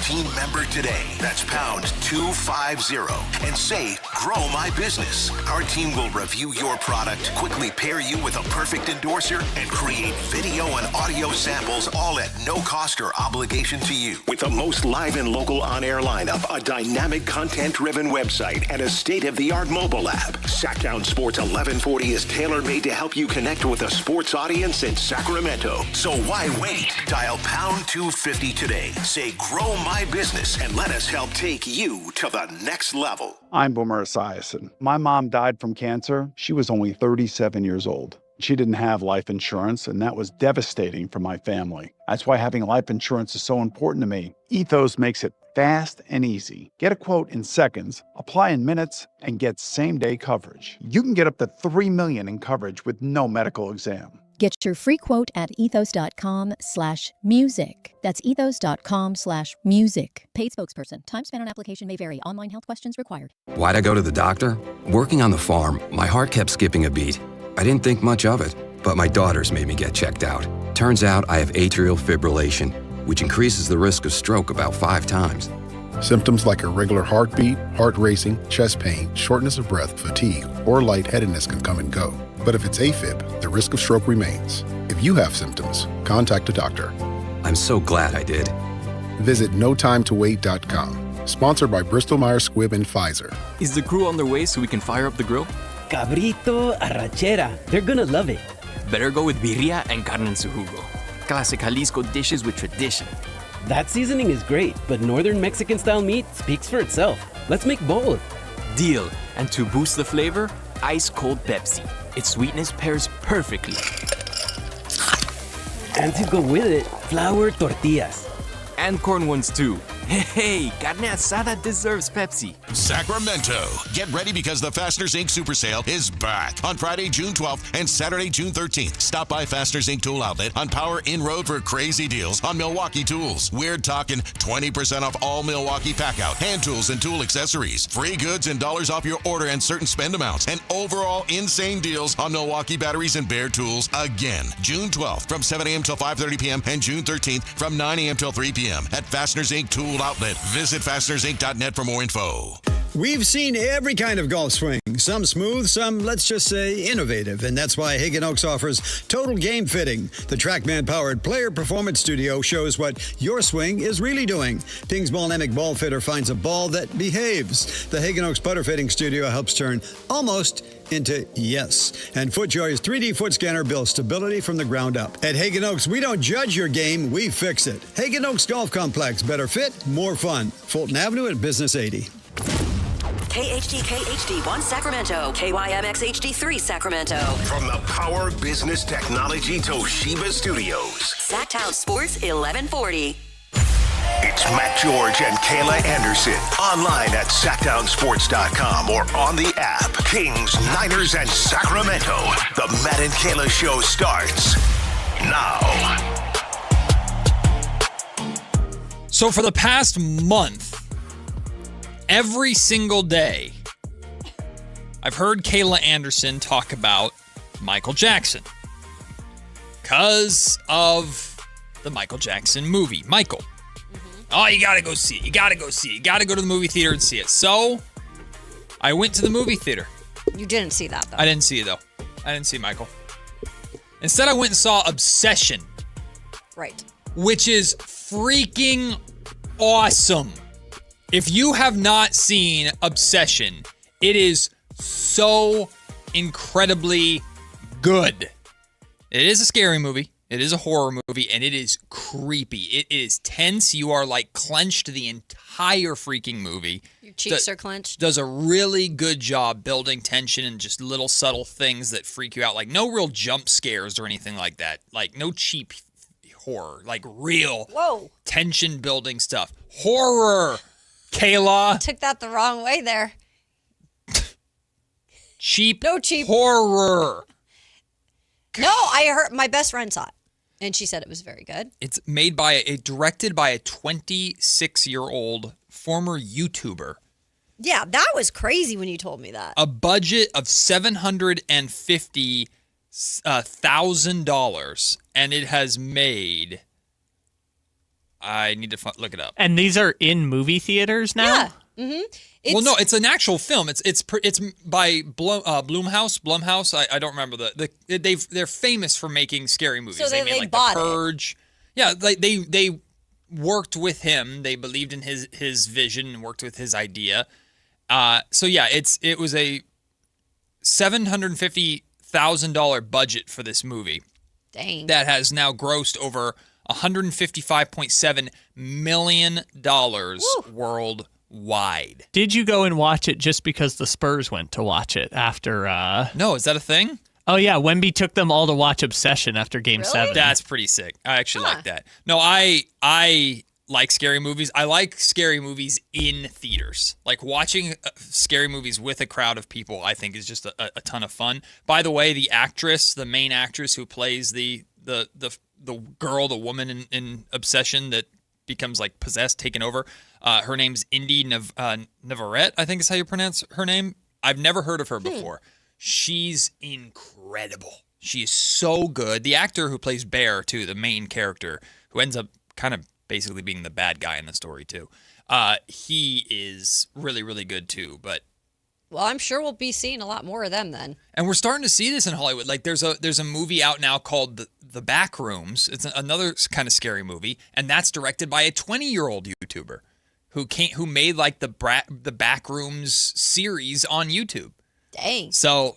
team member today. That's pound 250 and say, grow my business. Our team will review your product, quickly pair you with a perfect endorser, and create video and audio samples, all at no cost or obligation to you. With the most live and local on-air lineup, a dynamic content-driven website, and a state-of-the-art mobile app, Sactown Sports 1140 is tailor-made to help you connect with a sports audience in Sacramento. So why wait? Dial pound 250 today. Say, grow my business, and let us help take you to the next level. I'm Boomer Esiason. My mom died from cancer. She was only 37 years old. She didn't have life insurance, and that was devastating for my family. That's why having life insurance is so important to me. Ethos makes it fast and easy. Get a quote in seconds, apply in minutes, and get same-day coverage. You can get up to $3 million in coverage with no medical exam. Get your free quote at ethos.com/music. That's ethos.com/music. Paid spokesperson. Time spent on application may vary. Online health questions required. Why'd I go to the doctor? Working on the farm, my heart kept skipping a beat. I didn't think much of it, but my daughters made me get checked out. Turns out I have atrial fibrillation, which increases the risk of stroke about 5 times. Symptoms like irregular heartbeat, heart racing, chest pain, shortness of breath, fatigue, or lightheadedness can come and go. But if it's AFib, the risk of stroke remains. If you have symptoms, contact a doctor. I'm so glad I did. Visit notimetowait.com. Sponsored by Bristol-Myers Squibb and Pfizer. Is the crew on their way so we can fire up the grill? Cabrito, arrachera. They're gonna love it. Better go with birria and carne en su jugo. Classic Jalisco dishes with tradition. That seasoning is great, but northern Mexican-style meat speaks for itself. Let's make both. Deal. And to boost the flavor, ice-cold Pepsi. Its sweetness pairs perfectly. And to go with it, flour tortillas. And corn ones too. Hey, carne asada deserves Pepsi. Sacramento. Get ready because the Fasteners Inc. Super Sale is back on Friday, June 12th and Saturday, June 13th. Stop by Fasteners Inc. Tool Outlet on Power in Road for crazy deals on Milwaukee tools. We're talking 20% off all Milwaukee Packout, hand tools, and tool accessories. Free goods and dollars off your order and certain spend amounts. And overall insane deals on Milwaukee batteries and Bear tools again. June 12th from 7 a.m. till 5:30 p.m. and June 13th from 9 a.m. till 3 p.m. at Fasteners Inc. Tool Outlet. Visit fastenersinc.net for more info. We've seen every kind of golf swing. Some smooth, some, let's just say, innovative. And that's why Hagen Oaks offers Total Game Fitting. The TrackMan-powered player performance studio shows what your swing is really doing. Ping's Ballnamic Ball Fitter finds a ball that behaves. The Hagen Oaks Putter Fitting Studio helps turn almost into yes. And FootJoy's 3D foot scanner builds stability from the ground up. At Hagen Oaks, we don't judge your game, we fix it. Hagen Oaks Golf Complex. Better fit, more fun. Fulton Avenue at Business 80. KHD1 Sacramento, KYMX HD3 Sacramento. From the Power Business Technology Toshiba Studios, Sactown Sports 1140. it's Matt George and Kayla Anderson. Online at SactownSports.com or on the app. Kings, Niners, and Sacramento. The Matt and Kayla Show starts now. So for the past month, every single day, I've heard Kayla Anderson talk about Michael Jackson because of the Michael Jackson movie, Michael. Oh, you gotta go see it. You gotta go see it. You gotta go to the movie theater and see it. So, I went to the movie theater. You didn't see that, though. I didn't see it, though. I didn't see Michael. Instead, I went and saw Obsession. Right. Which is freaking awesome. If you have not seen Obsession, it is so incredibly good. It is a scary movie. It is a horror movie, and it is creepy. It is tense. You are, like, clenched the entire freaking movie. Your cheeks are clenched. Does a really good job building tension and just little subtle things that freak you out. Like, no real jump scares or anything like that. Like, no cheap horror. Like, real tension-building stuff. Horror, Kayla. I took that the wrong way there. Cheap no cheap horror. No, I heard my best friend saw it, and she said it was very good. It's directed by a 26-year-old former YouTuber. Yeah, that was crazy when you told me that. A budget of $750,000, and it has made I need to look it up. And these are in movie theaters now? Yeah. Mm-hmm. Well, no, it's an actual film. It's by Blumhouse. I don't remember they're famous for making scary movies. So they made like bought The Purge. Yeah, like they worked with him. They believed in his vision and worked with his idea. So yeah, it was a $750,000 budget for this movie. Dang. That has now grossed over $155.7 million worldwide. Did you go and watch it just because the Spurs went to watch it after? No, is that a thing? Oh yeah, Wemby took them all to watch Obsession after Game 7. That's pretty sick. I actually like that. No, I like scary movies. I like scary movies in theaters. Like watching scary movies with a crowd of people, I think is just a ton of fun. By the way, the main actress who plays the girl, the woman in Obsession that becomes like possessed, taken over, her name's Indy Navarrete, I think is how you pronounce her name. I've never heard of her before. She's incredible. She is so good. The actor who plays Bear, too, the main character, who ends up kind of basically being the bad guy in the story, too. He is really, really good, too. Well, I'm sure we'll be seeing a lot more of them then. And we're starting to see this in Hollywood. Like there's a movie out now called The Back Rooms. It's another kind of scary movie, and that's directed by a 20-year-old YouTuber who made like the Back Rooms series on YouTube. Dang. So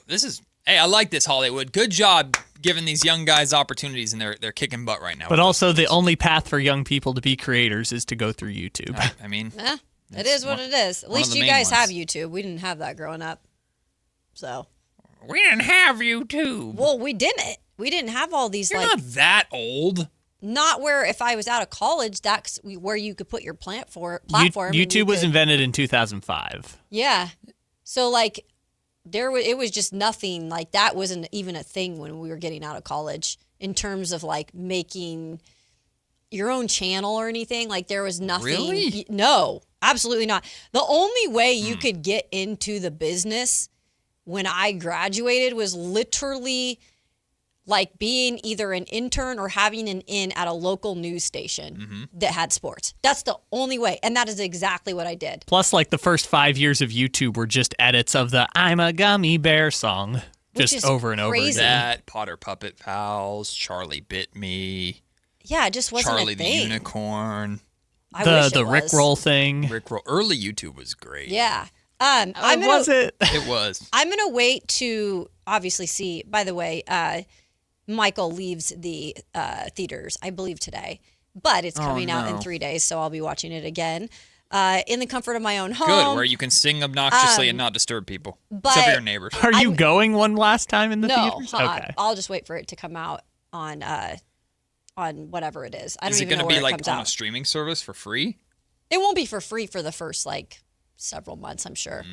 I like this, Hollywood. Good job giving these young guys opportunities, and they're kicking butt right now. But also, the only path for young people to be creators is to go through YouTube. I mean, it is what it is. At least you guys have YouTube. We didn't have that growing up. So. We didn't have YouTube. Well, we didn't. We didn't have all these. You're not that old. Not where if I was out of college, that's where you could put your platform. YouTube was invented in 2005. Yeah. So like. It was just nothing like that wasn't even a thing when we were getting out of college in terms of like making your own channel or anything. Like there was nothing. Really? No, absolutely not. The only way you could get into the business when I graduated was literally like being either an intern or having an in at a local news station that had sports. That's the only way. And that is exactly what I did. Plus, like the first 5 years of YouTube were just edits of the I'm a Gummy Bear song. Just over and over again. That, Potter Puppet Pals, Charlie Bit Me. Yeah, it just wasn't Charlie a thing. the Unicorn. The Rickroll thing. Rickroll. Early YouTube was great. Yeah. Was it? It was. I'm going to wait to obviously see, by the way, Michael leaves the theaters, I believe, today. But it's coming out in 3 days, so I'll be watching it again in the comfort of my own home. Good, where you can sing obnoxiously and not disturb people. Except for your neighbors. Are you going one last time in the theaters? No, okay. I'll just wait for it to come out on whatever it is. I don't Is it even know going to where be it comes like on out. a streaming service for free? It won't be for free for the first several months, I'm sure.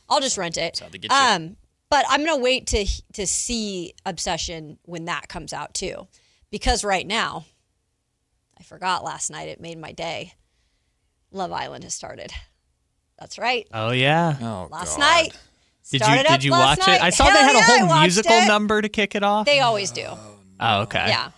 I'll just rent it. That's how they get you. But I'm going to wait to see Obsession when that comes out, too. Because right now, I forgot last night. It made my day. Love Island has started. That's right. Oh, yeah. Oh, last night. Did you watch it? I saw they had a whole musical number to kick it off. They always do. Oh, okay. Yeah.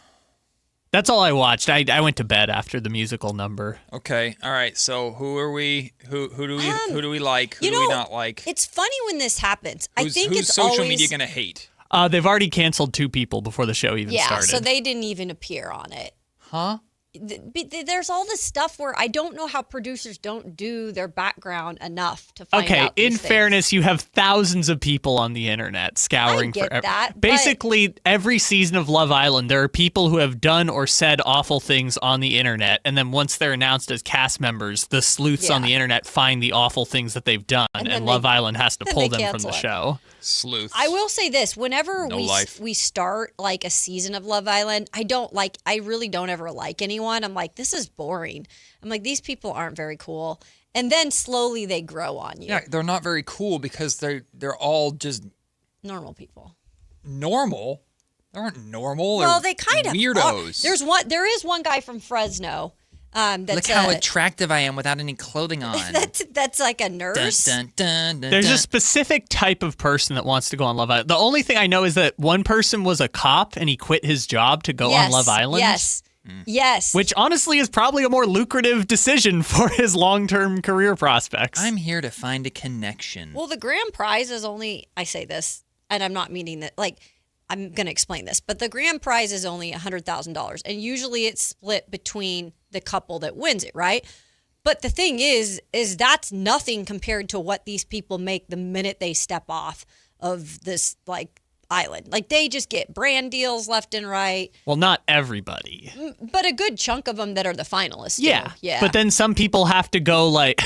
That's all I watched. I went to bed after the musical number. Okay. All right. So who are we? Who do we like? Who do we not like? It's funny when this happens. I think who's it's social always media going to hate? They've already canceled 2 people before the show even started. So they didn't even appear on it. Huh? There's all this stuff where I don't know how producers don't do their background enough to find out Okay, these in things. fairness, you have thousands of people on the internet scouring I get for that, but- basically every season of Love Island. There are people who have done or said awful things on the internet, and then once they're announced as cast members, the sleuths on the internet find the awful things that they've done, and Love Island has to pull them from the show. Sleuths. I will say this: whenever No life. we start like a season of Love Island, I really don't ever like anyone. I'm like, this is boring. I'm like, these people aren't very cool. And then slowly they grow on you. Yeah, they're not very cool because they're all just normal people. Normal? They aren't normal. Well, They're they kind of weirdos. are. There is one guy from Fresno. That's Look how attractive I am without any clothing on. that's like a nurse. Dun, dun, dun, There's dun. a specific type of person that wants to go on Love Island. The only thing I know is that one person was a cop and he quit his job to go on Love Island. Yes. Yes. Which honestly is probably a more lucrative decision for his long-term career prospects. I'm here to find a connection. Well, the grand prize is only, I say this, and I'm not meaning that, like, I'm going to explain this, but the grand prize is only $100,000. And usually it's split between the couple that wins it, right? But the thing is that's nothing compared to what these people make the minute they step off of this, like, island. Like, they just get brand deals left and right. Well, not everybody. But a good chunk of them that are the finalists. Yeah. Yeah. But then some people have to go, like,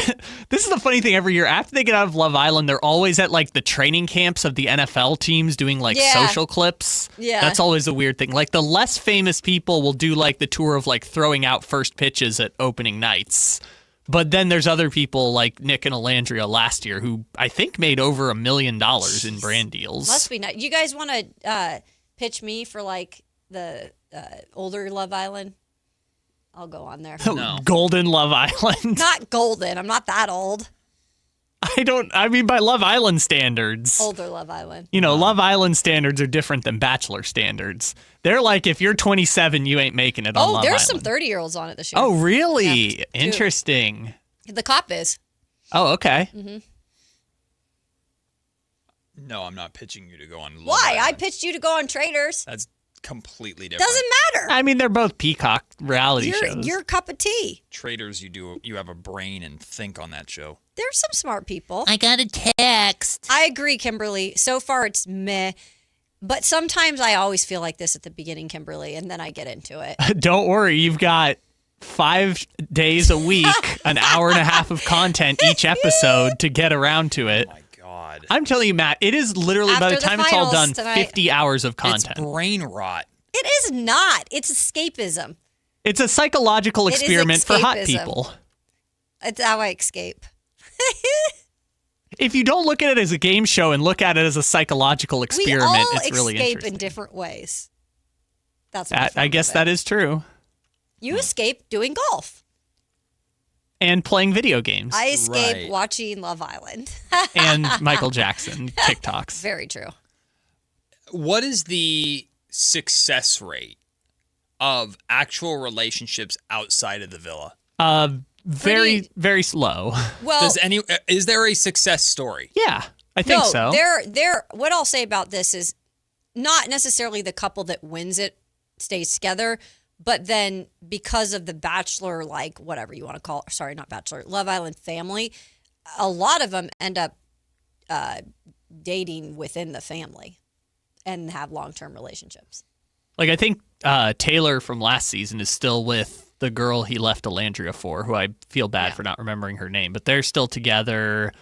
this is the funny thing every year. After they get out of Love Island, they're always at, like, the training camps of the NFL teams doing, like, social clips. Yeah. That's always a weird thing. Like, the less famous people will do, like, the tour of, like, throwing out first pitches at opening nights. But then there's other people like Nick and Alandria last year who I think made over $1 million in brand deals. Must be nice. You guys want to pitch me for like the older Love Island? I'll go on there. No. Golden Love Island. Not golden. I'm not that old. I mean, by Love Island standards. Older Love Island. You know, Love Island standards are different than Bachelor standards. They're like, if you're 27, you ain't making it on Love Island. Oh, there's some 30-year-olds on it this year. Oh, really? Yeah, interesting. The cop is. Oh, okay. Mm-hmm. No, I'm not pitching you to go on Love Why? Island. I pitched you to go on Traders. That's completely different. Doesn't matter. I mean, they're both Peacock reality shows. Your cup of tea. Traders, you have a brain and think on that show. There's some smart people. I got a text. I agree, Kimberly. So far, it's meh. But sometimes I always feel like this at the beginning, Kimberly, and then I get into it. Don't worry. You've got 5 days a week, an hour and a half of content each episode to get around to it. Oh my God. I'm telling you, Matt, it is literally, by the time it's all done, tonight, 50 hours of content. It's brain rot. It is not. It's escapism. It's a psychological experiment for hot escapism. people. It's how I escape. If you don't look at it as a game show and look at it as a psychological experiment, we all it's really escape interesting. in different ways. That's what I guess that is true. You escape doing golf. And playing video games. I escape watching Love Island. And Michael Jackson TikToks. Very true. What is the success rate of actual relationships outside of the villa? Very, very slow. Well, is there a success story? Yeah, I think so. What I'll say about this is not necessarily the couple that wins it stays together, but then because of the Bachelor, like whatever you want to call it, sorry, not Bachelor, Love Island family, a lot of them end up dating within the family and have long-term relationships. Like, I think Taylor from last season is still with the girl he left Alandria for, who I feel bad for not remembering her name, but they're still together.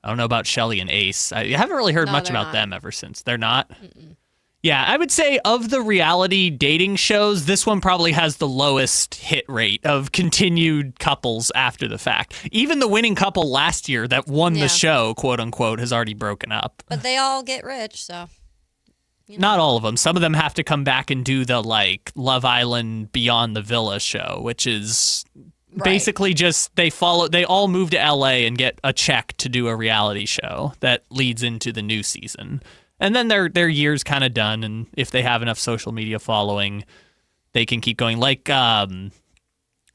I don't know about Shelly and Ace. I haven't really heard much about them ever since. They're not? Mm-mm. Yeah, I would say of the reality dating shows, this one probably has the lowest hit rate of continued couples after the fact. Even the winning couple last year that won the show, quote unquote, has already broken up. But they all get rich, so. Not all of them. Some of them have to come back and do the like Love Island Beyond the Villa show, which is basically just they all move to LA and get a check to do a reality show that leads into the new season. And then their year's kind of done, and if they have enough social media following, they can keep going. Like a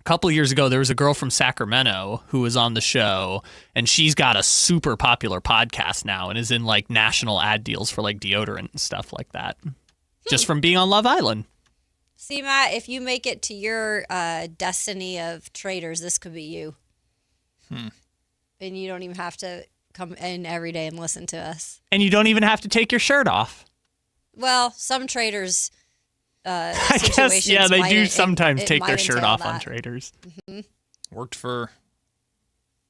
couple years ago, there was a girl from Sacramento who was on the show, and she's got a super popular podcast now and is in like national ad deals for like deodorant and stuff like that, just from being on Love Island. See, Matt, if you make it to your destiny of traders, this could be you. And you don't even have to come in every day and listen to us. And you don't even have to take your shirt off. Well, some traders... I guess, yeah, they do sometimes take their shirt off on traders. Mm-hmm. Worked for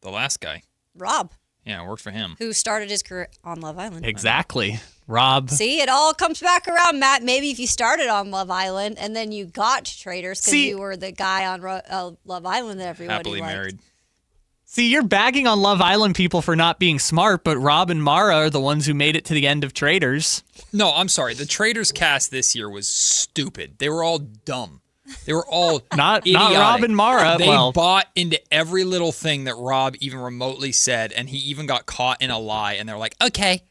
the last guy. Rob. Yeah, it worked for him. Who started his career on Love Island. Exactly. Rob. See, it all comes back around, Matt. Maybe if you started on Love Island and then you got to Traders because you were the guy on Love Island that everybody happily liked. Married. See, you're bagging on Love Island people for not being smart, but Rob and Mara are the ones who made it to the end of Traders. No, I'm sorry. The Traders cast this year was stupid. They were all dumb. They were all not idiotic. Rob and Mara. They bought into every little thing that Rob even remotely said, and he even got caught in a lie, and they're like, okay.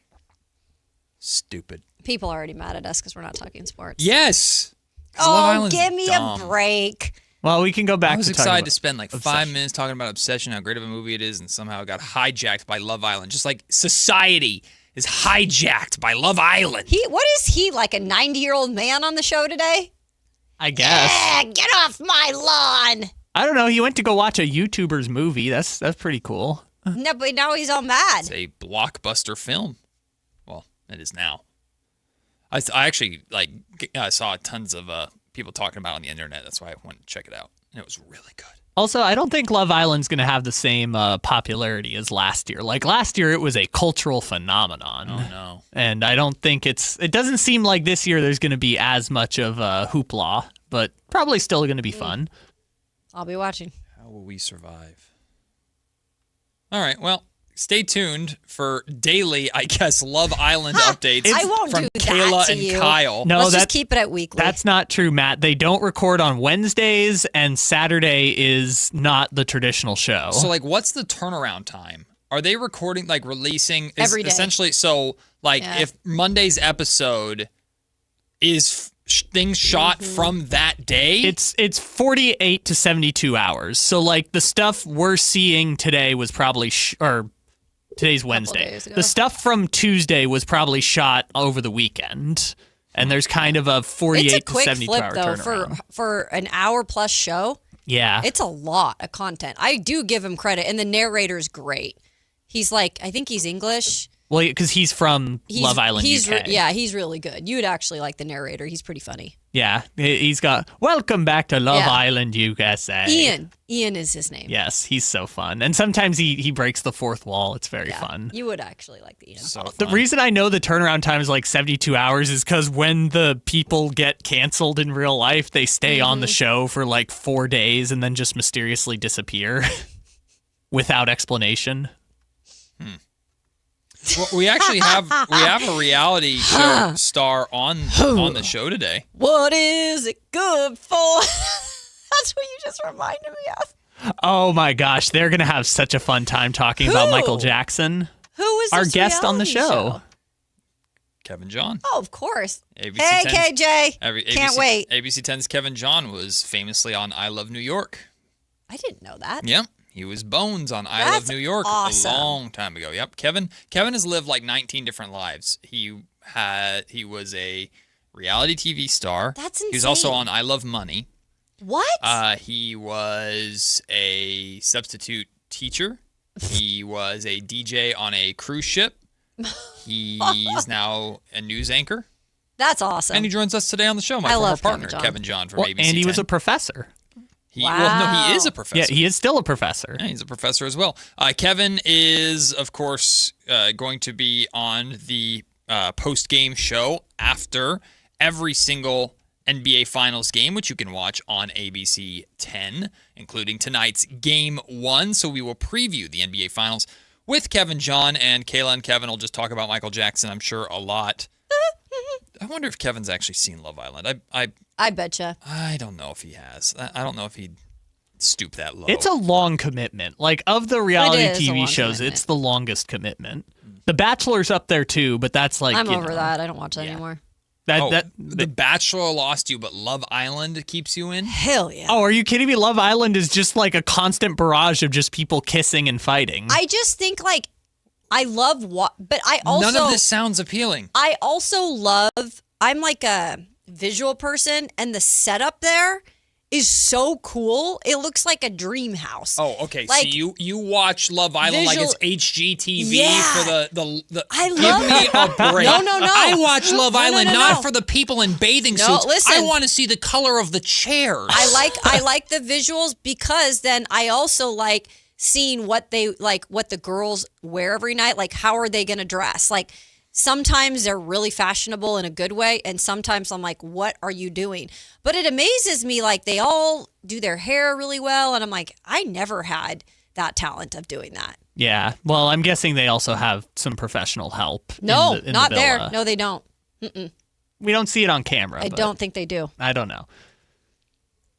Stupid. People are already mad at us because we're not talking sports. Yes. Love Oh, Island's give me dumb. a break. Well, we can go back I was to excited talking to spend like 5 minutes talking about Obsession, how great of a movie it is, and somehow it got hijacked by Love Island. Just like society is hijacked by Love Island. What is he, like a 90-year-old man on the show today? I guess. Yeah, get off my lawn. I don't know. He went to go watch a YouTuber's movie. That's pretty cool. No, but now he's all mad. It's a blockbuster film. Well, it is now. I actually saw tons of people talking about it on the internet. That's why I went to check it out. And it was really good. Also, I don't think Love Island's going to have the same popularity as last year. Like last year, it was a cultural phenomenon. Oh, no. And I don't think it doesn't seem like this year there's going to be as much of a hoopla, but probably still going to be fun. I'll be watching. How will we survive? All right, well, stay tuned for daily, I guess, Love Island updates I won't from do that Kayla to and you. Kyle. No, Let's just keep it at weekly. That's not true, Matt. They don't record on Wednesdays, and Saturday is not the traditional show. So, what's the turnaround time? Are they recording, releasing every day? Essentially, so, if Monday's episode is things shot from that day? It's 48 to 72 hours. So, the stuff we're seeing today was probably today's Wednesday. The stuff from Tuesday was probably shot over the weekend, and there's kind of a 48 to 72 hour turnaround. For an hour plus show. Yeah, it's a lot of content. I do give him credit, and the narrator's great. He's I think he's English. Well, because he's from Love Island, UK. He's really good. You would actually like the narrator. He's pretty funny. Yeah, he's got welcome back to Love Island, USA. Ian is his name. Yes, he's so fun. And sometimes he breaks the fourth wall. It's very fun. You would actually like the Ian. The reason I know the turnaround time is 72 hours is because when the people get canceled in real life, they stay on the show for 4 days and then just mysteriously disappear without explanation. Well, we actually have a reality show star on the show today. What is it good for? That's what you just reminded me of. Oh my gosh, they're gonna have such a fun time talking about Michael Jackson. Who is our this guest on the reality show? Kevin John. Oh, of course. ABC hey, 10's, KJ. Can't wait. ABC 10's Kevin John was famously on I Love New York. I didn't know that. Yep. He was Bones on I Love New York a long time ago. Yep. Kevin has lived 19 different lives. He was a reality TV star. That's insane. He was also on I Love Money. What? He was a substitute teacher. He was a DJ on a cruise ship. He's now a news anchor. That's awesome. And he joins us today on the show, my former partner, Kevin John from ABC 10. And he was a professor. He is a professor. Yeah, he is still a professor. Yeah, he's a professor as well. Kevin is, of course, going to be on the post-game show after every single NBA Finals game, which you can watch on ABC 10, including tonight's Game 1. So we will preview the NBA Finals with Kevin John, and Kayla and Kevin will just talk about Michael Jackson, I'm sure, a lot. I wonder if Kevin's actually seen Love Island. I betcha. I don't know if he has. I don't know if he'd stoop that low. It's a long commitment. Of the reality TV shows, it's the longest commitment. The Bachelor's up there too, but that's I'm over that. I don't watch that anymore. The Bachelor lost you, but Love Island keeps you in? Hell yeah. Oh, are you kidding me? Love Island is just a constant barrage of just people kissing and fighting. I just think I love but I also none of this sounds appealing. I also love. I'm a visual person, and the setup there is so cool. It looks like a dream house. Oh, okay. So you watch Love Island like it's HGTV for the. I give love me a break. No. I watch Love Island not for the people in bathing suits. Listen. I want to see the color of the chairs. I like the visuals because then I also like seeing what the girls wear every night. How are they going to dress? Sometimes they're really fashionable in a good way, and sometimes I'm like, what are you doing? But it amazes me, they all do their hair really well, and I'm like, I never had that talent of doing that. Yeah. Well, I'm guessing they also have some professional help. No, in not the there. No, they don't. Mm-mm. We don't see it on camera. I don't think they do. I don't know.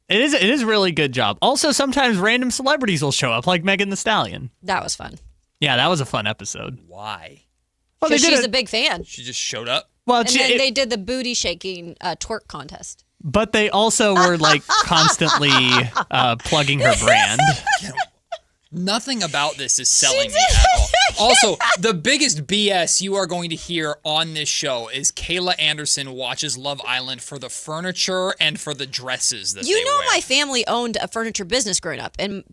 It is a really good job. Also, sometimes random celebrities will show up, like Megan Thee Stallion. That was fun. Yeah, that was a fun episode. Why? Well, she's a big fan. She just showed up. Well, and then they did the booty shaking twerk contest. But they also were like constantly plugging her brand. Nothing about this is selling me at all. Also, the biggest BS you are going to hear on this show is Kayla Anderson watches Love Island for the furniture and for the dresses that they wear. My family owned a furniture business growing up, and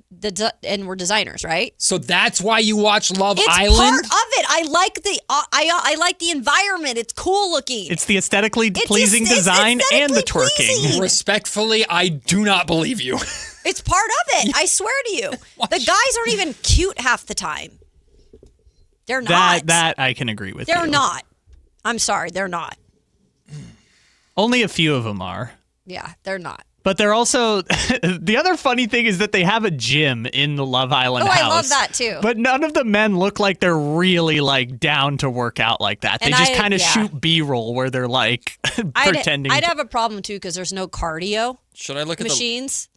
were designers, right? So that's why you watch Love It's Island? part of it. I like I like the environment. It's cool looking. It's the aesthetically pleasing design and the twerking. pleasing. Respectfully, I do not believe you. It's part of it. I swear to you. The guys aren't even cute half the time. They're not. That I can agree with you. They're not. I'm sorry, they're not. Only a few of them are. Yeah, they're not. But they're also, the other funny thing is that they have a gym in the Love Island house. I love that too. But none of the men look like they're really like down to work out like that. They just kind of shoot B-roll where they're like pretending. I'd have a problem too because there's no cardio. Should I look at machines?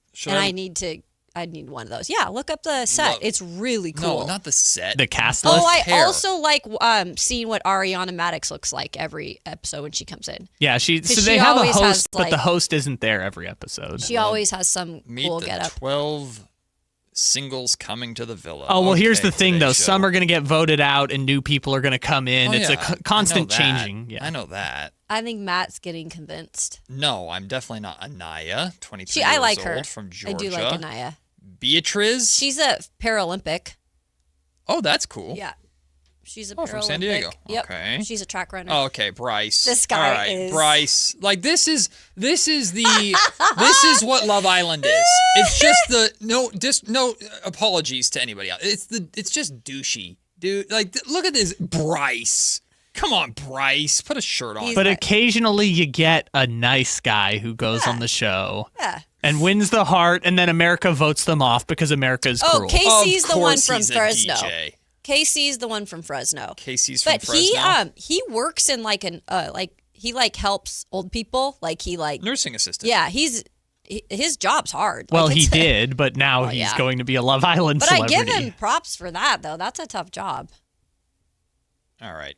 I need one of those. Yeah, look up the set. It's really cool. No, not the set. The cast list. I also like seeing what Ariana Madix looks like every episode when she comes in. Yeah, they have a host, but the host isn't there every episode. She always has some cool getup. 12 singles coming to the villa. Oh, well, here's the thing, though. Some are going to get voted out and new people are going to come in. It's a constant changing. Yeah. I know that. I think Matt's getting convinced. No, I'm definitely not. Anaya, 23 I years like old her. from Georgia. I do like Anaya. Beatriz. She's a Paralympic. Oh, that's cool. Yeah. She's a Paralympic. From San Diego. Yep. Okay. She's a track runner. Oh, okay, Bryce. This guy All right, is Bryce. Like this is this is what Love Island is. It's just no apologies to anybody else. It's just douchey, dude. Like look at this, Bryce. Come on, Bryce. Put a shirt on. But occasionally you get a nice guy who goes on the show. Yeah. And wins the heart, and then America votes them off because America is cruel. Casey's the one from Fresno. Casey's the one from Fresno. Casey's from Fresno. But he works in like an he helps old people. Like he nursing assistant. Yeah, his job's hard. Well, he did, but now he's going to be a Love Island celebrity. But I give him props for that, though. That's a tough job. All right.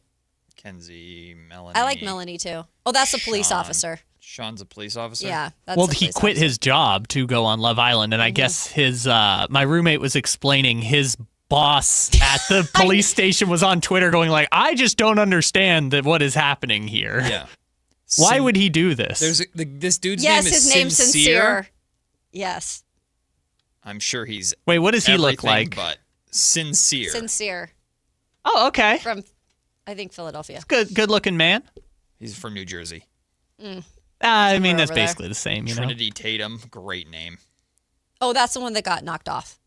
Kenzie, Melanie. I like Melanie, too. Oh, that's a police officer. Sean's a police officer? Yeah. He quit his job to go on Love Island, and I guess his my roommate was explaining his boss at the police station was on Twitter going like, I just don't understand what is happening here. Yeah. Why would he do this? This dude's name is his name's Sincere. Yes. I'm sure he's Wait, what does he look like? But sincere. Sincere. Oh, okay. From, I think, Philadelphia. Good looking man. He's from New Jersey. I mean, that's basically the same, you know. Trinity Tatum, great name. Oh, that's the one that got knocked off.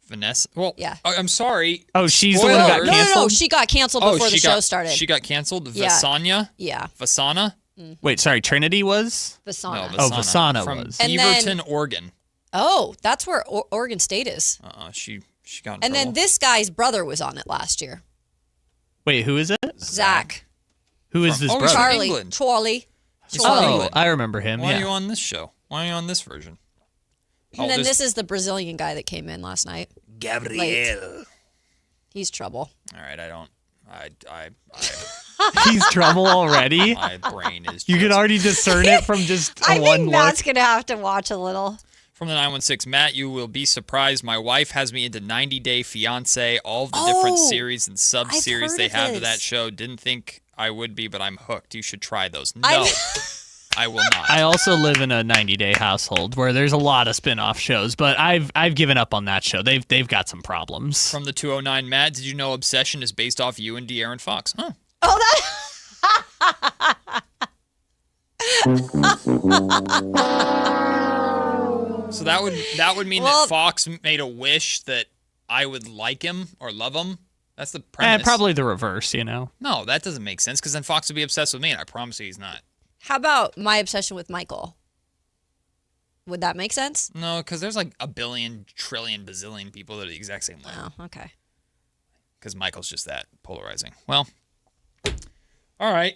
Vanessa? Well, yeah. I'm sorry. Oh, she's the one who got canceled? No, she got canceled before the show started. She got canceled? Yeah. Vasanya? Yeah. Vasana? Wait, sorry, Trinity was? Vasana. No, Oh, Vasana from was. Beaverton, Oregon. Oh, that's where Oregon State is. She got in And trouble. then this guy's brother was on it last year. Wait, who is it? Zach. Who is this brother? Charlie. Oh, I remember him. Why are you on this show? Why are you on this version? And then this is the Brazilian guy that came in last night. Gabriel. He's trouble. All right, He's trouble already? My brain is You can already discern it from just I one think look. Matt's going to have to watch a little. From the 916, Matt, you will be surprised. My wife has me into 90 Day Fiancé, all of the different series and sub-series they have to that show. Didn't think I would be, but I'm hooked. You should try those. No, I will not. I also live in a 90-day household where there's a lot of spin-off shows, but I've given up on that show. They've got some problems. From the 209, Matt, did you know Obsession is based off you and De'Aaron Fox? Huh. Oh, So that would mean that Fox made a wish that I would like him or love him. That's the premise. Probably the reverse, you know. No, that doesn't make sense because then Fox would be obsessed with me, and I promise you he's not. How about my obsession with Michael? Would that make sense? No, because there's like a billion, trillion, bazillion people that are the exact same way. Oh, okay. Because Michael's just that polarizing. Well, all right.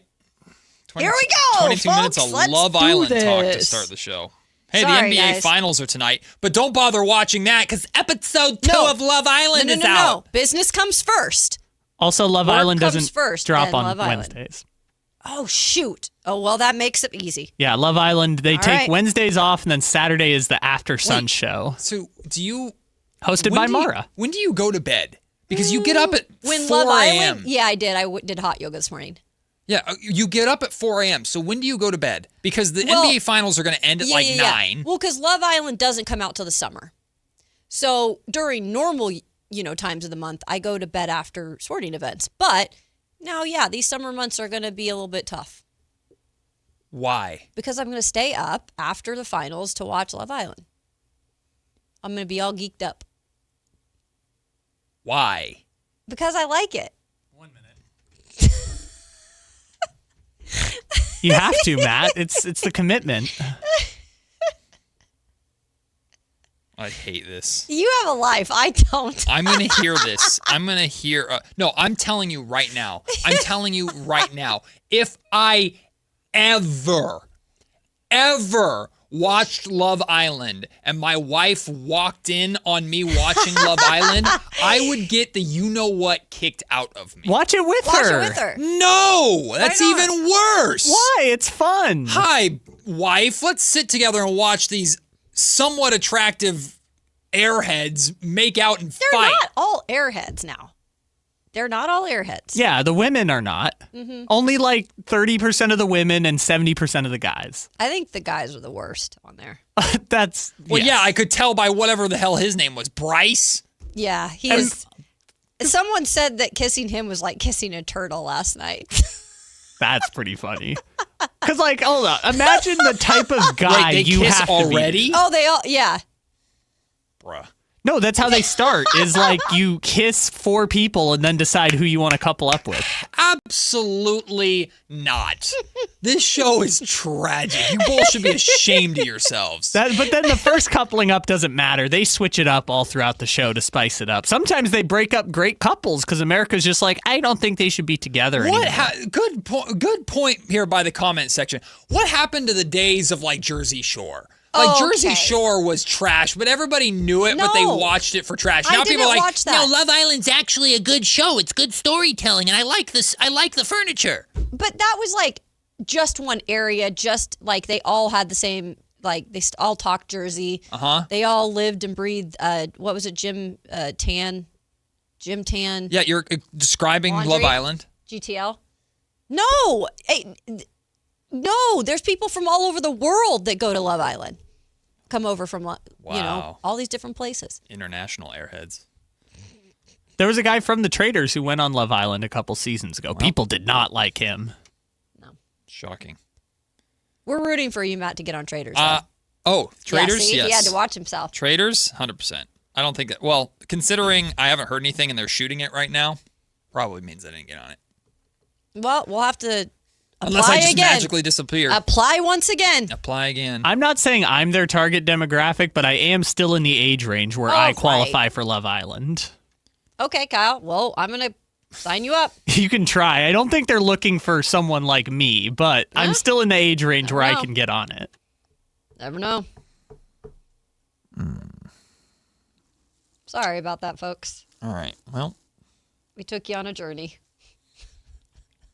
Here we go, 22 minutes of Love Island talk to start the show. Hey, Sorry, the NBA guys. finals are tonight, but don't bother watching that because episode 2 of Love Island is out. No. Business comes first. Also, Love Work Island comes doesn't first, drop then on Love Island. Wednesdays. Oh, shoot. Oh, well, that makes it easy. Yeah, Love Island, they All take right. Wednesdays off, and then Saturday is the After Sun Wait, show. So do you... Hosted by Mara. When do you go to bed? Because you get up at When 4 Love a.m. Island? Yeah, I did. I did hot yoga this morning. Yeah, you get up at 4 a.m. So when do you go to bed? Because the NBA Finals are going to end at 9. Well, because Love Island doesn't come out till the summer. So during normal, times of the month, I go to bed after sporting events. But now, these summer months are going to be a little bit tough. Why? Because I'm going to stay up after the finals to watch Love Island. I'm going to be all geeked up. Why? Because I like it. You have to, Matt. It's the commitment. I hate this. You have a life. I don't. I'm going to hear this. I'm going to hear... no, I'm telling you right now. If I ever watched Love Island and my wife walked in on me watching Love Island, I would get the you-know-what kicked out of me. Watch it with her. No! That's even worse. Why? It's fun. Hi, wife. Let's sit together and watch these somewhat attractive airheads make out and They're fight. not all airheads now. They're not all airheads. Yeah, the women are not. Mm-hmm. Only like 30% of the women and 70% of the guys. I think the guys are the worst on there. That's... Well, yes. yeah, I could tell by whatever the hell his name was. Bryce? Yeah, he is. Someone said that kissing him was like kissing a turtle last night. That's pretty funny. Because, hold on. Imagine the type of guy Wait, they you kiss have already? to be. Oh, they all, yeah. Bruh. No, that's how they start, is you kiss 4 people and then decide who you want to couple up with. Absolutely not. This show is tragic. You both should be ashamed of yourselves. But then the first coupling up doesn't matter. They switch it up all throughout the show to spice it up. Sometimes they break up great couples because America's just I don't think they should be together anymore. Good point here by the comment section. What happened to the days of Jersey Shore? Jersey Shore was trash, but everybody knew it, but they watched it for trash. Now people are watch that. No, Love Island's actually a good show. It's good storytelling, and I like this. I like the furniture. But that was just one area, they all had the same, they all talked Jersey. Uh-huh. They all lived and breathed, what was it, Jim Tan? Yeah, you're describing Laundry? Love Island. GTL? No! No, there's people from all over the world that go to Love Island. Come over from, all these different places. International airheads. There was a guy from the Traders who went on Love Island a couple seasons ago. People did not like him. No. Shocking. We're rooting for you, Matt, to get on Traders. Traders? Yeah, Yes. he had to watch himself. Traders? 100%. I don't think that... Well, considering I haven't heard anything and they're shooting it right now, probably means I didn't get on it. Well, we'll have to... Unless I just magically disappear. Apply once again. Apply again. I'm not saying I'm their target demographic, but I am still in the age range where I qualify for Love Island. Okay, Kyle. Well, I'm going to sign you up. You can try. I don't think they're looking for someone like me, but I'm still in the age range where I can get on it. Never know. Sorry about that, folks. All right. Well, we took you on a journey.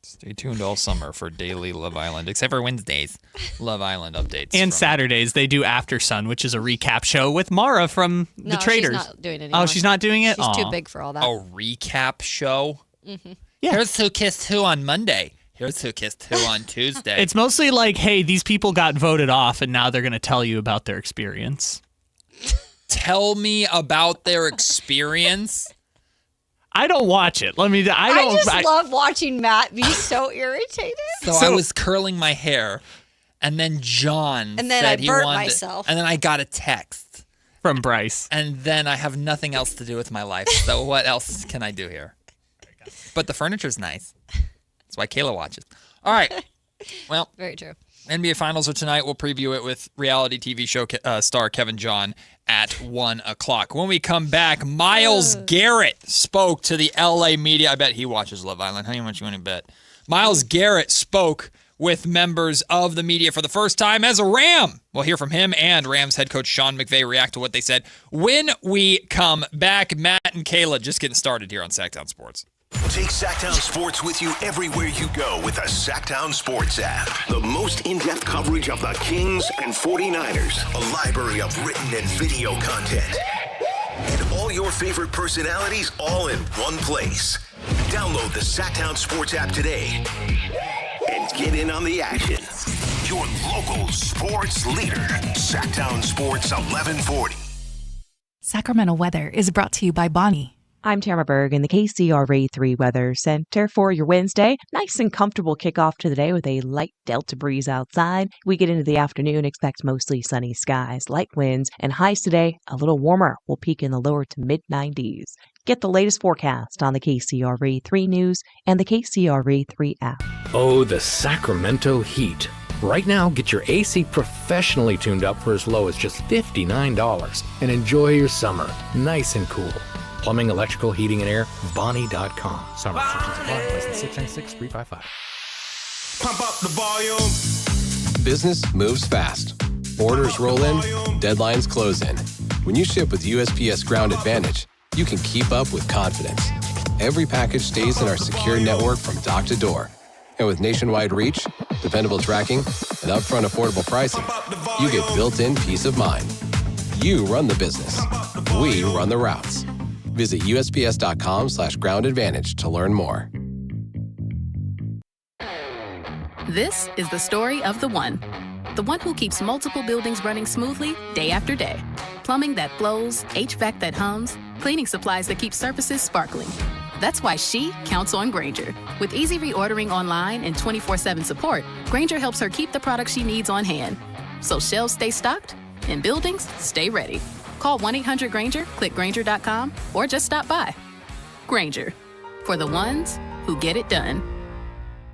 Stay tuned all summer for daily Love Island, except for Wednesdays, Love Island updates. And Saturdays, they do After Sun, which is a recap show with Mara from the Traders. No, she's not doing it anymore. Oh, she's not doing it? She's too big for all that. A recap show? Mm-hmm. Yeah. Here's who kissed who on Monday. Here's who kissed who on Tuesday. It's mostly hey, these people got voted off, and now they're going to tell you about their experience. Tell me about their experience? I don't watch it. I just love watching Matt be so irritated. So I was curling my hair, and then John and then said I burnt wanted myself. And then I got a text from Bryce. And then I have nothing else to do with my life. So what else can I do here? But the furniture's nice. That's why Kayla watches. All right. Well, very true. NBA Finals are tonight. We'll preview it with reality TV show star Kevin John at 1 o'clock. When we come back, Myles Garrett spoke to the LA media. I bet he watches Love Island. How much you want to bet? Myles Garrett spoke with members of the media for the first time as a Ram. We'll hear from him and Rams head coach Sean McVay react to what they said when we come back. Matt and Kayla just getting started here on Sactown Sports. Take Sactown Sports with you everywhere you go with the Sactown Sports app. The most in-depth coverage of the Kings and 49ers. A library of written and video content. And all your favorite personalities all in one place. Download the Sactown Sports app today and get in on the action. Your local sports leader. Sactown Sports 1140. Sacramento weather is brought to you by Bonnie. I'm Tamara Berg in the KCRA 3 Weather Center for your Wednesday. Nice and comfortable kickoff to the day with a light delta breeze outside. We get into the afternoon, expect mostly sunny skies, light winds, and highs today a little warmer. We'll peak in the lower to mid-90s. Get the latest forecast on the KCRA 3 News and the KCRA 3 app. Oh, the Sacramento heat. Right now, get your AC professionally tuned up for as low as just $59 and enjoy your summer nice and cool. Plumbing, electrical, heating, and air, Bonnie.com. Summer restrictions apply. License 696-355. Pump up the volume. Business moves fast. Orders roll in, deadlines close in. When you ship with USPS Ground Advantage, you can keep up with confidence. Every package stays in our secure network from dock to door. And with nationwide reach, dependable tracking, and upfront affordable pricing, you get built-in peace of mind. You run the business. We run the routes. Visit USPS.com/Ground Advantage to learn more. This is the story of the one who keeps multiple buildings running smoothly day after day. Plumbing that flows, HVAC that hums, cleaning supplies that keep surfaces sparkling. That's why she counts on Grainger. With easy reordering online and 24/7 support, Grainger helps her keep the products she needs on hand. So shelves stay stocked and buildings stay ready. Call 1-800-GRAINGER, click Grainger.com, or just stop by. Grainger, for the ones who get it done.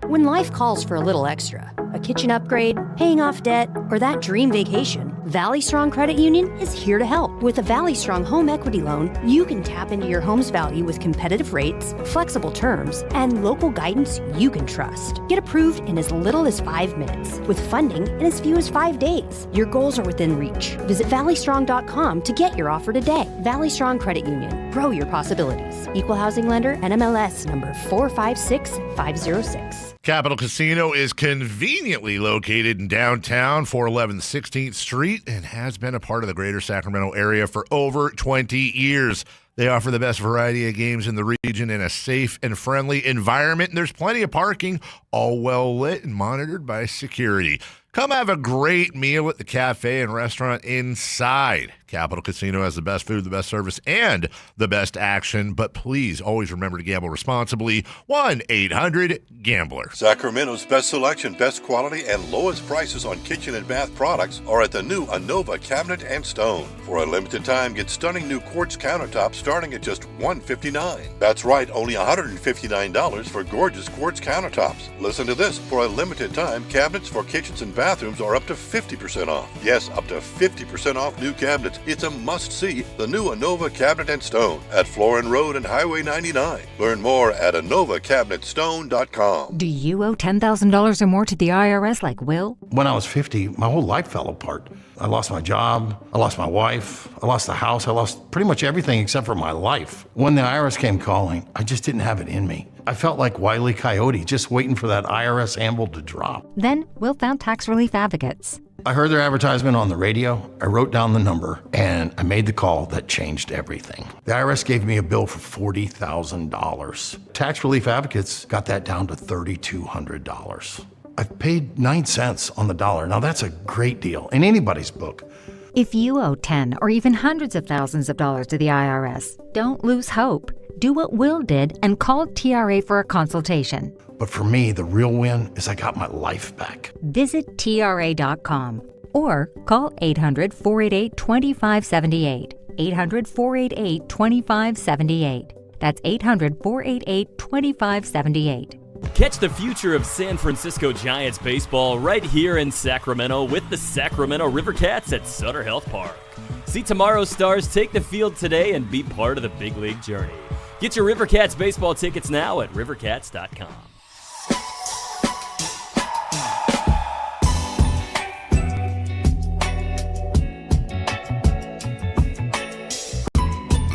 When life calls for a little extra, a kitchen upgrade, paying off debt, or that dream vacation, Valley Strong Credit Union is here to help. With a Valley Strong home equity loan, you can tap into your home's value with competitive rates, flexible terms, and local guidance you can trust. Get approved in as little as 5 minutes, with funding in as few as 5 days. Your goals are within reach. Visit valleystrong.com to get your offer today. Valley Strong Credit Union. Grow your possibilities. Equal housing lender, NMLS number 456506. Capital Casino is conveniently located in downtown, 411 16th Street, and has been a part of the greater Sacramento area for over 20 years. They offer the best variety of games in the region in a safe and friendly environment, and there's plenty of parking, all well lit and monitored by security. Come have a great meal at the cafe and restaurant inside. Capital Casino has the best food, the best service, and the best action. But please always remember to gamble responsibly. 1-800-GAMBLER. Sacramento's best selection, best quality, and lowest prices on kitchen and bath products are at the new Anova Cabinet and Stone. For a limited time, get stunning new quartz countertops starting at just $159. That's right, only $159 for gorgeous quartz countertops. Listen to this. For a limited time, cabinets for kitchens and bathrooms are up to 50% off. Yes, up to 50% off new cabinets. It's a must-see, the new Anova Cabinet and Stone at Florin Road and Highway 99. Learn more at AnovaCabinetStone.com. Do you owe $10,000 or more to the IRS like Will? When I was 50, my whole life fell apart. I lost my job, I lost my wife, I lost the house, I lost pretty much everything except for my life. When the IRS came calling, I just didn't have it in me. I felt like Wile E. Coyote, just waiting for that IRS anvil to drop. Then Will found Tax Relief Advocates. I heard their advertisement on the radio, I wrote down the number, and I made the call that changed everything. The IRS gave me a bill for $40,000. Tax Relief Advocates got that down to $3,200. I've paid 9 cents on the dollar. Now that's a great deal in anybody's book. If you owe 10 or even hundreds of thousands of dollars to the IRS, don't lose hope. Do what Will did and call TRA for a consultation. But for me, the real win is I got my life back. Visit TRA.com or call 800-488-2578. 800-488-2578. That's 800-488-2578. Catch the future of San Francisco Giants baseball right here in Sacramento with the Sacramento River Cats at Sutter Health Park. See tomorrow's stars take the field today and be part of the big league journey. Get your River Cats baseball tickets now at rivercats.com.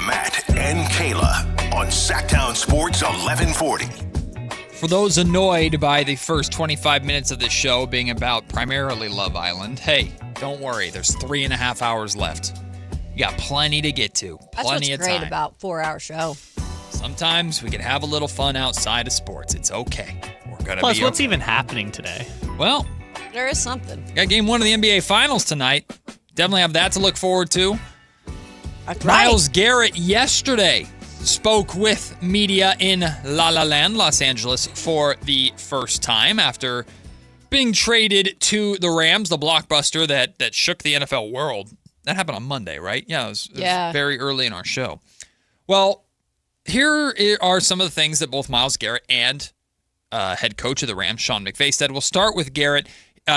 Matt and Kayla on Sactown Sports. Sports 1140. For those annoyed by the first 25 minutes of this show being about primarily Love Island, hey, don't worry. There's 3.5 hours left. You got plenty to get to. Plenty of time. That's what's great about 4-hour show. Sometimes we can have a little fun outside of sports. It's okay. We're gonna Plus, be what's okay. even happening today? Well, there is something. Got game 1 of the NBA Finals tonight. Definitely have that to look forward to. That's Myles Garrett yesterday spoke with media in La La Land, Los Angeles, for the first time after being traded to the Rams, the blockbuster that shook the NFL world. That happened on Monday, right? Yeah, it was very early in our show. Well, here are some of the things that both Myles Garrett and head coach of the Rams, Sean McVay, said. We'll start with Garrett.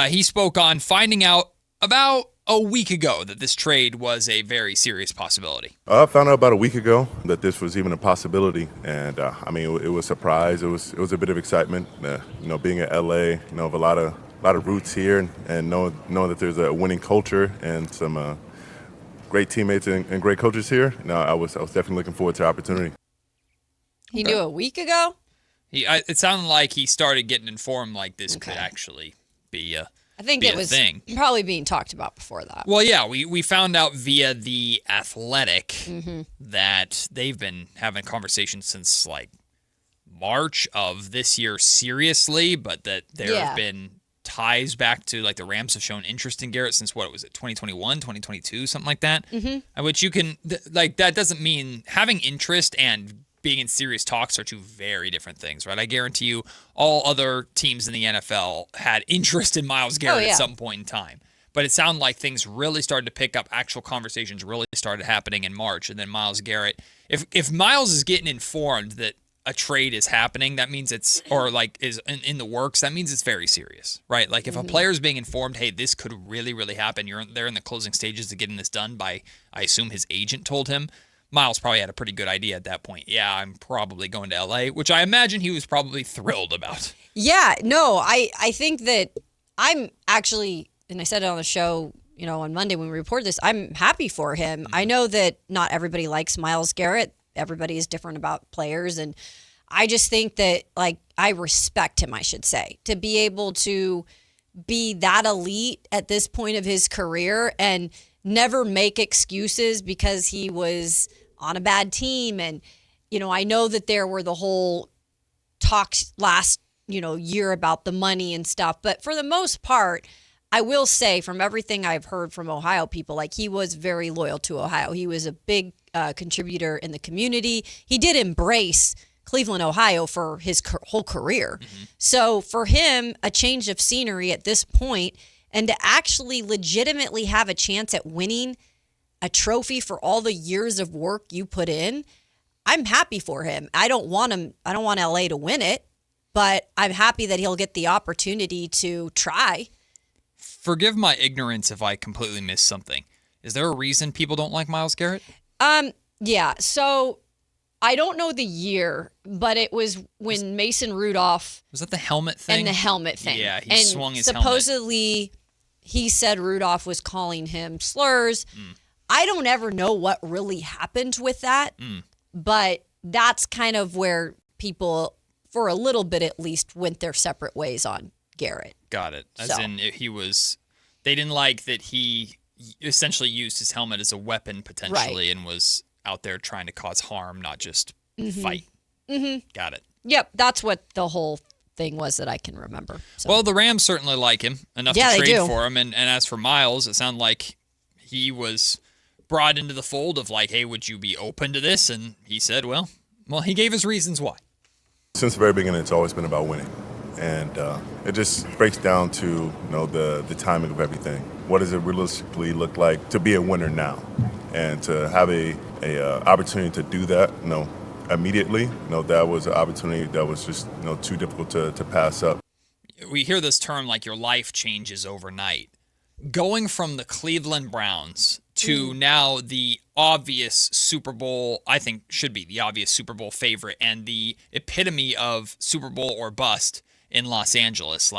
He spoke on finding out about a week ago that this trade was a very serious possibility. I found out about a week ago that this was even a possibility, and I mean, it was a surprise. It was a bit of excitement. Being in LA, of a lot of roots here, and knowing that there's a winning culture and some great teammates and great coaches here. I was definitely looking forward to the opportunity. He knew a week ago? It sounded like he started getting informed like this could actually be a I think be it a was thing. probably being talked about before that. Well, yeah, we found out via The Athletic Mm-hmm. that they've been having conversations since like March of this year seriously, but that there have been ties back to like the Rams have shown interest in Garrett since what was it, 2021, 2022, something like that. Mm-hmm. Which you can, that doesn't mean having interest and being in serious talks are two very different things, right? I guarantee you all other teams in the NFL had interest in Myles Garrett at some point in time. But it sounded like things really started to pick up, actual conversations really started happening in March. And then Myles Garrett, if Myles is getting informed that a trade is happening, that means it's, or like is in the works, that means it's very serious, right? Like if a player is being informed, hey, this could really, really happen, they're in the closing stages of getting this done by, I assume his agent told him, Myles probably had a pretty good idea at that point. Yeah, I'm probably going to LA, which I imagine he was probably thrilled about. Yeah, no, I think that I'm actually, and I said it on the show, on Monday when we reported this, I'm happy for him. I know that not everybody likes Myles Garrett. Everybody is different about players. And I just think that, I respect him, I should say, to be able to be that elite at this point of his career and never make excuses because he was on a bad team. And, I know that there were the whole talks last, year about the money and stuff. But for the most part, I will say from everything I've heard from Ohio people, he was very loyal to Ohio. He was a big contributor in the community. He did embrace Cleveland, Ohio for his whole career. Mm-hmm. So for him, a change of scenery at this point and to actually legitimately have a chance at winning a trophy for all the years of work you put in, I'm happy for him. I don't want LA to win it, but I'm happy that he'll get the opportunity to try. Forgive my ignorance if I completely missed something. Is there a reason people don't like Myles Garrett? Yeah. So I don't know the year, but it was when Mason Rudolph. Was that the helmet thing? And the helmet thing. Yeah, he swung his helmet. Supposedly, he said Rudolph was calling him slurs. I don't ever know what really happened with that, but that's kind of where people, for a little bit at least, went their separate ways on Garrett. Got it. As in, they didn't like that he essentially used his helmet as a weapon potentially and was out there trying to cause harm, not just fight. Mm-hmm. Got it. Yep, that's what the whole thing was that I can remember. So. Well, the Rams certainly like him enough to trade for him. And as for Myles, it sounded like he was brought into the fold of hey, would you be open to this? And he said, well, he gave his reasons why. Since the very beginning, it's always been about winning. And it just breaks down to the timing of everything. What does it realistically look like to be a winner now? And to have a opportunity to do that, immediately, that was an opportunity that was just too difficult to pass up. We hear this term your life changes overnight. Going from the Cleveland Browns to now the obvious Super Bowl, I think should be the obvious Super Bowl favorite and the epitome of Super Bowl or bust in Los Angeles.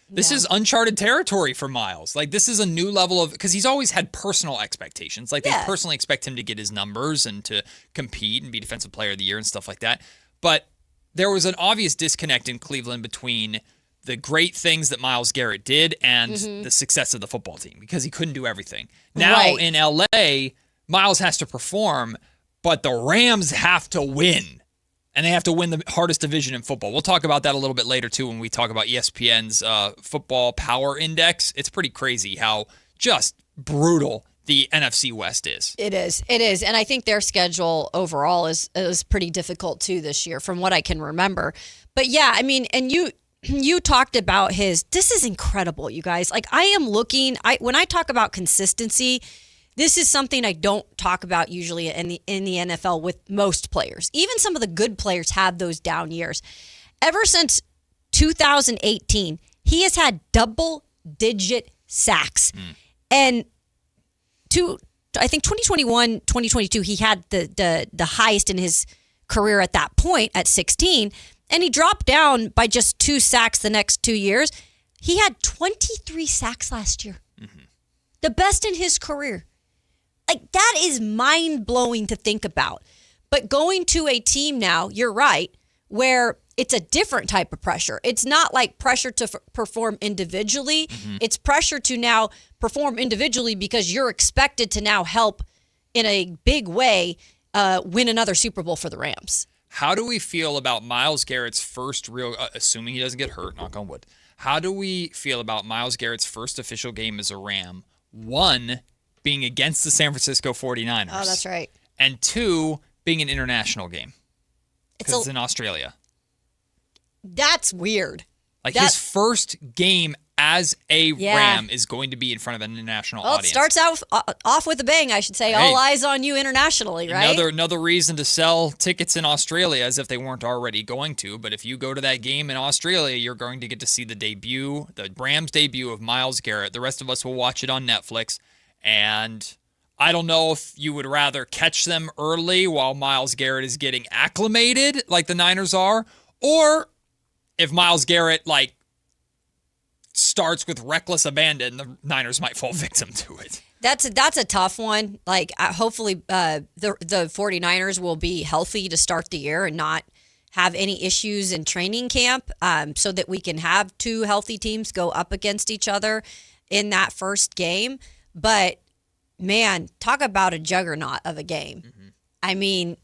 This is uncharted territory for Myles. This is a new level of, because he's always had personal expectations. They personally expect him to get his numbers and to compete and be Defensive Player of the Year and stuff like that. But there was an obvious disconnect in Cleveland between the great things that Myles Garrett did and the success of the football team because he couldn't do everything. Now in LA, Myles has to perform, but the Rams have to win. And they have to win the hardest division in football. We'll talk about that a little bit later, too, when we talk about ESPN's football power index. It's pretty crazy how just brutal the NFC West is. It is. It is. And I think their schedule overall is pretty difficult, too, this year, from what I can remember. But, yeah, I mean, and you talked about this is incredible, you guys. Like, I am looking, when I talk about consistency, this is something I don't talk about usually in the NFL with most players. Even some of the good players have those down years. Ever since 2018, he has had double-digit sacks. And I think 2021, 2022, he had the highest in his career at that point at 16, and he dropped down by just 2 sacks the next 2 years. He had 23 sacks last year. The best in his career. Like, that is mind-blowing to think about. But going to a team now, you're right, where it's a different type of pressure. It's not like pressure to perform individually. It's pressure to now perform individually because you're expected to now help in a big way win another Super Bowl for the Rams. How do we feel about Myles Garrett's first real, assuming he doesn't get hurt, knock on wood, how do we feel about Myles Garrett's first official game as a Ram? 1, being against the San Francisco 49ers. Oh, that's right. And 2, being an international game. Because it's in Australia. That's weird. Like, his first game as a Ram is going to be in front of an international audience. It starts out off with a bang, I should say. All eyes on you internationally, right? Another reason to sell tickets in Australia as if they weren't already going to. But if you go to that game in Australia, you're going to get to see the Rams debut of Myles Garrett. The rest of us will watch it on Netflix. And I don't know if you would rather catch them early while Myles Garrett is getting acclimated like the Niners are, or if Myles Garrett starts with reckless abandon, the Niners might fall victim to it. That's a tough one. Like, hopefully the 49ers will be healthy to start the year and not have any issues in training camp so that we can have 2 healthy teams go up against each other in that first game. But, man, talk about a juggernaut of a game. I mean,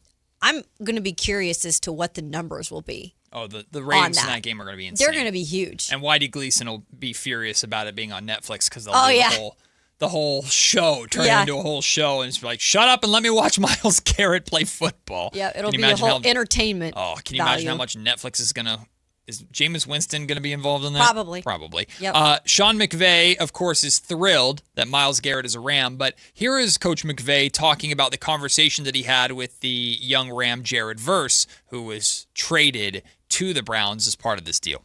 I'm going to be curious as to what the numbers will be. Oh, the ratings in that game are going to be insane. They're going to be huge. And Whitey Gleason will be furious about it being on Netflix because they'll do the whole show turn into a whole show and it's like, shut up and let me watch Myles Garrett play football. Yeah, it'll be a whole entertainment. Oh, can you imagine how much Netflix is going to... Is Jameis Winston going to be involved in that? Probably. Yep. Sean McVay, of course, is thrilled that Myles Garrett is a Ram, but here is Coach McVay talking about the conversation that he had with the young Ram, Jared Verse, who was traded to the Browns as part of this deal.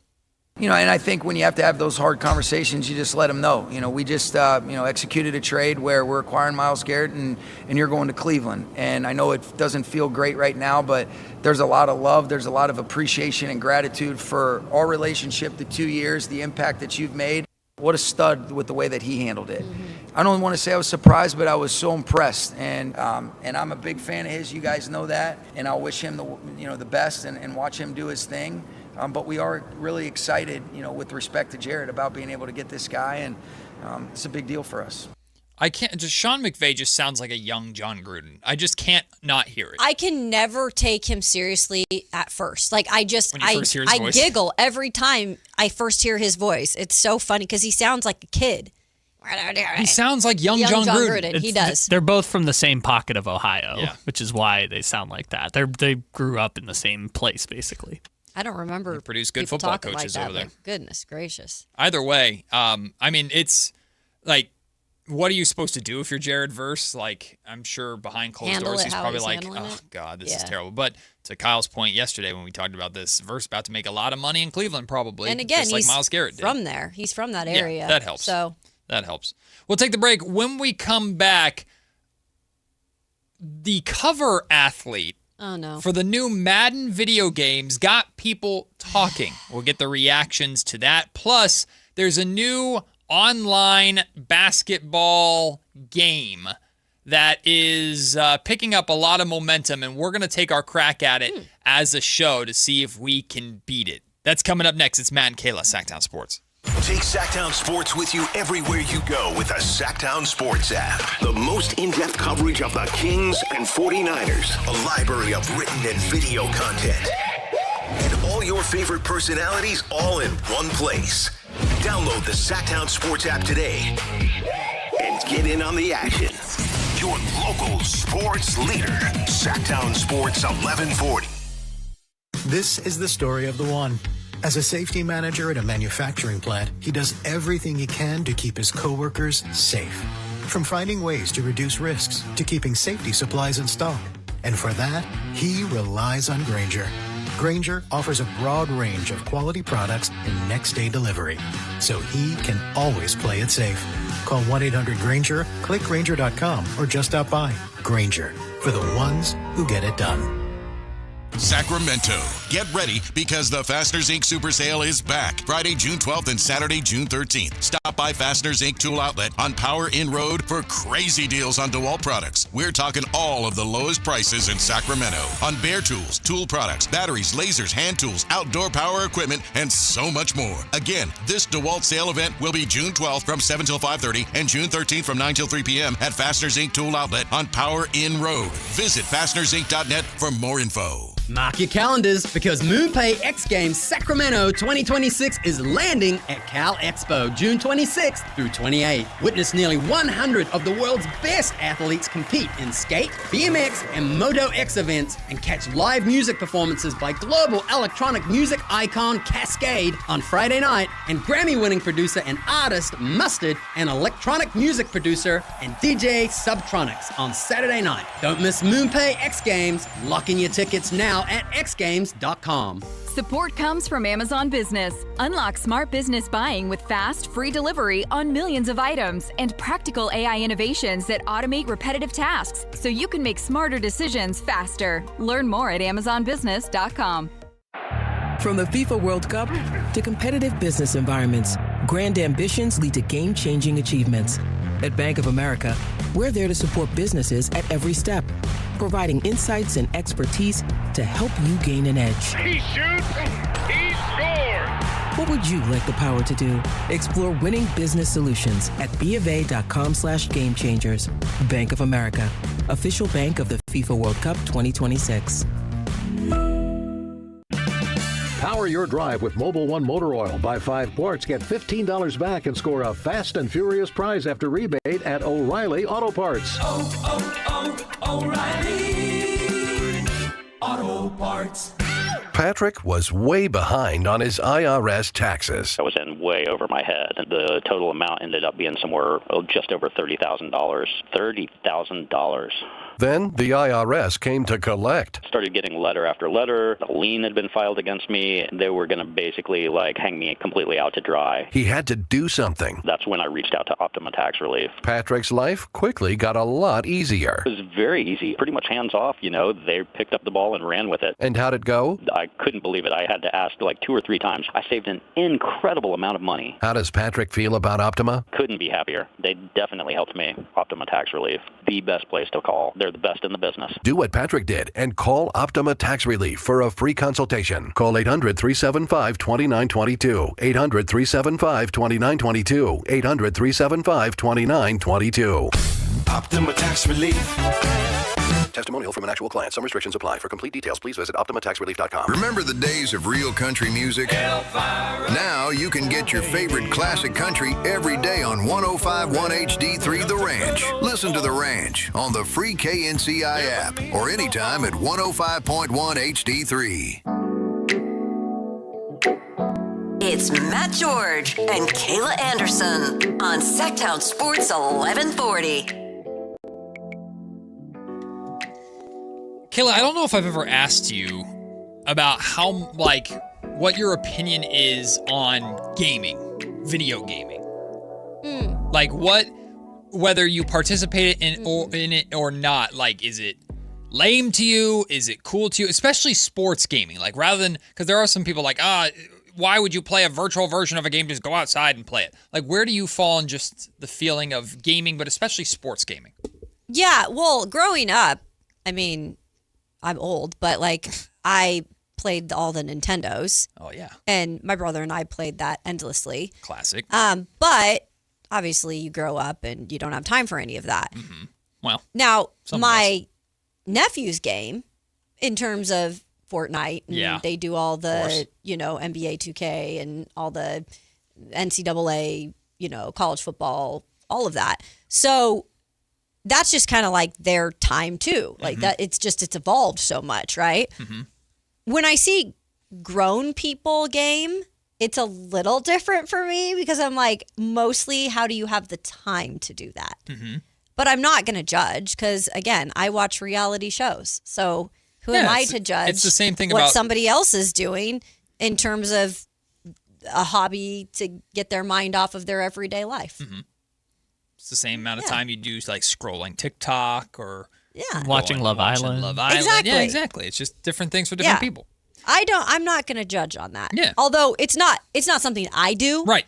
And I think when you have to have those hard conversations, you just let them know. We just, executed a trade where we're acquiring Myles Garrett and you're going to Cleveland. And I know it doesn't feel great right now, but there's a lot of love. There's a lot of appreciation and gratitude for our relationship, the 2 years, the impact that you've made. What a stud with the way that he handled it. I don't want to say I was surprised, but I was so impressed. And I'm a big fan of his. You guys know that. And I'll wish him the best and watch him do his thing. But we are really excited, with respect to Jared about being able to get this guy, and it's a big deal for us. Sean McVay just sounds like a young John Gruden. I just can't not hear it. I can never take him seriously at first. Like, I voice. giggle every time I first hear his voice. It's so funny because he sounds like a kid. He sounds like young John Gruden. He does. They're both from the same pocket of Ohio, which is why they sound like that. They grew up in the same place, basically. I don't remember. They produce good football coaches like that, over there. Goodness gracious. Either way, it's like, what are you supposed to do if you're Jared Verse? Like, I'm sure behind closed doors, he's probably like, oh, God, this is terrible. But to Kyle's point yesterday when we talked about this, Verse about to make a lot of money in Cleveland probably. And again, just like Myles Garrett did. From there. He's from that area. Yeah, that helps. So that helps. We'll take the break. When we come back, the cover athlete for the new Madden video games got people talking. We'll get the reactions to that. Plus, there's a new online basketball game that is picking up a lot of momentum, and we're going to take our crack at it as a show to see if we can beat it. That's coming up next. It's Matt and Kayla, Sactown Sports. Take Sactown Sports with you everywhere you go with the Sactown Sports app. The most in-depth coverage of the Kings and 49ers. A library of written and video content. And all your favorite personalities all in one place. Download the Sactown Sports app today and get in on the action. Your local sports leader. Sactown Sports 1140. This is the story of the one. As a safety manager at a manufacturing plant, he does everything he can to keep his coworkers safe. From finding ways to reduce risks to keeping safety supplies in stock. And for that, he relies on Grainger. Grainger offers a broad range of quality products and next-day delivery, so he can always play it safe. Call 1-800-GRAINGER, click Grainger.com, or just stop by. Grainger, for the ones who get it done. Sacramento. Get ready because the Fasteners Inc. Super Sale is back. Friday, June 12th and Saturday, June 13th. Stop by Fasteners Inc. Tool Outlet on Power Inn Road for crazy deals on DeWalt products. We're talking all of the lowest prices in Sacramento on bare tools, tool products, batteries, lasers, hand tools, outdoor power equipment, and so much more. Again, this DeWalt sale event will be June 12th from 7 till 5:30 and June 13th from 9 till 3 p.m. at Fasteners Inc. Tool Outlet on Power Inn Road. Visit fastenersinc.net for more info. Mark your calendars because MoonPay X Games Sacramento 2026 is landing at Cal Expo June 26th through 28th. Witness nearly 100 of the world's best athletes compete in skate, BMX, and Moto X events and catch live music performances by global electronic music icon Cascade on Friday night and Grammy-winning producer and artist Mustard and electronic music producer and DJ Subtronics on Saturday night. Don't miss MoonPay X Games. Lock in your tickets now at xgames.com. Support comes from Amazon Business. Unlock smart business buying with fast, free delivery on millions of items and practical AI innovations that automate repetitive tasks so you can make smarter decisions faster. Learn more at amazonbusiness.com. From the FIFA World Cup to competitive business environments, grand ambitions lead to game-changing achievements. At Bank of America, we're there to support businesses at every step, providing insights and expertise to help you gain an edge. He shoots, he scores! What would you like the power to do? Explore winning business solutions at BofA.com/gamechangers. Bank of America, official bank of the FIFA World Cup 2026. Power your drive with Mobil 1 Motor Oil. Buy 5 quarts, get $15 back, and score a fast and furious prize after rebate at O'Reilly Auto Parts. O'Reilly Auto Parts. Patrick was way behind on his IRS taxes. I was in way over my head, and the total amount ended up being somewhere just over $30,000. $30,000. Then the IRS came to collect. Started getting letter after letter. A lien had been filed against me. They were going to basically hang me completely out to dry. He had to do something. That's when I reached out to Optima Tax Relief. Patrick's life quickly got a lot easier. It was very easy, pretty much hands off. They picked up the ball and ran with it. And how'd it go? I couldn't believe it. I had to ask 2 or 3 times. I saved an incredible amount of money. How does Patrick feel about Optima? Couldn't be happier. They definitely helped me. Optima Tax Relief, the best place to call. They're the best in the business. Do what Patrick did and call Optima Tax Relief for a free consultation. Call 800-375-2922. 800-375-2922. 800-375-2922. Optima Tax Relief. Testimonial from an actual client. Some restrictions apply. For complete details, please visit OptimaTaxRelief.com. Remember the days of real country music? Now you can get your favorite classic country every day on 105.1 HD3 The Ranch. Listen to The Ranch on the free KNCI app or anytime at 105.1 HD3. It's Matt George and Kayla Anderson on Sactown Sports 1140. Kayla, I don't know if I've ever asked you about what your opinion is on gaming, video gaming. Whether you participated in it or not. Is it lame to you? Is it cool to you? Especially sports gaming. Rather than, because there are some people why would you play a virtual version of a game? Just go outside and play it. Where do you fall in just the feeling of gaming, but especially sports gaming? Yeah, well, growing up, I mean, I'm old, but like I played all the Nintendos. Oh yeah. And my brother and I played that endlessly. Classic. But obviously you grow up and you don't have time for any of that. Mm-hmm. Well, now my nephew's game in terms of Fortnite, and they do all the, NBA 2K and all the NCAA, college football, all of that. So that's just kind of like their time too. Like that, it's evolved so much, right? Mm-hmm. When I see grown people game, it's a little different for me because I'm like, mostly, how do you have the time to do that? Mm-hmm. But I'm not going to judge because, again, I watch reality shows. So who am I to judge? It's the same thing what about somebody else is doing in terms of a hobby to get their mind off of their everyday life. Mm-hmm. It's the same amount of time you do like scrolling TikTok or watching Love Island. Exactly. Yeah, exactly. It's just different things for different people. I'm not going to judge on that. Yeah. Although it's not something I do. Right.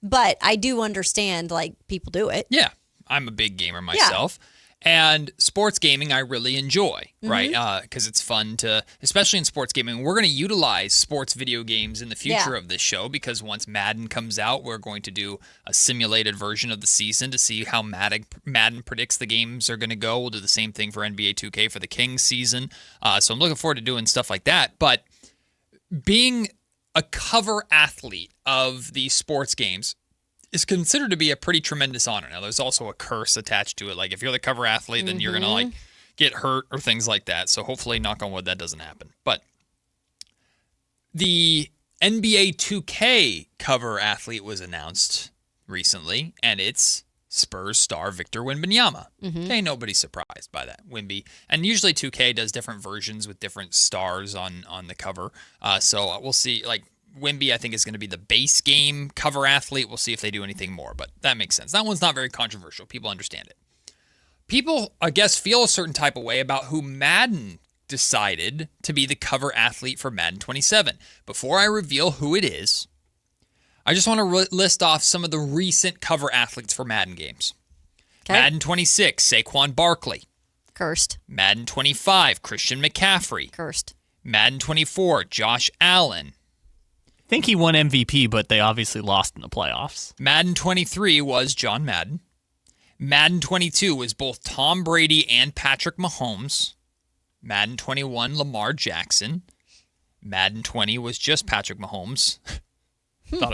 But I do understand like people do it. Yeah. I'm a big gamer myself. And sports gaming, I really enjoy, right? Because it's fun to, especially in sports gaming, we're going to utilize sports video games in the future of this show because once Madden comes out, we're going to do a simulated version of the season to see how Madden predicts the games are going to go. We'll do the same thing for NBA 2K for the Kings season. So I'm looking forward to doing stuff like that. But being a cover athlete of these sports games is considered to be a pretty tremendous honor. Now, there's also a curse attached to it. Like, if you're the cover athlete, then you're going to, like, get hurt or things like that. So, hopefully, knock on wood, that doesn't happen. But the NBA 2K cover athlete was announced recently, and it's Spurs star Victor Wembanyama. Okay, nobody's surprised by that. Wemby. And usually 2K does different versions with different stars on the cover. So, we'll see, like, Wemby, I think, is going to be the base game cover athlete. We'll see if they do anything more, but that makes sense. That one's not very controversial. People understand it. People, I guess, feel a certain type of way about who Madden decided to be the cover athlete for Madden 27. Before I reveal who it is, I just want to list off some of the recent cover athletes for Madden games. Okay. Madden 26, Saquon Barkley. Cursed. Madden 25, Christian McCaffrey. Cursed. Madden 24, Josh Allen. I think he won MVP, but they obviously lost in the playoffs. Madden 23 was John Madden. Madden 22 was both Tom Brady and Patrick Mahomes. Madden 21, Lamar Jackson. Madden 20 was just Patrick Mahomes.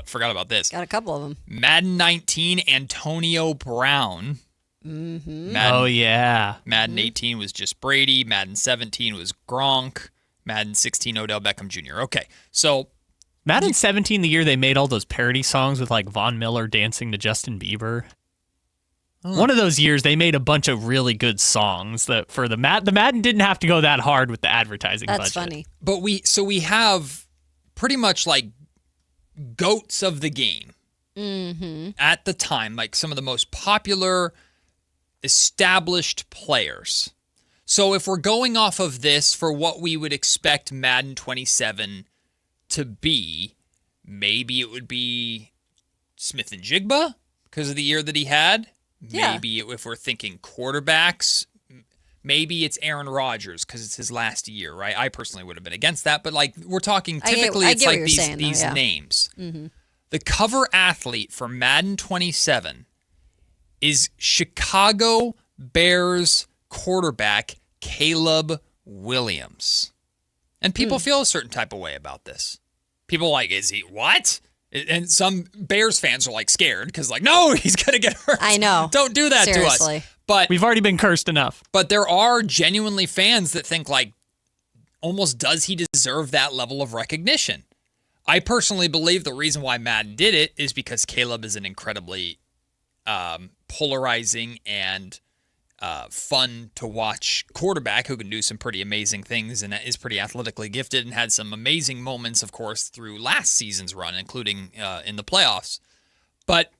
Forgot about this. Got a couple of them. Madden 19, Antonio Brown. Mm-hmm. Madden 18 was just Brady. Madden 17 was Gronk. Madden 16, Odell Beckham Jr. Okay, so Madden 17, the year they made all those parody songs with like Von Miller dancing to Justin Bieber. One of those years, they made a bunch of really good songs that for the Madden didn't have to go that hard with the advertising budget. That's funny. But we have pretty much like goats of the game at the time, like some of the most popular established players. So if we're going off of this for what we would expect Madden 27 to be, maybe it would be Smith and Jigba because of the year that he had. Yeah. Maybe if we're thinking quarterbacks, maybe it's Aaron Rodgers because it's his last year, right? I personally would have been against that, but like we're talking typically it's like these names. Mm-hmm. The cover athlete for Madden 27 is Chicago Bears quarterback Caleb Williams. And people feel a certain type of way about this. People like, is he what? And some Bears fans are like scared because like, no, he's going to get hurt. I know. Don't do that Seriously. to us. But we've already been cursed enough. But there are genuinely fans that think like, almost does he deserve that level of recognition? I personally believe the reason why Madden did it is because Caleb is an incredibly polarizing and fun to watch quarterback who can do some pretty amazing things and is pretty athletically gifted and had some amazing moments, of course, through last season's run, including in the playoffs. But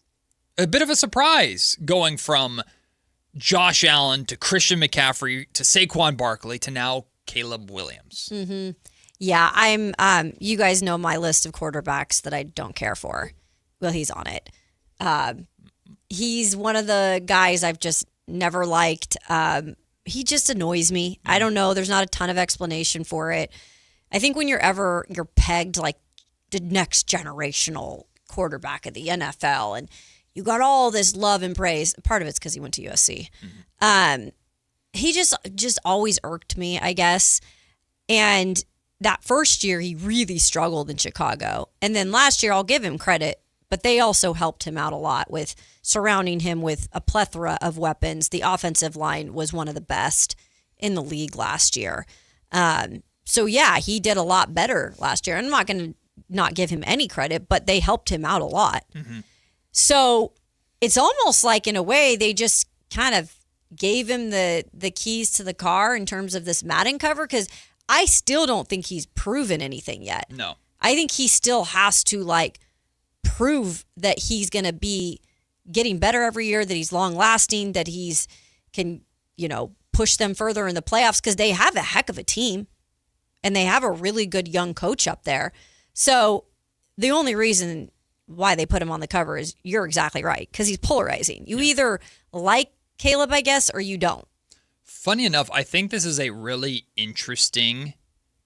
a bit of a surprise going from Josh Allen to Christian McCaffrey to Saquon Barkley to now Caleb Williams. Mm-hmm. Yeah, I'm. You guys know my list of quarterbacks that I don't care for. Well, he's on it. He's one of the guys I've just never liked. He just annoys me. I don't know. There's not a ton of explanation for it. I think when you're pegged like the next generational quarterback of the NFL and you got all this love and praise. Part of it's because he went to USC. He just always irked me, I guess. And that first year, he really struggled in Chicago. And then last year, I'll give him credit, but they also helped him out a lot with surrounding him with a plethora of weapons. The offensive line was one of the best in the league last year. So, yeah, he did a lot better last year. I'm not going to not give him any credit, but they helped him out a lot. So it's almost like, in a way, they just kind of gave him the keys to the car in terms of this Madden cover, because I still don't think he's proven anything yet. No. I think he still has to, like, prove that he's going to be getting better every year, that he's long-lasting, that he's can, push them further in the playoffs, because they have a heck of a team, and they have a really good young coach up there. So the only reason why they put him on the cover is, you're exactly right, because he's polarizing. You either like Caleb, I guess, or you don't. Funny enough, I think this is a really interesting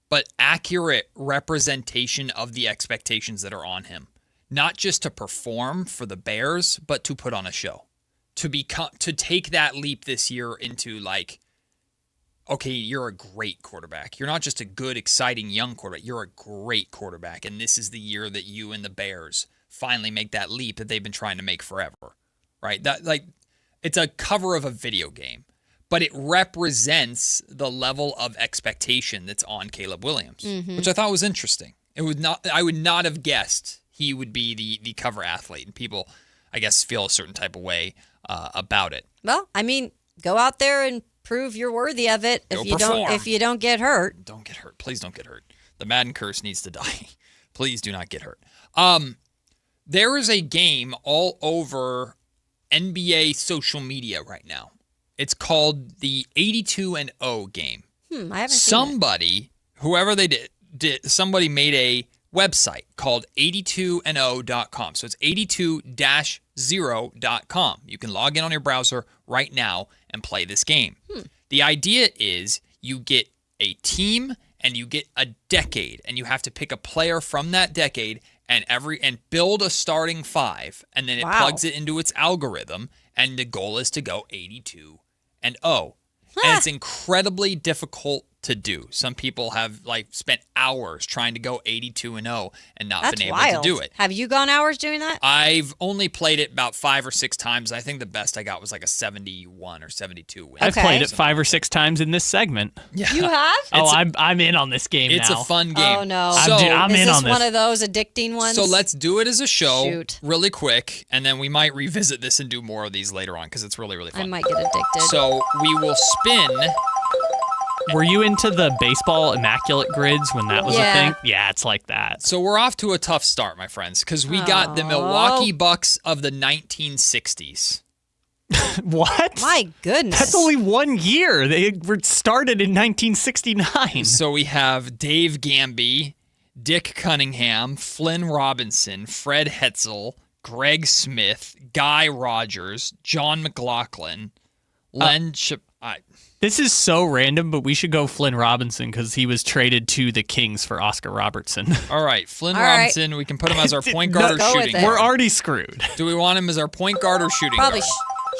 but accurate representation of the expectations that are on him. Not just to perform for the Bears, but to put on a show. To take that leap this year into, like, okay, you're a great quarterback. You're not just a good, exciting young quarterback. You're a great quarterback, and this is the year that you and the Bears finally make that leap that they've been trying to make forever, right? That, like, it's a cover of a video game, but it represents the level of expectation that's on Caleb Williams, which I thought was interesting. I would not have guessed he would be the cover athlete, and people, I guess, feel a certain type of way about it. Well, I mean, go out there and prove you're worthy of it. If you don't get hurt. Don't get hurt. Please don't get hurt. The Madden curse needs to die. Please do not get hurt. There is a game all over NBA social media right now. It's called the 82-0 game. I haven't seen it. Whoever they did, somebody made a website called 82and0.com. So it's 82-0.com. You can log in on your browser right now and play this game. The idea is you get a team and you get a decade, and you have to pick a player from that decade and build a starting five, and then it plugs it into its algorithm, and the goal is to go 82-0. And it's incredibly difficult to do. Some people have spent hours trying to go 82-0 and not been able to do it. Have you gone hours doing that? I've only played it about 5 or 6 times. I think the best I got was like a 71 or 72 win. I've played it 5 or 6 times in this segment. Yeah. You have? I'm in on this game now. It's a fun game. Oh, no. I'm in on this. Is this one of those addicting ones? So let's do it as a show really quick, and then we might revisit this and do more of these later on because it's really, really fun. I might get addicted. So we will spin. Were you into the baseball immaculate grids when that was a thing? Yeah, it's like that. So we're off to a tough start, my friends, because we got the Milwaukee Bucks of the 1960s. What? My goodness. That's only 1 year. They were started in 1969. So we have Dave Gamby, Dick Cunningham, Flynn Robinson, Fred Hetzel, Greg Smith, Guy Rogers, John McLaughlin, Len This is so random, but we should go Flynn Robinson because he was traded to the Kings for Oscar Robertson. All right, Flynn Robinson. We can put him as our point guard or shooting guard. We're already screwed. Do we want him as our point guard or shooting guard?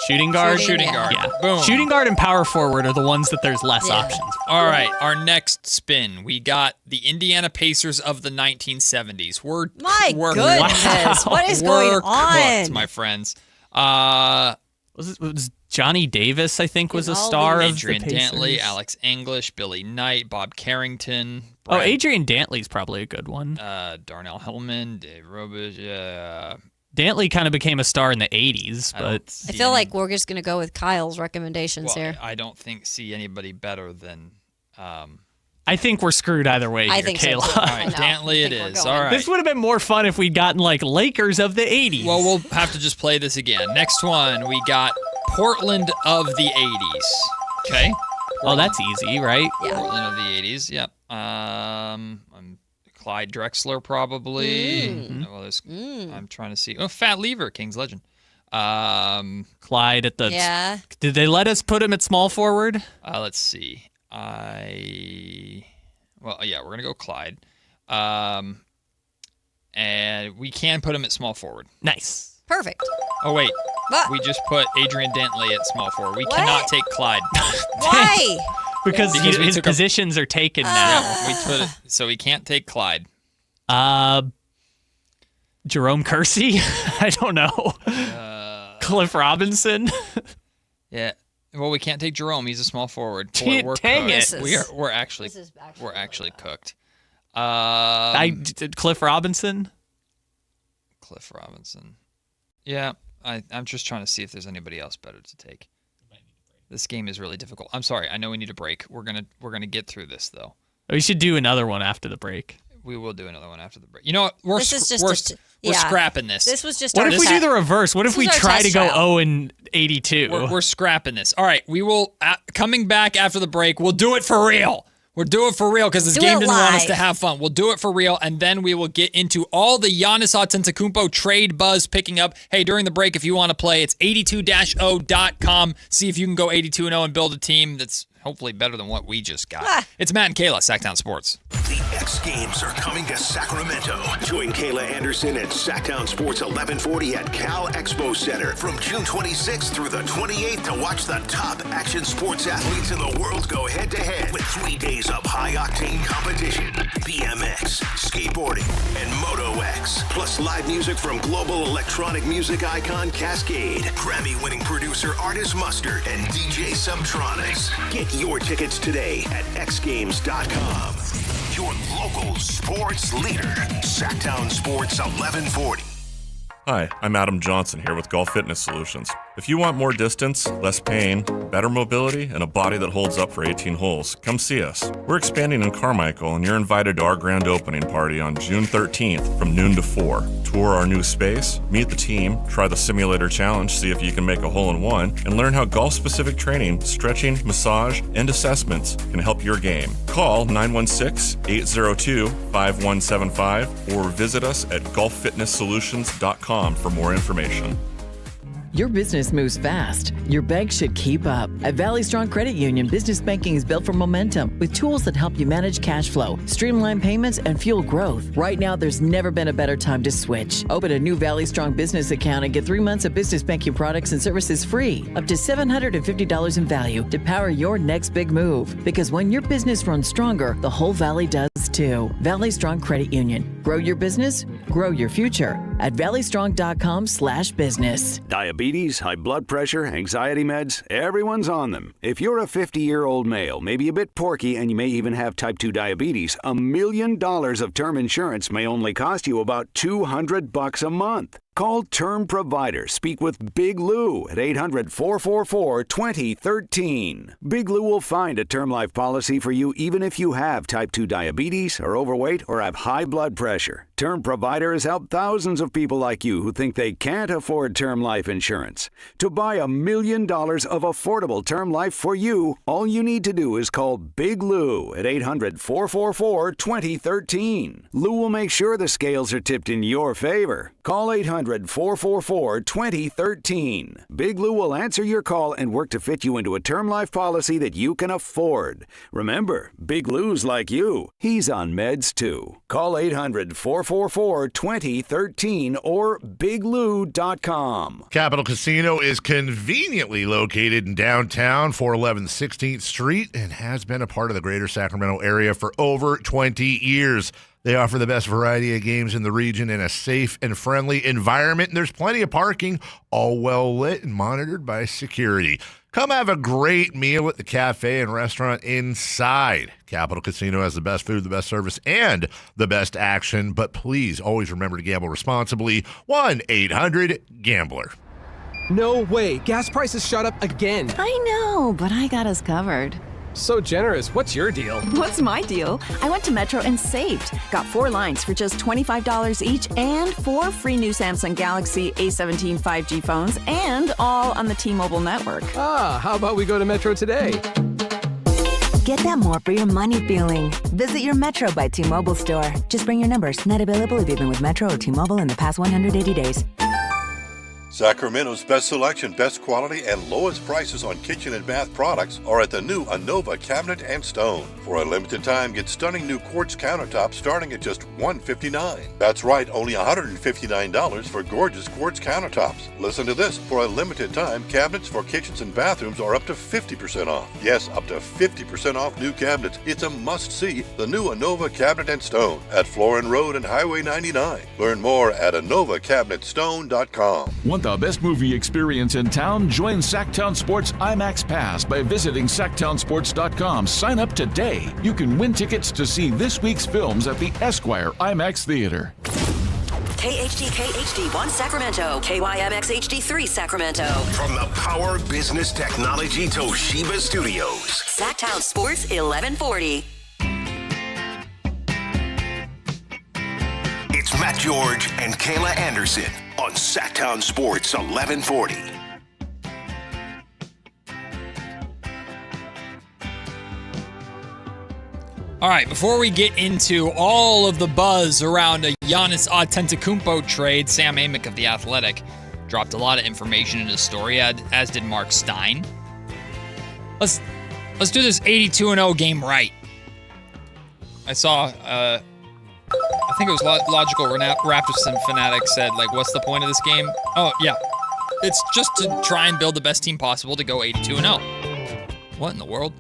Shooting guard? Shooting guard. Yeah. Boom. Shooting guard and power forward are the ones that there's less options. All right, our next spin. We got the Indiana Pacers of the 1970s. We're goodness. What is going on? Cooked, my friends. Was Johnny Davis, I think, was a star of Adrian the Pacers. Dantley, Alex English, Billy Knight, Bob Carrington. Adrian Dantley's probably a good one. Darnell Hillman, Dave Robish. Dantley kind of became a star in the 80s, but I feel like we're just going to go with Kyle's recommendations here. I don't see anybody better than... I think we're screwed either way here, Kayla. So too. All right, Dantley it is. All right. This would have been more fun if we'd gotten Lakers of the 80s. Well, we'll have to just play this again. Next one, we got Portland of the 80s. Okay? That's easy, right? Yeah. Portland of the 80s, yep. Clyde Drexler, probably. Well, I'm trying to see. Fat Lever, Kings legend. Clyde at the... Yeah. Did they let us put him at small forward? Let's see. We're going to go Clyde. And we can put him at small forward. Nice. Perfect. Oh, wait. What? We just put Adrian Dentley at small forward. We What? cannot take Clyde. Why? Because we his took positions are taken now. Yeah, we put it, so we can't take Clyde. Jerome Kersey? I don't know. Cliff Robinson? Yeah. Well, we can't take Jerome. He's a small forward. Dang it. We're actually cooked. Cliff Robinson? Cliff Robinson. Yeah, I'm just trying to see if there's anybody else better to take. This game is really difficult. I'm sorry. I know we need a break. We're gonna get through this though. We should do another one after the break. We will do another one after the break. You know what? We're Yeah. scrapping this. This was just What our if we do the reverse? What if This we was our try to test go trial. 0-82? We're scrapping this. All right, we will coming back after the break. We'll do it for real. We'll do it for real because this Do game it doesn't want us live. to have fun. We'll do it for real, and then we will get into all the Giannis Antetokounmpo trade buzz picking up. Hey, during the break, if you want to play, it's 82-0.com. See if you can go 82-0 and build a team that's hopefully better than what we just got. It's Matt and Kayla, Sactown Sports. The X Games are coming to Sacramento. Join Kayla Anderson and Sactown Sports 1140 at Cal Expo Center from June 26th through the 28th to watch the top action sports athletes in the world go head-to-head with 3 days of high-octane competition, BMX, skateboarding, and Moto X, plus live music from global electronic music icon Cascade, Grammy-winning producer Artist Mustard, and DJ Subtronics. Get your tickets today at xgames.com. Your local sports leader, Sactown Sports 1140. Hi, I'm Adam Johnson here with Golf Fitness Solutions. If you want more distance, less pain, better mobility, and a body that holds up for 18 holes, come see us. We're expanding in Carmichael, and you're invited to our grand opening party on June 13th from noon to 4. Tour our new space, meet the team, try the simulator challenge, see if you can make a hole-in-one, and learn how golf-specific training, stretching, massage, and assessments can help your game. Call 916-802-5175 or visit us at golffitnesssolutions.com for more information. Your business moves fast. Your bank should keep up. At Valley Strong Credit Union, business banking is built for momentum with tools that help you manage cash flow, streamline payments, and fuel growth. Right now, there's never been a better time to switch. Open a new Valley Strong business account and get 3 months of business banking products and services free, up to $750 in value to power your next big move. Because when your business runs stronger, the whole Valley does too. Valley Strong Credit Union. Grow your business, grow your future at valleystrong.com/business. Diabetes, high blood pressure, anxiety meds, everyone's on them. If you're a 50-year-old male, maybe a bit porky, and you may even have type 2 diabetes, $1 million of term insurance may only cost you about $200 a month. Call Term Provider. Speak with Big Lou at 800-444-2013. Big Lou will find a term life policy for you even if you have type 2 diabetes, are overweight, or have high blood pressure. Term Provider has helped thousands of people like you who think they can't afford term life insurance. To buy $1 million of affordable term life for you, all you need to do is call Big Lou at 800-444-2013. Lou will make sure the scales are tipped in your favor. Call 800-444-2013. Big Lou will answer your call and work to fit you into a term life policy that you can afford. Remember, Big Lou's like you. He's on meds too. Call 800-444-2013 or biglou.com. Capital Casino is conveniently located in downtown, 411 16th Street, and has been a part of the greater Sacramento area for over 20 years. They offer the best variety of games in the region in a safe and friendly environment, and there's plenty of parking, all well lit and monitored by security. Come have a great meal at the cafe and restaurant inside. Capital Casino has the best food, the best service, and the best action, but please always remember to gamble responsibly. 1-800-GAMBLER. No way. Gas prices shot up again. I know, but I got us covered. So generous. What's your deal? What's my deal? I went to Metro and saved. Got 4 lines for just $25 each and 4 free new Samsung Galaxy A17 5G phones, and all on the T-Mobile network. Ah, how about we go to Metro today? Get that more for your money feeling. Visit your Metro by T-Mobile store. Just bring your numbers. Not available if you've been with Metro or T-Mobile in the past 180 days. Sacramento's best selection, best quality, and lowest prices on kitchen and bath products are at the new Anova Cabinet and Stone. For a limited time, get stunning new quartz countertops starting at just $159. That's right, only $159 for gorgeous quartz countertops. Listen to this. For a limited time, cabinets for kitchens and bathrooms are up to 50% off. Yes, up to 50% off new cabinets. It's a must-see. The new Anova Cabinet and Stone at Florin Road and Highway 99. Learn more at AnovaCabinetStone.com. Want the best movie experience in town? Join Sactown Sports IMAX Pass by visiting SactownSports.com. Sign up today. You can win tickets to see this week's films at the Esquire IMAX Theater. KHTK HD1 Sacramento, KYMX HD3 Sacramento. From the Power Business Technology Toshiba Studios. Sactown Sports 1140. It's Matt George and Kayla Anderson on Sactown Sports 1140. All right, before we get into all of the buzz around a Giannis Antetokounmpo trade, Sam Amick of The Athletic dropped a lot of information in his story, as did Mark Stein. Let's do this 82-0 game right. I saw, I think it was Logical Raptors Fanatic said, like, what's the point of this game? Oh, yeah. It's just to try and build the best team possible to go 82-0. What in the world?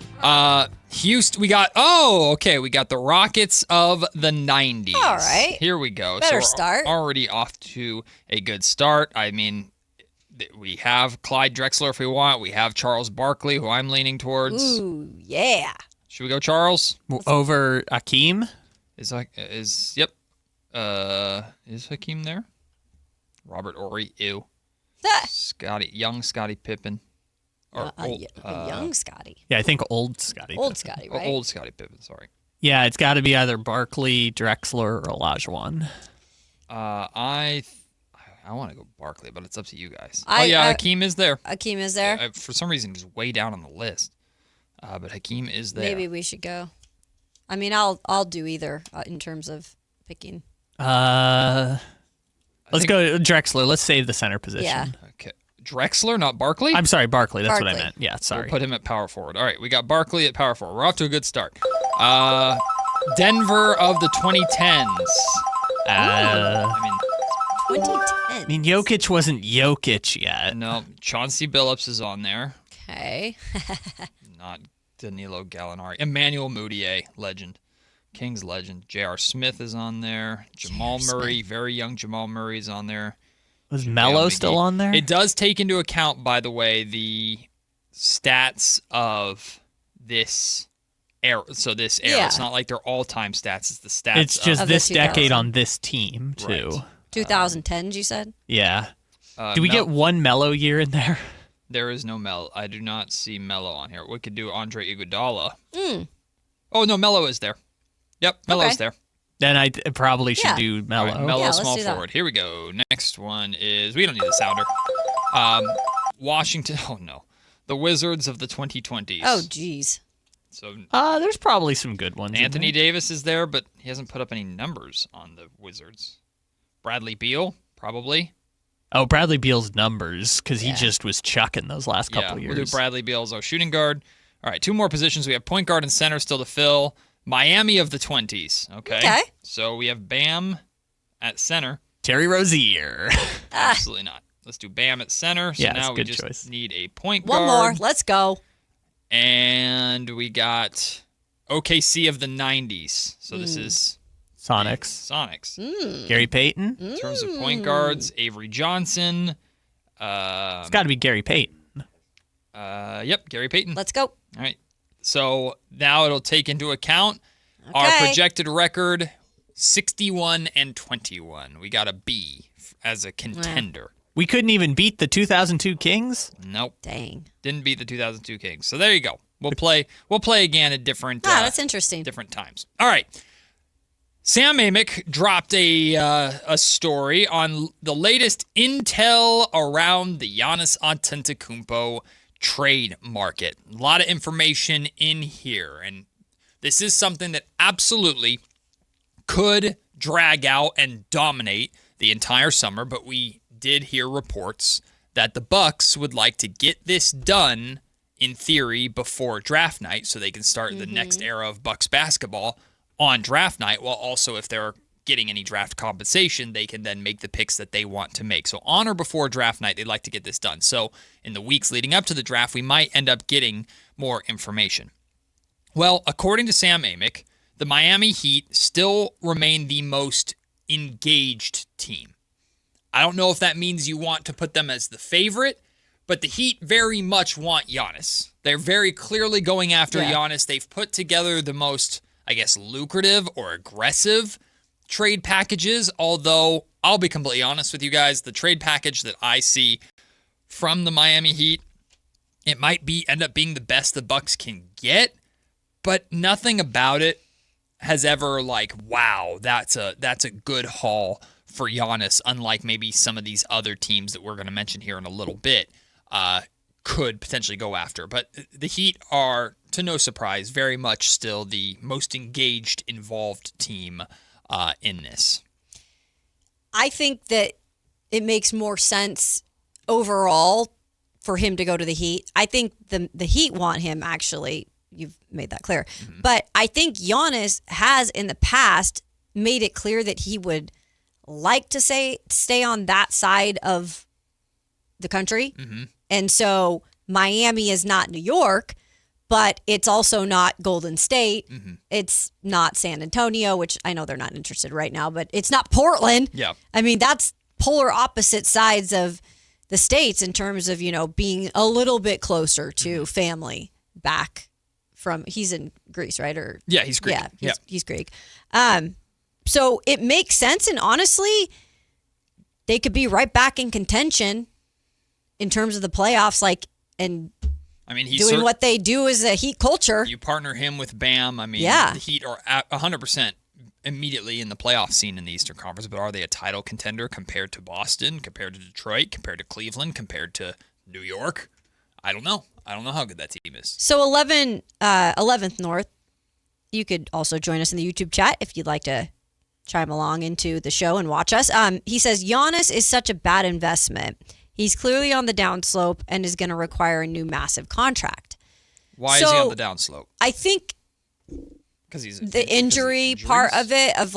Houston, we got the Rockets of the 90s. All right. Here we go. Better so start. Already off to a good start. I mean, we have Clyde Drexler if we want. We have Charles Barkley, who I'm leaning towards. Ooh, yeah. Should we go Charles? Over Hakeem? Is Hakeem there? Robert Horry, ew. Scottie Pippen. Young Scotty. Yeah, I think old Scotty. Old Scotty, right? Old Scottie Pippen, sorry. Yeah, it's got to be either Barkley, Drexler, or Olajuwon. I want to go Barkley, but it's up to you guys. Hakeem is there. Hakeem is there? For some reason, he's way down on the list. But Hakeem is there. Maybe we should go. I mean, I'll do either in terms of picking. Let's go Drexler. Let's save the center position. Yeah. Okay. Drexler, not Barkley? I'm sorry, Barkley. That's Barkley. what I meant. Yeah, sorry. We'll put him at power forward. All right, we got Barkley at power forward. We're off to a good start. Denver of the 2010s. 2010. Jokic wasn't Jokic yet. No, Chauncey Billups is on there. Okay. Not Danilo Gallinari. Emmanuel Mudiay, legend. Kings legend. J.R. Smith is on there. Jamal Murray, very young Jamal Murray is on there. Was Melo still on there? It does take into account, by the way, the stats of this era. So this era, It's not like their all-time stats. It's the stats. It's just this decade on this team, too. Right. 2010s, you said? Yeah. Do we get one Melo year in there? There is no Melo. I do not see Melo on here. We could do Andre Iguodala. Oh, no, Melo is there. Yep, Melo's there. Then I probably should do Melo. Right, Melo, small forward. Here we go. Next one is, we don't need the sounder. Washington, the Wizards of the 2020s. Oh, geez. So there's probably some good ones. Anthony Davis is there, but he hasn't put up any numbers on the Wizards. Bradley Beal, probably. Oh, Bradley Beal's numbers, because he just was chucking those last couple years. We'll do Bradley Beal as our shooting guard. All right, two more positions. We have point guard and center still to fill. Miami of the 20s. Okay. So we have Bam at center. Terry Rozier. Absolutely not. Let's do Bam at center. So now we just need a point guard. One more. Let's go. And we got OKC of the 90s. So this is Sonics. Gary Payton. In terms of point guards, Avery Johnson. It's got to be Gary Payton. Yep, Gary Payton. Let's go. All right. So now it'll take into account our projected record, 61-21. We got a B as a contender. We couldn't even beat the 2002 Kings? Nope. Dang. Didn't beat the 2002 Kings. So there you go. We'll play again at different that's interesting. Different times. All right. Sam Amick dropped a story on the latest intel around the Giannis Antetokounmpo trade market. A lot of information in here, and this is something that absolutely could drag out and dominate the entire summer, but we did hear reports that the Bucks would like to get this done in theory before draft night so they can start the next era of Bucks basketball on draft night, while also if they're getting any draft compensation, they can then make the picks that they want to make. So on or before draft night, they'd like to get this done. So in the weeks leading up to the draft, we might end up getting more information. Well, according to Sam Amick, the Miami Heat still remain the most engaged team. I don't know if that means you want to put them as the favorite, but the Heat very much want Giannis. They're very clearly going after Giannis. They've put together the most, I guess, lucrative or aggressive trade packages, although I'll be completely honest with you guys, the trade package that I see from the Miami Heat, it might end up being the best the Bucks can get, but nothing about it has ever wow, that's a good haul for Giannis, unlike maybe some of these other teams that we're going to mention here in a little bit could potentially go after. But the Heat are, to no surprise, very much still the most engaged, involved team in this. I think that it makes more sense overall for him to go to the Heat. I think the Heat want him, actually. You've made that clear. Mm-hmm. But I think Giannis has in the past made it clear that he would like to stay on that side of the country. Mm-hmm. And so Miami is not New York, but it's also not Golden State. Mm-hmm. It's not San Antonio, which I know they're not interested right now, but it's not Portland. Yeah. I mean, that's polar opposite sides of the states in terms of, being a little bit closer to family back from, he's in Greece, right? Or yeah, he's Greek. Yeah, he's Greek. So it makes sense, and honestly, they could be right back in contention in terms of the playoffs, he's doing what they do as a Heat culture. You partner him with Bam. The Heat are 100% immediately in the playoff scene in the Eastern Conference, but are they a title contender compared to Boston, compared to Detroit, compared to Cleveland, compared to New York? I don't know. I don't know how good that team is. So 11th North, you could also join us in the YouTube chat if you'd like to chime along into the show and watch us. He says, Giannis is such a bad investment. He's clearly on the downslope and is going to require a new massive contract. Why is he on the downslope? I think because he's the injury part of it, of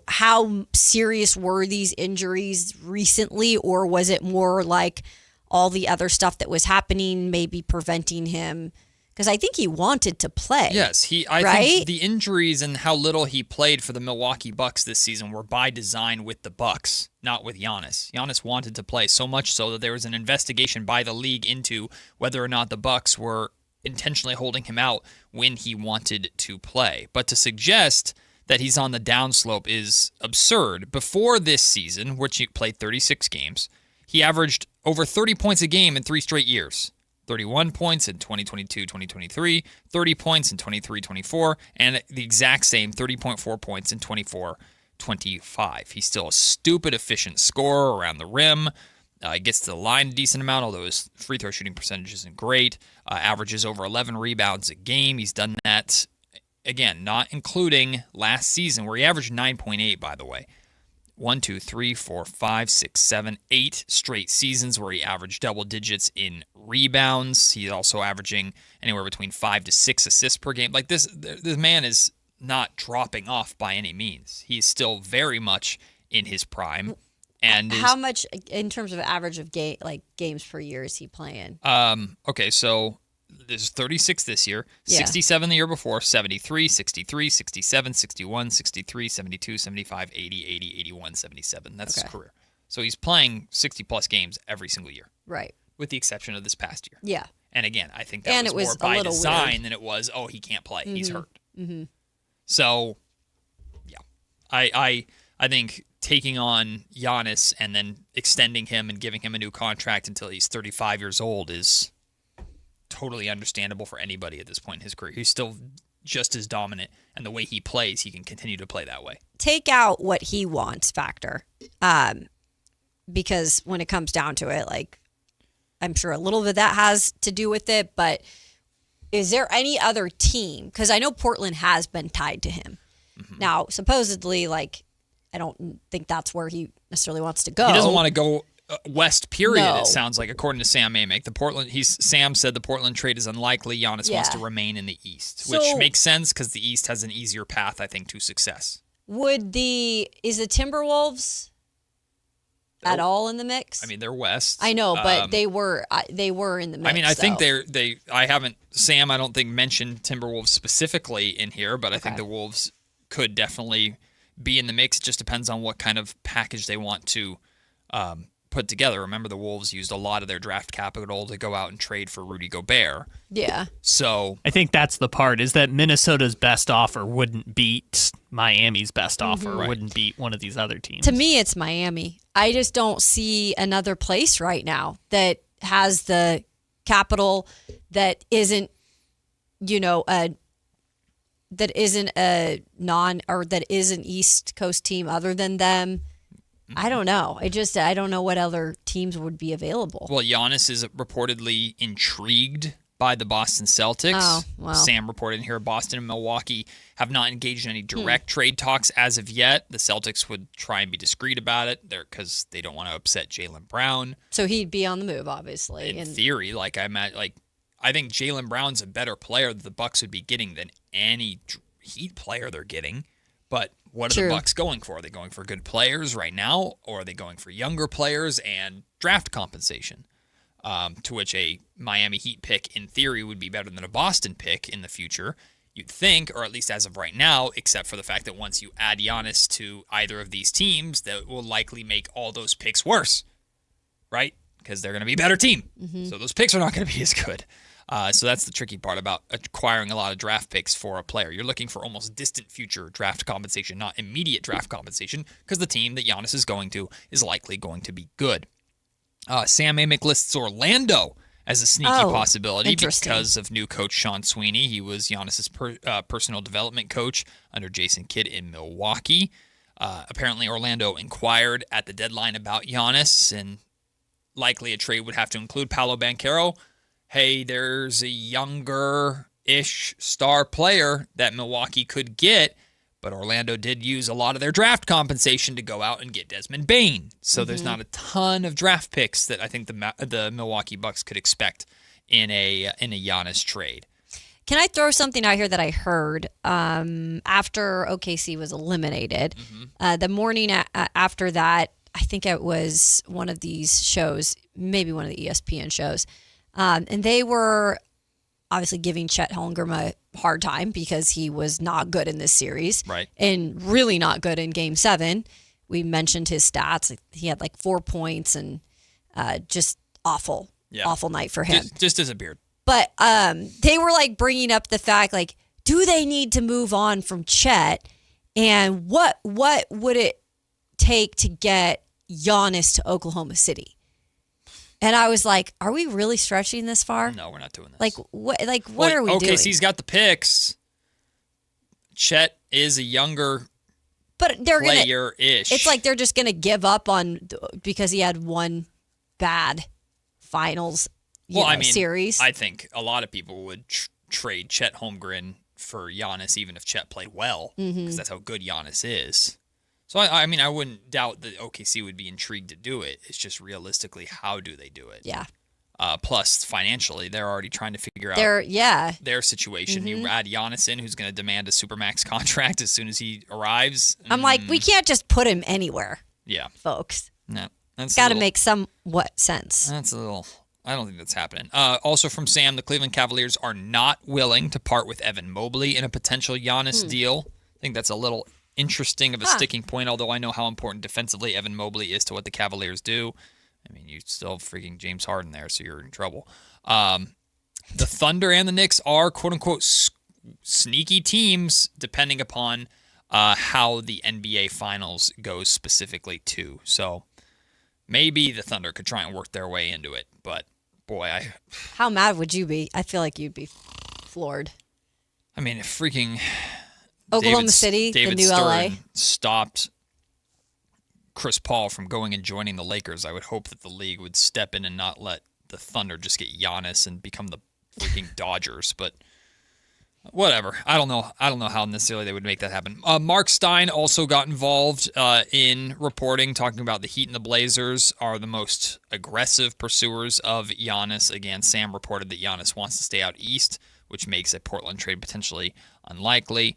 how serious were these injuries recently, or was it more like all the other stuff that was happening maybe preventing him? Because I think he wanted to play. Yes, I think the injuries and how little he played for the Milwaukee Bucks this season were by design with the Bucks, not with Giannis. Giannis wanted to play so much so that there was an investigation by the league into whether or not the Bucks were intentionally holding him out when he wanted to play. But to suggest that he's on the downslope is absurd. Before this season, which he played 36 games, he averaged over 30 points a game in 3 straight years. 31 points in 2022-2023, 30 points in 23-24, and the exact same 30.4 points in 24-25. He's still a stupid efficient scorer around the rim. He gets to the line a decent amount, although his free throw shooting percentage isn't great. Averages over 11 rebounds a game. He's done that, again, not including last season, where he averaged 9.8, by the way. 1, 2, 3, 4, 5, 6, 7, 8 straight seasons where he averaged double digits in rebounds. He's also averaging anywhere between 5 to 6 assists per game. This man is not dropping off by any means. He's still very much in his prime. And how much in terms of average of games per year is he playing? Okay, so there's 36 this year, 67 the year before, 73, 63, 67, 61, 63, 72, 75, 80, 80, 81, 77. That's his career. So he's playing 60-plus games every single year. Right. With the exception of this past year. Yeah. And again, I think that was more by design than it was, he can't play. Mm-hmm. He's hurt. Mm-hmm. So, yeah. I think taking on Giannis and then extending him and giving him a new contract until he's 35 years old is totally understandable for anybody at this point in his career. He's still just as dominant, and the way he plays, he can continue to play that way. Take out what he wants factor, because when it comes down to it, I'm sure a little bit of that has to do with it, but is there any other team? Because I know Portland has been tied to him. Mm-hmm. Now, supposedly, I don't think that's where he necessarily wants to go. He doesn't want to go west, period, No. it sounds like, according to Sam Amick. Sam said the Portland trade is unlikely. Giannis wants to remain in the East, which makes sense because the East has an easier path, I think, to success. Is the Timberwolves at all in the mix? I mean, they're west. I know, but they were in the mix. I mean, I think though. I don't think mentioned Timberwolves specifically in here, but I think the Wolves could definitely be in the mix. It just depends on what kind of package they want to put together. Remember, the Wolves used a lot of their draft capital to go out and trade for Rudy Gobert. Yeah. So I think that's the part, is that Minnesota's best offer wouldn't beat Miami's best offer, wouldn't beat one of these other teams. To me, it's Miami. I just don't see another place right now that has the capital that isn't, that isn't that is an East Coast team other than them. I don't know. I don't know what other teams would be available. Well, Giannis is reportedly intrigued by the Boston Celtics. Oh, well. Sam reported here Boston and Milwaukee have not engaged in any direct trade talks as of yet. The Celtics would try and be discreet about it because they don't want to upset Jaylen Brown. So he'd be on the move, obviously. In theory, I think Jaylen Brown's a better player that the Bucks would be getting than any Heat player they're getting. But what are the Bucks going for? Are they going for good players right now, or are they going for younger players and draft compensation? To which a Miami Heat pick, in theory, would be better than a Boston pick in the future, you'd think, or at least as of right now, except for the fact that once you add Giannis to either of these teams, that will likely make all those picks worse, right? Because they're going to be a better team. Mm-hmm. So those picks are not going to be as good. So that's the tricky part about acquiring a lot of draft picks for a player. You're looking for almost distant future draft compensation, not immediate draft compensation, because the team that Giannis is going to is likely going to be good. Sam Amick lists Orlando as a sneaky possibility because of new coach Sean Sweeney. He was Giannis's personal development coach under Jason Kidd in Milwaukee. Apparently, Orlando inquired at the deadline about Giannis, and likely a trade would have to include Paolo Banchero. Hey, there's a younger-ish star player that Milwaukee could get, but Orlando did use a lot of their draft compensation to go out and get Desmond Bane. So there's not a ton of draft picks that I think the Milwaukee Bucks could expect in a Giannis trade. Can I throw something out here that I heard after OKC was eliminated? The morning after that, I think it was one of these shows, maybe one of the ESPN shows, and they were obviously giving Chet Holmgren a hard time because he was not good in this series. Right. And really not good in Game 7. We mentioned his stats. He had 4 points and just awful night for him. Just disappeared. But they were bringing up the fact, do they need to move on from Chet? And what would it take to get Giannis to Oklahoma City? And I was like, are we really stretching this far? No, we're not doing this. What are we doing? OKC's got the picks. Chet is a younger player-ish. It's like they're just going to give up on because he had one bad finals series. I think a lot of people would trade Chet Holmgren for Giannis even if Chet played well because that's how good Giannis is. So, I mean, I wouldn't doubt that OKC would be intrigued to do it. It's just realistically, how do they do it? Yeah. Plus, financially, they're already trying to figure out their situation. You add Giannis in, who's going to demand a supermax contract as soon as he arrives. I'm like, we can't just put him anywhere. Yeah. Folks. No. It's got to make somewhat sense. That's a little... I don't think that's happening. Also from Sam, the Cleveland Cavaliers are not willing to part with Evan Mobley in a potential Giannis deal. I think that's a little interesting of a sticking point, although I know how important defensively Evan Mobley is to what the Cavaliers do. I mean, you still have freaking James Harden there, so you're in trouble. The Thunder and the Knicks are quote-unquote sneaky teams, depending upon how the NBA Finals goes specifically, too. So maybe the Thunder could try and work their way into it, but boy, How mad would you be? I feel like you'd be floored. I mean, if freaking Oklahoma City, David the new Stern LA, stopped Chris Paul from going and joining the Lakers, I would hope that the league would step in and not let the Thunder just get Giannis and become the freaking Dodgers. But Whatever. I don't know how necessarily they would make that happen. Mark Stein also got involved in reporting, talking about the Heat and the Blazers are the most aggressive pursuers of Giannis. Again, Sam reported that Giannis wants to stay out east, which makes a Portland trade potentially unlikely.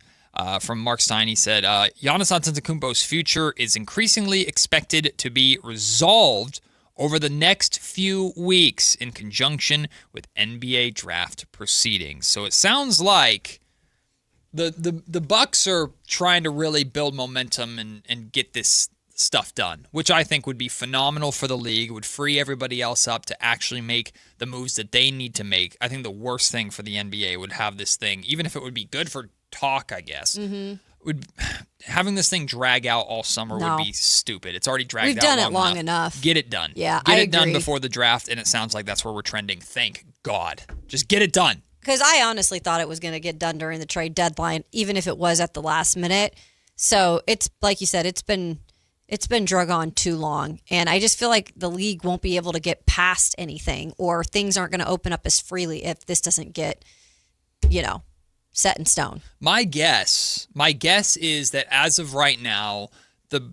From Mark Stein, he said, Giannis Antetokounmpo's future is increasingly expected to be resolved over the next few weeks in conjunction with NBA draft proceedings. So it sounds like the Bucks are trying to really build momentum and get this stuff done, which I think would be phenomenal for the league, would free everybody else up to actually make the moves that they need to make. I think the worst thing for the NBA would have this thing, even if it would be good for talk, I guess, having this thing drag out all summer would be stupid. It's already dragged out. We've done it long enough. Get it done. Yeah, Get I it done agree. before the draft, and it sounds like that's where we're trending. Thank God. Just get it done. Because I honestly thought it was going to get done during the trade deadline, even if it was at the last minute. So it's like you said, it's been drug on too long, and I just feel like the league won't be able to get past anything, or things aren't going to open up as freely if this doesn't get, set in stone. My guess is that as of right now, the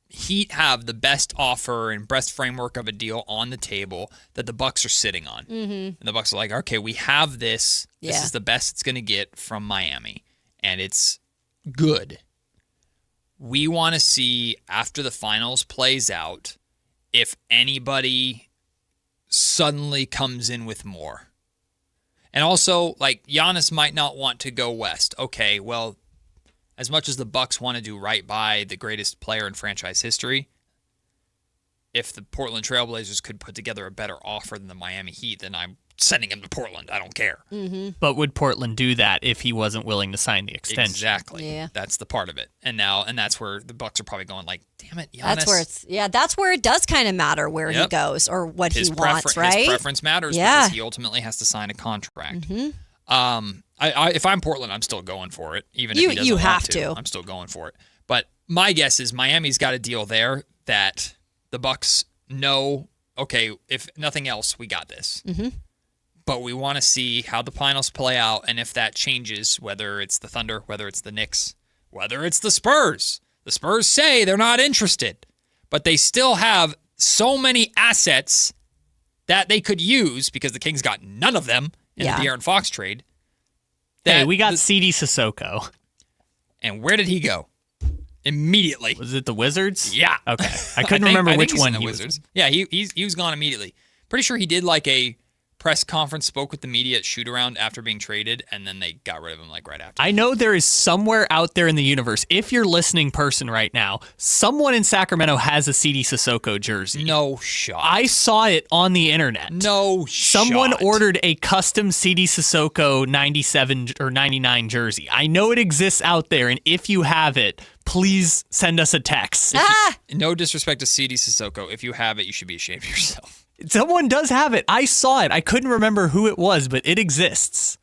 Heat have the best offer and best framework of a deal on the table that the Bucks are sitting on. Mm-hmm. And the Bucks are like, okay, we have this. This Yeah. is the best it's going to get from Miami, and it's good. We want to see, after the finals plays out, if anybody suddenly comes in with more. And also, like, Giannis might not want to go west. Okay, well, as much as the Bucks want to do right by the greatest player in franchise history, if the Portland Trailblazers could put together a better offer than the Miami Heat, then I'm sending him to Portland. I don't care. Mm-hmm. But would Portland do that if he wasn't willing to sign the extension? Exactly. Yeah. That's the part of it. And that's where the Bucks are probably going like, damn it, Giannis. That's where it does kind of matter where he goes or what he wants, right? His preference matters because he ultimately has to sign a contract. Mm-hmm. If I'm Portland, I'm still going for it. Even if he doesn't you want have to, I'm still going for it. But my guess is Miami's got a deal there that the Bucks know, okay, if nothing else, we got this. Mm-hmm. But we want to see how the finals play out, and if that changes, whether it's the Thunder, whether it's the Knicks, whether it's the Spurs. The Spurs say they're not interested, but they still have so many assets that they could use because the Kings got none of them in the De'Aaron Fox trade. Hey, we got CD Sissoko. And where did he go? Immediately. Was it the Wizards? Yeah. Okay. I couldn't remember which one he was. Yeah, he was gone immediately. Pretty sure he did like a press conference, spoke with the media at shoot-around after being traded, and then they got rid of him like right after. I know there is somewhere out there in the universe, if you're listening person right now, someone in Sacramento has a CD Sissoko jersey. No shot. I saw it on the internet. No Someone shot. ordered a custom CD Sissoko 97 or 99 jersey. I know it exists out there, and if you have it, please send us a text. No disrespect to CD Sissoko. If you have it, you should be ashamed of yourself. Someone does have it. I saw it. I couldn't remember who it was, but it exists.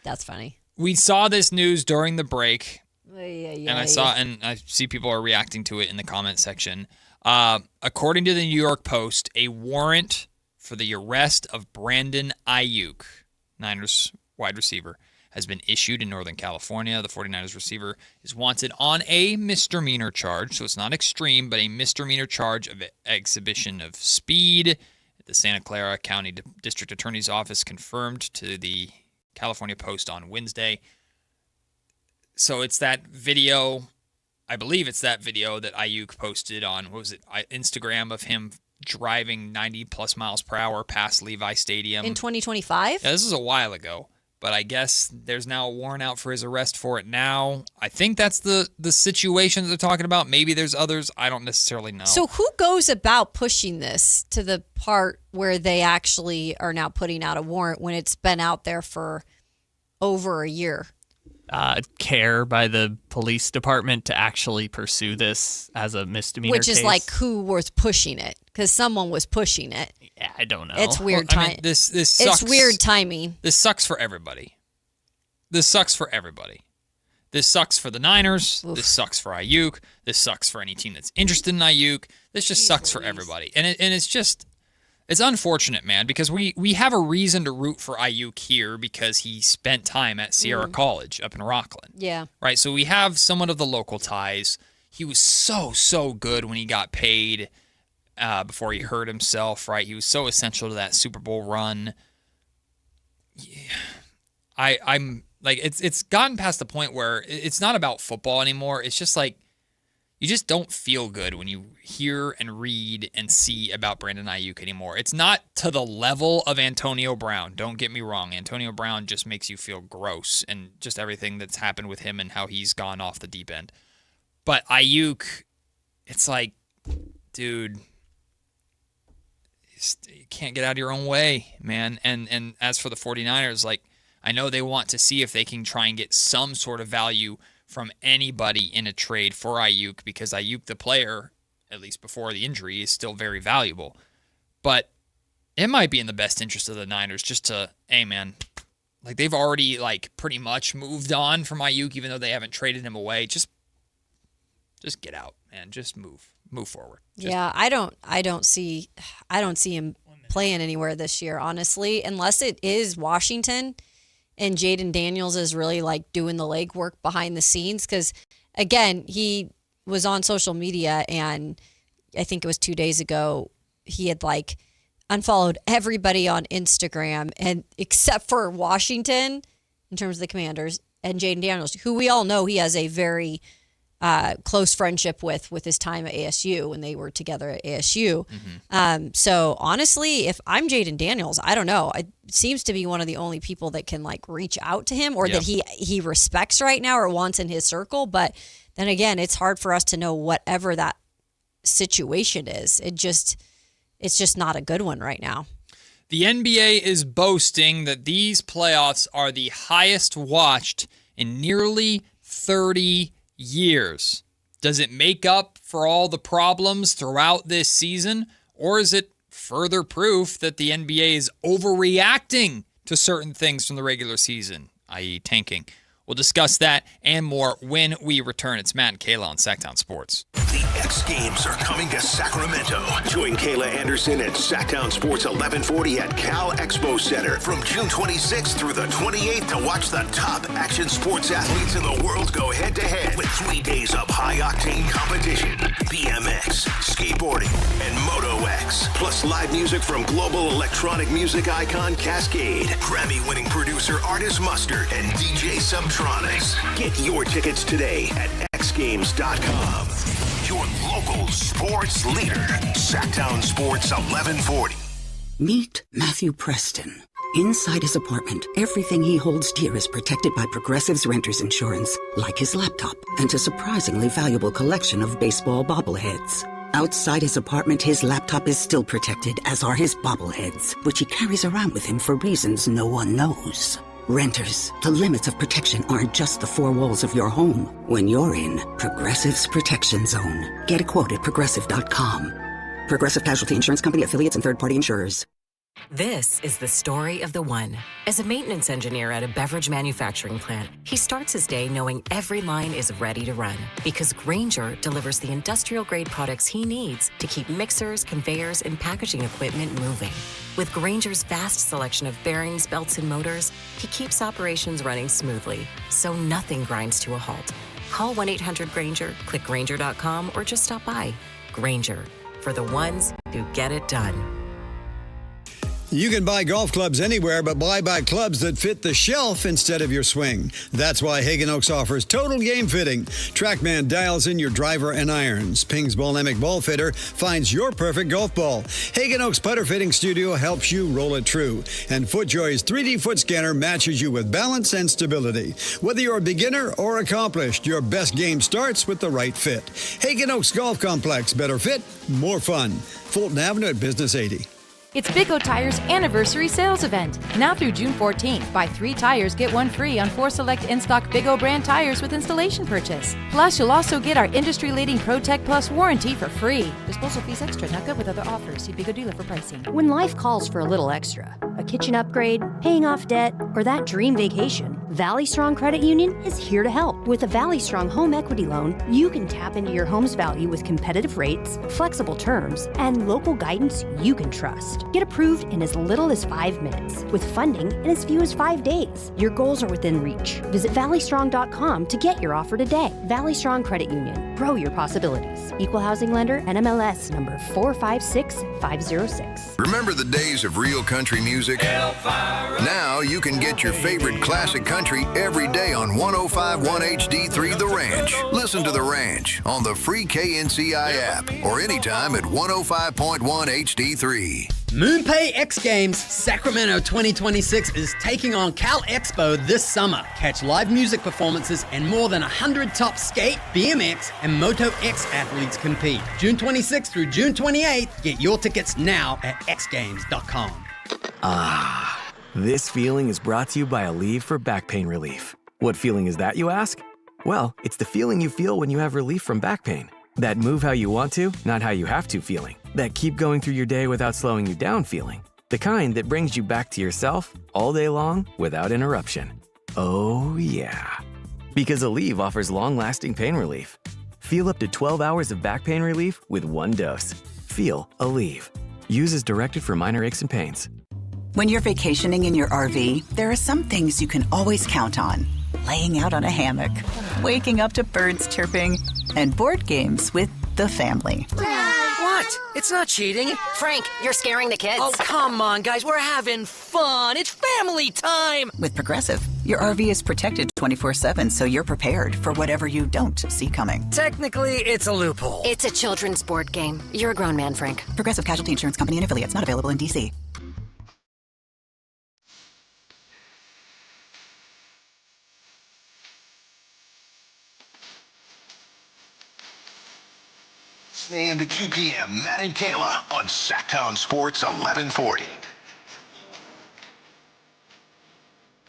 That's funny. We saw this news during the break, and I see people are reacting to it in the comment section. According to the New York Post, a warrant for the arrest of Brandon Ayuk, Niners wide receiver, has been issued in Northern California. The 49ers receiver is wanted on a misdemeanor charge, so it's not extreme, but a misdemeanor charge of exhibition of speed. The Santa Clara County District Attorney's Office confirmed to the California Post on Wednesday. So it's that video, I believe it's that video that Ayuk posted on, Instagram of him driving 90-plus miles per hour past Levi Stadium. In 2025? Yeah, this is a while ago. But I guess there's now a warrant out for his arrest for it now. I think that's the situation that they're talking about. Maybe there's others. I don't necessarily know. So who goes about pushing this to the part where they actually are now putting out a warrant when it's been out there for over a year? Care by the police department to actually pursue this as a misdemeanor Which is case. like who was pushing it, because someone was pushing it. Yeah, I don't know. It's weird timing. This sucks. It's weird timing. This sucks for everybody. This sucks for the Niners. Oof. This sucks for Ayuk. This sucks for any team that's interested in Ayuk. This just sucks for everybody. And it's just, It's unfortunate, man, because we have a reason to root for Ayuk here because he spent time at Sierra College up in Rockland. Yeah. Right, so we have somewhat of the local ties. He was so good when he got paid before he hurt himself, right? He was so essential to that Super Bowl run. Yeah. I'm like, it's gotten past the point where it's not about football anymore. It's just like, you just don't feel good when you hear and read and see about Brandon Ayuk anymore. It's not to the level of Antonio Brown. Don't get me wrong. Antonio Brown just makes you feel gross and just everything that's happened with him and how he's gone off the deep end. But Ayuk, it's like, dude, you can't get out of your own way, man. And as for the 49ers, like, I know they want to see if they can try and get some sort of value from anybody in a trade for Ayuk because Ayuk, the player, at least before the injury, is still very valuable. But it might be in the best interest of the Niners just to, hey, man, like they've already like pretty much moved on from Ayuk, even though they haven't traded him away. Just get out, man. Just move forward. Yeah, I don't see him playing anywhere this year, honestly, unless it is Washington. And Jaden Daniels is really like doing the legwork behind the scenes because, again, he was on social media and I think it was 2 days ago he had like unfollowed everybody on Instagram and except for Washington in terms of the Commanders and Jaden Daniels, who we all know he has a very close friendship with his time at ASU when they were together at ASU. So honestly, if I'm Jaden Daniels, I don't know. It seems to be one of the only people that can like reach out to him or that he respects right now or wants in his circle. But then again, it's hard for us to know whatever that situation is. It's just not a good one right now. The NBA is boasting that these playoffs are the highest watched in nearly 30 years. Does it make up for all the problems throughout this season, or is it further proof that the NBA is overreacting to certain things from the regular season, i.e. tanking? We'll discuss that and more when we return. It's Matt and Kayla on Sactown Sports. The X Games are coming to Sacramento. Join Kayla Anderson at Sactown Sports 1140 at Cal Expo Center from June 26th through the 28th to watch the top action sports athletes in the world go head-to-head with 3 days of high-octane competition, BMX, skateboarding, and Moto X, plus live music from global electronic music icon Cascade, Grammy-winning producer Artist Mustard, and DJ Subtronics. Get your tickets today at xgames.com. Your local sports leader, Sactown Sports 1140. Meet Matthew Preston. Inside his apartment, everything he holds dear is protected by Progressive's Renter's Insurance, like his laptop and a surprisingly valuable collection of baseball bobbleheads. Outside his apartment, his laptop is still protected, as are his bobbleheads, which he carries around with him for reasons no one knows. Renters, the limits of protection aren't just the four walls of your home. When you're in Progressive's Protection Zone. Get a quote at Progressive.com. Progressive Casualty Insurance Company, affiliates, and third-party insurers. This is the story of the one. As a maintenance engineer at a beverage manufacturing plant, he starts his day knowing every line is ready to run because Grainger delivers the industrial-grade products he needs to keep mixers, conveyors, and packaging equipment moving. With Grainger's vast selection of bearings, belts, and motors, he keeps operations running smoothly, so nothing grinds to a halt. Call 1-800-GRAINGER, click Grainger.com, or just stop by. Grainger, for the ones who get it done. You can buy golf clubs anywhere, but buy clubs that fit the shelf instead of your swing. That's why Hagen Oaks offers total game fitting. TrackMan dials in your driver and irons. Ping's Bolemic Ball Fitter finds your perfect golf ball. Hagen Oaks Putter Fitting Studio helps you roll it true. And FootJoy's 3D foot scanner matches you with balance and stability. Whether you're a beginner or accomplished, your best game starts with the right fit. Hagen Oaks Golf Complex. Better fit, more fun. Fulton Avenue at Business 80. It's Big O Tire's anniversary sales event. Now through June 14th, buy 3 tires, get 1 free on 4 select in-stock Big O brand tires with installation purchase. Plus, you'll also get our industry-leading ProTech Plus warranty for free. Disposal fees extra, not good with other offers. See Big O dealer for pricing. When life calls for a little extra, a kitchen upgrade, paying off debt, or that dream vacation, Valley Strong Credit Union is here to help. With a Valley Strong home equity loan, you can tap into your home's value with competitive rates, flexible terms, and local guidance you can trust. Get approved in as little as 5 minutes, with funding in as few as 5 days. Your goals are within reach. Visit valleystrong.com to get your offer today. Valley Strong Credit Union. Grow your possibilities. Equal housing lender, NMLS number 456506. Remember the days of real country music? Now you can get your favorite classic country every day on 105.1 HD3 The Ranch. Listen to The Ranch on the free KNCI app or anytime at 105.1 HD3. MoonPay X Games Sacramento 2026 is taking on Cal Expo this summer. Catch live music performances and more than 100 top skate, BMX, and Moto X athletes compete. June 26th through June 28th. Get your tickets now at xgames.com. Ah, this feeling is brought to you by Aleve for back pain relief. What feeling is that, you ask? Well, it's the feeling you feel when you have relief from back pain. That move how you want to, not how you have to feeling. That keep going through your day without slowing you down feeling. The kind that brings you back to yourself all day long without interruption. Oh yeah. Because Aleve offers long-lasting pain relief. Feel up to 12 hours of back pain relief with one dose. Feel Aleve. Use as directed for minor aches and pains. When you're vacationing in your RV, there are some things you can always count on. Laying out on a hammock, waking up to birds chirping, and board games with the family. What? It's not cheating. Frank, you're scaring the kids. Oh, come on, guys. We're having fun. It's family time. With Progressive, your RV is protected 24/7, so you're prepared for whatever you don't see coming. Technically, it's a loophole. It's a children's board game. You're a grown man, Frank. Progressive Casualty Insurance Company and affiliates, not available in D.C. A.m. to 2 p.m. Matt and Kayla on Sactown Sports 1140.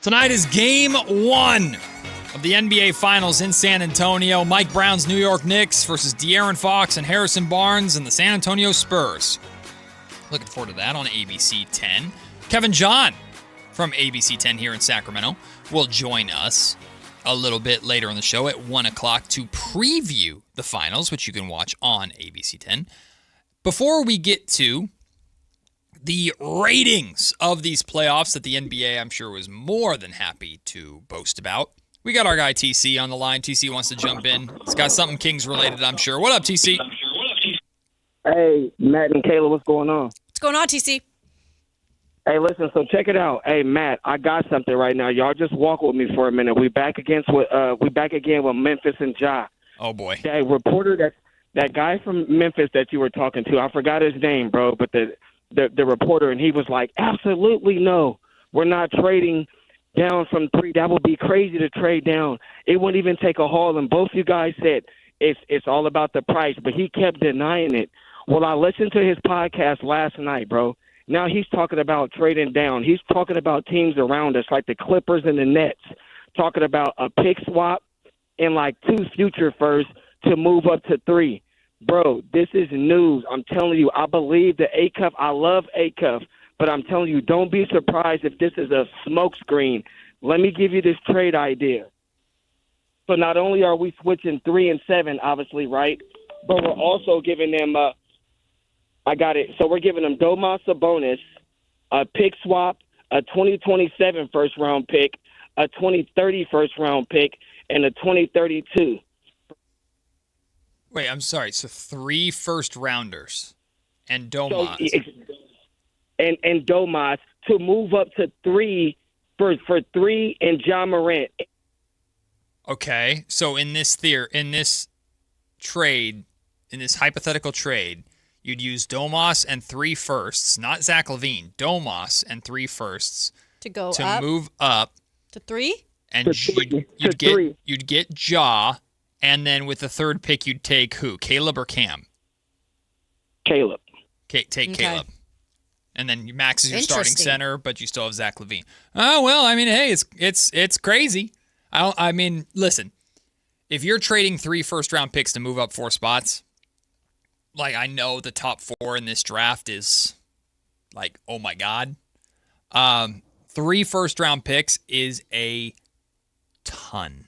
Tonight is game 1 of the NBA Finals in San Antonio. Mike Brown's New York Knicks versus De'Aaron Fox and Harrison Barnes and the San Antonio Spurs. Looking forward to that on ABC 10. Kevin John from ABC 10 here in Sacramento will join us a little bit later on the show at 1 o'clock to preview the finals, which you can watch on ABC 10. Before we get to the ratings of these playoffs that the NBA, I'm sure, was more than happy to boast about, we got our guy TC on the line. TC wants to jump in. He's got something Kings related, I'm sure. What up, TC? Hey, Matt and Kayla, what's going on? What's going on, TC? Hey, listen, so check it out. Hey, Matt, I got something right now. Y'all just walk with me for a minute. We back again with Memphis and Ja. Oh, boy. That reporter, that guy from Memphis that you were talking to, I forgot his name, bro, but the reporter, and he was like, absolutely no, we're not trading down from 3. That would be crazy to trade down. It wouldn't even take a haul, and both you guys said it's all about the price, but he kept denying it. Well, I listened to his podcast last night, bro. Now he's talking about trading down. He's talking about teams around us like the Clippers and the Nets, talking about a pick swap and like 2 future firsts to move up to 3. Bro, this is news. I'm telling you, I believe the A-Cuff. I love A-Cuff, but I'm telling you, don't be surprised if this is a smokescreen. Let me give you this trade idea. So not only are we switching 3 and 7, obviously, right, but we're also giving them I got it. So we're giving them Domas Sabonis, a pick swap, a 2027 first-round pick, a 2030 first-round pick, and a 2032. Wait, I'm sorry. So 3 first-rounders and Domas. And Domas to move up to 3 for 3 and Ja Morant. Okay, so in this hypothetical trade, you'd use Domas and 3 firsts, not Zach LaVine, Domas and 3 firsts to move up to 3, and you'd get Ja, and then with the 3rd pick you'd take who? Caleb or Cam? Caleb. Take Caleb, and then Max is your starting center, but you still have Zach LaVine. Oh well, I mean, hey, it's crazy. I mean, listen, if you're trading 3 first-round picks to move up 4 spots. Like, I know the top 4 in this draft is, like, oh, my God. 3 first-round picks is a ton.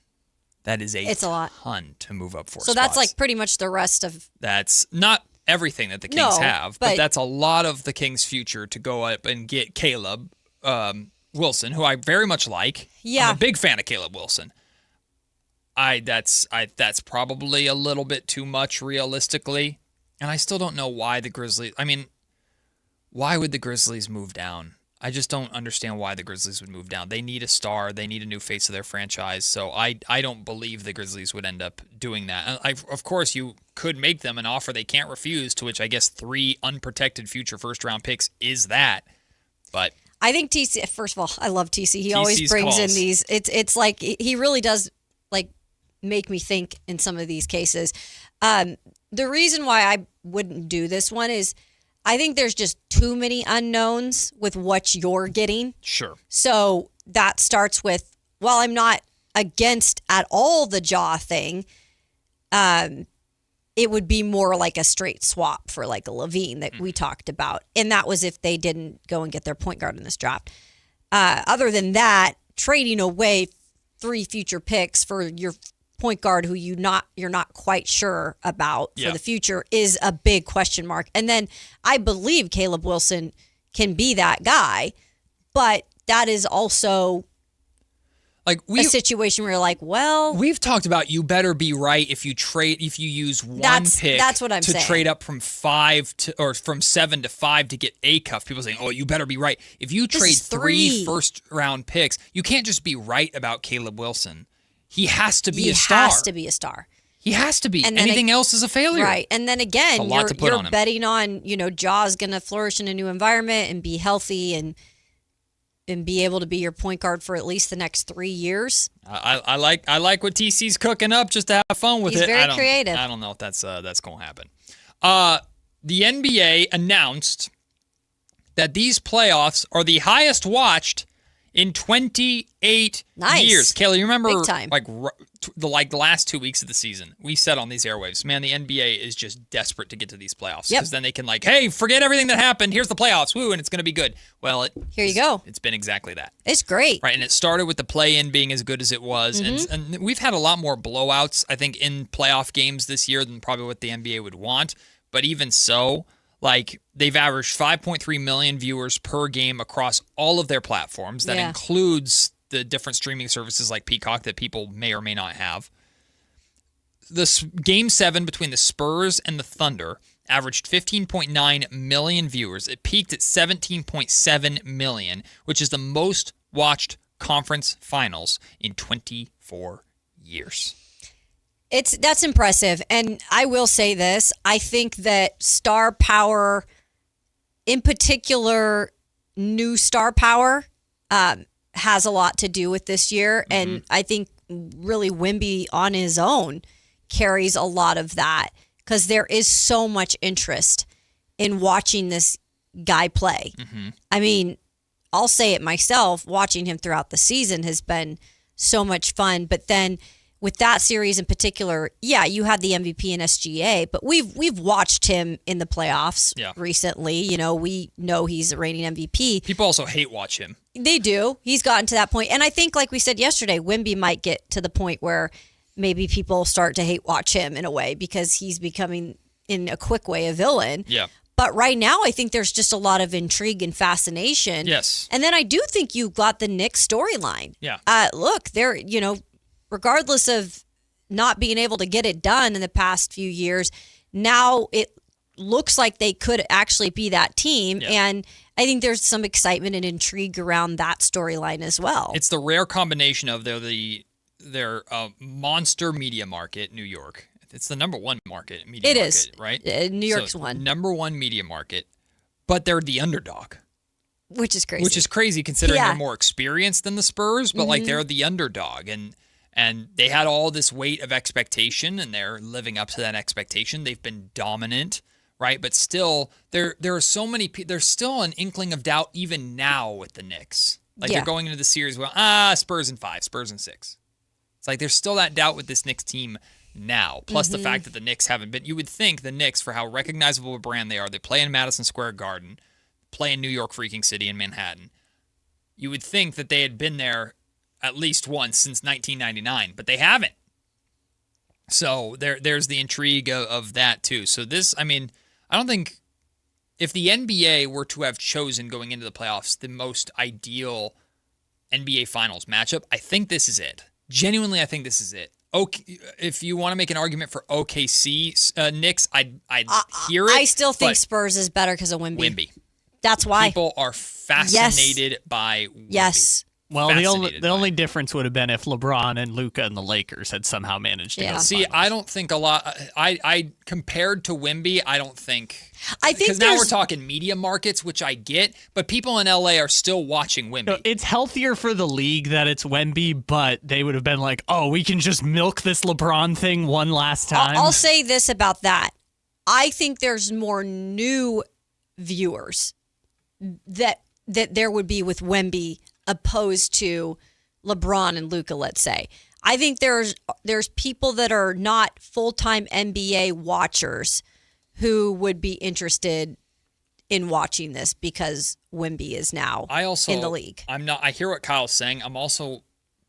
That is It's a lot. ton to move up 4 So spots. that's like pretty much the rest of. That's not everything that the Kings No, have, but that's a lot of the Kings' future to go up and get Caleb Wilson, who I very much like. Yeah. I'm a big fan of Caleb Wilson. That's probably a little bit too much realistically, and I still don't know why the Grizzlies. I mean, why would the Grizzlies move down? I just don't understand why the Grizzlies would move down. They need a star. They need a new face of their franchise. So I don't believe the Grizzlies would end up doing that. Of course, you could make them an offer they can't refuse, to which I guess 3 unprotected future first-round picks is that. But I think TC, first of all, I love TC. He always brings in these. It's like he really does like make me think in some of these cases. The reason why I wouldn't do this one is I think there's just too many unknowns with what you're getting. Sure. So that starts with, well, I'm not against at all the jaw thing. It would be more like a straight swap for like a Levine that we talked about. And that was if they didn't go and get their point guard in this draft. Other than that, trading away 3 future picks for your point guard who you're not quite sure about for the future is a big question mark. And then I believe Caleb Wilson can be that guy, but that is also like a situation where you're like, well, we've talked about you better be right if you use one pick that's what I'm to saying. trade up from 5 to or from 7 to 5 to get a cuff. People saying, "Oh, you better be right." If you trade 3 first-round picks, you can't just be right about Caleb Wilson. He has to be a star. He has to be a star. He has to be. And then anything else is a failure. Right. And then again, you're on him. betting on, Jaw's going to flourish in a new environment and be healthy and be able to be your point guard for at least the next 3 years. I like what TC's cooking up just to have fun with He's it. very creative. I don't know if that's going to happen. The NBA announced that these playoffs are the highest watched in 28 years. Kayla, you remember Big time. the last 2 weeks of the season? We said on these airwaves, man, the NBA is just desperate to get to these playoffs because then they can hey, forget everything that happened. Here's the playoffs, woo, and it's going to be good. Well, here you go. It's been exactly that. It's great, right? And it started with the play-in being as good as it was, and we've had a lot more blowouts, I think, in playoff games this year than probably what the NBA would want. But even so, they've averaged 5.3 million viewers per game across all of their platforms. That includes the different streaming services like Peacock that people may or may not have. This Game 7 between the Spurs and the Thunder averaged 15.9 million viewers. It peaked at 17.7 million, which is the most watched conference finals in 24 years. That's impressive. And I will say this. I think that star power, in particular, new star power, has a lot to do with this year. And I think really Wemby on his own carries a lot of that because there is so much interest in watching this guy play. I mean, I'll say it myself, watching him throughout the season has been so much fun. But then with that series in particular, you had the MVP and SGA, but we've watched him in the playoffs recently. We know he's a reigning MVP. People also hate watch him. They do. He's gotten to that point. And I think, like we said yesterday, Wemby might get to the point where maybe people start to hate watch him in a way because he's becoming, in a quick way, a villain. Yeah. But right now, I think there's just a lot of intrigue and fascination. Yes. And then I do think you got the Knicks storyline. Yeah. Look, they're, regardless of not being able to get it done in the past few years, now it looks like they could actually be that team. Yeah. And I think there's some excitement and intrigue around that storyline as well. It's the rare combination of their monster media market, New York. It's the number one media market, right? New York's one. Number one media market, but they're the underdog. Which is crazy. Which is crazy considering they're more experienced than the Spurs, but they're the underdog. And they had all this weight of expectation, and they're living up to that expectation. They've been dominant, right? But still, there are so many people. There's still an inkling of doubt even now with the Knicks. They're going into the series, Spurs in 5, Spurs in 6. It's there's still that doubt with this Knicks team now. Plus the fact that the Knicks haven't been. You would think the Knicks, for how recognizable a brand they are, they play in Madison Square Garden, play in New York freaking City in Manhattan. You would think that they had been there at least once since 1999, but they haven't. So there's the intrigue of that too. So this, I mean, I don't think if the NBA were to have chosen going into the playoffs the most ideal NBA Finals matchup, I think this is it. Genuinely, I think this is it. Okay, if you want to make an argument for OKC Knicks, I'd hear it. I still think Spurs is better because of Wemby. Wemby. That's why. People are fascinated by Wemby. Yes. Well, the only difference would have been if LeBron and Luka and the Lakers had somehow managed to go. See, I don't think a lot. I compared to Wemby, I don't think. Because now we're talking media markets, which I get, but people in LA are still watching Wemby. No, it's healthier for the league that it's Wemby, but they would have been like, "Oh, we can just milk this LeBron thing one last time." I'll say this about that: I think there's more new viewers that there would be with Wemby opposed to LeBron and Luka, let's say. I think there's people that are not full-time NBA watchers who would be interested in watching this because Wemby is now in the league. I hear what Kyle's saying. I'm also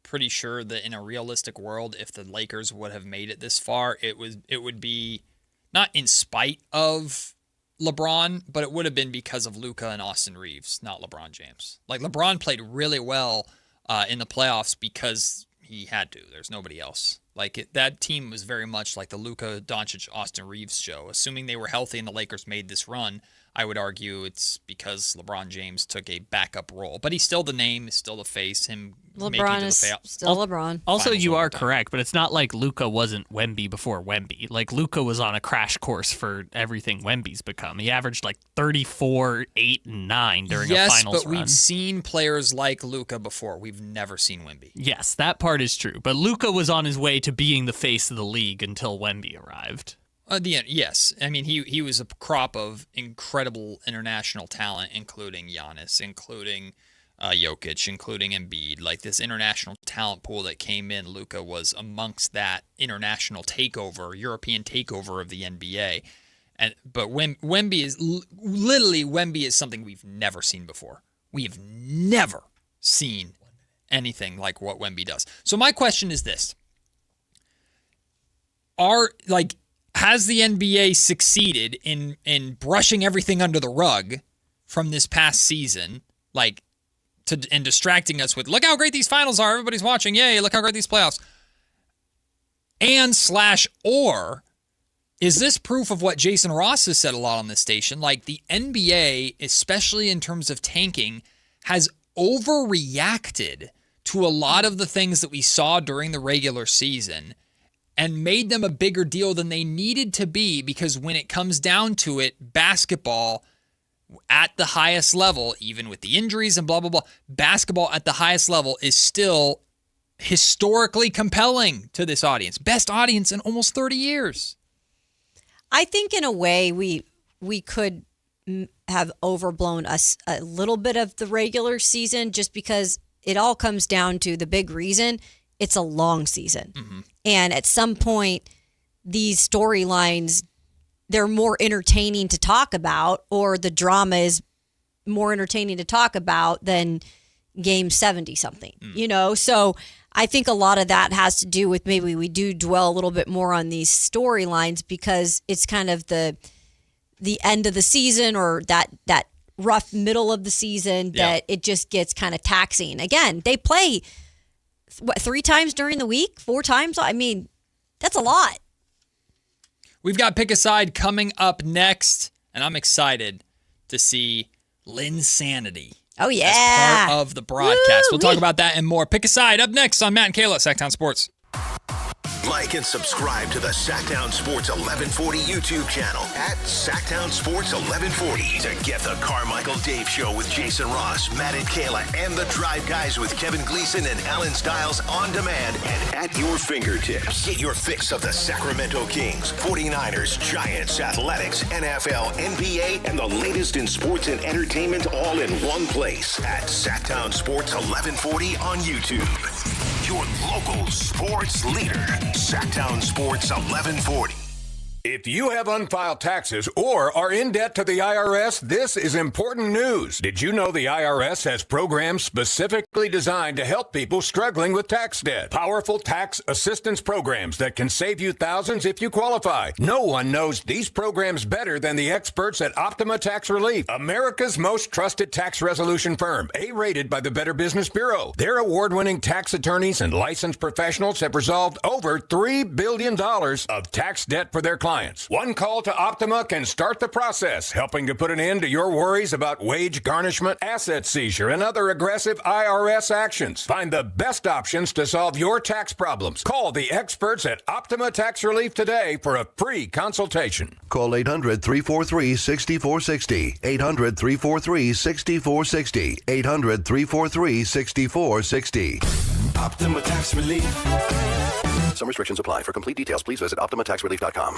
pretty sure that in a realistic world, if the Lakers would have made it this far, it would be not in spite of LeBron, but it would have been because of Luka and Austin Reeves, not LeBron James. Like, LeBron played really well in the playoffs because he had to. There's nobody else. Like, that team was very much like the Luka Doncic Austin Reeves show. Assuming they were healthy and the Lakers made this run, I would argue it's because LeBron James took a backup role. But he's still the name, he's still the face. LeBron is still LeBron. Also, you are correct, but it's not like Luka wasn't Wemby before Wemby. Like, Luka was on a crash course for everything Wemby's become. He averaged like 34, 8, and 9 during a finals run. Yes, but we've seen players like Luka before. We've never seen Wemby. Yes, that part is true. But Luka was on his way to being the face of the league until Wemby arrived. Yes. I mean, he was a crop of incredible international talent, including Giannis, including Jokic, including Embiid. Like, this international talent pool that came in, Luka was amongst that international takeover, European takeover of the NBA. But Wemby is something we've never seen before. We've never seen anything like what Wemby does. So my question is this. Has the NBA succeeded in brushing everything under the rug from this past season, and distracting us with, look how great these finals are, everybody's watching, yay, look how great these playoffs, or is this proof of what Jason Ross has said a lot on this station? Like, the NBA, especially in terms of tanking, has overreacted to a lot of the things that we saw during the regular season and made them a bigger deal than they needed to be, because when it comes down to it, basketball at the highest level, even with the injuries and blah, blah, blah, basketball at the highest level is still historically compelling to this audience. Best audience in almost 30 years. I think in a way we could have overblown a little bit of the regular season, just because it all comes down to the big reason. It's a long season. Mm-hmm. And at some point, these storylines, they're more entertaining to talk about, or the drama is more entertaining to talk about than game 70-something, So I think a lot of that has to do with maybe we do dwell a little bit more on these storylines because it's kind of the end of the season, or that rough middle of the season that it just gets kind of taxing. Again, they play 3 times during the week, 4 times. I mean, that's a lot. We've got Pick a Side coming up next, and I'm excited to see Linsanity. Oh, yeah. As part of the broadcast. We'll talk about that and more. Pick a Side up next on Matt and Kayla, Sactown Sports. Like and subscribe to the Sactown Sports 1140 YouTube channel at Sactown Sports 1140 to get the Carmichael Dave Show with Jason Ross, Matt and Kayla, and the Drive Guys with Kevin Gleason and Alan Stiles on demand and at your fingertips. Get your fix of the Sacramento Kings, 49ers, Giants, Athletics, NFL, NBA, and the latest in sports and entertainment all in one place at Sactown Sports 1140 on YouTube. Your local sports leader, Sactown Sports 1140. If you have unfiled taxes or are in debt to the IRS, this is important news. Did you know the IRS has programs specifically designed to help people struggling with tax debt? Powerful tax assistance programs that can save you thousands if you qualify. No one knows these programs better than the experts at Optima Tax Relief, America's most trusted tax resolution firm, A-rated by the Better Business Bureau. Their award-winning tax attorneys and licensed professionals have resolved over $3 billion of tax debt for their clients. One call to Optima can start the process, helping to put an end to your worries about wage garnishment, asset seizure, and other aggressive IRS actions. Find the best options to solve your tax problems. Call the experts at Optima Tax Relief today for a free consultation. Call 800-343-6460. 800-343-6460. 800-343-6460. Optima Tax Relief. Some restrictions apply. For complete details, please visit OptimaTaxRelief.com.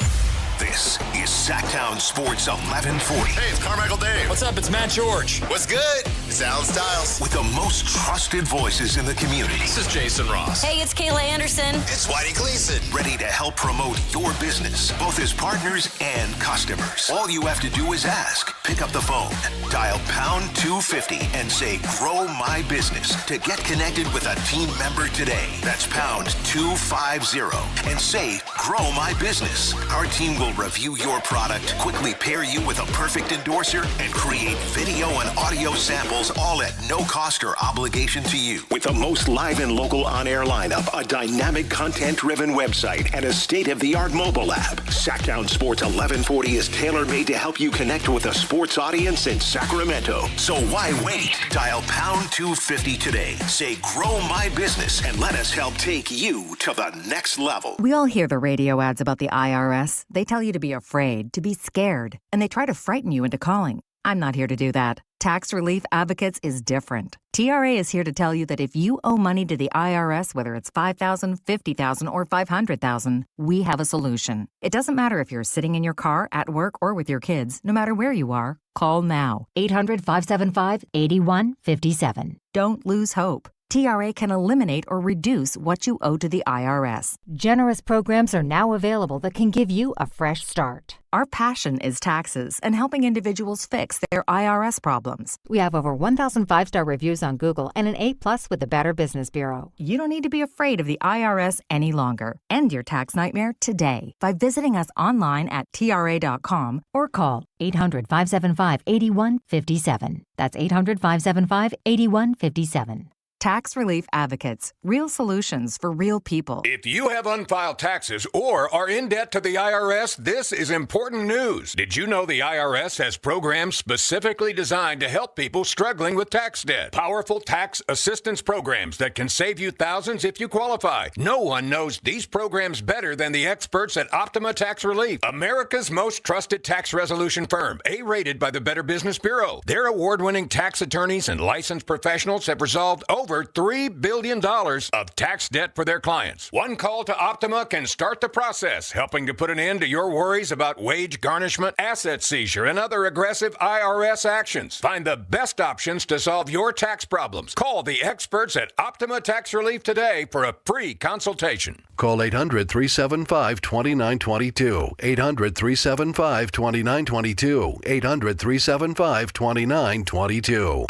This is Sactown Sports 1140. Hey, it's Carmichael Dave. What's up? It's Matt George. What's good? It's Alan Stiles. With the most trusted voices in the community. This is Jason Ross. Hey, it's Kayla Anderson. It's Whitey Gleason. Ready to help promote your business, both as partners and customers. All you have to do is ask. Pick up the phone, dial pound 250 and say, grow my business to get connected with a team member today. That's pound 250 and say, grow my business. Our team will review your product, quickly pair you with a perfect endorser, and create video and audio samples all at no cost or obligation to you. With the most live and local on-air lineup, a dynamic content-driven website, and a state-of-the-art mobile app, Sactown Sports 1140 is tailor-made to help you connect with a sports audience in Sacramento. So why wait? Dial pound 250 today. Say, grow my business, and let us help take you to the next level. We all hear the radio ads about the IRS. They tell you to be afraid, to be scared, and they try to frighten you into calling. I'm not here to do that. Tax Relief Advocates is different. TRA is here to tell you that if you owe money to the IRS, whether it's $5,000, $50,000, or $500,000, we have a solution. It doesn't matter if you're sitting in your car, at work, or with your kids. No matter where you are, call now. 800-575-8157. Don't lose hope. TRA can eliminate or reduce what you owe to the IRS. Generous programs are now available that can give you a fresh start. Our passion is taxes and helping individuals fix their IRS problems. We have over 1,000 5-star reviews on Google and an A+ with the Better Business Bureau. You don't need to be afraid of the IRS any longer. End your tax nightmare today by visiting us online at TRA.com or call 800-575-8157. That's 800-575-8157. Tax Relief Advocates. Real solutions for real people. If you have unfiled taxes or are in debt to the IRS, this is important news. Did you know the IRS has programs specifically designed to help people struggling with tax debt? Powerful tax assistance programs that can save you thousands if you qualify. No one knows these programs better than the experts at Optima Tax Relief, America's most trusted tax resolution firm, A-rated by the Better Business Bureau. Their award-winning tax attorneys and licensed professionals have resolved over $3 billion of tax debt for their clients. One call to Optima can start the process, helping to put an end to your worries about wage garnishment, asset seizure, and other aggressive IRS actions. Find the best options to solve your tax problems. Call the experts at Optima Tax Relief today for a free consultation. Call 800-375-2922. 800-375-2922. 800-375-2922.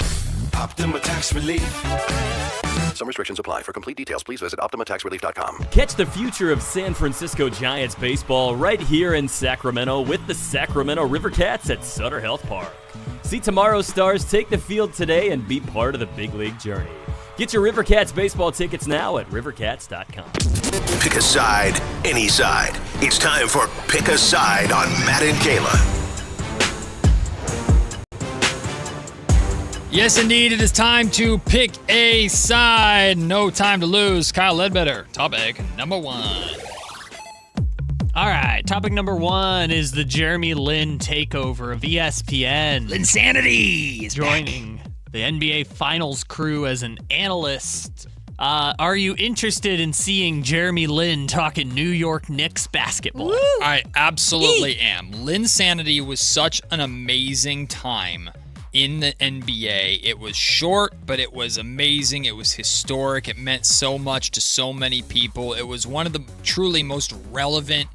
Optima Tax Relief. Some restrictions apply. For complete details, please visit OptimaTaxRelief.com. Catch the future of San Francisco Giants baseball right here in Sacramento with the Sacramento River Cats at Sutter Health Park. See tomorrow's stars take the field today and be part of the big league journey. Get your River Cats baseball tickets now at rivercats.com. Pick a side, any side. It's time for Pick a Side on Matt and Kayla. Yes, indeed, it is time to pick a side. No time to lose. Kyle Ledbetter, topic number one. All right, topic number one is the Jeremy Lin takeover of ESPN. Linsanity is joining the NBA Finals crew as an analyst. Are you interested in seeing Jeremy Lin talking New York Knicks basketball? Woo! I absolutely am. Linsanity was such an amazing time in the NBA. It was short, but it was amazing. It was historic. It meant so much to so many people. It was one of the truly most relevant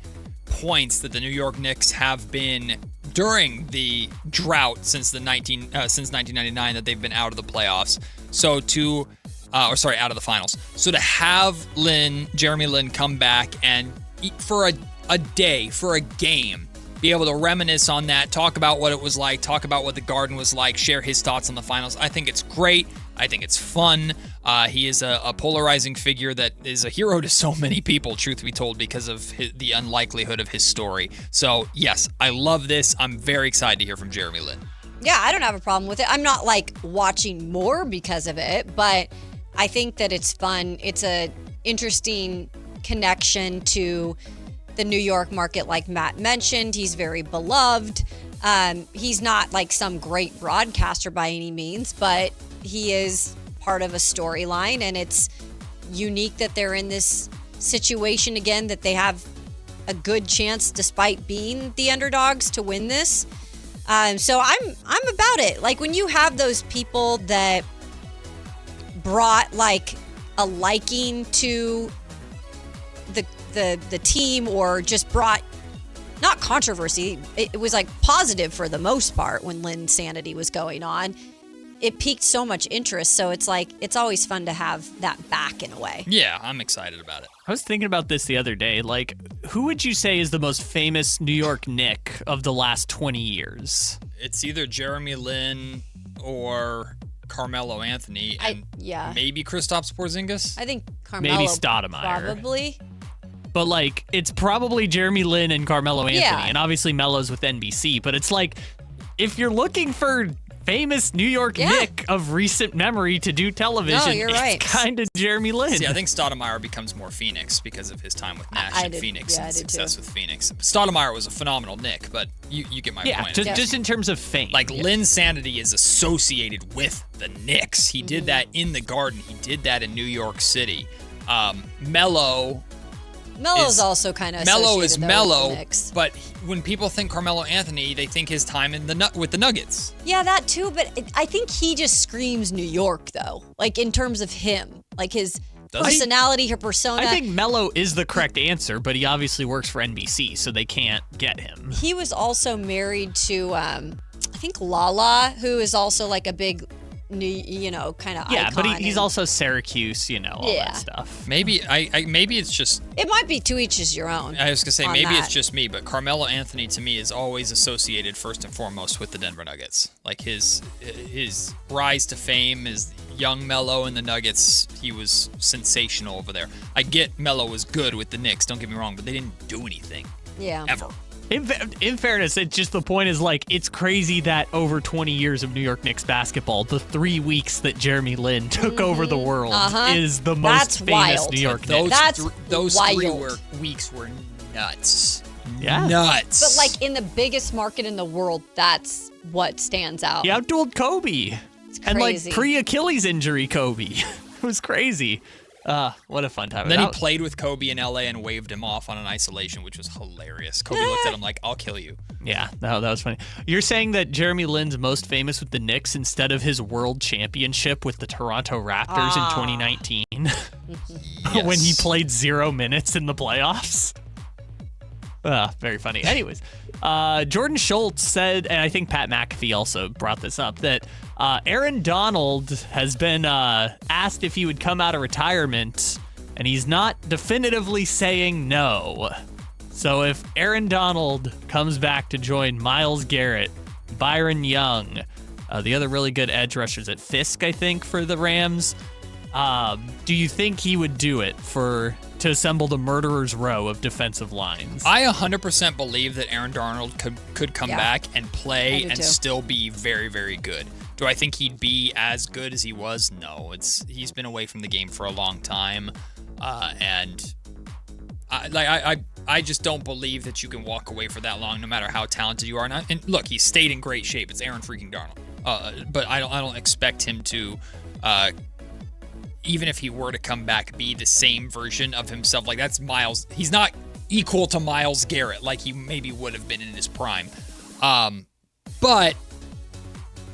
points that the New York Knicks have been during the drought since 1999 that they've been out of the playoffs. So out of the finals. So to have Jeremy Lin come back and for a day, for a game, be able to reminisce on that, talk about what it was like, talk about what the Garden was like, share his thoughts on the finals. I think it's great. I think it's fun. He is a polarizing figure that is a hero to so many people, truth be told, because of the unlikelihood of his story. So, yes, I love this. I'm very excited to hear from Jeremy Lin. Yeah, I don't have a problem with it. I'm not like watching more because of it, but I think that it's fun. It's a interesting connection to the New York market, like Matt mentioned. He's very beloved. He's not like some great broadcaster by any means, but he is part of a storyline, and it's unique that they're in this situation again, that they have a good chance, despite being the underdogs, to win this. So I'm about it. Like when you have those people that brought like a liking to the team, or just brought not controversy. It was like positive for the most part when Lin's sanity was going on. It piqued so much interest. So it's like, it's always fun to have that back in a way. Yeah, I'm excited about it. I was thinking about this the other day. Like, who would you say is the most famous New York Knick of the last 20 years? It's either Jeremy Lin or Carmelo Anthony, and maybe Kristaps Porzingis. I think Carmelo maybe Stoudemire. Probably. But, like, it's probably Jeremy Lin and Carmelo Anthony. Yeah. And obviously Melo's with NBC. But it's like, if you're looking for famous New York Knick of recent memory to do television, it's kind of Jeremy Lin. See, I think Stoudemire becomes more Phoenix because of his time with Nash and Phoenix and success with Phoenix. Stoudemire was a phenomenal Knick, but you get my point. Just in terms of fame. Like, Lin's sanity is associated with the Knicks. He did that in the Garden. He did that in New York City. Melo's also kind of Melo is Melo, with the Knicks. but when people think Carmelo Anthony, they think his time in with the Nuggets. Yeah, that too, but I think he just screams New York, though. Like, in terms of him. Like, his personality, her persona. I think Melo is the correct answer, but he obviously works for NBC, so they can't get him. He was also married to, I think, Lala, who is also, like, a big, kind of icon. But he's also Syracuse, all that stuff. Maybe maybe it's just... It might be to each is your own. I was going to say, maybe it's just me, but Carmelo Anthony, to me, is always associated first and foremost with the Denver Nuggets. Like, his rise to fame is young Melo in the Nuggets. He was sensational over there. I get Melo was good with the Knicks, don't get me wrong, but they didn't do anything. Yeah. Ever. In fairness, it's just the point is, like, it's crazy that over 20 years of New York Knicks basketball, the 3 weeks that Jeremy Lin took over the world is the most famous New York Knicks. Those wild. 3 weeks were nuts. Yeah. Nuts. But, like, in the biggest market in the world, that's what stands out. He outdueled Kobe. It's crazy. And, like, pre-Achilles injury Kobe. It was crazy. What a fun time. And then he played with Kobe in LA and waved him off on an isolation, which was hilarious. Kobe looked at him like, I'll kill you. Yeah, that was funny. You're saying that Jeremy Lin's most famous with the Knicks instead of his world championship with the Toronto Raptors in 2019 when he played 0 minutes in the playoffs? Very funny. Anyways, Jordan Schultz said, and I think Pat McAfee also brought this up, that Aaron Donald has been asked if he would come out of retirement, and he's not definitively saying no. So if Aaron Donald comes back to join Myles Garrett, Byron Young, the other really good edge rushers at Fisk, I think, for the Rams, do you think he would do it to assemble the murderer's row of defensive lines? I 100% believe that Aaron Donald could come back and play and still be very, very good. Do I think he'd be as good as he was? No. He's been away from the game for a long time, and I just don't believe that you can walk away for that long, no matter how talented you are. And look, he stayed in great shape. It's Aaron freaking Donald. But I don't expect him to. Even if he were to come back, be the same version of himself. Like, that's Myles. He's not equal to Myles Garrett like he maybe would have been in his prime. But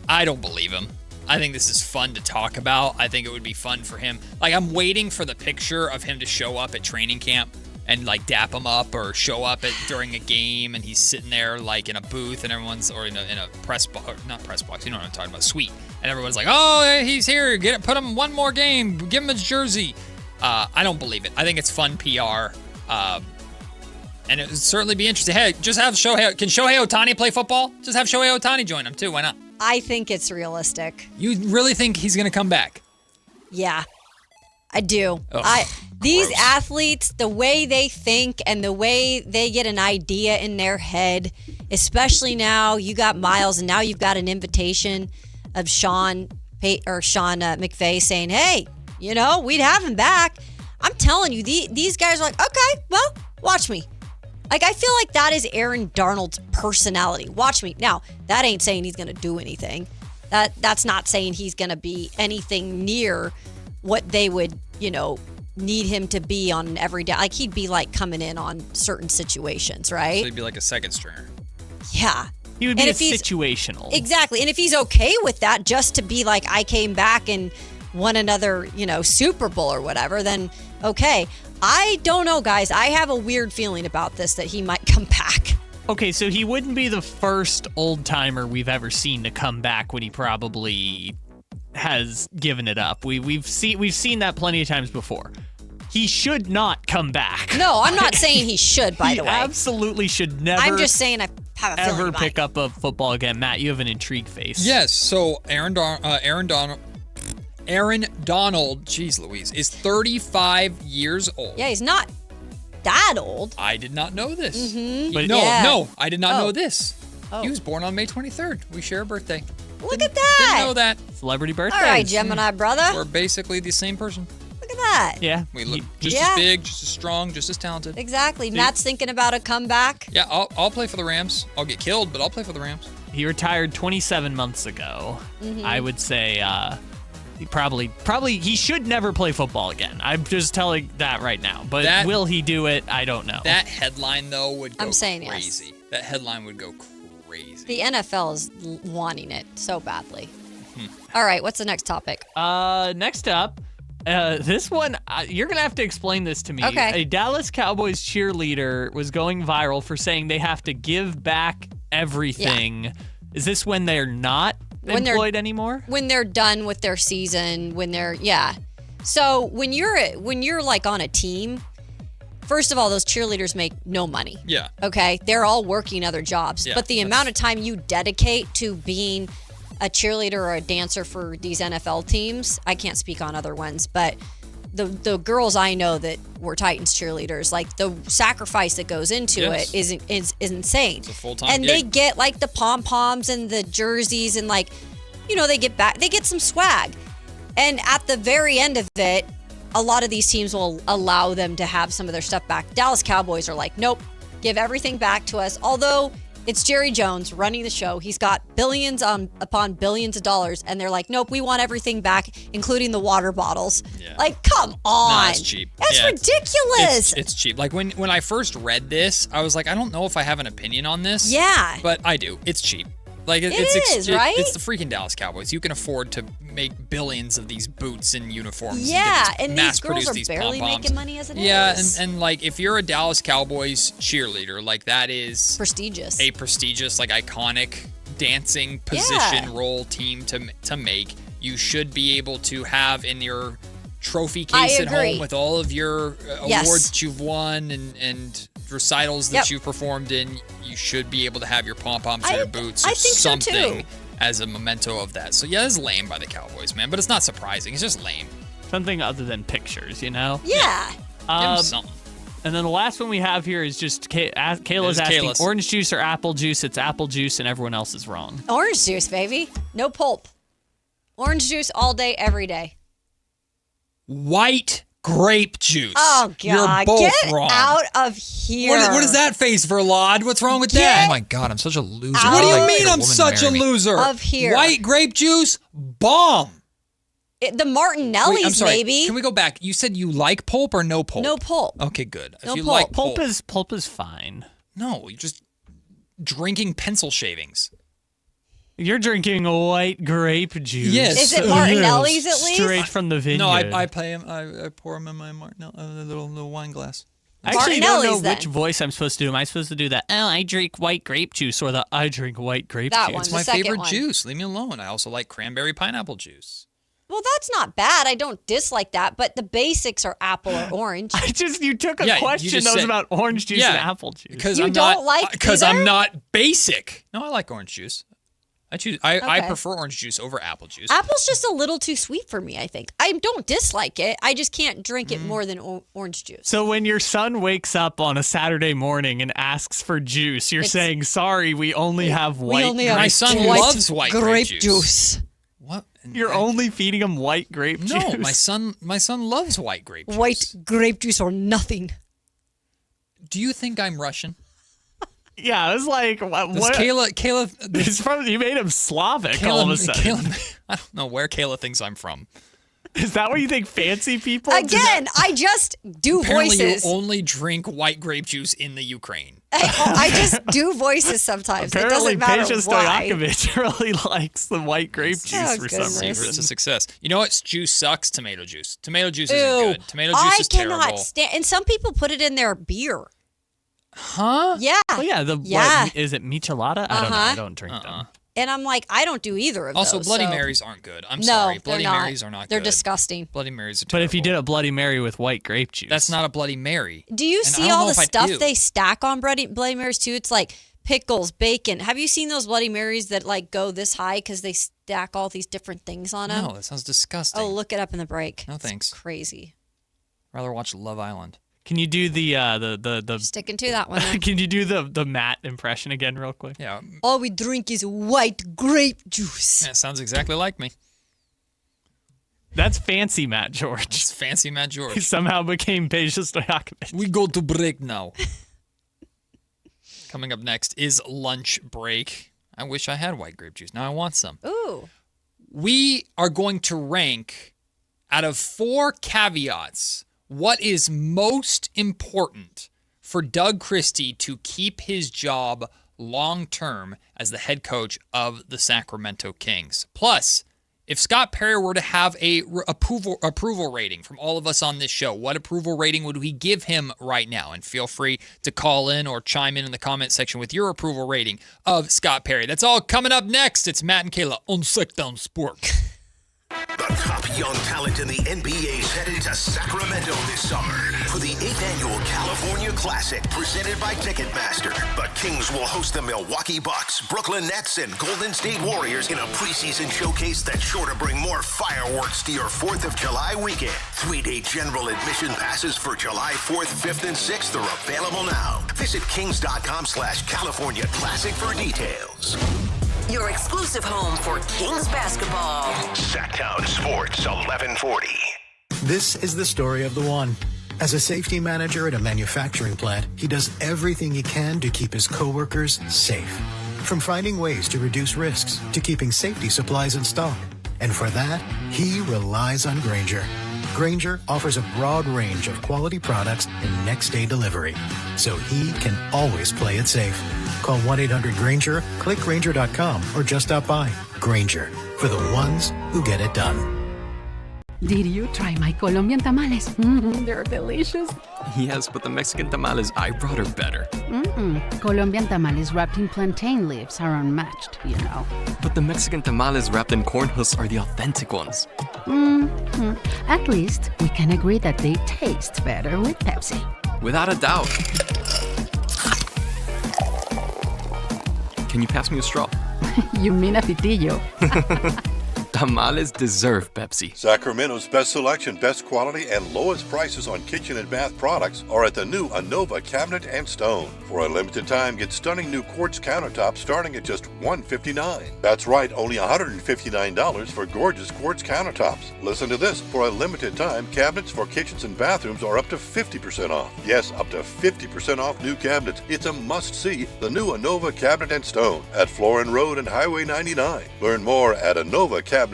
I don't believe him. I think this is fun to talk about. I think it would be fun for him. Like, I'm waiting for the picture of him to show up at training camp and like dap him up or show up during a game, and he's sitting there like in a booth, and everyone's in a press box, not press box, you know what I'm talking about, suite, and everyone's like, oh, he's here, put him one more game, give him his jersey. I don't believe it. I think it's fun PR, and it would certainly be interesting. Hey, just have can Shohei Ohtani play football? Just have Shohei Ohtani join him too. Why not? I think it's realistic. You really think he's going to come back? Yeah, I do. Oh, these athletes, the way they think and the way they get an idea in their head, especially now you got Miles and now you've got an invitation of Sean McVay saying, hey, we'd have him back. I'm telling you, these guys are like, okay, well, watch me. Like, I feel like that is Aaron Darnold's personality. Watch me. Now, that ain't saying he's going to do anything. That's not saying he's going to be anything near what they would, need him to be on an everyday. Like, he'd be like coming in on certain situations, right? So he'd be like a second stringer. Yeah. He would be situational. Exactly. And if he's okay with that, just to be like, I came back and won another, Super Bowl or whatever, then okay. I don't know, guys. I have a weird feeling about this that he might come back. Okay, so he wouldn't be the first old-timer we've ever seen to come back when he probably has given it up. We've seen that plenty of times before. He should not come back. No, I'm not saying he should, by the way. He absolutely should never. I'm just saying I have a feeling ever pick up a football again. Matt, you have an intrigued face. Yes, so Aaron Donald, geez Louise, is 35 years old. Yeah, he's not that old. I did not know this. Mm-hmm. But no, I did not know this. Oh. He was born on May 23rd. We share a birthday. Look at that. Didn't know that. Celebrity birthday. All right, Gemini brother. We're basically the same person. Look at that. Yeah. We look just as big, just as strong, just as talented. Exactly. Matt's thinking about a comeback. Yeah, I'll play for the Rams. I'll get killed, but I'll play for the Rams. He retired 27 months ago. Mm-hmm. I would say he probably he should never play football again. I'm just telling that right now. But will he do it? I don't know. That headline though would go crazy. Yes. That headline would go crazy. The NFL is wanting it so badly. All right, what's the next topic? Next up, this one, you're going to have to explain this to me. Okay. A Dallas Cowboys cheerleader was going viral for saying they have to give back everything. Yeah. Is this when they're not employed anymore? When they're done with their season, So when you're like on a team, first of all, those cheerleaders make no money. Yeah. Okay? They're all working other jobs. Yeah, but the amount of time you dedicate to being a cheerleader or a dancer for these NFL teams, I can't speak on other ones, but the girls I know that were Titans cheerleaders, like the sacrifice that goes into it is insane. It's a full-time and gig. they get like the pom-poms and the jerseys and like, they get some swag. And at the very end of it, a lot of these teams will allow them to have some of their stuff back. Dallas Cowboys are like, nope, give everything back to us. Although it's Jerry Jones running the show. He's got billions upon billions of dollars. And they're like, nope, we want everything back, including the water bottles. Yeah. Like, come on. Nah, it's cheap. That's ridiculous. It's cheap. Like when I first read this, I was like, I don't know if I have an opinion on this. Yeah. But I do. It's cheap. Like right? It's the freaking Dallas Cowboys. You can afford to make billions of these boots and uniforms. Yeah, and these girls are barely making money as it is. Yeah, and like if you're a Dallas Cowboys cheerleader, like that is prestigious. A prestigious, like iconic dancing position role team to make. You should be able to have in your trophy case at home with all of your awards that you've won and recitals that you've performed in. You should be able to have your pom-poms or your boots or something as a memento of that. So, this is lame by the Cowboys, man. But it's not surprising. It's just lame. Something other than pictures, Yeah. Give them something. And then the last one we have here is just Kayla's asking, orange juice or apple juice? It's apple juice and everyone else is wrong. Orange juice, baby. No pulp. Orange juice all day, every day. White grape juice. Oh, God. You're both Get wrong. out of here. What is that face for, Lod? What's wrong with that? Oh, my God. I'm such a loser. What do you mean I'm such a loser? Of here. White grape juice? Bomb. The Martinelli's, maybe. Can we go back? You said you like pulp or no pulp? No pulp. Okay, good. No if you pulp. like pulp. Pulp is fine. No, you're just drinking pencil shavings. You're drinking white grape juice. Yes. Is it Martinelli's at least? Straight from the vineyard. No, I pour them in my little wine glass. I actually don't know Martinelli's which voice I'm supposed to do. Am I supposed to do the, I drink white grape juice, or the, I drink white grape That juice? one, It's the my second favorite one. juice. Leave me alone. I also like cranberry pineapple juice. Well, that's not bad. I don't dislike that, but the basics are apple or orange. You took a question that was about orange juice and apple juice. Because You I'm don't not, like because either? I'm not basic. No, I like orange juice. I Okay. prefer orange juice over apple juice. Apple's just a little too sweet for me, I think. I don't dislike it. I just can't drink it more than orange juice. So when your son wakes up on a Saturday morning and asks for juice, you're saying, sorry, we only have white grape My son juice. loves white grape juice. What? You're only feeding him white grape juice? No, my son loves white grape juice. White grape juice or nothing. Do you think I'm Russian? Yeah, I was like, what? Kayla, you made him Slavic all of a sudden. I don't know where Kayla thinks I'm from. Is that what you think fancy people Again, I just do Apparently voices. you only drink white grape juice in the Ukraine. I just do voices sometimes. Apparently, it doesn't matter Peja why. Stojakovic really likes the white grape juice for some reason. Secrets of success. You know what? Juice sucks. Tomato juice. Tomato juice Ew. isn't good. Tomato juice I is cannot terrible. stand. And some people put it in their beer. Huh? Yeah. Oh yeah, what, is it michelada? I don't know. I don't drink them. And I'm like, I don't do either of Also, those. Bloody so- Marys aren't good. I'm No, sorry. they're Bloody not. Marys are not They're good. disgusting. Bloody Marys are But if you did a Bloody Mary with white grape juice, That's not a Bloody Mary. Do you And I see don't all know the if I stuff do. they stack on Bloody Marys too? It's like pickles, bacon. Have you seen those Bloody Marys that like go this high because they stack all these different things on them? No, that sounds disgusting. Oh, look it up in the break. No thanks. It's crazy. Rather watch Love Island. Can you do the Sticking to that one. then. Can you do the Matt impression again, real quick? Yeah. All we drink is white grape juice. That sounds exactly like me. That's fancy Matt George. It's fancy Matt George. He somehow became Peja Stojakovic. We go to break now. Coming up next is lunch break. I wish I had white grape juice. Now I want some. Ooh. We are going to rank out of 4 caveats what is most important for Doug Christie to keep his job long term as the head coach of the Sacramento Kings. Plus, if Scott Perry were to have a approval rating from all of us on this show, what approval rating would we give him right now? And feel free to call in or chime in the comment section with your approval rating of Scott Perry. That's all coming up next. It's Matt and Kayla on Sactown Sports. The top young talent in the NBA is headed to Sacramento this summer for the 8th annual California Classic presented by Ticketmaster. The Kings will host the Milwaukee Bucks, Brooklyn Nets, and Golden State Warriors in a preseason showcase that's sure to bring more fireworks to your 4th of July weekend. 3-day general admission passes for July 4th, 5th, and 6th are available now. Visit kings.com/California Classic for details. Your exclusive home for Kings basketball. Sactown Sports 1140. This is the story of the one. As a safety manager at a manufacturing plant, he does everything he can to keep his coworkers safe. From finding ways to reduce risks to keeping safety supplies in stock. And for that, he relies on Grainger. Grainger offers a broad range of quality products and next-day delivery, so he can always play it safe. Call 1-800-GRAINGER, click Grainger.com, or just stop by. Grainger, for the ones who get it done. Did you try my Colombian tamales? They're delicious. Yes, but the Mexican tamales I brought are better. Colombian tamales wrapped in plantain leaves are unmatched, you know. But the Mexican tamales wrapped in corn husks are the authentic ones. At least we can agree that they taste better with Pepsi. Without a doubt. Can you pass me a straw? You mean a pitillo? Tamales deserve Pepsi. Sacramento's best selection, best quality, and lowest prices on kitchen and bath products are at the new Anova Cabinet and Stone. For a limited time, get stunning new quartz countertops starting at just $159. That's right, only $159 for gorgeous quartz countertops. Listen to this. For a limited time, cabinets for kitchens and bathrooms are up to 50% off. Yes, up to 50% off new cabinets. It's a must-see. The new Anova Cabinet and Stone at Florin Road and Highway 99. Learn more at AnovaCabinetStone.com.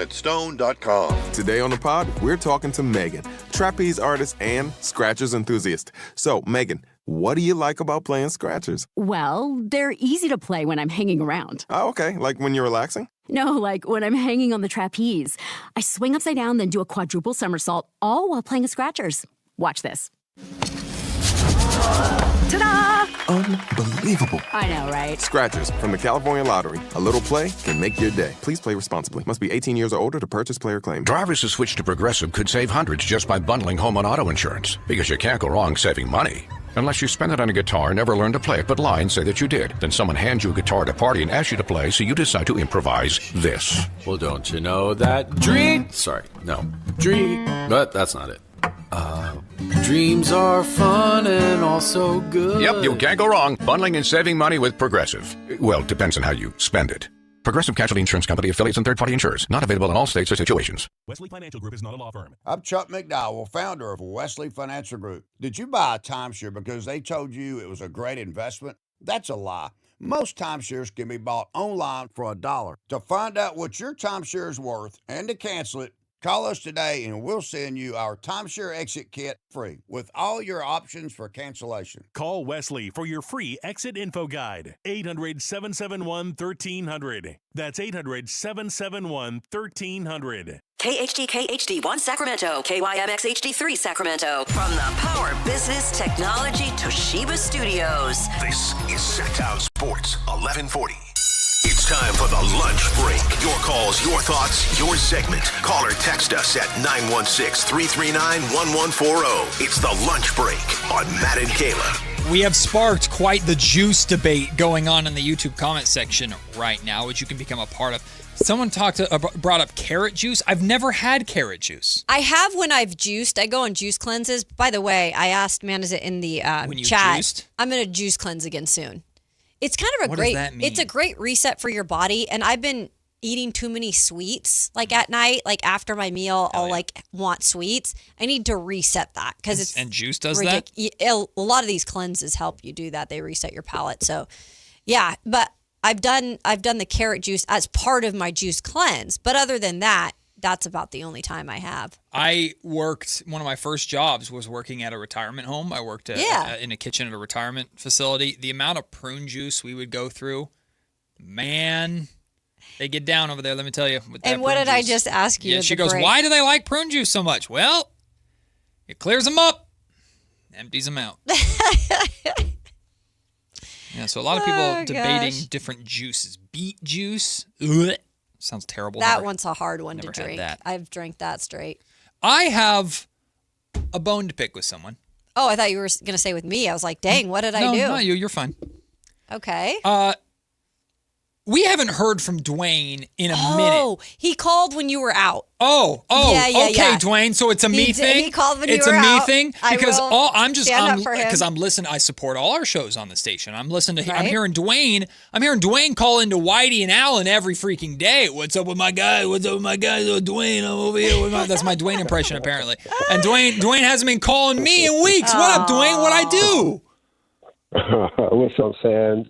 Today on the pod, we're talking to Megan, trapeze artist and scratchers enthusiast. So, Megan, what do you like about playing scratchers? Well, they're easy to play when I'm hanging around. Oh, okay. Like when you're relaxing? No, like when I'm hanging on the trapeze. I swing upside down, then do a quadruple somersault, all while playing scratchers. Watch this. Ta-da! Unbelievable. I know, right? Scratchers from the California Lottery. A little play can make your day. Please play responsibly. Must be 18 years or older to purchase player claim. Drivers who switch to Progressive could save hundreds just by bundling home and auto insurance. Because you can't go wrong saving money. Unless you spend it on a guitar and never learn to play it, but lie and say that you did. Then someone hands you a guitar at a party and asks you to play, so you decide to improvise this. Well, don't you know that but that's not it. Dreams are fun and also good. Yep, you can't go wrong. Bundling and saving money with Progressive. Well, it depends on how you spend it. Progressive Casualty Insurance Company, affiliates, and third-party insurers. Not available in all states or situations. Wesley Financial Group is not a law firm. I'm Chuck McDowell, founder of Wesley Financial Group. Did you buy a timeshare because they told you it was a great investment? That's a lie. Most timeshares can be bought online for $1. To find out what your timeshare is worth and to cancel it, call us today and we'll send you our timeshare exit kit free with all your options for cancellation. Call Wesley for your free exit info guide. 800-771-1300. That's 800-771-1300. KHD HD1 Sacramento, KYMX HD3 Sacramento. From the Power Business Technology Toshiba Studios. This is Sactown Sports 1140. It's time for the lunch break. Your calls, your thoughts, your segment. Call or text us at 916-339-1140. It's the lunch break on Matt and Kayla. We have sparked quite the juice debate going on in the YouTube comment section right now, which you can become a part of. Someone brought up carrot juice. I've never had carrot juice. I have when I've juiced. I go on juice cleanses. By the way, I asked Manizit in the chat. Juiced? I'm going to juice cleanse again soon. It's kind of What does that mean? It's a great reset for your body. And I've been eating too many sweets, like at night, like after my meal, I'll want sweets. I need to reset that because it's and juice does that. A lot of these cleanses help you do that. They reset your palate. So, yeah, but I've done the carrot juice as part of my juice cleanse. But other than that, that's about the only time I have. I worked, one of my first jobs was working at a retirement home. I worked in a kitchen at a retirement facility. The amount of prune juice we would go through, man, they get down over there, let me tell you. And what did I just ask you? Yeah, she goes, why do they like prune juice so much? Well, it clears them up, empties them out. Yeah, so a lot of people debating different juices. Beet juice, ugh, sounds terrible. That one's a hard one to had drink. that. I've drank that straight. I have a bone to pick with someone. Oh, I thought you were going to say with me. I was like, dang, what did I do? No, you're fine. Okay. We haven't heard from Dwayne in a minute. Oh, he called when you were out. Yeah, okay, Dwayne. So it's a me thing. He called when you it's were out. It's a me thing because I'm because I'm listening. I support all our shows on the station. I'm listening to. Right? I'm hearing Dwayne call into Whitey and Allen every freaking day. What's up with my guy? What's up with my guy? Oh, Dwayne, I'm over here with my. That's my Dwayne impression apparently. And Dwayne hasn't been calling me in weeks. What up, Dwayne? What I do? What's up, Sam?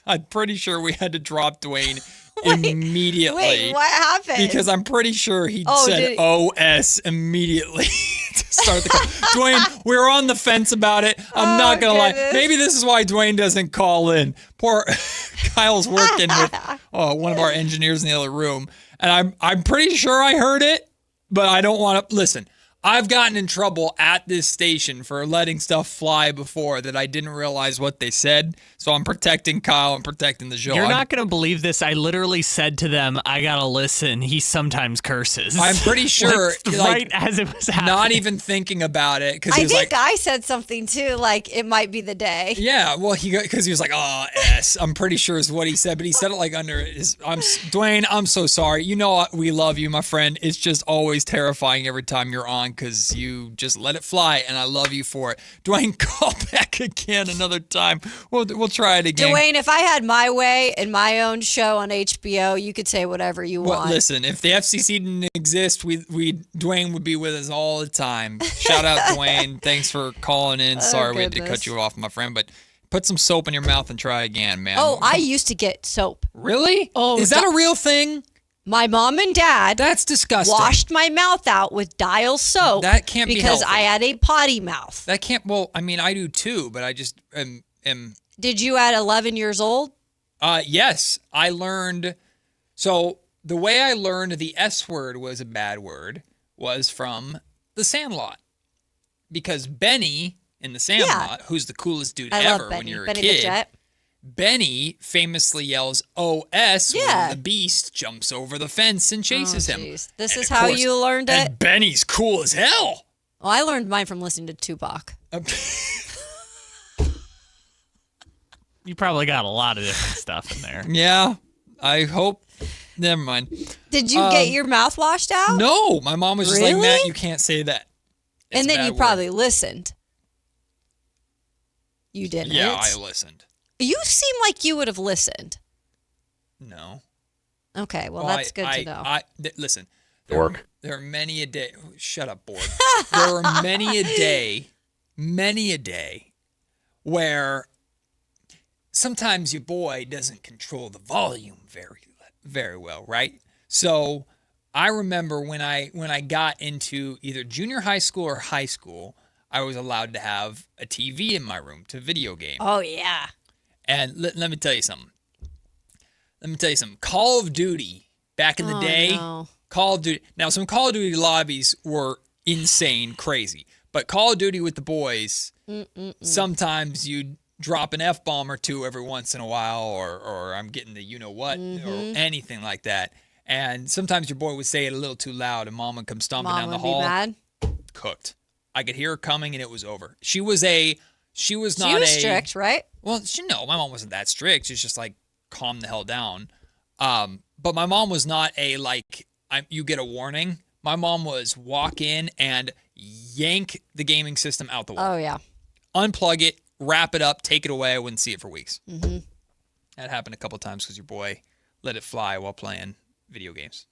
I'm pretty sure we had to drop Dwayne immediately. Wait, what happened? Because I'm pretty sure he said OS immediately to start the call. Dwayne, we were on the fence about it. I'm not going to lie. Maybe this is why Dwayne doesn't call in. Poor Kyle's working with one of our engineers in the other room. And I'm pretty sure I heard it, but I don't want to. Listen, I've gotten in trouble at this station for letting stuff fly before that I didn't realize what they said. So I'm protecting Kyle. I'm protecting the show. You're not going to believe this. I literally said to them, I got to listen. He sometimes curses. I'm pretty sure. right as it was happening. Not even thinking about it. I think I said something too, like it might be the day. Yeah, well, because he was like, S. I'm pretty sure is what he said. But he said it like under his, Dwayne, I'm so sorry. You know we love you, my friend. It's just always terrifying every time you're on because you just let it fly, and I love you for it. Dwayne, call back again another time. We'll try it again. Dwayne, if I had my way in my own show on HBO, you could say whatever you want. Well, listen, if the FCC didn't exist, Dwayne would be with us all the time. Shout out, Dwayne. Thanks for calling in. Sorry we had to cut you off, my friend, but put some soap in your mouth and try again, man. Oh, I used to get soap. Really? Oh, is that a real thing? My mom and dad That's disgusting. washed my mouth out with Dial soap. That can't be because healthy. I had a potty mouth. That can't. Well, I mean, I do too, but I just am. Did you at 11 years old? Yes, I learned. So the way I learned the S word was a bad word was from The Sandlot. because Benny in the Sandlot, who's the coolest dude I ever love Benny. when you're a Benny the kid, Jet. Benny famously yells OS when the beast jumps over the fence and chases him. This And is of how course- you learned it? And Benny's cool as hell. Well, I learned mine from listening to Tupac. You probably got a lot of different stuff in there. Yeah, I hope. Never mind. Did you get your mouth washed out? No, my mom was just like, Really? Matt, you can't say that. It's And a then you bad probably word. listened. You didn't. Yeah, I listened. You seem like you would have listened. No. Okay, well, that's good to know. Listen. Dork. There are many a day. Shut up, Borg. There are many a day where sometimes your boy doesn't control the volume very well, right? So I remember when I got into either junior high school or high school, I was allowed to have a TV in my room to video game. Oh, yeah. And let me tell you something. Call of Duty back in the day. No. Call of Duty. Now, some Call of Duty lobbies were insane, crazy. But Call of Duty with the boys, sometimes you'd drop an F-bomb or two every once in a while, or I'm getting the you-know-what, or anything like that. And sometimes your boy would say it a little too loud, and Mom would come stomping down the hall. Mom would be mad? Cooked. I could hear her coming, and it was over. She was strict, right? Well, my mom wasn't that strict. She's just like, calm the hell down. But my mom was not you get a warning. My mom was walk in and yank the gaming system out the wall. Oh, yeah. Unplug it, wrap it up, take it away. I wouldn't see it for weeks. Mm-hmm. That happened a couple times because your boy let it fly while playing video games.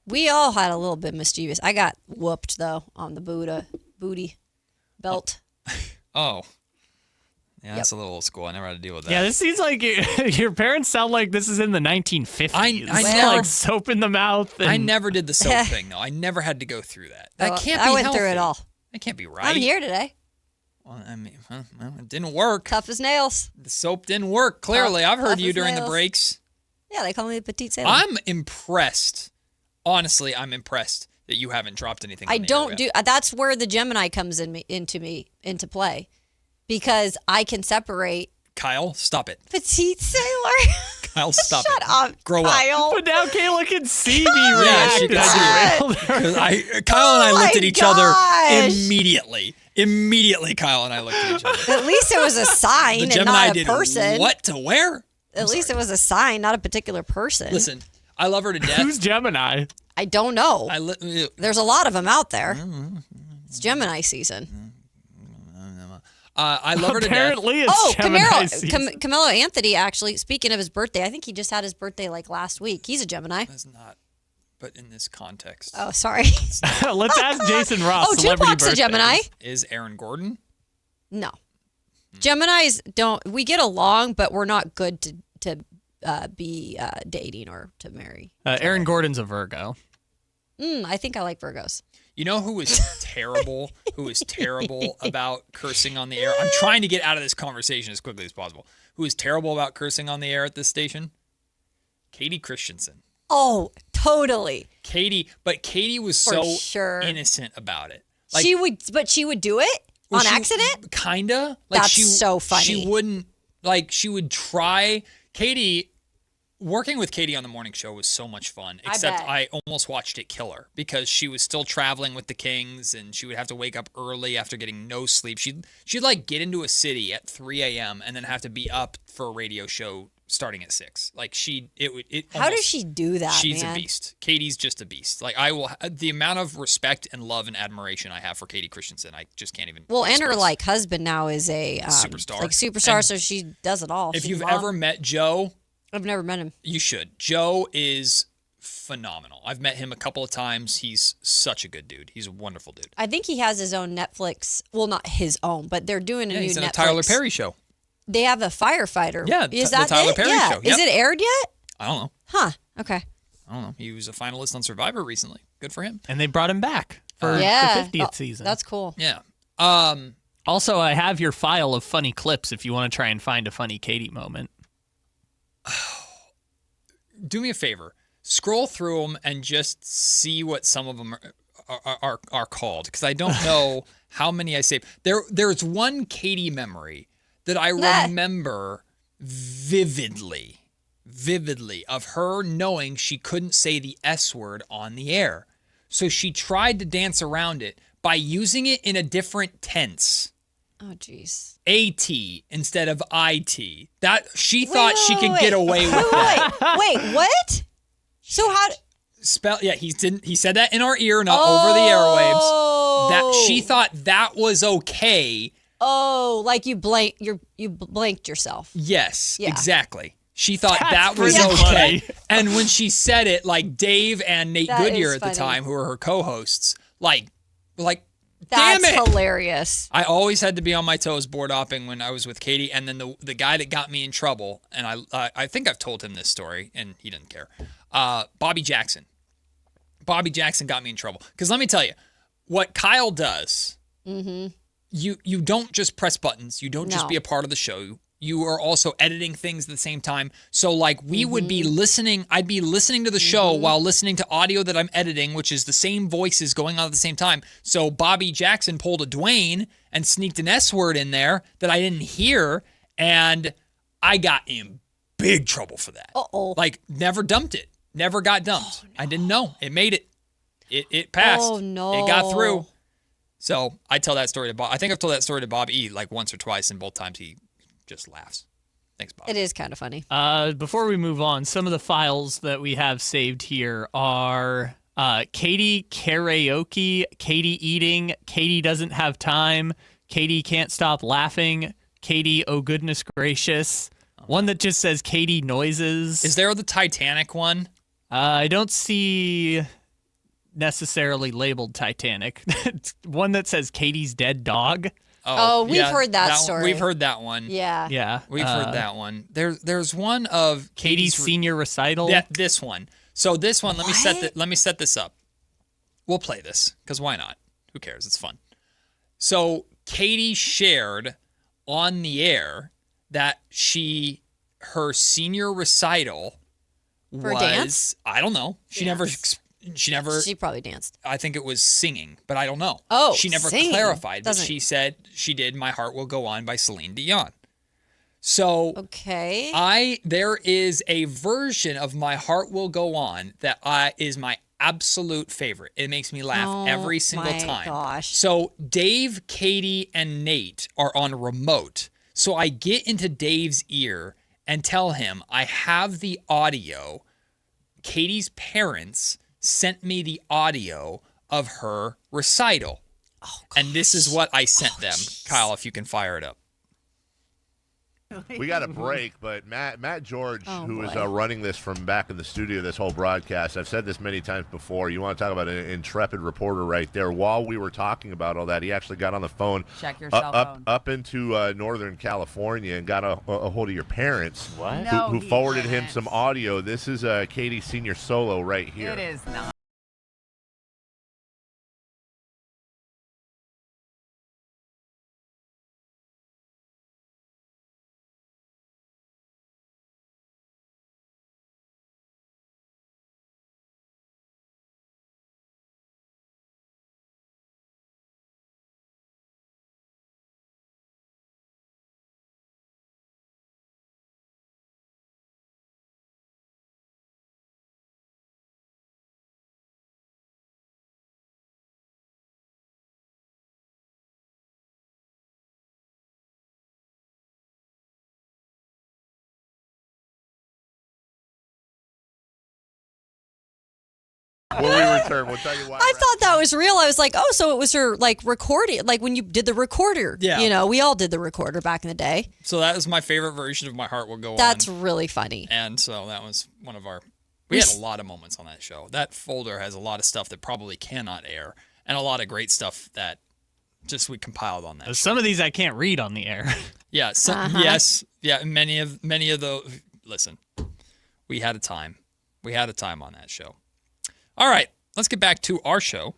We all had a little bit mischievous. I got whooped, though, on the booty belt. Oh. Yeah, that's a little old school. I never had to deal with that. Yeah, this seems like your parents sound like this is in the 1950s. I never, like soap in the mouth. I never did the soap thing, though. I never had to go through that. That can't be I went healthy. through it all. That can't be right. I'm here today. Well, I mean, it didn't work. Tough as nails. The soap didn't work, clearly. I've heard Tough you as during the nails. breaks. Yeah, they call me the petite sailor. I'm impressed. Honestly, I'm impressed that you haven't dropped anything. I on the don't air do. yet. That's where the Gemini comes into play, because I can separate Kyle, stop it. petite sailor. Kyle, stop Shut it. up, Grow up. Kyle. But now Kayla can see me Yeah, she react. can see it. Kyle and I looked at each other immediately. Immediately, Kyle and I looked at each other. At least it was a sign The and Gemini not a did person. what to wear? At least it was a sign, not a particular person. Listen, I love her to death. Who's Gemini? I don't know. I There's a lot of them out there. It's Gemini season. I love her to death. Apparently, it's Gemini season. Camilo Anthony, actually, speaking of his birthday, I think he just had his birthday like last week. He's a Gemini. That's not, but in this context. Oh, sorry. Let's ask Jason Ross. Oh, celebrity Tupac's a birthdays. Gemini. Is Aaron Gordon? No. Geminis don't, we get along, but we're not good to be dating or to marry. Aaron Gordon's a Virgo. I think I like Virgos. You know who was terrible? Who was terrible about cursing on the air? I'm trying to get out of this conversation as quickly as possible. Who is terrible about cursing on the air at this station? Katie Christensen. Oh, totally. Katie was For so sure. innocent about it. She would do it on accident? Kinda. That's so funny. She wouldn't, she would try. Working with Katie on the morning show was so much fun, except bet. I almost watched it kill her because she was still traveling with the Kings and she would have to wake up early after getting no sleep. She'd get into a city at 3 a.m. and then have to be up for a radio show starting at 6. How does she do that, She's man? a beast. Katie's just a beast. The amount of respect and love and admiration I have for Katie Christensen, I just can't even Well, and her express. husband now is a superstar. And So she does it all. If She's you've a mom. ever met Joe, I've never met him. you should. Joe is phenomenal. I've met him a couple of times. He's such a good dude. He's a wonderful dude. I think he has his own Netflix. Well, not his own, but they're doing a new He's in Netflix. a Tyler Perry show. They have a firefighter. Yeah, is the that Tyler it? Perry yeah. show. Is Yep. it aired yet? I don't know. Huh. Okay. I don't know. He was a finalist on Survivor recently. Good for him. And they brought him back for yeah. the 50th season. That's cool. Yeah. Also, I have your file of funny clips if you want to try and find a funny Katie moment. Do me a favor. Scroll through them and just see what some of them are called because I don't know how many I saved. There's one Katie memory that I remember vividly of her knowing she couldn't say the S word on the air. So she tried to dance around it by using it in a different tense. Oh, jeez. AT instead of IT. That she thought she could get away with that. Wait, what? So how? He said that in our ear, not over the airwaves. That she thought that was okay. Oh, like you blanked yourself. Yes, Yeah. exactly. She thought That's that was pretty okay. funny. And when she said it, like Dave and Nate That Goodyear is at the funny. time, who were her co-hosts, like, That's damn it. hilarious. I always had to be on my toes board hopping when I was with Katie. And then the guy that got me in trouble, and I think I've told him this story, and he didn't care. Bobby Jackson. Bobby Jackson got me in trouble. Because let me tell you, what Kyle does, you don't just press buttons. You don't just be a part of the show. You are also editing things at the same time. So like we would be listening, I'd be listening to the show while listening to audio that I'm editing, which is the same voices going on at the same time. So Bobby Jackson pulled a Dwayne and sneaked an S word in there that I didn't hear. And I got in big trouble for that. Like never dumped it. Never got dumped. I didn't know. It made it. It passed. Oh, no. It got through. So I tell that story to Bob. I think I've told that story to Bob E. like once or twice, and both times he just laughs. Thanks, Bob. It is kind of funny. Before we move on, some of the files that we have saved here are Katie karaoke, Katie eating, Katie doesn't have time, Katie can't stop laughing, Katie, oh goodness gracious. One that just says Katie noises. Is there the Titanic one? I don't see necessarily labeled Titanic. It's one that says Katie's dead dog. Oh, we've heard that story. We've heard that one. Yeah. Yeah. We've heard that one. There's one of Katie's senior recital. Yeah, this one. So this one, let me set this up. We'll play this because why not? Who cares? It's fun. So Katie shared on the air that her senior recital For was dance? I don't know. She never. She probably danced. I think it was singing, but I don't know. Oh, she never singing. clarified, but Doesn't- she said she did "My Heart Will Go On" by Celine Dion. So okay, there is a version of "My Heart Will Go On" that is my absolute favorite. It makes me laugh every single my time. gosh. So Dave, Katie, and Nate are on remote. So I get into Dave's ear and tell him I have the audio. Katie's parents sent me the audio of her recital. And this is what I sent them. Kyle, if you can fire it up. We got a break, but Matt George, who is boy. running this from back in the studio, this whole broadcast, I've said this many times before, you want to talk about an intrepid reporter right there. While we were talking about all that, he actually got on the phone, Check your cell phone. up into Northern California and got a hold of your parents, What? who No, forwarded he him didn't. some audio. This is Katie's senior solo right here. It is not. When we return, we'll tell you why. I thought that was real. I was like, oh, so it was her like recording, like when you did the recorder. Yeah. You know, we all did the recorder back in the day. So that was my favorite version of "My Heart Will Go On." That's really funny. And so that was one of our. We had a lot of moments on that show. That folder has a lot of stuff that probably cannot air, and a lot of great stuff that just we compiled on that. Some of these I can't read on the air. Yeah. Yes. Yeah. Many of those. Listen, we had a time. We had a time on that show. All right, let's get back to our show.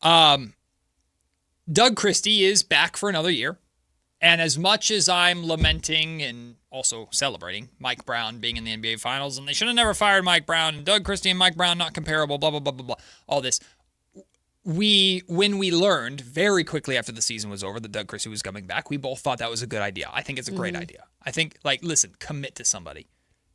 Doug Christie is back for another year. And as much as I'm lamenting and also celebrating Mike Brown being in the NBA Finals, and they should have never fired Mike Brown, and Doug Christie and Mike Brown not comparable, blah, blah, blah, blah, blah, all this. when we learned very quickly after the season was over that Doug Christie was coming back, we both thought that was a good idea. I think it's a great idea. I think, listen, commit to somebody.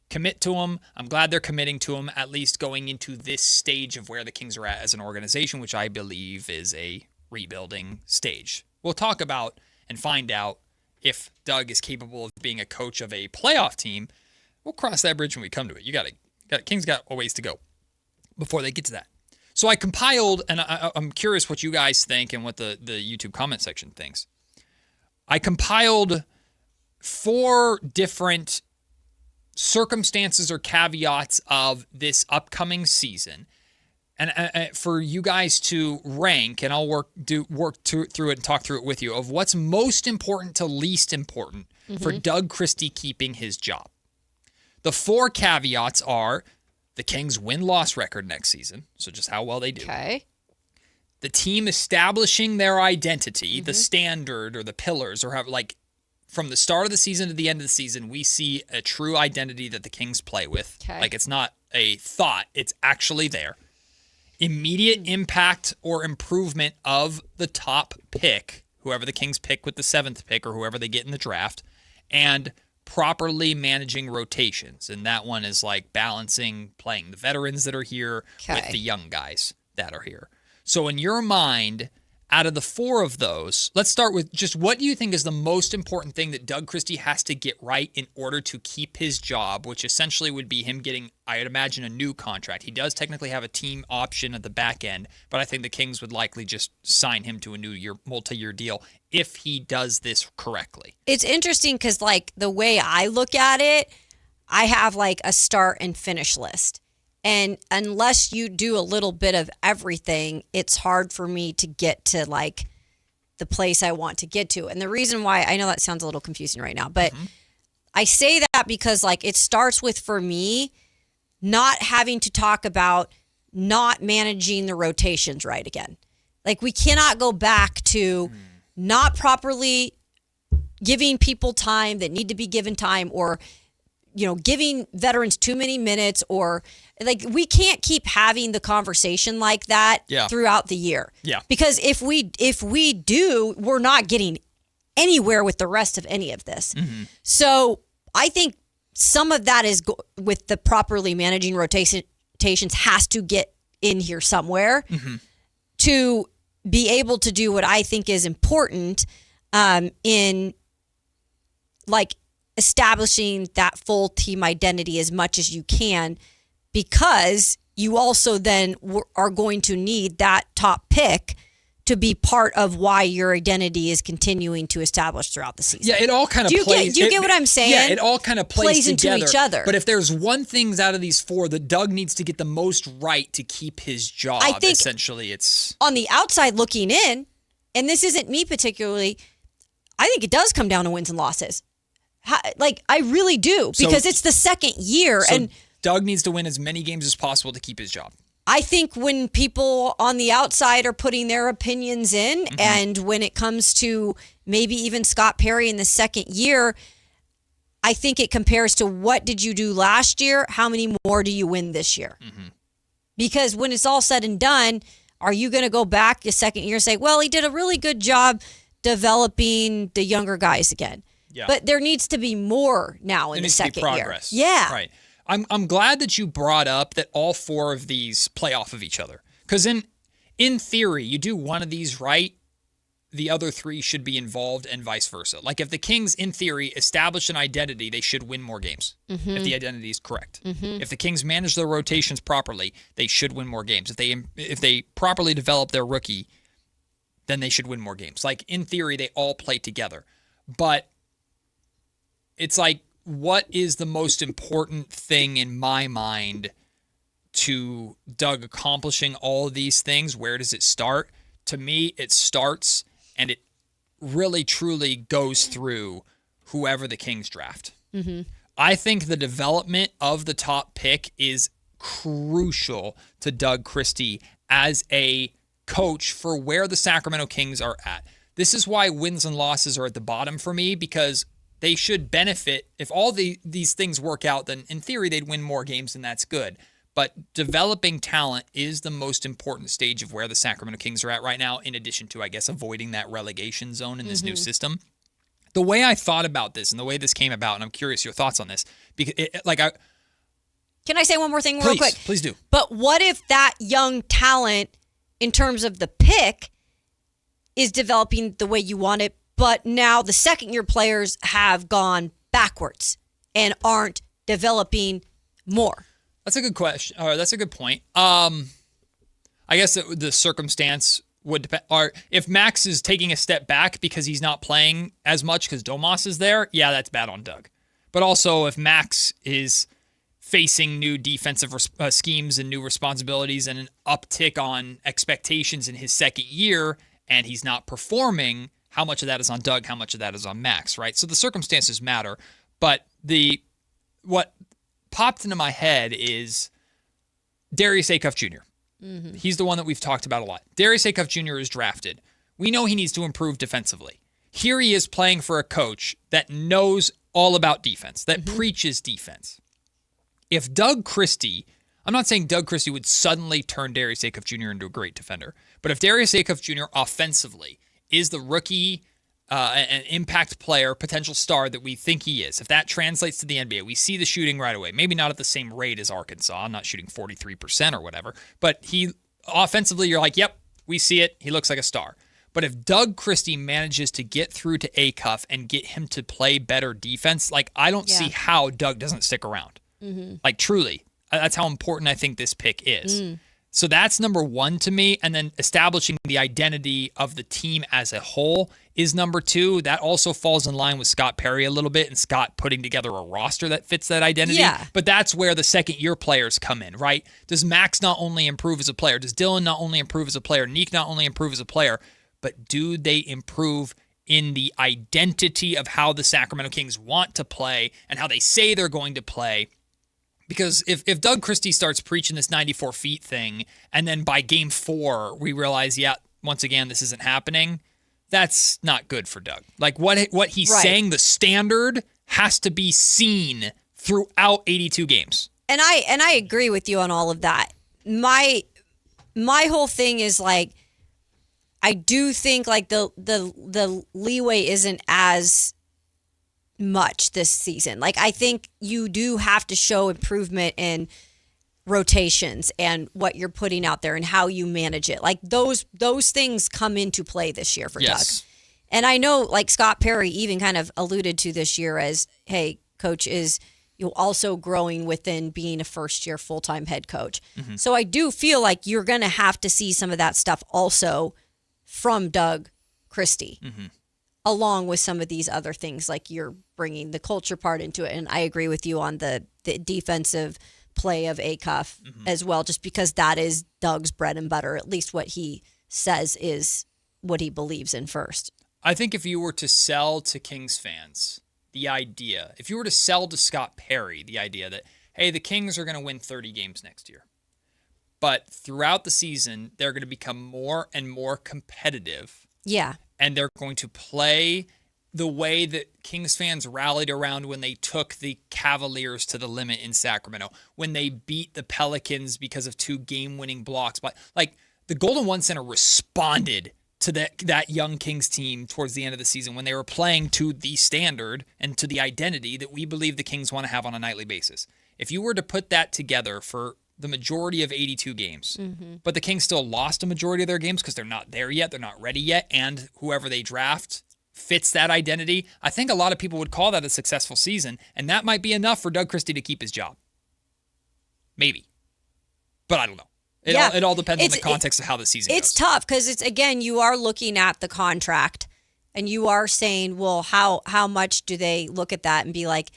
Commit to him. I'm glad they're committing to him, at least going into this stage of where the Kings are at as an organization, which I believe is a rebuilding stage. We'll talk about and find out if Doug is capable of being a coach of a playoff team. We'll cross that bridge when we come to it. Kings got a ways to go before they get to that. So I compiled, and I'm curious what you guys think and what the YouTube comment section thinks. I compiled 4 different circumstances or caveats of this upcoming season, and for you guys to rank, and I'll work through it and talk through it with you, of what's most important to least important for Doug Christie keeping his job. The 4 caveats are the Kings' win-loss record next season, so just how well they do. Okay. The team establishing their identity, the standard or the pillars, or from the start of the season to the end of the season, we see a true identity that the Kings play with. Okay. Like, it's not a thought, it's actually there. Immediate impact or improvement of the top pick, whoever the Kings pick with the 7th pick or whoever they get in the draft, and properly managing rotations. And that one is like balancing playing the veterans that are here with the young guys that are here. So in your mind, out of the 4 of those, let's start with just what do you think is the most important thing that Doug Christie has to get right in order to keep his job, which essentially would be him getting, I would imagine, a new contract. He does technically have a team option at the back end, but I think the Kings would likely just sign him to a new multi-year deal if he does this correctly. It's interesting because, the way I look at it, I have, a start and finish list. And unless you do a little bit of everything, it's hard for me to get to the place I want to get to. And the reason why, I know that sounds a little confusing right now, but I say that because it starts with, for me, not having to talk about not managing the rotations right again. We cannot go back to not properly giving people time that need to be given time, or giving veterans too many minutes, or we can't keep having the conversation like that throughout the year. Yeah. Because if we do, we're not getting anywhere with the rest of any of this. So I think some of that is with the properly managing rotations has to get in here somewhere to be able to do what I think is important in establishing that full team identity as much as you can, because you also then are going to need that top pick to be part of why your identity is continuing to establish throughout the season. Yeah, it all kind of plays. Do you get what I'm saying? Yeah, it all kind of plays together. Into each other. But if there's one thing out of these 4 that Doug needs to get the most right to keep his job, I think essentially it's... On the outside looking in, and this isn't me particularly, I think it does come down to wins and losses. I really do, because it's the second year. So and Doug needs to win as many games as possible to keep his job. I think when people on the outside are putting their opinions in, and when it comes to maybe even Scott Perry in the second year, I think it compares to what did you do last year? How many more do you win this year? Because when it's all said and done, are you going to go back the second year and say, well, he did a really good job developing the younger guys again? Yeah. But there needs to be more now in the second year. Yeah. Right. I'm glad that you brought up that all 4 of these play off of each other. Because in theory, you do one of these right, the other 3 should be involved, and vice versa. If the Kings, in theory, establish an identity, they should win more games if the identity is correct. If the Kings manage their rotations properly, they should win more games. If they properly develop their rookie, then they should win more games. In theory, they all play together. But it's what is the most important thing in my mind to Doug accomplishing all of these things? Where does it start? To me, it starts, and it really, truly goes through whoever the Kings draft. I think the development of the top pick is crucial to Doug Christie as a coach for where the Sacramento Kings are at. This is why wins and losses are at the bottom for me, because they should benefit. If all these things work out, then in theory they'd win more games, and that's good. But developing talent is the most important stage of where the Sacramento Kings are at right now, in addition to, I guess, avoiding that relegation zone in this new system. The way I thought about this and the way this came about, and I'm curious your thoughts on this, because Can I say one more thing real quick? Please do. But what if that young talent, in terms of the pick, is developing the way you want it, but now the second-year players have gone backwards and aren't developing more? That's a good question. Or that's a good point. I guess the circumstance would depend. Or if Max is taking a step back because he's not playing as much because Domas is there, yeah, that's bad on Doug. But also if Max is facing new defensive schemes and new responsibilities and an uptick on expectations in his second year and he's not performing, how much of that is on Doug? How much of that is on Max, right? So the circumstances matter. But what popped into my head is Darius Acuff Jr. Mm-hmm. He's the one that we've talked about a lot. Darius Acuff Jr. is drafted. We know he needs to improve defensively. Here he is playing for a coach that knows all about defense, that preaches defense. If Doug Christie, I'm not saying Doug Christie would suddenly turn Darius Acuff Jr. into a great defender, but if Darius Acuff Jr. offensively is the rookie an impact player, potential star that we think he is, if that translates to the NBA, we see the shooting right away. Maybe not at the same rate as Arkansas. I'm not shooting 43% or whatever. But he offensively, you're like, yep, we see it. He looks like a star. But if Doug Christie manages to get through to Acuff and get him to play better defense, like I don't see how Doug doesn't stick around. Mm-hmm. Like truly, that's how important I think this pick is. So that's number one to me. And then establishing the identity of the team as a whole is number two. That also falls in line with Scott Perry a little bit and Scott putting together a roster that fits that identity. Yeah. But that's where the second-year players come in, right? Does Max not only improve as a player? Does Dylan not only improve as a player? Neek not only improve as a player? But do they improve in the identity of how the Sacramento Kings want to play and how they say they're going to play? Because if Doug Christie starts preaching this 94 feet thing, and then by game 4, we realize, yeah, once again, this isn't happening, that's not good for Doug. Like what he's saying, the standard has to be seen throughout 82 games. And I agree with you on all of that. My whole thing is like, I do think like the leeway isn't as much this season. Like I think you do have to show improvement in rotations and what you're putting out there and how you manage it. Like those things come into play this year for Doug. And I know like Scott Perry even kind of alluded to this year as, hey, coach is also growing within being a first-year full-time head coach. Mm-hmm. So I do feel like you're going to have to see some of that stuff also from Doug Christie. Mm-hmm. Along with some of these other things, like you're bringing the culture part into it. And I agree with you on the defensive play of Acuff as well, just because that is Doug's bread and butter, at least what he says is what he believes in first. I think if you were to sell to Kings fans the idea, if you were to sell to Scott Perry the idea that, hey, the Kings are going to win 30 games next year, but throughout the season, they're going to become more and more competitive. Yeah. And they're going to play the way that Kings fans rallied around when they took the Cavaliers to the limit in Sacramento, when they beat the Pelicans because of 2 game-winning blocks. But like the Golden One Center responded to that young Kings team towards the end of the season when they were playing to the standard and to the identity that we believe the Kings want to have on a nightly basis. If you were to put that together for the majority of 82 games, but the Kings still lost a majority of their games because they're not there yet, they're not ready yet, and whoever they draft fits that identity, I think a lot of people would call that a successful season, and that might be enough for Doug Christie to keep his job. Maybe. But I don't know. It all depends on the context of how the season goes. It's tough because it's, again, you are looking at the contract, and you are saying, well, how much do they look at that and be like,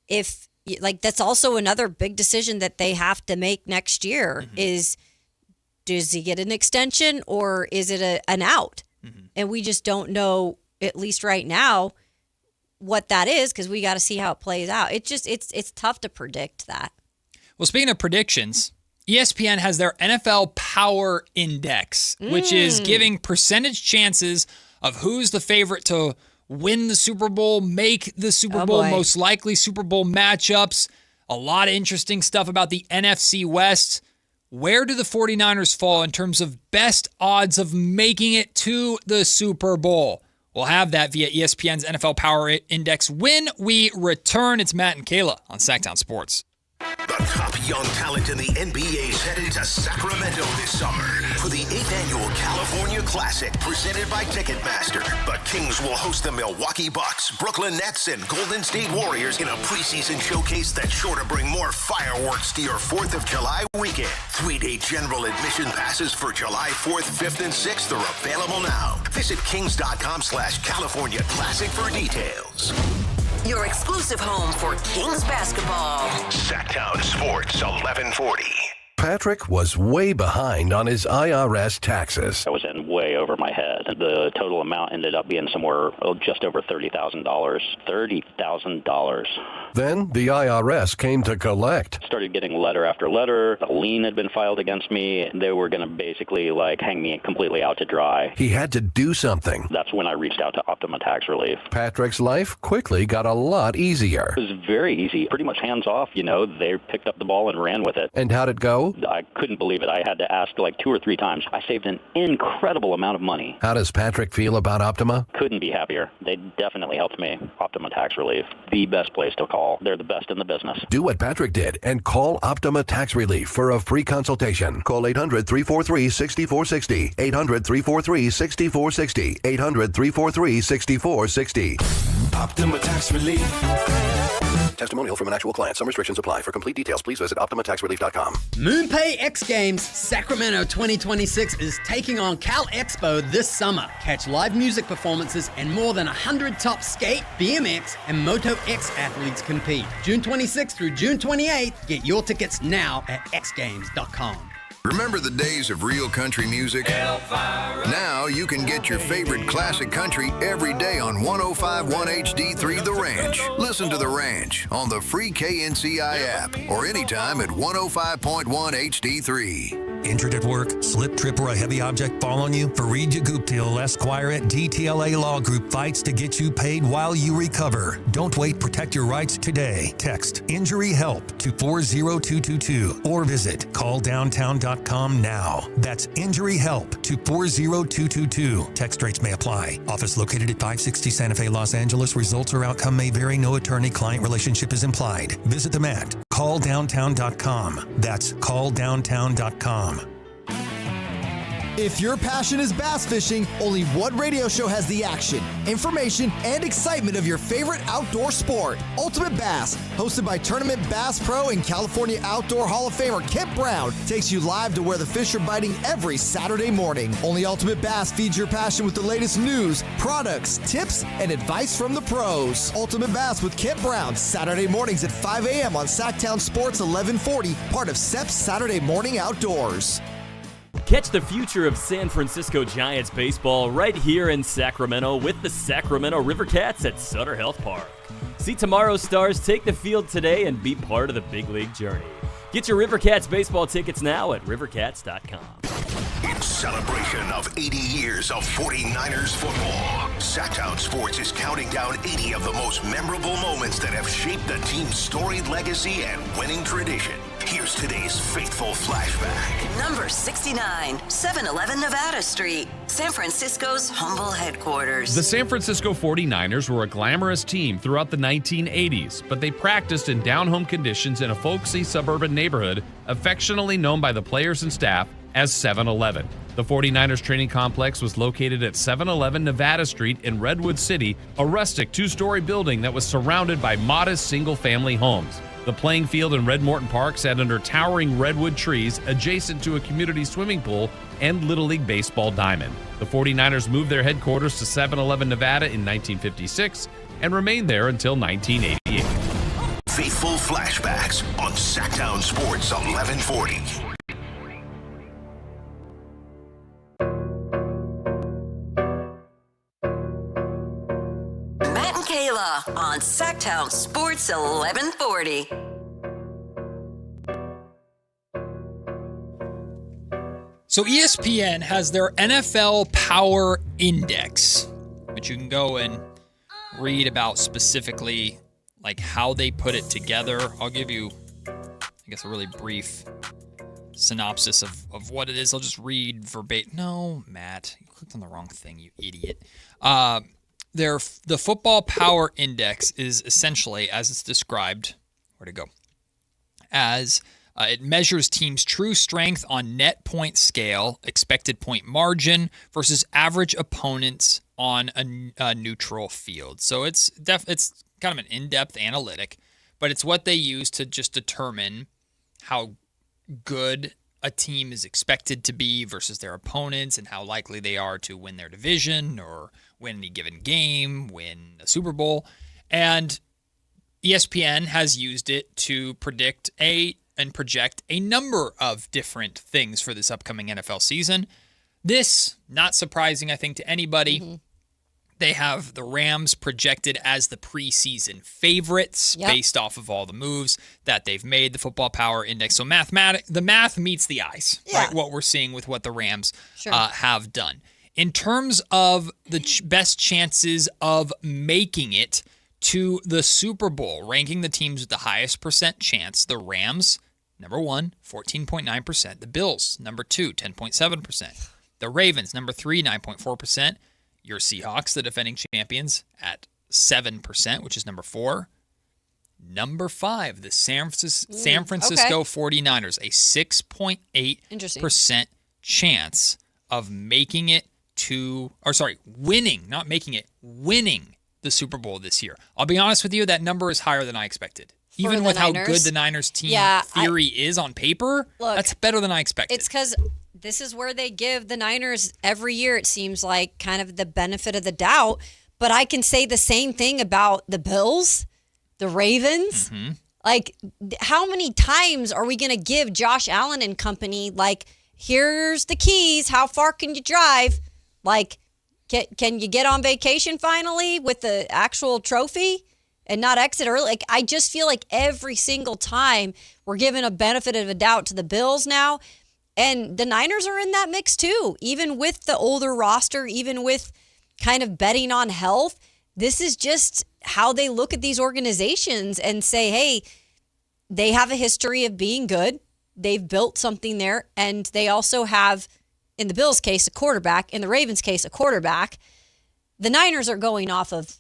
if... Like that's also another big decision that they have to make next year is, does he get an extension or is it an out? And we just don't know, at least right now, what that is because we got to see how it plays out. It's tough to predict that. Well, speaking of predictions, ESPN has their NFL Power Index, which is giving percentage chances of who's the favorite to win the Super Bowl, make the Super Bowl, most likely Super Bowl matchups. A lot of interesting stuff about the NFC West. Where do the 49ers fall in terms of best odds of making it to the Super Bowl? We'll have that via ESPN's NFL Power Index when we return. It's Matt and Kayla on Sactown Sports. The top young talent in the NBA is headed to Sacramento this summer for the 8th annual California Classic presented by Ticketmaster. The Kings will host the Milwaukee Bucks, Brooklyn Nets, and Golden State Warriors in a preseason showcase that's sure to bring more fireworks to your 4th of July weekend. 3-day general admission passes for July 4th, 5th, and 6th are available now. Visit kings.com/California Classic for details. Your exclusive home for Kings basketball. Sactown Sports 1140. Patrick was way behind on his IRS taxes. I was in way over my head. The total amount ended up being somewhere just over $30,000. $30,000. Then the IRS came to collect. Started getting letter after letter. A lien had been filed against me. They were going to basically hang me completely out to dry. He had to do something. That's when I reached out to Optima Tax Relief. Patrick's life quickly got a lot easier. It was very easy. Pretty much hands off, They picked up the ball and ran with it. And how'd it go? I couldn't believe it. I had to ask 2 or 3 times. I saved an incredible amount of money. How does Patrick feel about Optima? Couldn't be happier. They definitely helped me. Optima Tax Relief, the best place to call. They're the best in the business. Do what Patrick did and call Optima Tax Relief for a free consultation. Call 800-343-6460. 800-343-6460. 800-343-6460. Optima Tax Relief. Testimonial from an actual client. Some restrictions apply. For complete details, please visit OptimaTaxRelief.com. MoonPay X Games Sacramento 2026 is taking on Cal Expo this summer. Catch live music performances and more than 100 top skate, BMX, and Moto X athletes compete. June 26th through June 28th. Get your tickets now at xgames.com. Remember the days of real country music? Now you can get your favorite classic country every day on 105.1 HD3 The Ranch. Listen to The Ranch on the free KNCI app or anytime at 105.1 HD3. Injured at work, slip, trip, or a heavy object fall on you? Fareed Yaguptil, Esquire at DTLA Law Group fights to get you paid while you recover. Don't wait. Protect your rights today. Text Injury Help to 40222 or visit calldowntown.com now. That's Injury Help to 40222. Text rates may apply. Office located at 560 Santa Fe, Los Angeles. Results or outcome may vary. No attorney-client relationship is implied. Visit them at calldowntown.com. That's calldowntown.com. If your passion is bass fishing, only one radio show has the action, information, and excitement of your favorite outdoor sport. Ultimate Bass, hosted by Tournament Bass Pro and California Outdoor Hall of Famer Kent Brown, takes you live to where the fish are biting every Saturday morning. Only Ultimate Bass feeds your passion with the latest news, products, tips, and advice from the pros. Ultimate Bass with Kent Brown, Saturday mornings at 5 a.m. on Sactown Sports 1140, part of SEP's Saturday Morning Outdoors. Catch the future of San Francisco Giants baseball right here in Sacramento with the Sacramento River Cats at Sutter Health Park. See tomorrow's stars take the field today and be part of the big league journey. Get your River Cats baseball tickets now at rivercats.com. In celebration of 80 years of 49ers football, Sactown Sports is counting down 80 of the most memorable moments that have shaped the team's storied legacy and winning tradition. Here's today's faithful flashback. Number 69, 711 Nevada Street, San Francisco's humble headquarters. The San Francisco 49ers were a glamorous team throughout the 1980s, but they practiced in down-home conditions in a folksy suburban neighborhood affectionately known by the players and staff as 711. The 49ers training complex was located at 711 Nevada Street in Redwood City, a rustic two-story building that was surrounded by modest single-family homes. The playing field in Red Morton Park sat under towering redwood trees adjacent to a community swimming pool and Little League Baseball diamond. The 49ers moved their headquarters to 711 Nevada in 1956 and remained there until 1988. Faithful flashbacks on Sactown Sports 1140. Matt and Kayla on Sactown Sports 1140. So ESPN has their NFL Power Index, which you can go and read about specifically like how they put it together. I'll give you, I guess, a really brief synopsis of what it is. I'll just read verbatim. No, Matt, you clicked on the wrong thing, you idiot. The Football Power Index is essentially, as it's described, where'd it go? As it measures teams' true strength on net point scale, expected point margin versus average opponents on a neutral field. So it's kind of an in-depth analytic, but it's what they use to just determine how good a team is expected to be versus their opponents and how likely they are to win their division or win any given game, win a Super Bowl. And ESPN has used it to predict and project a number of different things for this upcoming NFL season. This, not surprising, I think, to anybody. They have the Rams projected as the preseason favorites based off of all the moves that they've made, the Football Power Index. So the math meets the eyes, right? What we're seeing with what the Rams have done. In terms of the best chances of making it to the Super Bowl, ranking the teams with the highest percent chance, the Rams, number 1, 14.9%. The Bills, number 2, 10.7%. The Ravens, number 3, 9.4%. Your Seahawks, the defending champions, at 7%, which is number 4. Number 5, the San Francisco 49ers, a 6.8% chance of making it winning the Super Bowl this year. I'll be honest with you, that number is higher than I expected. Even with how good the Niners team theory is on paper, that's better than I expected. It's because this is where they give the Niners every year, it seems like, kind of the benefit of the doubt. But I can say the same thing about the Bills, the Ravens. Like, how many times are we going to give Josh Allen and company, like, here's the keys, how far can you drive? Like, can you get on vacation finally with the actual trophy and not exit early? Like, I just feel like every single time we're giving a benefit of a doubt to the Bills now. And the Niners are in that mix too. Even with the older roster, even with kind of betting on health, this is just how they look at these organizations and say, hey, they have a history of being good. They've built something there. And they also have, in the Bills' case, a quarterback. In the Ravens' case, a quarterback. The Niners are going off of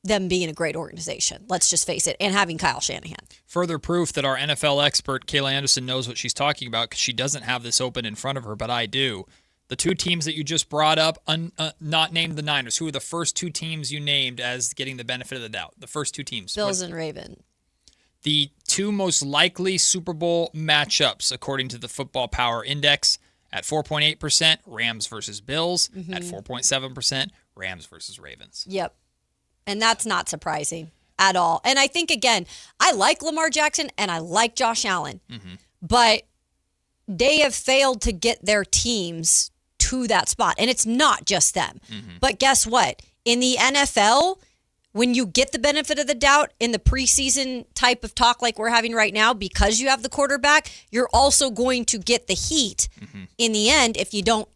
them being a great organization, let's just face it, and having Kyle Shanahan. Further proof that our NFL expert, Kayla Anderson, knows what she's talking about because she doesn't have this open in front of her, but I do. The two teams that you just brought up, not named the Niners, who are the first two teams you named as getting the benefit of the doubt? The first two teams. Bills and Ravens. The two most likely Super Bowl matchups, according to the Football Power Index, at 4.8%, Rams versus Bills. At 4.7%, Rams versus Ravens. Yep. And that's not surprising at all. And I think, again, I like Lamar Jackson and I like Josh Allen. But they have failed to get their teams to that spot. And it's not just them. But guess what? In the NFL, when you get the benefit of the doubt in the preseason type of talk like we're having right now, because you have the quarterback, you're also going to get the heat in the end if you don't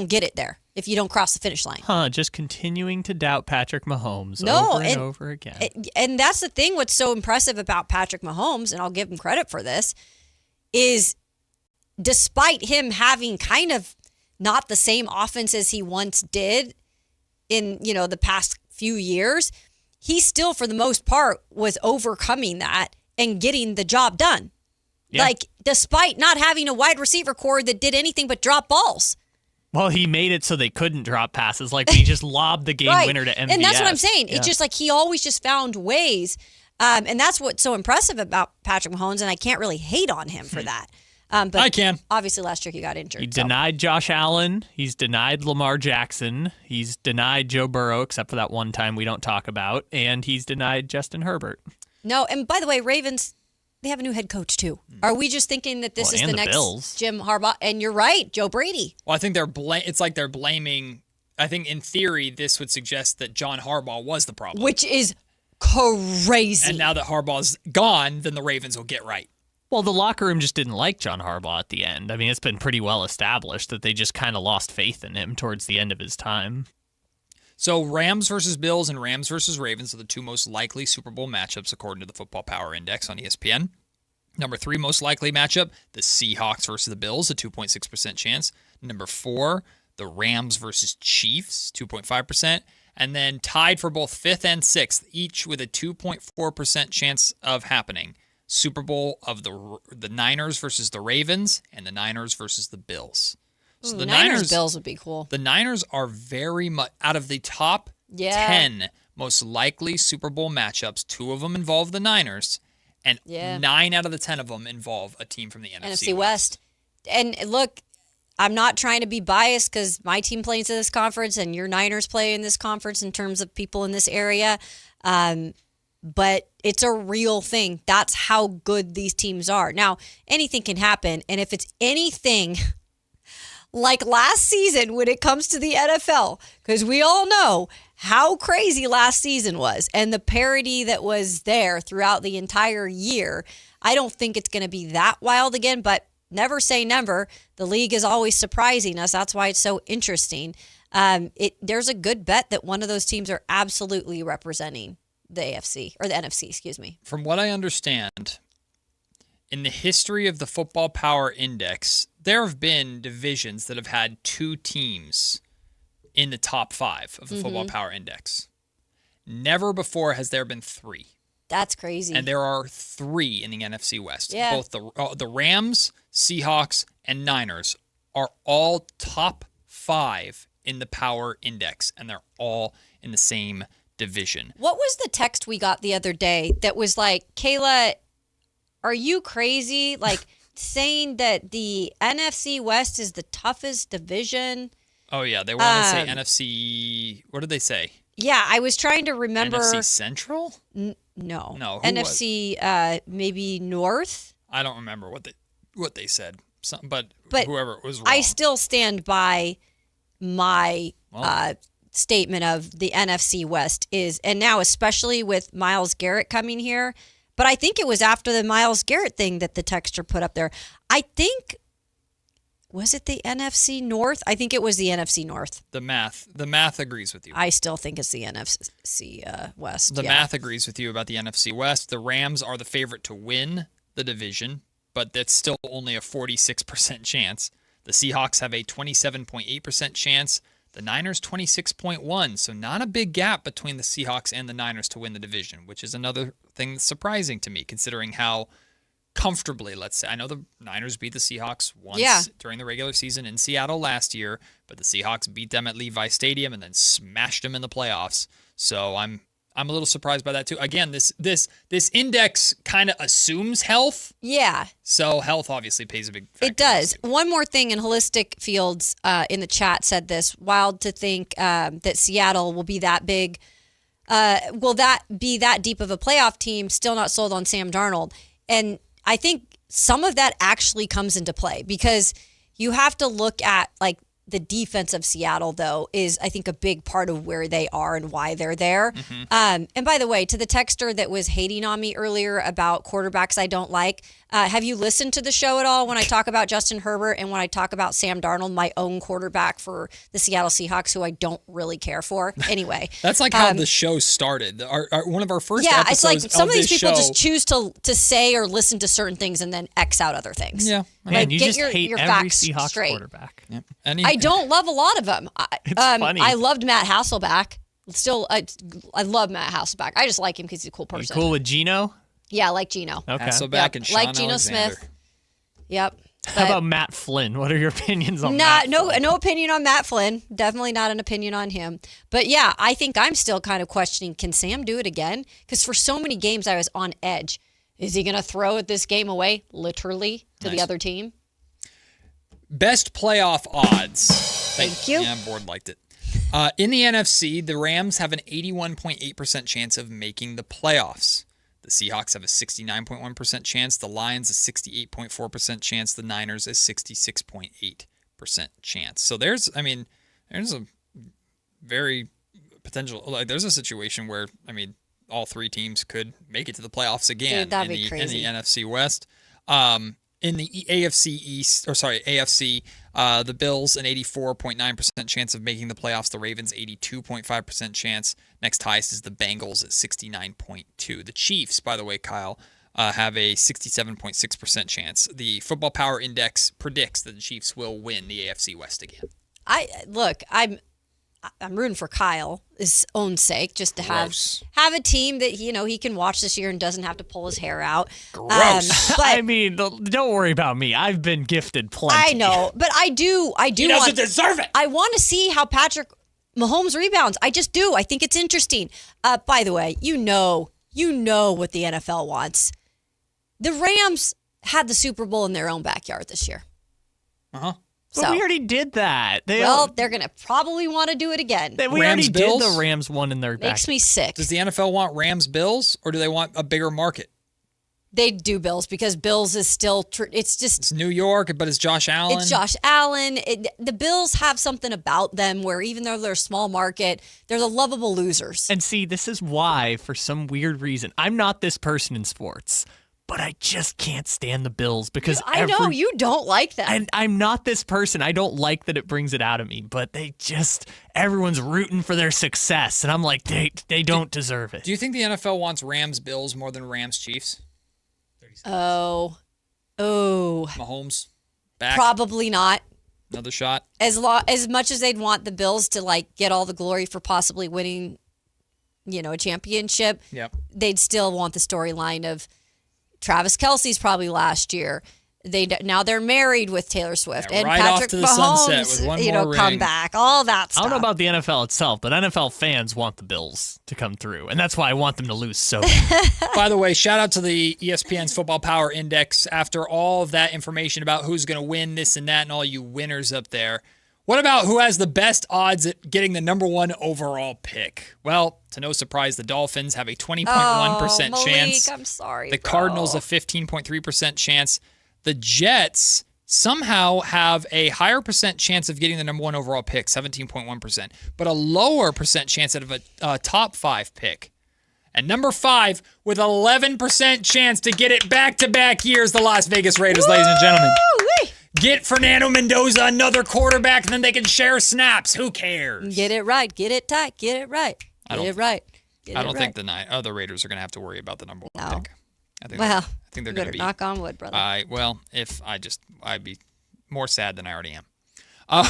get it there. If you don't cross the finish line. Just continuing to doubt Patrick Mahomes over and over again. And that's the thing, what's so impressive about Patrick Mahomes, and I'll give him credit for this, is despite him having kind of not the same offense as he once did in, the past few years, he still, for the most part, was overcoming that and getting the job done. Yeah. Like, despite not having a wide receiver core that did anything but drop balls. Well, he made it so they couldn't drop passes. Like, he just lobbed the game winner to MVS. And that's what I'm saying. It's just like he always just found ways. And that's what's so impressive about Patrick Mahomes, and I can't really hate on him for that. But I can. Obviously, last year he got injured. He denied Josh Allen. He's denied Lamar Jackson. He's denied Joe Burrow, except for that one time we don't talk about. And he's denied Justin Herbert. No, and by the way, Ravens, they have a new head coach, too. Are we just thinking that this is the next Bills. Jim Harbaugh? And you're right, Joe Brady. Well, I think it's like they're blaming. I think in theory, this would suggest that John Harbaugh was the problem. Which is crazy. And now that Harbaugh's gone, then the Ravens will get right. Well, the locker room just didn't like John Harbaugh at the end. I mean, it's been pretty well established that they just kind of lost faith in him towards the end of his time. So Rams versus Bills and Rams versus Ravens are the two most likely Super Bowl matchups according to the Football Power Index on ESPN. Number 3 most likely matchup, the Seahawks versus the Bills, a 2.6% chance. Number 4, the Rams versus Chiefs, 2.5%. And then tied for both 5th and 6th, each with a 2.4% chance of happening. Super Bowl of the Niners versus the Ravens and the Niners versus the Bills. So the Niners Bills would be cool. The Niners are very much out of the top 10 most likely Super Bowl matchups. 2 of them involve the Niners, and 9 out of the 10 of them involve a team from the NFC West. And look, I'm not trying to be biased because my team plays in this conference and your Niners play in this conference in terms of people in this area. But it's a real thing. That's how good these teams are. Now, anything can happen. And if it's anything like last season when it comes to the NFL, because we all know how crazy last season was and the parity that was there throughout the entire year, I don't think it's going to be that wild again, but never say never. The league is always surprising us. That's why it's so interesting. There's a good bet that one of those teams are absolutely representing the AFC or the NFC, excuse me. From what I understand, in the history of the Football Power Index, there have been divisions that have had 2 teams in the top 5 of the Football Power Index. Never before has there been 3. That's crazy. And there are 3 in the NFC West. Yeah. Both the Rams, Seahawks, and Niners are all top 5 in the Power Index, and they're all in the same division. What was the text we got the other day that was like, Kayla, are you crazy? Like saying that the NFC West is the toughest division. Oh, yeah. They want to say NFC. What did they say? Yeah, I was trying to remember. NFC Central? No. No. NFC maybe North? I don't remember what they said. But whoever it was wrong. I still stand by my statement of the NFC West is, and now especially with Myles Garrett coming here, but I think it was after the Myles Garrett thing that the texter put up there. I think, was it the NFC North? I think it was the NFC North. The math agrees with you. I still think it's the NFC West. The math agrees with you about the NFC West. The Rams are the favorite to win the division, but that's still only a 46% chance. The Seahawks have a 27.8% chance. The Niners 26.1%, so not a big gap between the Seahawks and the Niners to win the division, which is another thing that's surprising to me, considering how comfortably, let's say, I know the Niners beat the Seahawks once during the regular season in Seattle last year, but the Seahawks beat them at Levi Stadium and then smashed them in the playoffs. So I'm a little surprised by that too. Again, this index kind of assumes health. Yeah. So health obviously plays a big factor. It does. One more thing in Holistic Fields in the chat said this. Wild to think that Seattle will be that big. Will that be that deep of a playoff team? Still not sold on Sam Darnold. And I think some of that actually comes into play because you have to look at like the defense of Seattle, though, is, I think, a big part of where they are and why they're there. And by the way, to the texter that was hating on me earlier about quarterbacks I don't like, have you listened to the show at all when I talk about Justin Herbert and when I talk about Sam Darnold, my own quarterback for the Seattle Seahawks, who I don't really care for? Anyway. That's like how the show started. One of our first episodes it's like some of these people show, just choose to say or listen to certain things and then X out other things. Yeah. Man, you get just hate your every facts Seahawks straight. quarterback. Yep. I don't love a lot of them. It's funny. I loved Matt Hasselbeck. Still, I love Matt Hasselbeck. I just like him because he's a cool person. You cool with Geno? Yeah, I like Geno. Okay. Hasselbeck and Sean like Geno Alexander. Smith. Yep. How about Matt Flynn? What are your opinions on Matt? Flynn? No opinion on Matt Flynn. Definitely not an opinion on him. But yeah, I think I'm still kind of questioning, can Sam do it again? Because for so many games I was on edge. Is he going to throw this game away, literally, to the other team? Best playoff odds. Thank you. Yeah, board liked it. In the NFC, the Rams have an 81.8% chance of making the playoffs. The Seahawks have a 69.1% chance. The Lions a 68.4% chance. The Niners a 66.8% chance. So there's a very potential. Like, there's a situation where all 3 teams could make it to the playoffs again. Dude, that'd be in crazy. the NFC West. In the AFC The Bills, an 84.9% chance of making the playoffs. The Ravens, 82.5% chance. Next highest is the Bengals at 69.2%. The Chiefs, by the way, Kyle, have a 67.6% chance. The Football Power Index predicts that the Chiefs will win the AFC West again. I'm rooting for Kyle's own sake, just to have a team that he can watch this year and doesn't have to pull his hair out. Gross. But I mean, don't worry about me. I've been gifted plenty. I know, but I do. He doesn't deserve it. I want to see how Patrick Mahomes rebounds. I just do. I think it's interesting. By the way, you know what the NFL wants. The Rams had the Super Bowl in their own backyard this year. But we already did that. They're going to probably want to do it again. We already did the Rams one in their backyard. Makes me sick. Does the NFL want Rams-Bills, or do they want a bigger market? They do Bills because Bills is still it's New York, but it's Josh Allen. It's Josh Allen. The Bills have something about them where even though they're a small market, they're the lovable losers. And see, this is why, for some weird reason, I'm not this person in sports, but I just can't stand the Bills because I know you don't like them. And I'm not this person. I don't like that it brings it out of me, but everyone's rooting for their success, and I'm like, they don't deserve it. Do you think the NFL wants Rams-Bills more than Rams-Chiefs? Oh. Mahomes back? Probably not. Another shot? As much as they'd want the Bills to get all the glory for possibly winning, a championship, they'd still want the storyline of Travis Kelce's probably last year. Now they're married with Taylor Swift and right Patrick off to the Mahomes. sunset with one more come ring. back, all that stuff. I don't know about the NFL itself, but NFL fans want the Bills to come through, and that's why I want them to lose so bad. By the way, shout out to the ESPN's Football Power Index. After all of that information about who's going to win this and that and all you winners up there, what about who has the best odds at getting the number 1 overall pick? Well, to no surprise, the Dolphins have a 20.1% chance. I'm sorry. The Cardinals a 15.3% chance. The Jets somehow have a higher percent chance of getting the number 1 overall pick, 17.1%, but a lower percent chance of a top 5 pick. And number 5 with 11% chance to get it back-to-back years, the Las Vegas Raiders, ladies and gentlemen. Woo-wee. Get Fernando Mendoza another quarterback, and then they can share snaps. Who cares? Get it right. Get it tight. Get it right. Get it right. I don't think the Raiders are going to have to worry about the number 1 pick. I think they're going to be. Knock on wood, brother. I'd be more sad than I already am.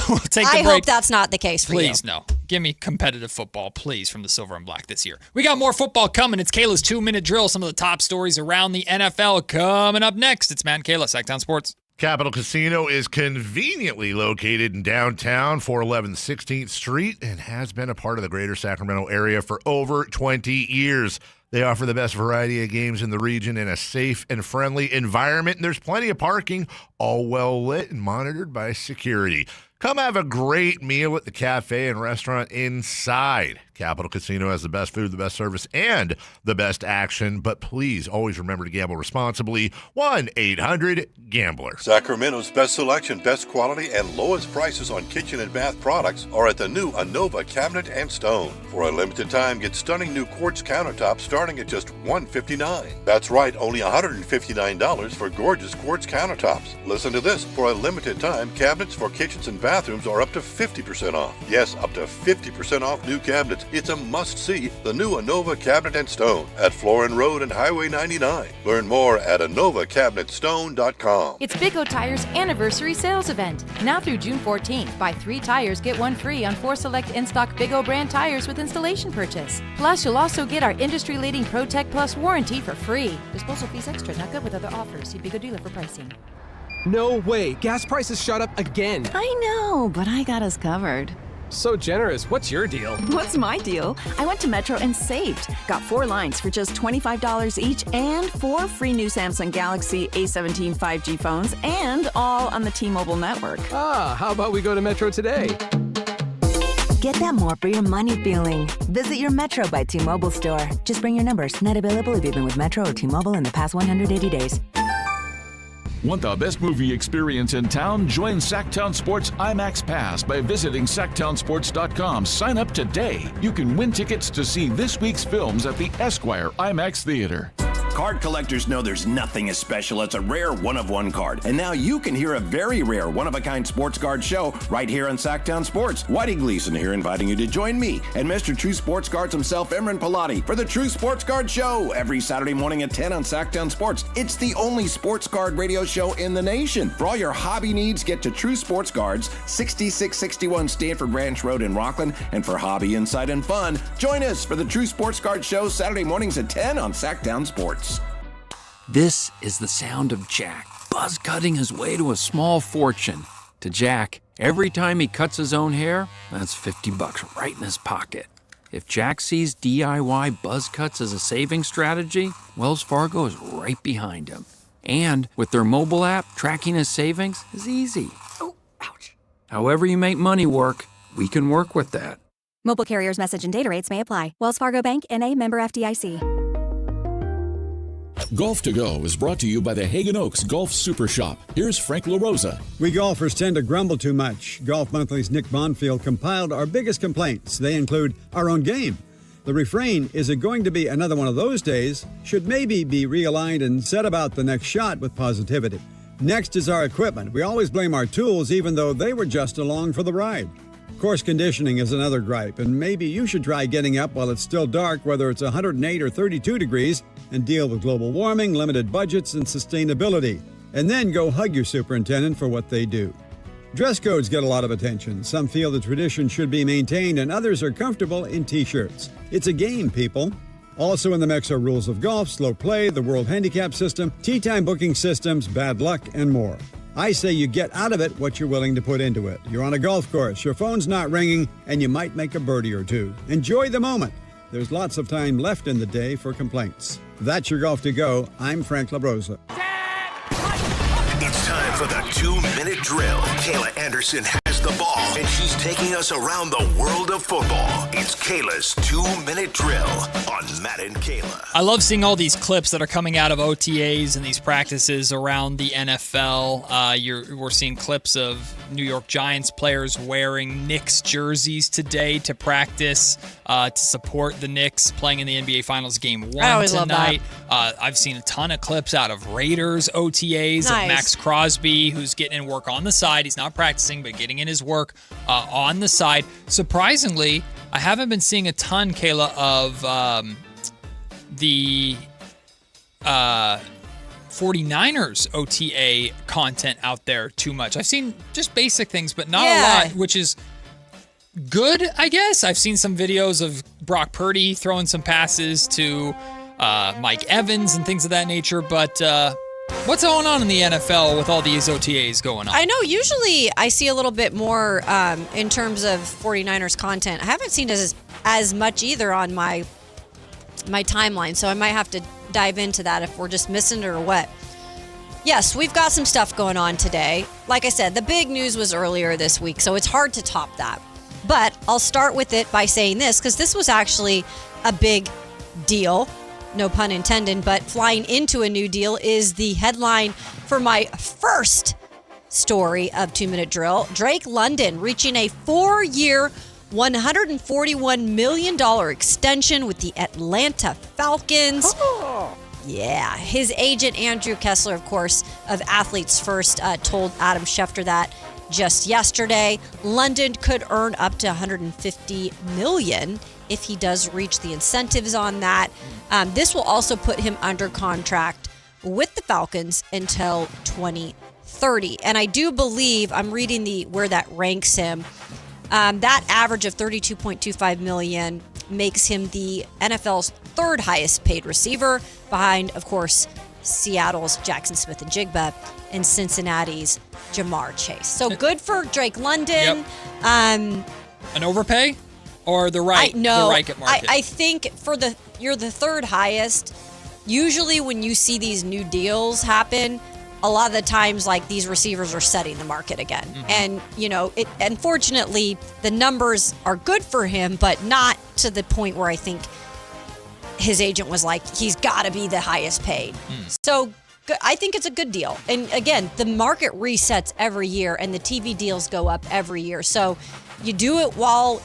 We'll take the break. I hope that's not the case for you. Please, no. Give me competitive football, please, from the Silver and Black this year. We got more football coming. It's Kayla's 2-minute drill. Some of the top stories around the NFL coming up next. It's Matt and Kayla, Sactown Sports. Capital Casino is conveniently located in downtown 411 16th Street and has been a part of the greater Sacramento area for over 20 years. They offer the best variety of games in the region in a safe and friendly environment, and there's plenty of parking, all well lit and monitored by security. Come have a great meal at the cafe and restaurant inside. Capital Casino has the best food, the best service, and the best action. But please always remember to gamble responsibly. 1-800-GAMBLER. Sacramento's best selection, best quality, and lowest prices on kitchen and bath products are at the new Anova Cabinet and Stone. For a limited time, get stunning new quartz countertops starting at just $159. That's right, only $159 for gorgeous quartz countertops. Listen to this. For a limited time, cabinets for kitchens and bathrooms are up to 50% off. Yes, up to 50% off new cabinets. It's a must-see, the new Anova Cabinet and Stone at Florin Road and Highway 99. Learn more at AnovaCabinetStone.com. It's Big O Tire's anniversary sales event. Now through June 14th, buy 3 tires, get 1 free on 4 select in-stock Big O brand tires with installation purchase. Plus, you'll also get our industry-leading ProTech Plus warranty for free. Disposal fees extra, not good with other offers. See Big O dealer for pricing. No way. Gas prices shot up again. I know, but I got us covered. So generous. What's your deal? What's my deal? I went to Metro and saved. Got 4 lines for just $25 each and 4 free new Samsung Galaxy A17 5G phones and all on the T-Mobile network. How about we go to Metro today? Get that more for your money feeling. Visit your Metro by T-Mobile store. Just bring your numbers. Net available if you've been with Metro or T-Mobile in the past 180 days. Want the best movie experience in town? Join Sactown Sports IMAX Pass by visiting SactownSports.com. Sign up today. You can win tickets to see this week's films at the Esquire IMAX Theater. Card collectors know there's nothing as special as a rare one-of-one card. And now you can hear a very rare one-of-a-kind sports card show right here on Sactown Sports. Whitey Gleason here inviting you to join me and Mr. True Sports Cards himself, Imran Pilati, for the True Sports Card Show every Saturday morning at 10 on Sactown Sports. It's the only sports card radio show in the nation. For all your hobby needs, get to True Sports Cards, 6661 Stanford Ranch Road in Rockland. And for hobby, insight, and fun, join us for the True Sports Card Show Saturday mornings at 10 on Sactown Sports. This is the sound of Jack, buzz cutting his way to a small fortune. To Jack, every time he cuts his own hair, that's $50 right in his pocket. If Jack sees DIY buzz cuts as a saving strategy, Wells Fargo is right behind him. And with their mobile app, tracking his savings is easy. Oh, ouch. However you make money work, we can work with that. Mobile carriers' message and data rates may apply. Wells Fargo Bank, N.A., member FDIC. Golf to Go is brought to you by the Hagen Oaks Golf Super Shop. Here's Frank LaRosa. We golfers tend to grumble too much. Golf Monthly's Nick Bonfield compiled our biggest complaints. They include our own game. The refrain, is it going to be another one of those days, should maybe be realigned and set about the next shot with positivity. Next is our equipment. We always blame our tools even though they were just along for the ride. Course conditioning is another gripe, and maybe you should try getting up while it's still dark, whether it's 108 or 32 degrees, and deal with global warming, limited budgets, and sustainability. And then go hug your superintendent for what they do. Dress codes get a lot of attention. Some feel the tradition should be maintained, and others are comfortable in T-shirts. It's a game, people. Also in the mix are rules of golf, slow play, the World Handicap System, tee time booking systems, bad luck, and more. I say you get out of it what you're willing to put into it. You're on a golf course, your phone's not ringing, and you might make a birdie or two. Enjoy the moment. There's lots of time left in the day for complaints. That's your Golf to Go. I'm Frank LaRosa. It's time for the 2-minute drill. Kayla Anderson has the ball, and she's taking us around the world of football. It's Kayla's 2-minute drill on Matt and Kayla. I love seeing all these clips that are coming out of OTAs and these practices around the NFL. We're seeing clips of New York Giants players wearing Knicks jerseys today to practice to support the Knicks playing in the NBA Finals Game 1 I always tonight. love that. I've seen a ton of clips out of Raiders OTAs of Nice. Max Crosby, who's getting in work on the side. He's not practicing, but getting in his work on the side. Surprisingly, I haven't been seeing a ton, Kayla, of the 49ers OTA content out there too much. I've seen just basic things, but not a lot, which is good, I guess. I've seen some videos of Brock Purdy throwing some passes to Mike Evans and things of that nature, but what's going on in the NFL with all these OTAs going on? I know usually I see a little bit more in terms of 49ers content. I haven't seen as much either on my timeline, so I might have to dive into that if we're just missing it or what. Yes, we've got some stuff going on today. Like I said, the big news was earlier this week, so it's hard to top that. But I'll start with it by saying this, because this was actually a big deal. No pun intended, but flying into a new deal is the headline for my first story of 2-Minute Drill. Drake London reaching a 4-year, $141 million extension with the Atlanta Falcons. Oh. Yeah. His agent, Andrew Kessler, of course, of Athletes First, told Adam Schefter that just yesterday. London could earn up to $150 million if he does reach the incentives on that. This will also put him under contract with the Falcons until 2030. And I do believe, I'm reading where that ranks him, that average of $32.25 million makes him the NFL's third highest paid receiver, behind, of course, Seattle's Jackson Smith-Njigba and Cincinnati's Jamar Chase. So good for Drake London. Yep. An overpay or the right market? I think you're the third highest. Usually when you see these new deals happen, a lot of the times, like, these receivers are setting the market again. Mm-hmm. And, unfortunately, the numbers are good for him, but not to the point where I think his agent was like, he's got to be the highest paid. So I think it's a good deal. And again, the market resets every year and the TV deals go up every year. So you do it while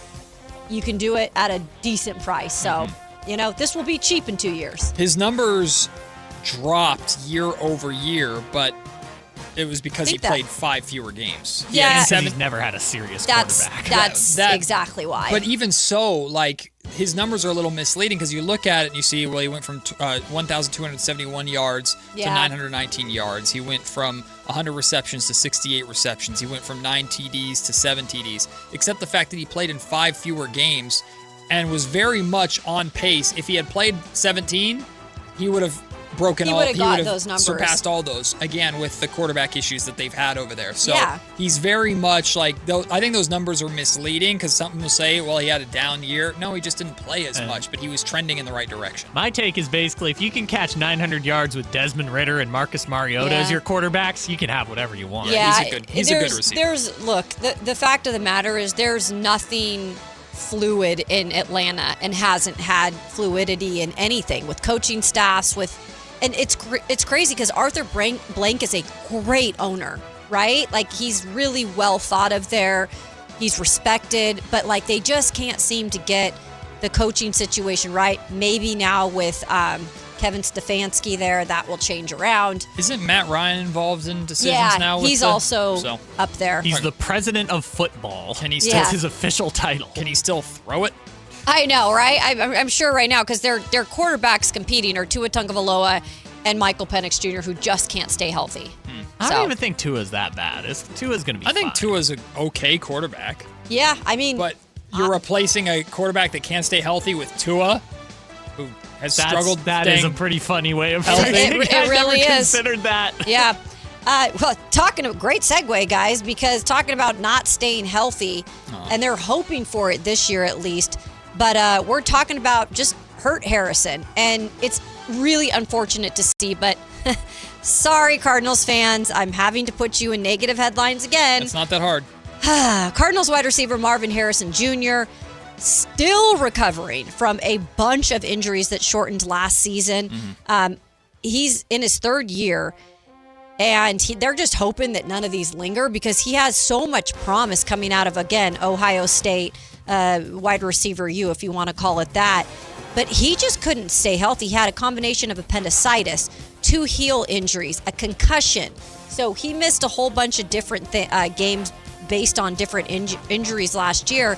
you can do it at a decent price. So, this will be cheap in 2 years. His numbers dropped year over year, but it was because he played 5 fewer games. Yeah, he's never had a serious quarterback. That's exactly why. But even so, like, his numbers are a little misleading because you look at it and you see, well, he went from 1,271 yards to 919 yards. He went from 100 receptions to 68 receptions. He went from 9 TDs to 7 TDs, except the fact that he played in 5 fewer games and was very much on pace. If he had played 17, he would have broken all. He would have surpassed all those again with the quarterback issues that they've had over there. So he's very much like. I think those numbers are misleading because some will say, "Well, he had a down year." No, he just didn't play as much, but he was trending in the right direction. My take is basically, if you can catch 900 yards with Desmond Ritter and Marcus Mariota as your quarterbacks, you can have whatever you want. Yeah, he's a good receiver. Look, the fact of the matter is, there's nothing fluid in Atlanta and hasn't had fluidity in anything with coaching staffs and it's crazy because Arthur Blank is a great owner, right? Like, he's really well thought of there. He's respected, but like they just can't seem to get the coaching situation right. Maybe now with Kevin Stefanski there, that will change around. Isn't Matt Ryan involved in decisions now? He's also up there. He's the president of football. That's his official title. Can he still throw it? I know, right? I'm sure right now because their quarterbacks competing are Tua Tagovailoa and Michael Penix Jr., who just can't stay healthy. I don't even think Tua's that bad. Tua's going to be fine. I think Tua's an okay quarterback. Yeah, I mean... But you're replacing a quarterback that can't stay healthy with Tua, who has struggled. That is a pretty funny way of healthy. It really is. Considered that. Yeah. Well, great segue, guys, because talking about not staying healthy, and they're hoping for it this year at least, but we're talking about just hurt Harrison, and it's really unfortunate to see, but sorry, Cardinals fans, I'm having to put you in negative headlines again. It's not that hard. Cardinals wide receiver Marvin Harrison Jr. still recovering from a bunch of injuries that shortened last season. He's in his 3rd year, and they're just hoping that none of these linger because he has so much promise coming out of, again, Ohio State, wide receiver U, if you want to call it that. But he just couldn't stay healthy. He had a combination of appendicitis, 2 heel injuries, a concussion. So he missed a whole bunch of different games based on different injuries last year.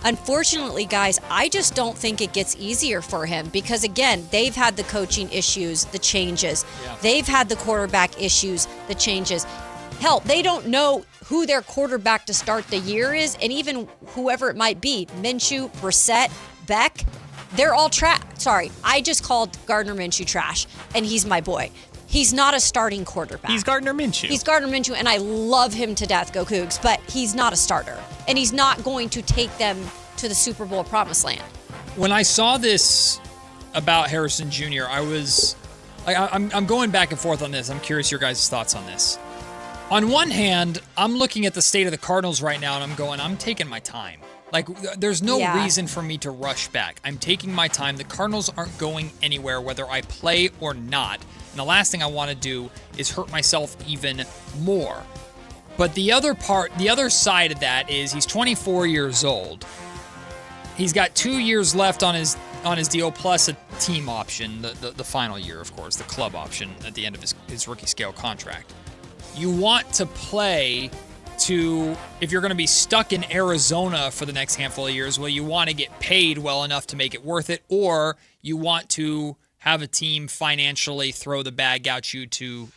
Unfortunately, guys, I just don't think it gets easier for him because, again, they've had the coaching issues, the changes. Yeah. They've had the quarterback issues, the changes. Hell, they don't know who their quarterback to start the year is, and even whoever it might be, Minshew, Brissett, Beck, they're all trash. Sorry, I just called Gardner Minshew trash, and he's my boy. He's not a starting quarterback. He's Gardner Minshew. And I love him to death, go Cougs, but he's not a starter, and he's not going to take them to the Super Bowl promised land. When I saw this about Harrison Jr., I was like, I'm going back and forth on this. I'm curious your guys' thoughts on this. On one hand, I'm looking at the state of the Cardinals right now, and I'm taking my time. Like, there's no reason for me to rush back. I'm taking my time. The Cardinals aren't going anywhere, whether I play or not. And the last thing I want to do is hurt myself even more. But the other side of that is he's 24 years old. He's got 2 years left on his deal, plus a team option, the final year, of course, the club option at the end of his rookie scale contract. You want to play if you're going to be stuck in Arizona for the next handful of years, well, you want to get paid well enough to make it worth it, or you want to have a team financially throw the bag at you to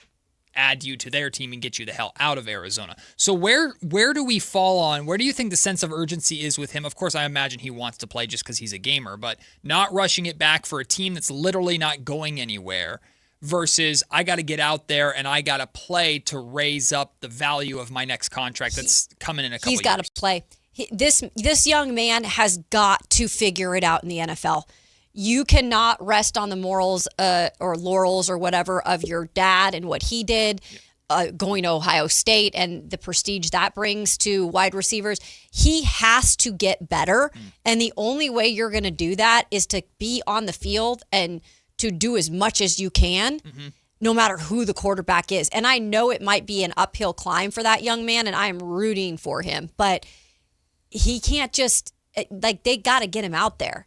add you to their team and get you the hell out of Arizona. So where do we fall on? Where do you think the sense of urgency is with him? Of course, I imagine he wants to play just because he's a gamer, but not rushing it back for a team that's literally not going anywhere versus I got to get out there and I got to play to raise up the value of my next contract that's coming in a couple years. He's got to play. This young man has got to figure it out in the NFL. You cannot rest on the morals or laurels or whatever of your dad and what he did going to Ohio State and the prestige that brings to wide receivers. He has to get better. And the only way you're going to do that is to be on the field and to do as much as you can, no matter who the quarterback is. And I know it might be an uphill climb for that young man, and I am rooting for him. But he can't just, they got to get him out there.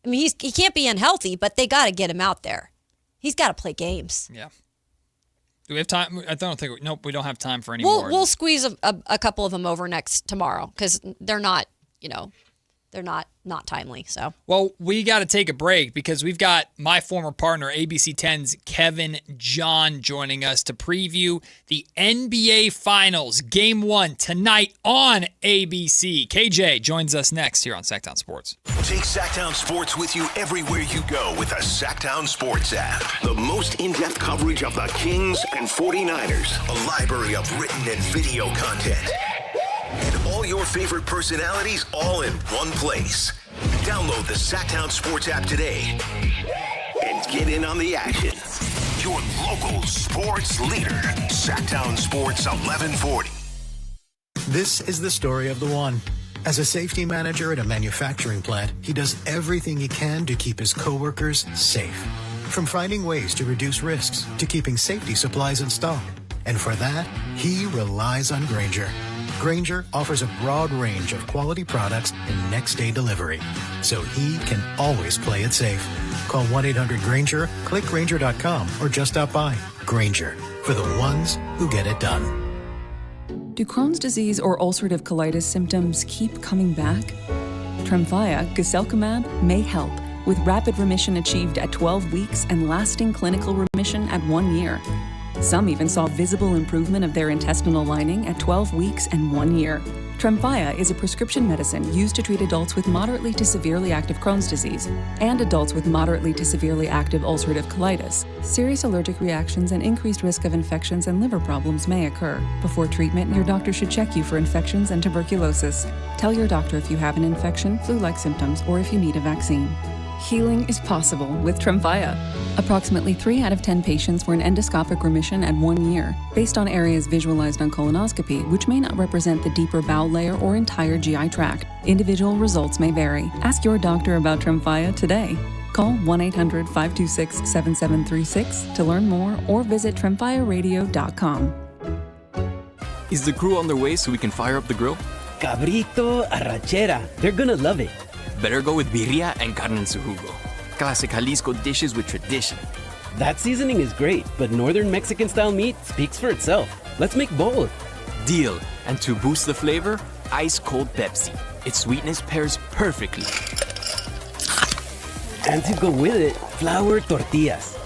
I mean, he can't be unhealthy, but they got to get him out there. He's got to play games. Yeah. Do we have time? I don't think. Nope, we don't have time for any more. We'll squeeze a couple of them over tomorrow because they're not, they're not timely. So. Well, we got to take a break because we've got my former partner, ABC 10's Kevin John, joining us to preview the NBA Finals, Game 1 tonight on ABC. KJ joins us next here on Sactown Sports. Take Sactown Sports with you everywhere you go with the Sactown Sports app. The most in-depth coverage of the Kings and 49ers. A library of written and video content. And all your favorite personalities all in one place. Download the Sactown Sports app today and get in on the action. Your local sports leader, Sactown Sports 1140. This is the story of the one. As a safety manager at a manufacturing plant, he does everything he can to keep his coworkers safe. From finding ways to reduce risks to keeping safety supplies in stock. And for that, he relies on Grainger. Grainger offers a broad range of quality products and next-day delivery, so he can always play it safe. Call 1-800-GRAINGER, click Grainger.com, or just stop by. Grainger, for the ones who get it done. Do Crohn's disease or ulcerative colitis symptoms keep coming back? Tremfya, guselkumab, may help, with rapid remission achieved at 12 weeks and lasting clinical remission at 1 year. Some even saw visible improvement of their intestinal lining at 12 weeks and 1 year. Tremfya is a prescription medicine used to treat adults with moderately to severely active Crohn's disease and adults with moderately to severely active ulcerative colitis. Serious allergic reactions and increased risk of infections and liver problems may occur. Before treatment, your doctor should check you for infections and tuberculosis. Tell your doctor if you have an infection, flu-like symptoms, or if you need a vaccine. Healing is possible with Tremfya. Approximately 3 out of 10 patients were in endoscopic remission at 1 year, based on areas visualized on colonoscopy, which may not represent the deeper bowel layer or entire GI tract. Individual results may vary. Ask your doctor about Tremfya today. Call 1-800-526-7736 to learn more or visit tremfyaradio.com. Is the crew on their way so we can fire up the grill? Cabrito, arrachera. They're gonna love it. Better go with birria and carne en su jugo. Classic Jalisco dishes with tradition. That seasoning is great, but Northern Mexican-style meat speaks for itself. Let's make both. Deal. And to boost the flavor, ice-cold Pepsi. Its sweetness pairs perfectly. And to go with it, flour tortillas.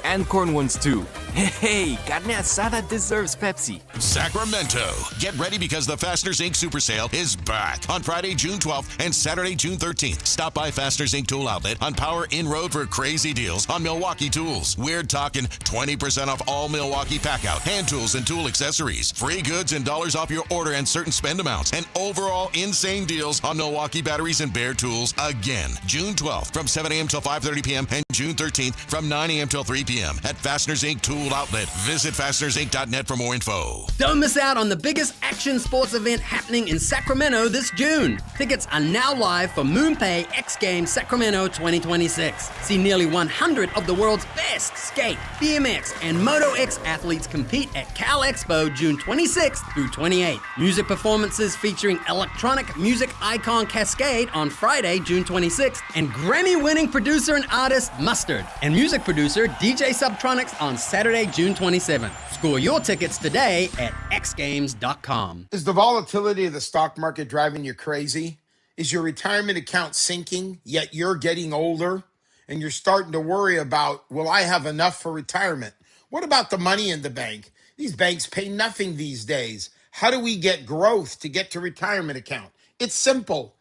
And corn ones too. Hey, carne asada deserves Pepsi. Sacramento. Get ready because the Fasteners Inc. Super Sale is back on Friday, June 12th and Saturday, June 13th. Stop by Fasteners Inc. Tool Outlet on Power In Road for crazy deals on Milwaukee tools. We're talking 20% off all Milwaukee pack-out, hand tools, and tool accessories. Free goods and dollars off your order and certain spend amounts. And overall insane deals on Milwaukee batteries and Bear tools again. June 12th from 7 a.m. till 5:30 p.m. and June 13th from 9 a.m. till 3 p.m. at Fasteners Inc. Tool Outlet. Visit fastenersinc.net for more info. Don't miss out on the biggest action sports event happening in Sacramento this June. Tickets are now live for MoonPay X Games Sacramento 2026. See nearly 100 of the world's best skate, BMX, and Moto X athletes compete at Cal Expo June 26th through 28th. Music performances featuring electronic music icon Cascade on Friday, June 26th, and Grammy-winning producer and artist Mustard, and music producer DJ Subtronics on Saturday, June 27th. Score your tickets today at xgames.com. Is the volatility of the stock market driving you crazy? Is your retirement account sinking, yet you're getting older and you're starting to worry about, will I have enough for retirement? What about the money in the bank? These banks pay nothing these days. How do we get growth to get to retirement account? It's simple.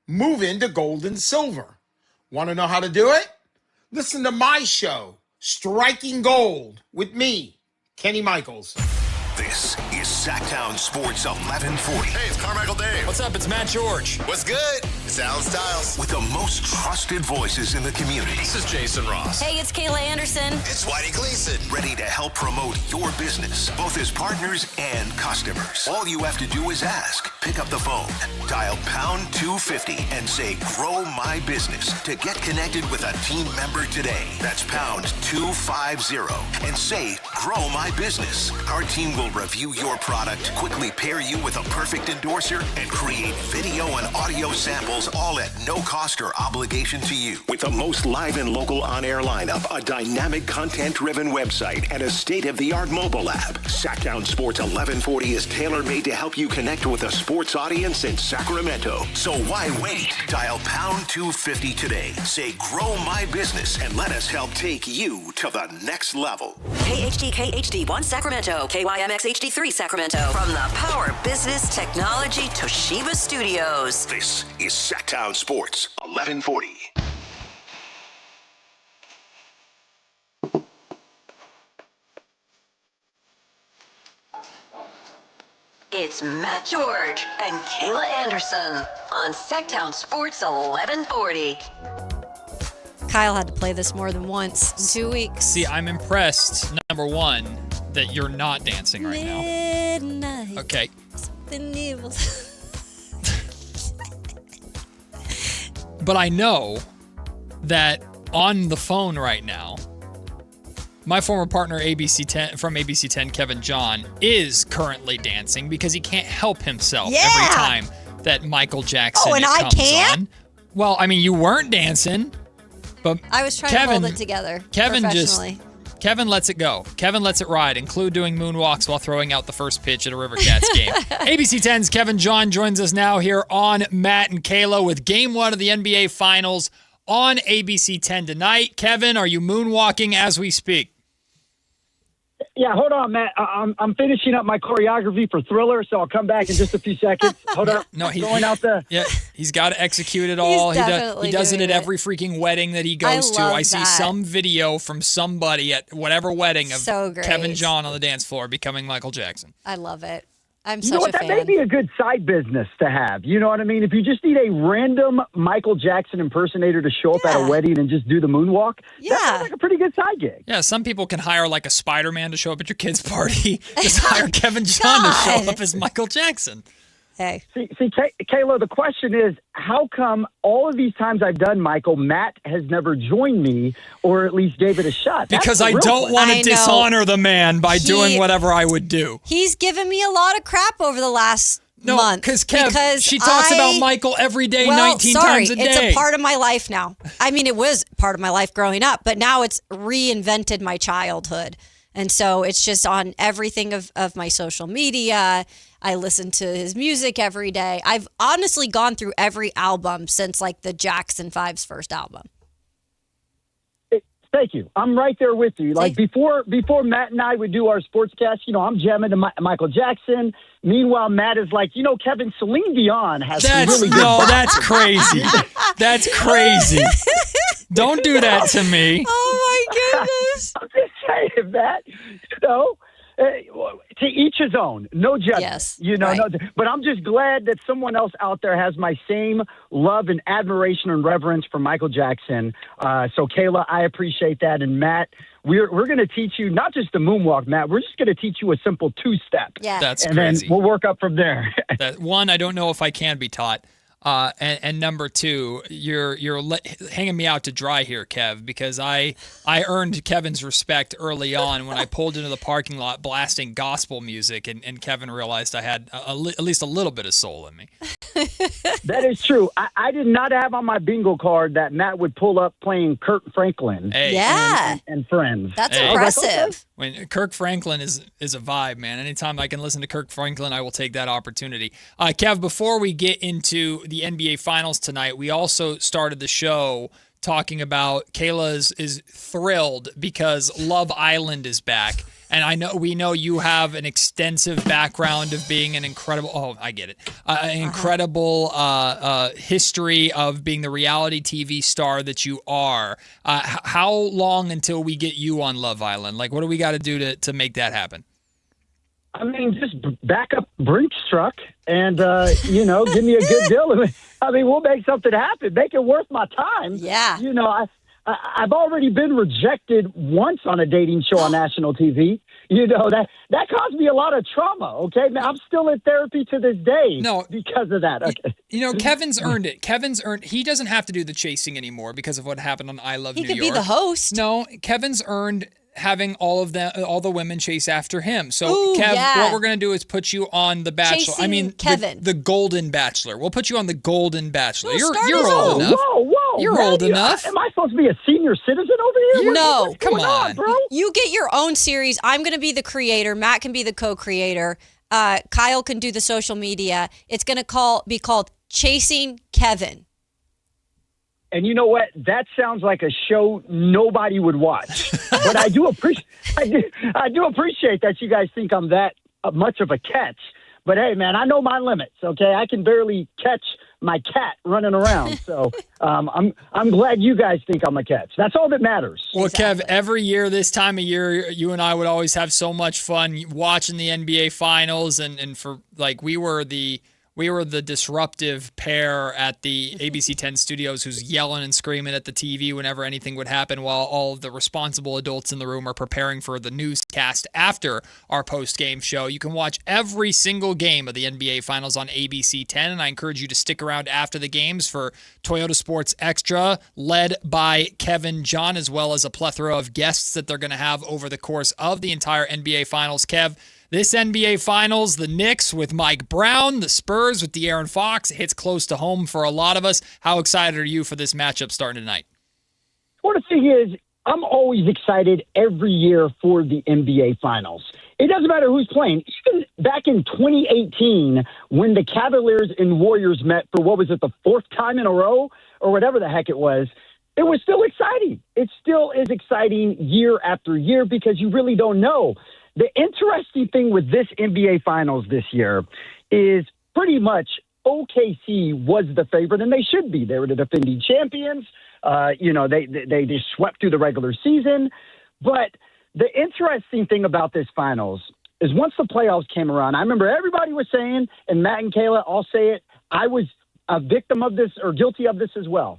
Move into gold and silver. Want to know how to do it? Listen to my show, Striking Gold, with me, Kenny Michaels. This is Sactown Sports 1140. Hey, it's Carmichael Dave. What's up? It's Matt George. What's good? It's Alan Stiles. With the most trusted voices in the community. This is Jason Ross. Hey, it's Kayla Anderson. It's Whitey Gleason. Ready to help promote your business, both as partners and customers. All you have to do is ask. Pick up the phone, dial pound 250 and say, grow my business to get connected with a team member today. That's pound 250 and say, grow my business. Our team will review your product, quickly pair you with a perfect endorser, and create video and audio samples channels, all at no cost or obligation to you. With the most live and local on-air lineup, a dynamic content-driven website, and a state-of-the-art mobile app, Sactown Sports 1140 is tailor-made to help you connect with a sports audience in Sacramento. So why wait? Dial pound 250 today. Say, grow my business, and let us help take you to the next level. KHD1 Sacramento, KYMX HD3 Sacramento. From the Power Business Technology Toshiba Studios. This is Sactown Sports 1140. It's Matt George and Kayla Anderson on Sactown Sports 1140. Kyle had to play this more than once in 2 weeks. See, I'm impressed, number one, that you're not dancing right now. Midnight. Okay. Something evil. But I know that on the phone right now, my former partner from ABC 10, Kevin John, is currently dancing because he can't help himself every time that Michael Jackson comes on. Well, I mean, you weren't dancing, but I was trying to hold it together professionally. Kevin lets it go. Kevin lets it ride, include doing moonwalks while throwing out the first pitch at a River Cats game. ABC 10's Kevin John joins us now here on Matt and Kayla with Game 1 of the NBA Finals on ABC 10 tonight. Kevin, are you moonwalking as we speak? Yeah, hold on, Matt. I'm finishing up my choreography for Thriller, so I'll come back in just a few seconds. Hold on. No, he's going out the. Yeah, he's got to execute it all. He does it at every freaking wedding that he goes to. I see some video from somebody at whatever wedding of Kevin John on the dance floor becoming Michael Jackson. I love it. I'm You know what? That may be a good side business to have. You know what I mean? If you just need a random Michael Jackson impersonator to show up at a wedding and just do the moonwalk, that sounds like a pretty good side gig. Yeah, some people can hire like a Spider-Man to show up at your kid's party. Just hire Kevin John to show up as Michael Jackson. Hey. See, Kayla, the question is, how come all of these times I've done Michael, Matt has never joined me or at least gave it a shot? Because I don't want to dishonor the man by doing whatever I would do. He's given me a lot of crap over the last month. Because she talks about Michael every day, 19 times a day. It's a part of my life now. I mean, it was part of my life growing up, but now it's reinvented my childhood. And so it's just on everything of my social media. I listen to his music every day. I've honestly gone through every album since like the Jackson 5's first album. Thank you. I'm right there with you. Like before Matt and I would do our sportscast, I'm jamming to Michael Jackson. Meanwhile, Matt is like, Kevin, Celine Dion has some really good bop. That's crazy. That's crazy. Don't do that to me. Oh my goodness. I'm just saying that, to each his own. No judgment. Yes, but I'm just glad that someone else out there has my same love and admiration and reverence for Michael Jackson. So, Kayla, I appreciate that. And, Matt, we're going to teach you not just the moonwalk, Matt. We're just going to teach you a simple two-step. Yeah. That's and crazy. Then we'll work up from there. One, I don't know if I can be taught. And number two, you're hanging me out to dry here, Kev, because I earned Kevin's respect early on when I pulled into the parking lot blasting gospel music, and Kevin realized I had at least a little bit of soul in me. That is true. I did not have on my bingo card that Matt would pull up playing Kirk Franklin. Hey. And Friends. That's impressive. When Kirk Franklin is a vibe, man. Anytime I can listen to Kirk Franklin, I will take that opportunity. Kev, before we get into the NBA Finals tonight, we also started the show talking about Kayla is thrilled because Love Island is back. And we know you have an extensive background of being an incredible, incredible history of being the reality TV star that you are. How long until we get you on Love Island? Like, what do we got to do to make that happen? I mean, just back up Brink's truck and, give me a good deal. I mean, we'll make something happen. Make it worth my time. Yeah. I've already been rejected once on a dating show on national TV. That caused me a lot of trauma, okay? I'm still in therapy to this day because of that. Okay. Kevin's earned it. He doesn't have to do the chasing anymore because of what happened on I Love New York. He could be the host. No, Kevin's earned having all the women chase after him. So, Ooh, Kev, yeah. what we're going to do is put you on The Bachelor. Chasing Kevin. The Golden Bachelor. We'll put you on the Golden Bachelor. No, You're old enough. Whoa. You're man, old enough. Am I supposed to be a senior citizen over here? No. Come on. bro. You get your own series. I'm going to be the creator. Matt can be the co-creator. Kyle can do the social media. It's going to be called Chasing Kevin. And you know what? That sounds like a show nobody would watch. But I do appreciate that you guys think I'm that much of a catch. But hey, man, I know my limits. Okay, I can barely catch my cat running around. So I'm glad you guys think I'm a catch. That's all that matters. Well, Kev, every year this time of year, you and I would always have so much fun watching the NBA Finals, and for like we were the disruptive pair at the ABC 10 studios who's yelling and screaming at the TV whenever anything would happen, while all of the responsible adults in the room are preparing for the newscast after our post-game show. You can watch every single game of the NBA Finals on ABC 10, and I encourage you to stick around after the games for Toyota Sports Extra, led by Kevin John, as well as a plethora of guests that they're going to have over the course of the entire NBA Finals. Kev, this NBA Finals, the Knicks with Mike Brown, the Spurs with De'Aaron Fox, hits close to home for a lot of us. How excited are you for this matchup starting tonight? Well, the thing is, I'm always excited every year for the NBA Finals. It doesn't matter who's playing. Even back in 2018, when the Cavaliers and Warriors met for, the fourth time in a row or whatever the heck it was still exciting. It still is exciting year after year because you really don't know. The interesting thing with this NBA Finals this year is pretty much OKC was the favorite, and they should be. They were the defending champions. They just swept through the regular season. But the interesting thing about this Finals is once the playoffs came around, I remember everybody was saying, and Matt and Kayla, I'll say it, I was a victim of this or guilty of this as well.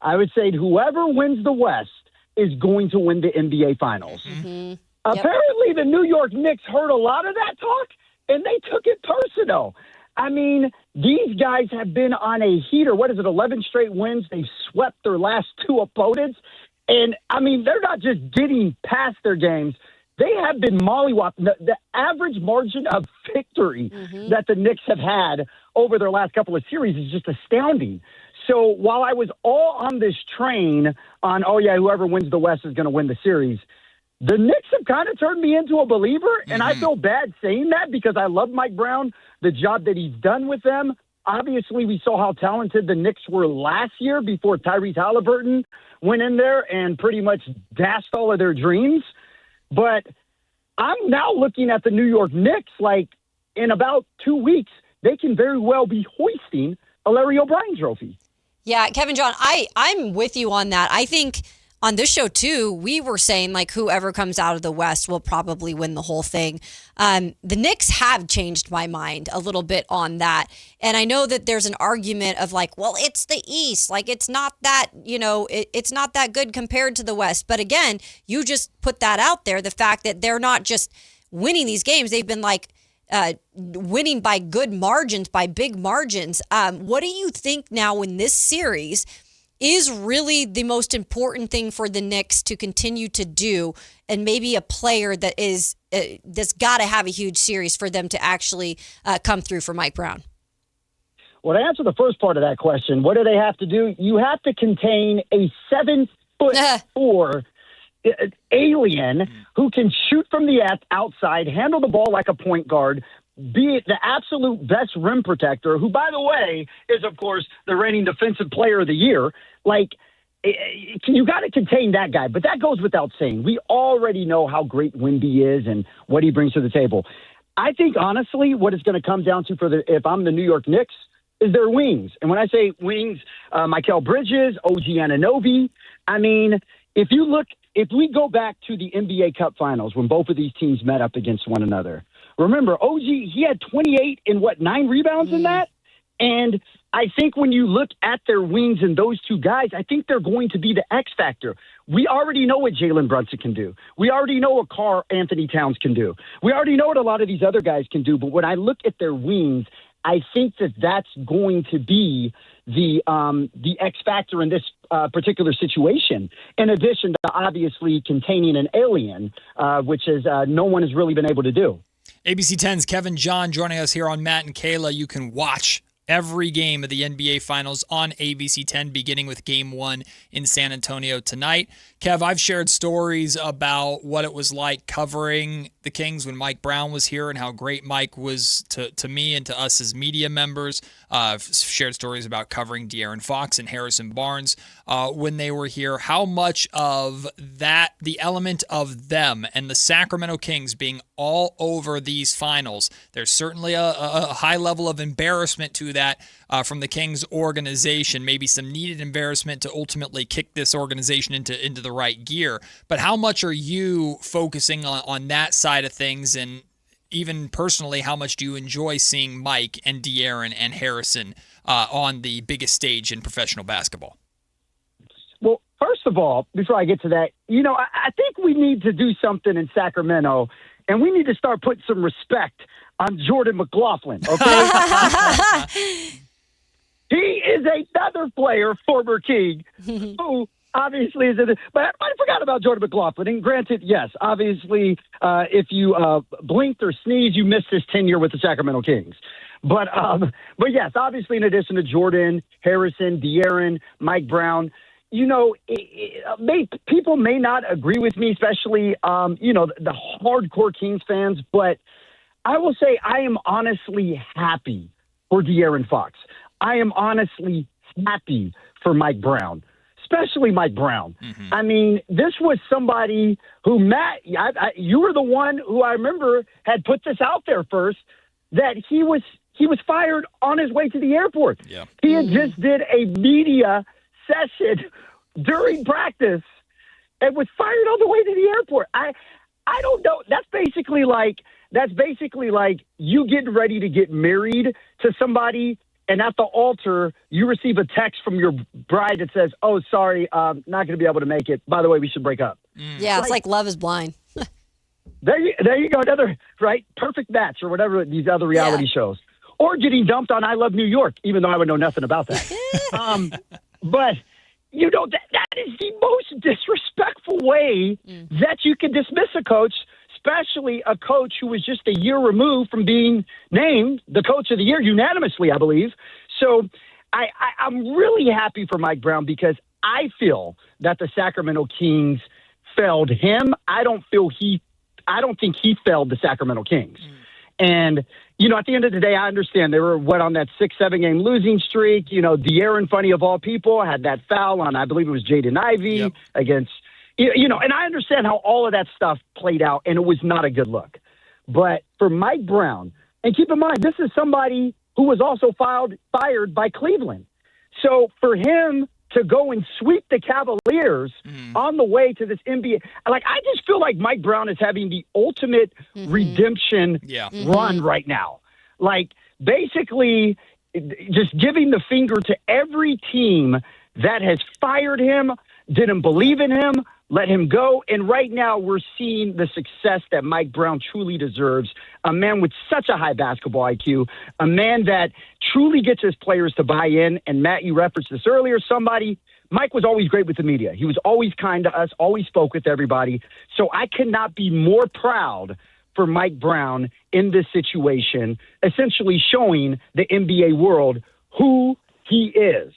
I would say whoever wins the West is going to win the NBA Finals. Mm-hmm. Apparently, the New York Knicks heard a lot of that talk, and they took it personal. I mean, these guys have been on a heater. 11 straight wins? They've swept their last two opponents. And, I mean, they're not just getting past their games. They have been mollywopping. The average margin of victory that the Knicks have had over their last couple of series is just astounding. So while I was all on this train on, whoever wins the West is going to win the series, the Knicks have kind of turned me into a believer, and I feel bad saying that because I love Mike Brown, the job that he's done with them. Obviously, we saw how talented the Knicks were last year before Tyrese Halliburton went in there and pretty much dashed all of their dreams. But I'm now looking at the New York Knicks like in about 2 weeks, they can very well be hoisting a Larry O'Brien trophy. Yeah, Kevin John, I'm with you on that. I think on this show, too, we were saying, like, whoever comes out of the West will probably win the whole thing. The Knicks have changed my mind a little bit on that. And I know that there's an argument of, like, well, it's the East. Like, it's not that, it's not that good compared to the West. But, again, you just put that out there, the fact that they're not just winning these games. They've been, like, winning by good margins, by big margins. What do you think now in this series is really the most important thing for the Knicks to continue to do, and maybe a player that is that's got to have a huge series for them to actually come through for Mike Brown? Well, to answer the first part of that question, what do they have to do? You have to contain a 7'4" alien who can shoot from the outside, handle the ball like a point guard, be the absolute best rim protector, who, by the way, is, of course, the reigning defensive player of the year. Like, you got to contain that guy. But that goes without saying. We already know how great Wemby is and what he brings to the table. I think, honestly, what it's going to come down to if I'm the New York Knicks is their wings. And when I say wings, Mikal Bridges, OG Anunoby. I mean, if we go back to the NBA Cup Finals when both of these teams met up against one another, remember, OG, he had 28 and 9 rebounds in that? And I think when you look at their wings and those two guys, I think they're going to be the X factor. We already know what Jalen Brunson can do. We already know what Karl Anthony Towns can do. We already know what a lot of these other guys can do. But when I look at their wings, I think that that's going to be the X factor in this particular situation, in addition to obviously containing an alien, which is no one has really been able to do. ABC 10's Kevin John joining us here on Matt and Kayla. You can watch every game of the NBA Finals on ABC 10, beginning with Game 1 in San Antonio tonight. Kev, I've shared stories about what it was like covering the Kings when Mike Brown was here and how great Mike was to me and to us as media members. I've shared stories about covering De'Aaron Fox and Harrison Barnes when they were here. How much of that, the element of them and the Sacramento Kings being all over these finals, there's certainly a high level of embarrassment to that from the Kings organization, maybe some needed embarrassment to ultimately kick this organization into the right gear. But how much are you focusing on that side of things? And even personally, how much do you enjoy seeing Mike and De'Aaron and Harrison on the biggest stage in professional basketball? Well, first of all, before I get to that, I think we need to do something in Sacramento, and we need to start putting some respect on Jordan McLaughlin, okay? He is another player, former King, who obviously is but I forgot about Jordan McLaughlin. And granted, yes, obviously, if you blinked or sneezed, you missed his tenure with the Sacramento Kings. But yes, obviously, in addition to Jordan, Harrison, De'Aaron, Mike Brown, people may not agree with me, especially, the hardcore Kings fans. But I will say I am honestly happy for De'Aaron Fox. I am honestly happy for Mike Brown, especially Mike Brown. Mm-hmm. I mean, this was somebody who, Matt, you were the one who I remember had put this out there first, that he was fired on his way to the airport. Yeah. He had just did a media session during practice and was fired on the way to the airport. I don't know. That's basically like you getting ready to get married to somebody, and at the altar, you receive a text from your bride that says, "Oh, sorry, not going to be able to make it. By the way, we should break up." Yeah, it's like Love is Blind. There you go. Another, right? Perfect Match or whatever these other reality shows. Or getting dumped on I Love New York, even though I would know nothing about that. But, that is the most disrespectful way that you can dismiss a coach, especially a coach who was just a year removed from being named the coach of the year unanimously, I believe. So I'm really happy for Mike Brown because I feel that the Sacramento Kings failed him. I don't think he failed the Sacramento Kings. And, at the end of the day, I understand they were, on that 6-7 game losing streak. De'Aaron, funny of all people, had that foul on, I believe it was Jaden Ivey against, and I understand how all of that stuff played out, and it was not a good look. But for Mike Brown, and keep in mind, this is somebody who was also fired by Cleveland. So for him to go and sweep the Cavaliers on the way to this NBA. I just feel like Mike Brown is having the ultimate redemption run right now. Basically, just giving the finger to every team that has fired him, didn't believe in him, let him go. And right now we're seeing the success that Mike Brown truly deserves. A man with such a high basketball IQ, a man that truly gets his players to buy in. And Matt, you referenced this earlier, Mike was always great with the media. He was always kind to us, always spoke with everybody. So I cannot be more proud for Mike Brown in this situation, essentially showing the NBA world who he is.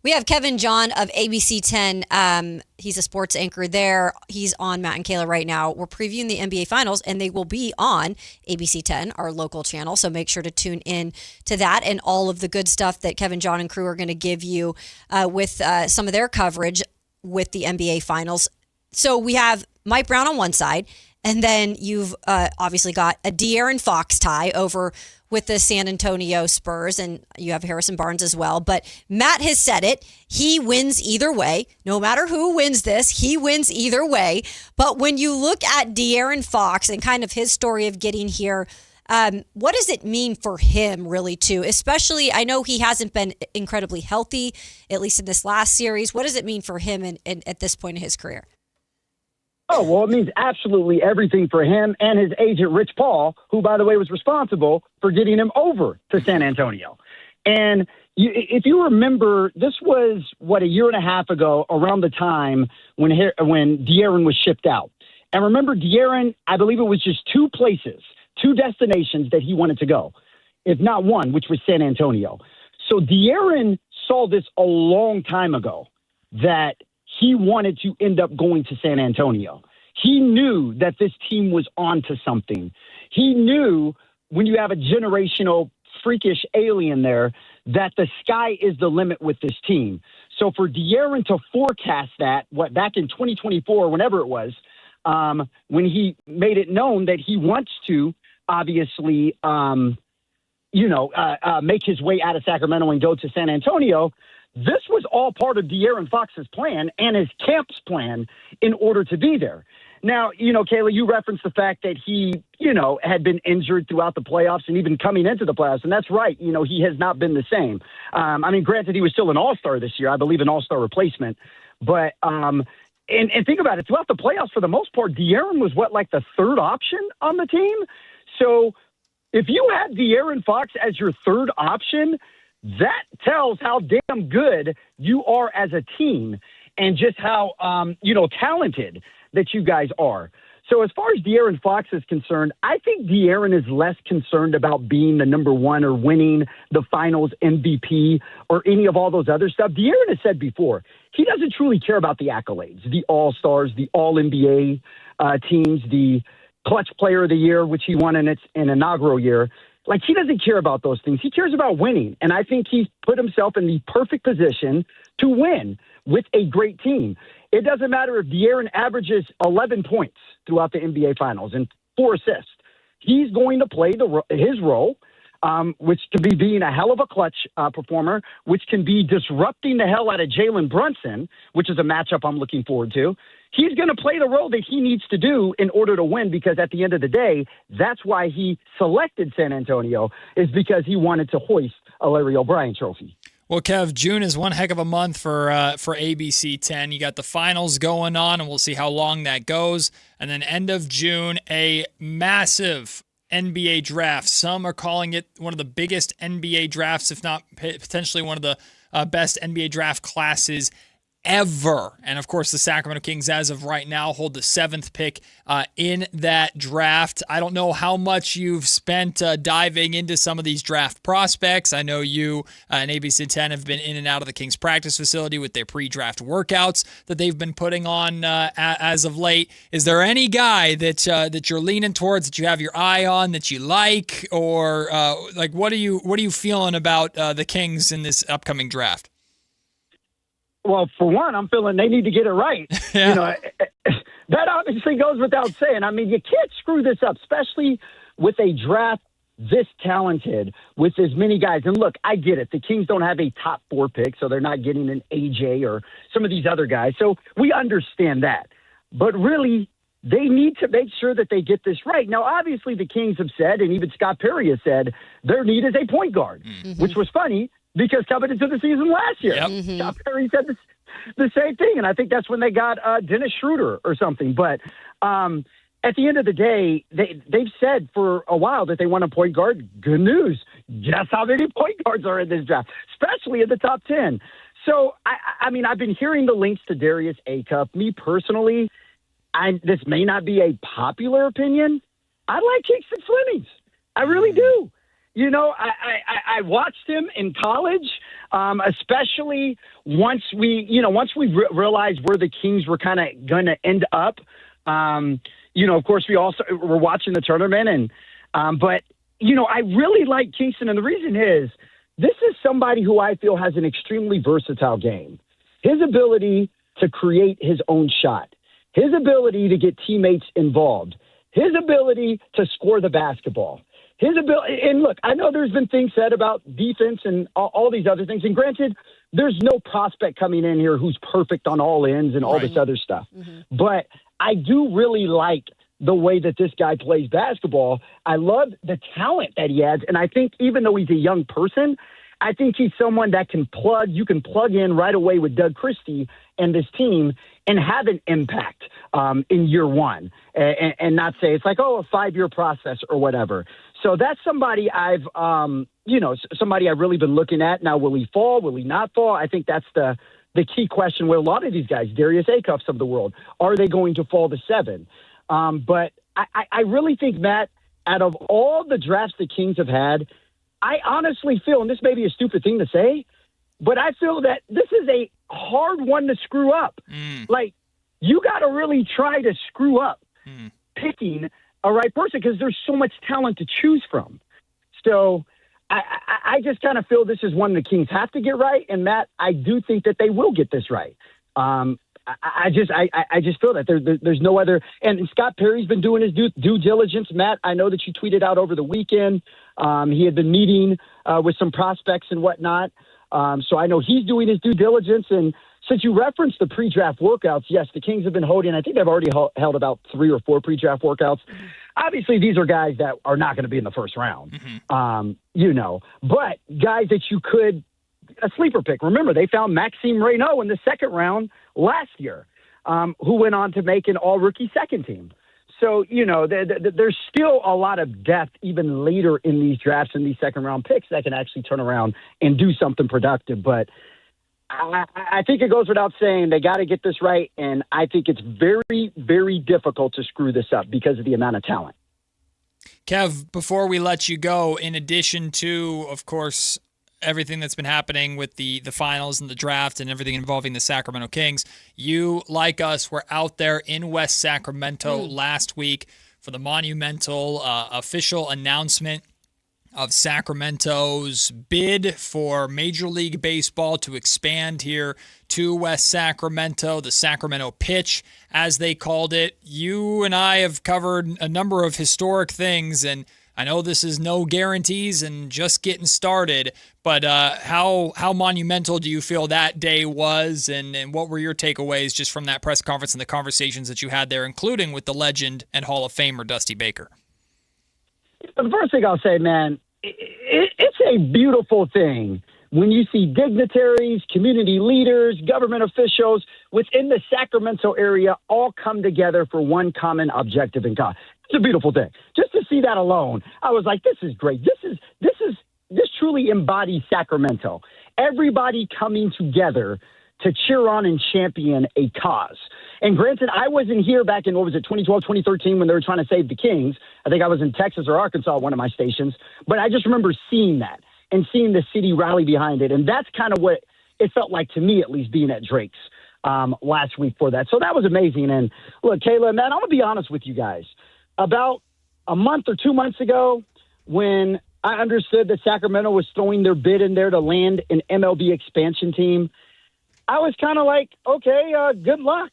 We have Kevin John of ABC 10. He's a sports anchor there. He's on Matt and Kayla right now. We're previewing the NBA Finals, and they will be on ABC 10, our local channel. So make sure to tune in to that and all of the good stuff that Kevin John and crew are going to give you with some of their coverage with the NBA Finals. So we have Mike Brown on one side, and then you've obviously got a De'Aaron Fox tie over with the San Antonio Spurs, and you have Harrison Barnes as well. But Matt has said it. He wins either way. No matter who wins this, he wins either way. But when you look at De'Aaron Fox and kind of his story of getting here, what does it mean for him really too? Especially, I know he hasn't been incredibly healthy, at least in this last series. What does it mean for him at this point in his career? Oh, well, it means absolutely everything for him and his agent, Rich Paul, who, by the way, was responsible for getting him over to San Antonio. And if you remember, this was, a year and a half ago, around the time when De'Aaron was shipped out. And remember, De'Aaron, I believe it was just two destinations that he wanted to go, if not one, which was San Antonio. So De'Aaron saw this a long time ago that he wanted to end up going to San Antonio. He knew that this team was onto something. He knew when you have a generational freakish alien there that the sky is the limit with this team. So for De'Aaron to forecast that, back in 2024, whenever it was, when he made it known that he wants to obviously, make his way out of Sacramento and go to San Antonio, this was all part of De'Aaron Fox's plan and his camp's plan in order to be there. Now, Kayla, you referenced the fact that he, had been injured throughout the playoffs and even coming into the playoffs. And that's right. He has not been the same. Granted, he was still an all-star this year, I believe an all-star replacement. But, and think about it, throughout the playoffs, for the most part, De'Aaron was the third option on the team. So if you had De'Aaron Fox as your third option, that tells how damn good you are as a team and just how, talented that you guys are. So as far as De'Aaron Fox is concerned, I think De'Aaron is less concerned about being the number one or winning the finals MVP or any of all those other stuff. De'Aaron has said before, he doesn't truly care about the accolades, the All-Stars, the All-NBA teams, the Clutch Player of the Year, which he won in its inaugural year. He doesn't care about those things. He cares about winning. And I think he's put himself in the perfect position to win with a great team. It doesn't matter if De'Aaron averages 11 points throughout the NBA Finals and 4 assists. He's going to play his role, which can be being a hell of a clutch performer, which can be disrupting the hell out of Jalen Brunson, which is a matchup I'm looking forward to. He's going to play the role that he needs to do in order to win, because at the end of the day, that's why he selected San Antonio, is because he wanted to hoist a Larry O'Brien trophy. Well, Kev, June is one heck of a month for ABC 10. You got the finals going on, and we'll see how long that goes. And then end of June, a massive NBA draft. Some are calling it one of the biggest NBA drafts, if not potentially one of the best NBA draft classes ever. And of course, the Sacramento Kings, as of right now, hold the 7th pick in that draft. I don't know how much you've spent diving into some of these draft prospects. I know you and ABC 10 have been in and out of the Kings practice facility with their pre-draft workouts that they've been putting on as of late. Is there any guy that you're leaning towards, that you have your eye on, that you like, or what are you feeling about the Kings in this upcoming draft? Well, for one, I'm feeling they need to get it right. Yeah. That obviously goes without saying. You can't screw this up, especially with a draft this talented with as many guys. And look, I get it. The Kings don't have a top 4 pick, so they're not getting an AJ or some of these other guys. So we understand that. But really, they need to make sure that they get this right. Now, obviously, the Kings have said, and even Scott Perry has said, their need is a point guard, which was funny, because coming into the season last year, Scott Perry said the same thing, and I think that's when they got Dennis Schroeder or something. But at the end of the day, they've said for a while that they want a point guard. Good news. Guess how many point guards are in this draft, especially in the top 10. So, I've been hearing the links to Darius Acuff. Me personally, this may not be a popular opinion. I like Kingston Flemings. I really do. I watched him in college, especially once we realized where the Kings were kind of going to end up. Of course, we also were watching the tournament, but I really like Kingston, and the reason is this is somebody who I feel has an extremely versatile game. His ability to create his own shot, his ability to get teammates involved, his ability to score the basketball. His ability, and look, I know there's been things said about defense and all these other things. And granted, there's no prospect coming in here who's perfect on all ends and all this other stuff. But I do really like the way that this guy plays basketball. I love the talent that he has. And I think even though he's a young person, I think he's someone that you can plug in right away with Doug Christie and this team and have an impact in year one and not say it's like, oh, a 5-year process or whatever. So that's somebody somebody I've really been looking at. Now, will he fall? Will he not fall? I think that's the key question with a lot of these guys, Darius Acuffs of the world. Are they going to fall to 7? But I really think, Matt, out of all the drafts the Kings have had, I honestly feel, and this may be a stupid thing to say, but I feel that this is a hard one to screw up. Like, you got to really try to screw up picking a right person because there's so much talent to choose from. So I just kind of feel this is one the Kings have to get right. And, Matt, I do think that they will get this right. I just feel that there's no other. And Scott Perry's been doing his due diligence. Matt, I know that you tweeted out over the weekend. He had been meeting with some prospects and whatnot. So I know he's doing his due diligence. And since you referenced the pre-draft workouts, yes, the Kings have been holding. I think they've already held about 3 or 4 pre-draft workouts. Obviously, these are guys that are not going to be in the first round, but guys that you could a sleeper pick. Remember, they found Maxime Reynaud in the 2nd round last year, who went on to make an all-rookie second team. So, there's still a lot of depth even later in these drafts and these second-round picks that can actually turn around and do something productive. But I think it goes without saying they got to get this right, and I think it's very, very difficult to screw this up because of the amount of talent. Kev, before we let you go, in addition to, of course, everything that's been happening with the finals and the draft and everything involving the Sacramento Kings, you, like us, were out there in West Sacramento last week for the monumental official announcement of Sacramento's bid for Major League Baseball to expand here to West Sacramento, the Sacramento pitch, as they called it. You and I have covered a number of historic things, and I know this is no guarantees and just getting started, but how monumental do you feel that day was, and what were your takeaways just from that press conference and the conversations that you had there, including with the legend and Hall of Famer Dusty Baker? The first thing I'll say, man, it's a beautiful thing when you see dignitaries, community leaders, government officials within the Sacramento area all come together for one common objective in common. It's a beautiful thing. Just to see that alone, I was like, this is great. This truly embodies Sacramento. Everybody coming together to cheer on and champion a cause. And granted, I wasn't here back in, 2012, 2013 when they were trying to save the Kings. I think I was in Texas or Arkansas, one of my stations. But I just remember seeing that and seeing the city rally behind it. And that's kind of what it felt like to me, at least, being at Drake's last week for that. So that was amazing. And look, Kayla and Matt, I'm going to be honest with you guys. About a month or 2 months ago, when I understood that Sacramento was throwing their bid in there to land an MLB expansion team, I was kind of like, okay, good luck.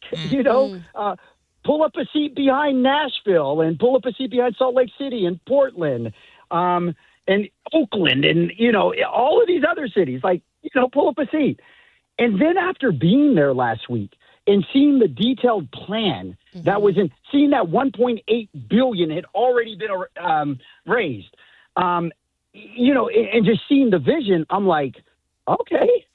Pull up a seat behind Nashville and pull up a seat behind Salt Lake City and Portland and Oakland and, all of these other cities. Pull up a seat. And then after being there last week and seeing the detailed plan that was seeing that $1.8 billion had already been raised, and just seeing the vision, I'm like, okay.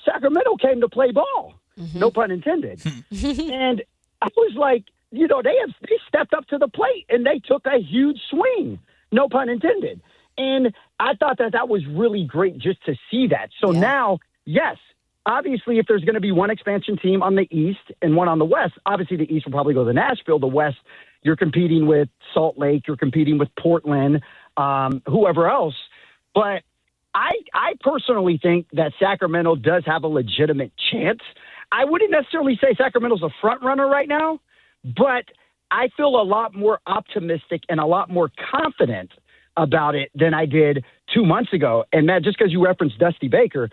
Sacramento came to play ball, no pun intended. And I was like, they stepped up to the plate and they took a huge swing, no pun intended. And I thought that was really great just to see that. So now, yes, obviously if there's going to be one expansion team on the East and one on the West, obviously the East will probably go to Nashville. The West, you're competing with Salt Lake, you're competing with Portland, whoever else. But I personally think that Sacramento does have a legitimate chance. I wouldn't necessarily say Sacramento's a front runner right now, but I feel a lot more optimistic and a lot more confident about it than I did 2 months ago. And Matt, just because you referenced Dusty Baker,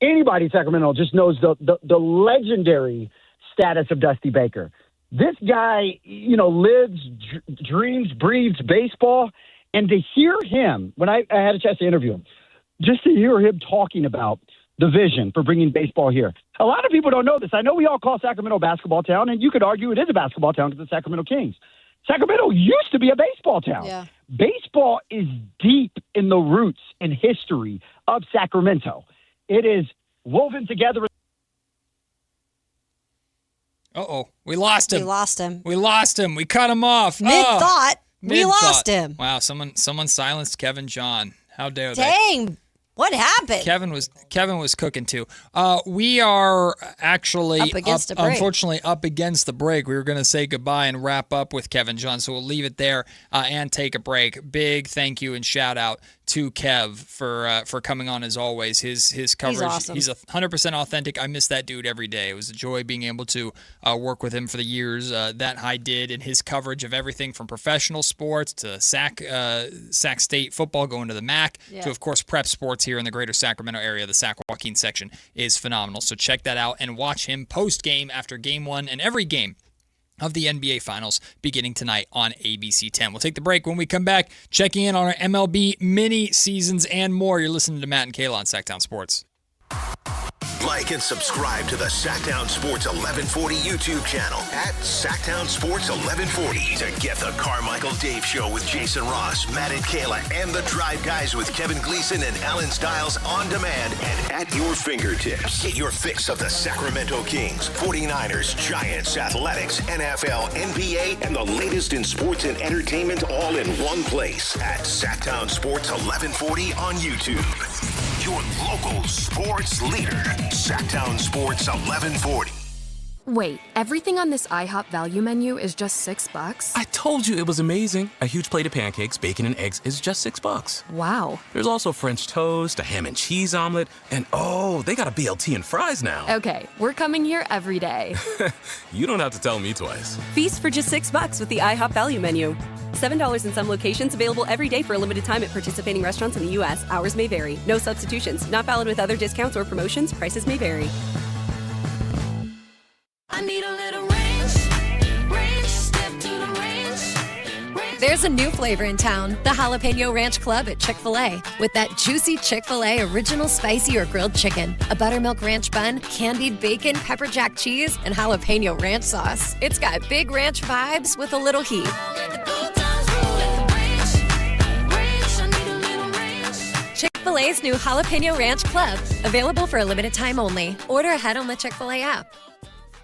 anybody in Sacramento just knows the legendary status of Dusty Baker. This guy, lives, dreams, breathes baseball. And to hear him, when I had a chance to interview him, just to hear him talking about the vision for bringing baseball here. A lot of people don't know this. I know we all call Sacramento a basketball town, and you could argue it is a basketball town because the Sacramento Kings. Sacramento used to be a baseball town. Yeah. Baseball is deep in the roots and history of Sacramento. It is woven together. Uh-oh. We lost him. We lost him. We cut him off. Mid-thought. We lost him. Wow, someone silenced Kevin John. How dare they? Dang. What happened? Kevin was cooking too. We are actually unfortunately up against the break. We were going to say goodbye and wrap up with Kevin John, so we'll leave it there and take a break. Big thank you and shout out to Kev for coming on as always. His coverage, he's awesome. 100% authentic. I miss that dude every day. It was a joy being able to work with him for the years that I did, and his coverage of everything from professional sports to Sac State football, going to the MAC, to of course prep sports here in the greater Sacramento area. The Sac Joaquin section is phenomenal. So check that out and watch him post game after game one and every game of the NBA Finals beginning tonight on ABC 10. We'll take the break. When we come back, checking in on our MLB mini seasons and more. You're listening to Matt and Kayla on Sactown Sports. Like and subscribe to the Sactown Sports 1140 YouTube channel at Sactown Sports 1140 to get the Carmichael Dave Show with Jason Ross, Matt and Kayla, and the Drive Guys with Kevin Gleason and Alan Stiles on demand and at your fingertips. Get your fix of the Sacramento Kings, 49ers, Giants, Athletics, NFL, NBA, and the latest in sports and entertainment all in one place at Sactown Sports 1140 on YouTube. Your local sports leader, Sactown Sports 1140. Wait, everything on this IHOP value menu is just $6? I told you it was amazing. A huge plate of pancakes, bacon, and eggs is just $6. Wow. There's also French toast, a ham and cheese omelet, and they got a BLT and fries now. Okay, we're coming here every day. You don't have to tell me twice. Feast for just $6 with the IHOP value menu. $7 in some locations, available every day for a limited time at participating restaurants in the U.S. Hours may vary. No substitutions. Not valid with other discounts or promotions. Prices may vary. I need a little range, step to the range. There's a new flavor in town, the Jalapeno Ranch Club at Chick-fil-A. With that juicy Chick-fil-A original spicy or grilled chicken, a buttermilk ranch bun, candied bacon, pepper jack cheese, and jalapeno ranch sauce. It's got big ranch vibes with a little heat. Chick-fil-A's new Jalapeno Ranch Club, available for a limited time only. Order ahead on the Chick-fil-A app.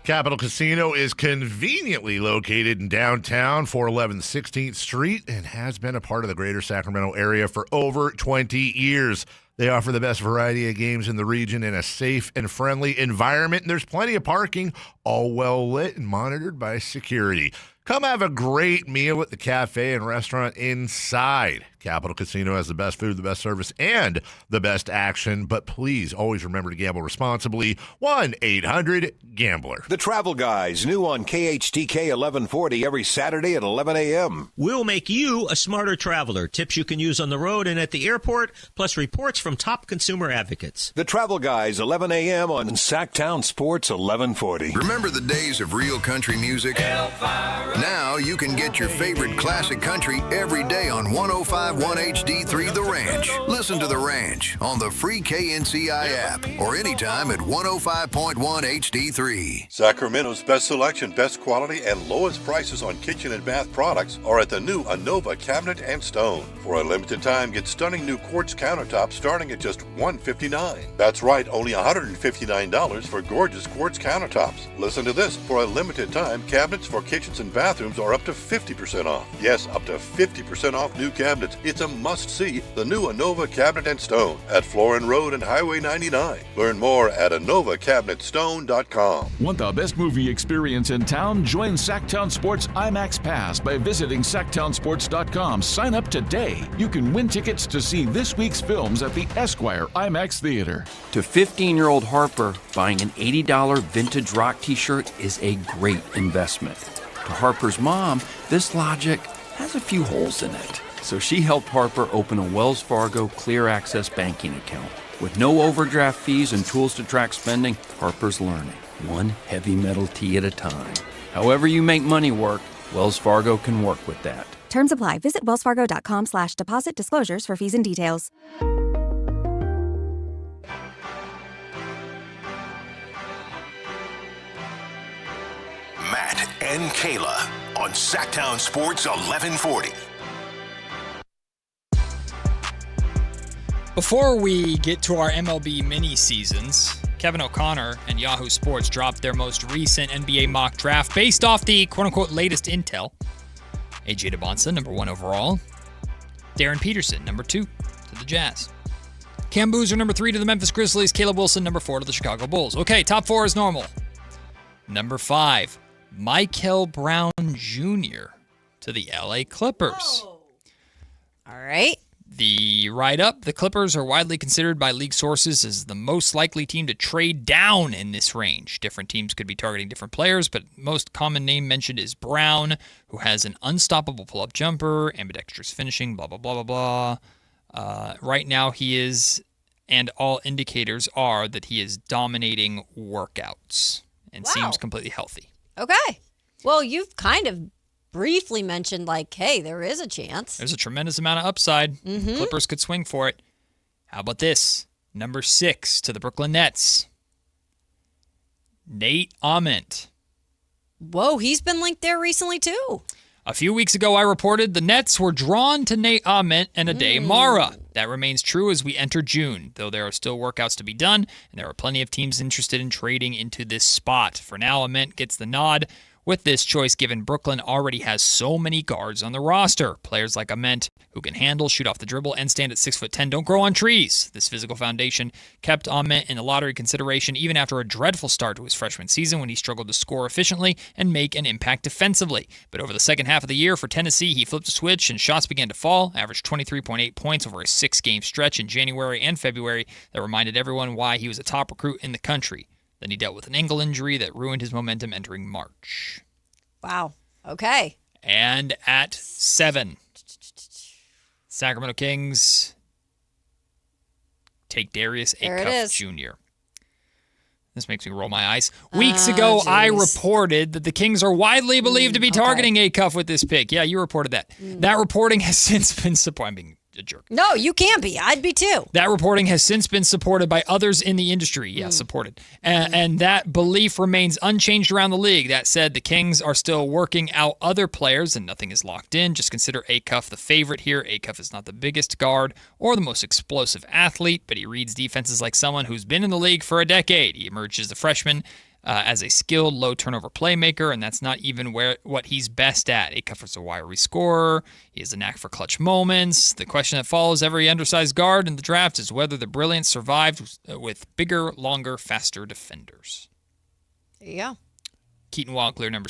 Capital Casino is conveniently located in downtown, 411 16th Street, and has been a part of the greater Sacramento area for over 20 years. They offer the best variety of games in the region in a safe and friendly environment, and there's plenty of parking, all well lit and monitored by security. Come have a great meal at the cafe and restaurant inside. Capital Casino has the best food, the best service, and the best action. But please always remember to gamble responsibly. 1-800-GAMBLER. The Travel Guys, new on KHTK 1140 every Saturday at 11 a.m. We'll make you a smarter traveler. Tips you can use on the road and at the airport, plus reports from top consumer advocates. The Travel Guys, 11 a.m. on Sactown Sports 1140. Remember the days of real country music? Now you can get your favorite classic country every day on 105.1 HD3 The Ranch. Listen to The Ranch on the free KNCI app or anytime at 105.1 HD3. Sacramento's best selection, best quality, and lowest prices on kitchen and bath products are at the new Anova Cabinet and Stone. For a limited time, get stunning new quartz countertops starting at just $159. That's right, only $159 for gorgeous quartz countertops. Listen to this. For a limited time, cabinets for kitchens and bathrooms are up to 50% off. Yes, up to 50% off new cabinets. It's a must-see, the new Anova Cabinet and Stone at Florin Road and Highway 99. Learn more at AnovaCabinetStone.com. Want the best movie experience in town? Join Sactown Sports IMAX Pass by visiting SactownSports.com. Sign up today. You can win tickets to see this week's films at the Esquire IMAX Theater. To 15-year-old Harper, buying an $80 vintage rock t-shirt is a great investment. To Harper's mom, this logic has a few holes in it. So she helped Harper open a Wells Fargo Clear Access banking account. With no overdraft fees and tools to track spending, Harper's learning, one heavy metal tee at a time. However you make money work, Wells Fargo can work with that. Terms apply. Visit wellsfargo.com/deposit disclosures for fees and details. Matt and Kayla on Sactown Sports 1140. Before we get to our MLB mini seasons, Kevin O'Connor and Yahoo Sports dropped their most recent NBA mock draft based off the quote-unquote latest intel. AJ DeBonsa, number 1 overall. Darren Peterson, number 2 to the Jazz. Cam Boozer, number 3 to the Memphis Grizzlies. Caleb Wilson, number 4 to the Chicago Bulls. Okay, top 4 is normal. Number 5, Michael Brown Jr. to the LA Clippers. All right. The write-up, the Clippers are widely considered by league sources as the most likely team to trade down in this range. Different teams could be targeting different players, but most common name mentioned is Brown, who has an unstoppable pull-up jumper, ambidextrous finishing, blah, blah, blah, blah, blah. Right now he is, and all indicators are that he is dominating workouts and seems completely healthy. Okay. Well, you've kind of briefly mentioned, like, hey, there is a chance. There's a tremendous amount of upside. Mhm. Clippers could swing for it. How about this? Number 6 to the Brooklyn Nets. Nate Ament. Whoa, he's been linked there recently, too. A few weeks ago, I reported the Nets were drawn to Nate Ament and Ade Mara. That remains true as we enter June, though there are still workouts to be done, and there are plenty of teams interested in trading into this spot. For now, Ament gets the nod with this choice, given Brooklyn already has so many guards on the roster. Players like Ament, who can handle, shoot off the dribble, and stand at 6'10", don't grow on trees. This physical foundation kept Ament in the lottery consideration even after a dreadful start to his freshman season when he struggled to score efficiently and make an impact defensively. But over the second half of the year for Tennessee, he flipped a switch and shots began to fall, averaged 23.8 points over a 6-game stretch in January and February that reminded everyone why he was a top recruit in the country. Then he dealt with an ankle injury that ruined his momentum entering March. Wow. Okay. And at 7, Sacramento Kings take Darius Acuff Jr. This makes me roll my eyes. Weeks ago, I reported that the Kings are widely believed to be targeting Acuff with this pick. Yeah, you reported that. That reporting has since been supported. I'm being a jerk. No, you can't be. I'd be too. That reporting has since been supported by others in the industry. Yeah, supported. And that belief remains unchanged around the league. That said, the Kings are still working out other players and nothing is locked in. Just consider Acuff the favorite here. Acuff is not the biggest guard or the most explosive athlete, but he reads defenses like someone who's been in the league for a decade. He emerged as a freshman as a skilled, low-turnover playmaker, and that's not even what he's best at. Acuff is a wiry scorer. He has a knack for clutch moments. The question that follows every undersized guard in the draft is whether the brilliance survived with bigger, longer, faster defenders. There you go. Keaton Wildclear, number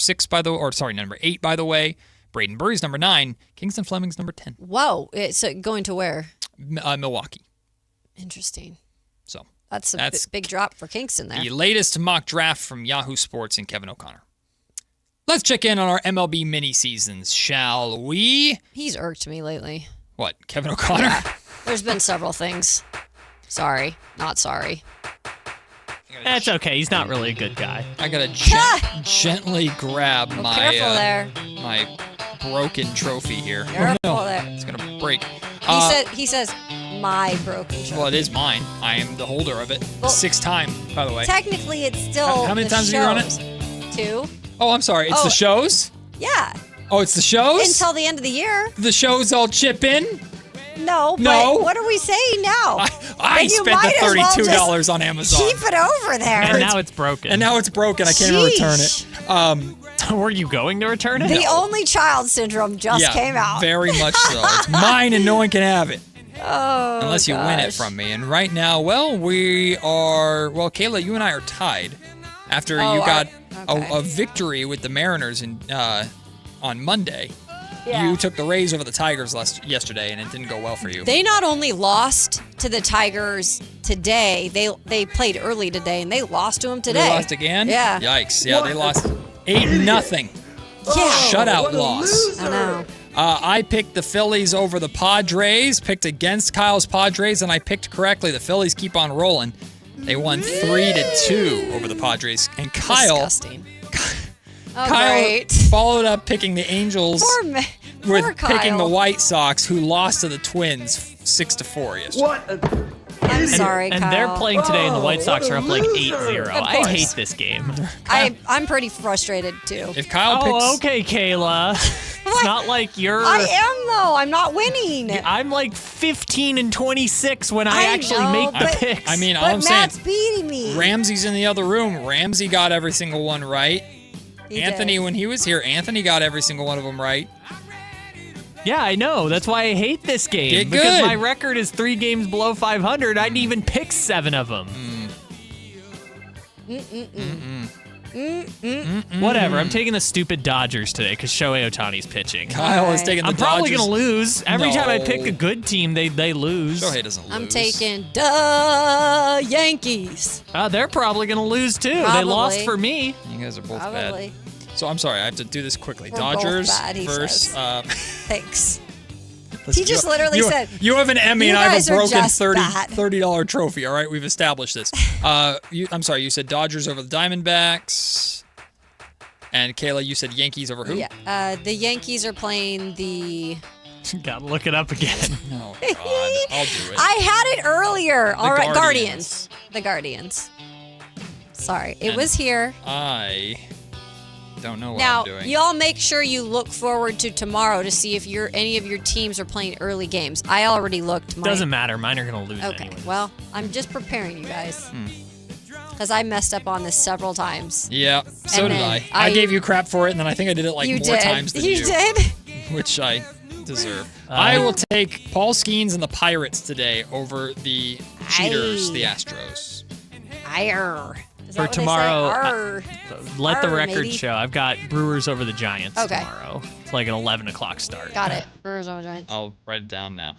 8, by the way. Braden Burry's number 9. Kingston Fleming's number 10. Whoa. So going to where? Milwaukee. Interesting. So That's a big drop for Kingston there. The latest mock draft from Yahoo Sports and Kevin O'Connor. Let's check in on our MLB mini seasons, shall we? He's irked me lately. What, Kevin O'Connor? Yeah. There's been several things. Sorry. Not sorry. That's okay. He's not really a good guy. I gotta gently grab my broken trophy here. Careful there. It's gonna break. He says my broken trophy. Well, it is mine. I am the holder of it. Well, 6th time, by the way. Technically, it's still How many the times shows. have you run it? 2. Oh, I'm sorry. It's the shows? Yeah. Oh, it's the shows? Until the end of the year. The shows all chip in? No, but what are we saying now? I spent the $32 on Amazon. Keep it over there. And now it's broken. I can't even return it. Were you going to return it? The only child syndrome just came out. Very much so. It's mine and no one can have it. Oh, unless you win it from me. And right now, Kayla, you and I are tied after you got a victory with the Mariners on Monday. Yeah. You took the Rays over the Tigers yesterday, and it didn't go well for you. They not only lost to the Tigers today, they played early today, and they lost to them today. They lost again? Yeah. Yikes. Yeah, they lost 8-0. Yeah. Shutout loss. I know. I picked the Phillies over the Padres, picked against Kyle's Padres, and I picked correctly. The Phillies keep on rolling. They won 3-2 over the Padres. And Kyle... Disgusting. Kyle followed up picking the Angels Poor Kyle. picking the White Sox, who lost to the Twins 6-4 yesterday. I'm sorry, and Kyle. they're playing today, and the White Sox are up like 8-0. I hate this game. I'm pretty frustrated, too. If Kyle picks... okay, Kayla. It's not like you're. I am though. I'm not winning. I'm like 15-26 when I actually make the picks. I mean, all I'm Matt's saying, beating me. Ramsey's in the other room. Ramsey got every single one right. Anthony, when he was here, Anthony got every single one of them right. Yeah, I know. That's why I hate this game. Get because good. my record is 3 games below 500. I didn't even pick 7 of them. Whatever. I'm taking the stupid Dodgers today because Shohei Ohtani's pitching. Kyle is taking the I'm probably Dodgers. going to lose. Every time I pick No. a good team, they lose. Shohei doesn't lose. I'm taking Yankees. They're probably going to lose too. They Probably. lost for me. You guys are both Probably. bad. So I'm sorry, I have to do this quickly. We're both Dodgers bad, he versus. says. Thanks. Listen, He just literally said, you have an Emmy "You and I have guys a are broken just bad." $30 trophy. All right, we've established this. I'm sorry, you said Dodgers over the Diamondbacks. And Kayla, you said Yankees over who? Yeah. The Yankees are playing the. Gotta look it up again. Oh, God. I'll do it. I had it earlier. All right, Guardians. Guardians. The Guardians. Sorry, it And was here. I don't know what Now, I'm doing. y'all make sure you look forward to tomorrow to see if any of your teams are playing early games. I already looked. Doesn't matter. Mine are going to lose Okay, anyway. well, I'm just preparing you guys. Because I messed up on this several times. Yeah, so And did then I gave you crap for it, and then I think I did it You more did. times than You did? which I deserve. I will take Paul Skeens and the Pirates today over the cheaters, the Astros. Arr. Is For that what they say? tomorrow, Arr. let the Arr, record matey. show. I've got Brewers over the Giants Okay. tomorrow. It's like an 11 o'clock start. Got it. Brewers over Giants. I'll write it down now.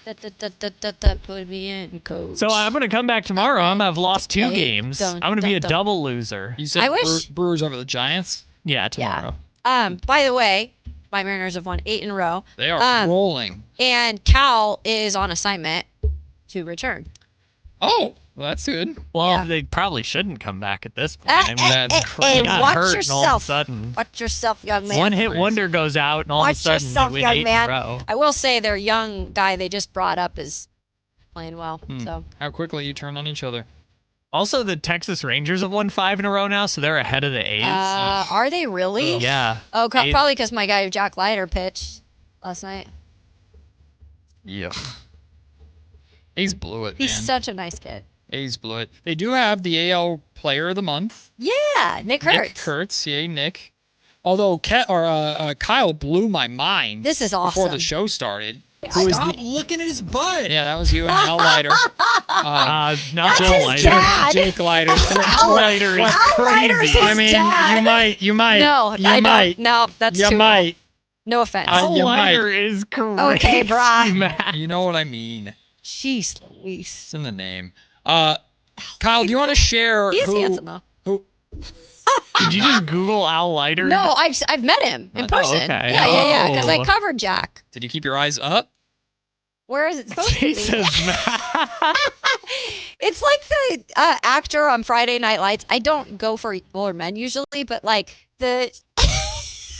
Put me in, coach. So I'm going to come back tomorrow. I'm going to have lost 2 Hey, games. dun, I'm going to be a dun, dun. double loser. You said I wish- Brewers over the Giants? Yeah, tomorrow. By the way, my Mariners have won 8 in a row. They are rolling. And Cal is on assignment to return. Oh, well, that's good. Well, they probably shouldn't come back at this point. I mean, that's Hey, crazy. Got watch hurt yourself. and all of a sudden. Watch yourself, young man. One hit wonder goes out, and all of a Watch sudden yourself, they win young 8 man. in a row. I will say their young guy they just brought up is playing well. So How quickly you turn on each other. Also, the Texas Rangers have won 5 in a row now, so they're ahead of the A's. are they really? Yeah. Oh, A's- probably because my guy Jack Leiter pitched last night. Yeah. A's blew it, He's man. such a nice kid. A's blew it. They do have the AL Player of the Month. Yeah, Nick Hurts. Nick Kurtz, yay, Nick. Although Kyle blew my mind. This is Before awesome. the show started. Stop looking at his butt. Yeah, that was you and Al Leiter. Not That's Joe his Leiter. dad. Jake Leiter. Al Leiter is Al Leiter's crazy. his I mean, dad. you might. No, you I might. don't. No, that's You too. might. No offense. Al you Leiter might. is crazy. Okay, brah. Matt. You know what I mean. Jeez Louise. It's in the name. Kyle, do you want to share He is who? handsome though. Did you just Google Al Leiter? No, I've met him in Oh, person. okay. Yeah. Because I Oh. covered Jack. Did you keep your eyes up? Where is it supposed to be? Jesus, Matt. It's like the actor on Friday Night Lights. I don't go for older men usually, but like the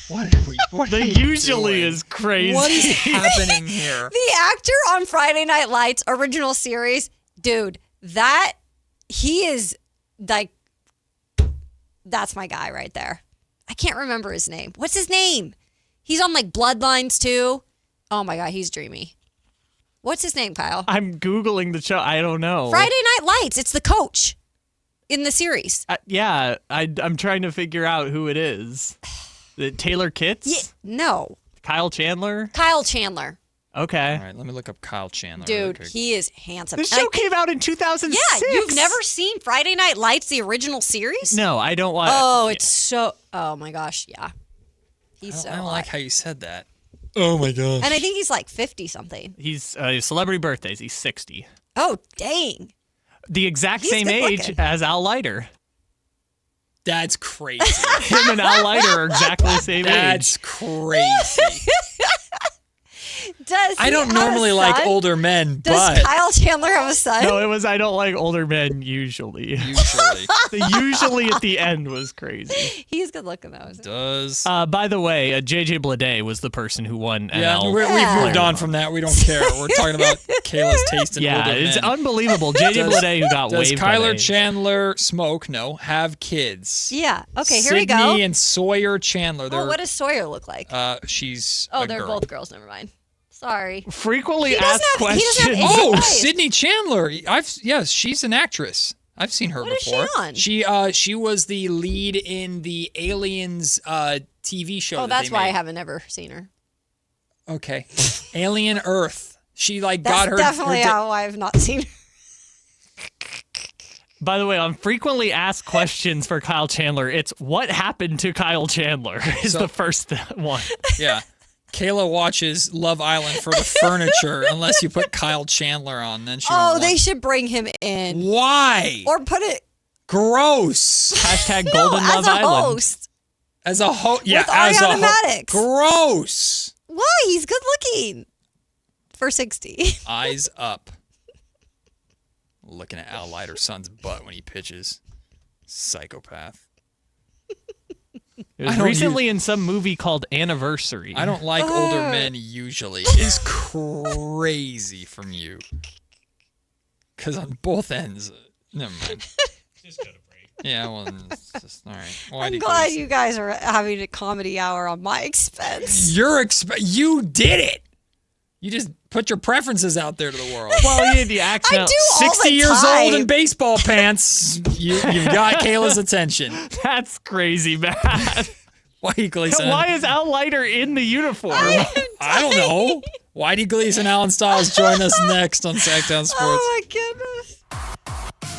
What The are you usually doing? is crazy. What is happening here? the actor on Friday Night Lights original series, dude, that he is like that's my guy right there. I can't remember his name. What's his name? He's on like Bloodlines too. Oh my god, he's dreamy. What's his name, Kyle? I'm Googling the show. I don't know. Friday Night Lights. It's the coach in the series. Yeah, I'm trying to figure out who it is. The Taylor Kitts? Yeah, no, Kyle Chandler? Kyle Chandler. Okay. All right, let me look up Kyle Chandler. really Dude, quick. he is handsome. This And show I think- came out in 2006. Yeah, you've never seen Friday Night Lights, the original series? No, I don't watch. Oh, it's so. Oh my gosh, yeah. He's so I don't hot. like how you said that. Oh my gosh. And I think he's like 50 something. He's celebrity birthdays. He's 60. Oh, dang. The exact He's same good age looking. as Al Leiter. That's crazy. Him and Al Leiter are exactly the same That's age. crazy. Does I he don't have a normally like son? older men, Does but Kyle Chandler have a son? No, it was I don't like older men usually. The usually at the end was crazy. He's good looking though. Isn't he? does. By the way, JJ Bleday was the person who won Yeah, NL. we've moved on from that. We don't care. We're talking about Kayla's taste in Yeah, older it's men. unbelievable. JJ Bleday who got Does waived by Kyler the- Chandler smoke? No. Have kids? Yeah. Okay, here we Sydney go. and Sawyer Chandler. Oh, what does Sawyer look like? She's Oh, a they're girl. both girls. Never mind. Sorry. Frequently He doesn't asked have- he doesn't have questions. any Oh, eyes. Sydney Chandler. Yes, she's an actress. I've seen her What is she before. on? She was the lead in the Aliens TV show. Oh, that that's they why I made. haven't ever seen her. Okay, Alien Earth. She That's got her. definitely her how I've not seen her. By the way, on frequently asked questions for Kyle Chandler, it's what happened to Kyle Chandler is the first one. Yeah. Kayla watches Love Island for the furniture unless you put Kyle Chandler on. Then she Oh, won't they watch. should bring him in. Why? Or put it Gross. Hashtag no, Golden as Love a Island. host. As a host. Yeah, With as a Ariana Madix. Gross. Why? He's good looking. For 60. Eyes up. Looking at Al Leiter's son's butt when he pitches. Psychopath. It was I don't recently in some movie called Anniversary. I don't like older men usually. Is crazy from you. Because on both ends. Never mind. Just go to break. Yeah, well, it's just all right. I'm glad you guys are having a comedy hour on my expense. You did it. You just put your preferences out there to the world. Well, you act I now. do all 60 the years time. old in baseball pants. You've got Kayla's attention. That's crazy, Matt. Whitey Gleason. Why is Al Leiter in the uniform? I don't know. Whitey Gleason, Alan Stiles join us next on Sactown Sports. Oh my goodness.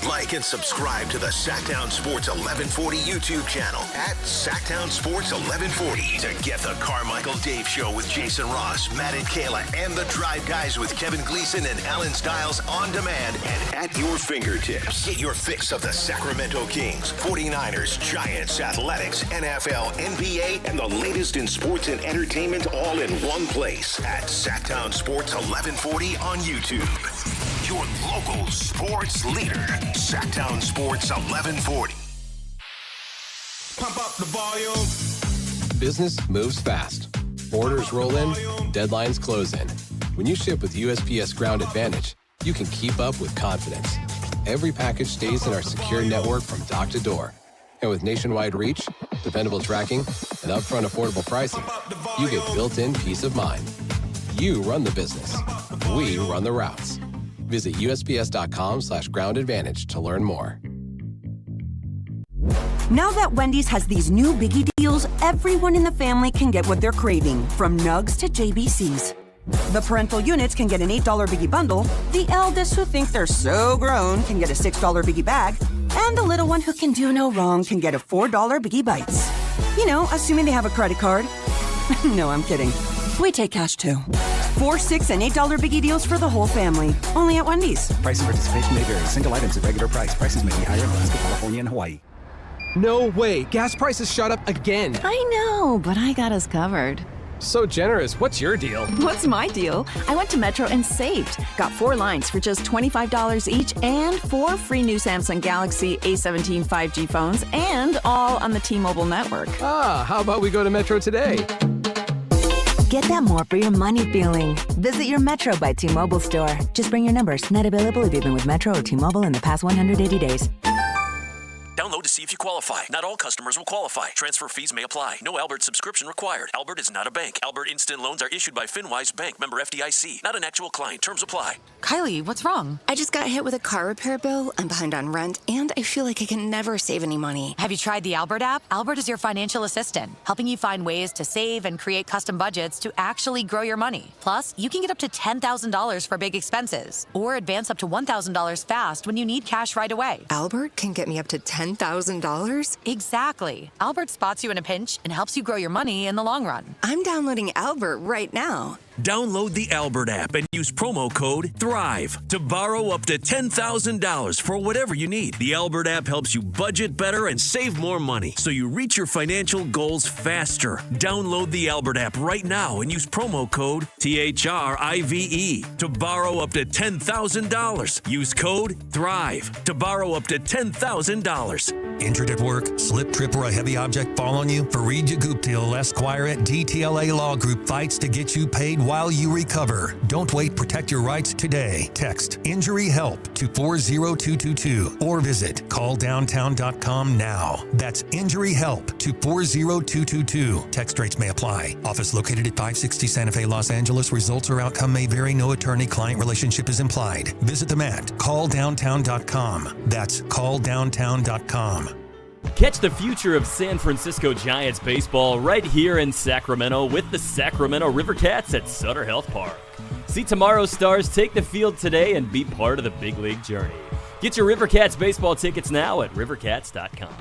Like and subscribe to the Sactown Sports 1140 YouTube channel at Sactown Sports 1140 to get the Carmichael Dave Show with Jason Ross, Matt and Kayla, and the Drive Guys with Kevin Gleason and Alan Stiles on demand and at your fingertips. Get your fix of the Sacramento Kings, 49ers, Giants, Athletics, NFL, NBA, and the latest in sports and entertainment all in one place at Sactown Sports 1140 on YouTube. Your local sports leader, Sactown Sports 1140. Pump up the volume. Business moves fast. Orders roll in, deadlines close in. When you ship with USPS Ground Advantage, you can keep up with confidence. Every package stays in our secure network from dock to door. And with nationwide reach, dependable tracking, and upfront affordable pricing, you get built-in peace of mind. You run the business. We run the routes. Visit USPS.com/Ground Advantage to learn more. Now that Wendy's has these new biggie deals, everyone in the family can get what they're craving, from nugs to JBCs. The parental units can get an $8 biggie bundle, the eldest who think they're so grown can get a $6 biggie bag, and the little one who can do no wrong can get a $4 biggie bites. You know, assuming they have a credit card. No, I'm kidding. We take cash too. 4, $6, and $8 biggie deals for the whole family. Only at Wendy's. Price and participation may vary. Single items at regular price. Prices may be higher in Alaska, California, and Hawaii. No way. Gas prices shot up again. I know, but I got us covered. So generous. What's your deal? What's my deal? I went to Metro and saved. Got 4 lines for just $25 each and 4 free new Samsung Galaxy A17 5G phones and all on the T-Mobile network. Ah, how about we go to Metro today? Get that more for your money feeling. Visit your Metro by T-Mobile store. Just bring your numbers. Not available if you've been with Metro or T-Mobile in the past 180 days. Download to see if you qualify. Not all customers will qualify. Transfer fees may apply. No Albert subscription required. Albert is not a bank. Albert Instant Loans are issued by FinWise Bank, member FDIC. Not an actual client. Terms apply. Kylie, what's wrong? I just got hit with a car repair bill. I'm behind on rent, and I feel like I can never save any money. Have you tried the Albert app? Albert is your financial assistant, helping you find ways to save and create custom budgets to actually grow your money. Plus, you can get up to $10,000 for big expenses, or advance up to $1,000 fast when you need cash right away. Albert can get me up to $10,000? Exactly. Albert spots you in a pinch and helps you grow your money in the long run. I'm downloading Albert right now. Download the Albert app and use promo code THRIVE to borrow up to $10,000 for whatever you need. The Albert app helps you budget better and save more money so you reach your financial goals faster. Download the Albert app right now and use promo code THRIVE to borrow up to $10,000. Use code THRIVE to borrow up to $10,000. Injured at work, slip, trip, or a heavy object fall on you? Fareed Guptill, Esquire at DTLA Law Group fights to get you paid while you recover. Don't wait. Protect your rights today. Text Injury Help to 40222 or visit calldowntown.com now. That's Injury Help to 40222. Text rates may apply. Office located at 560 Santa Fe, Los Angeles. Results or outcome may vary. No attorney-client relationship is implied. Visit them at calldowntown.com. That's calldowntown.com. Catch the future of San Francisco Giants baseball right here in Sacramento with the Sacramento River Cats at Sutter Health Park. See tomorrow's stars take the field today and be part of the big league journey. Get your River Cats baseball tickets now at rivercats.com.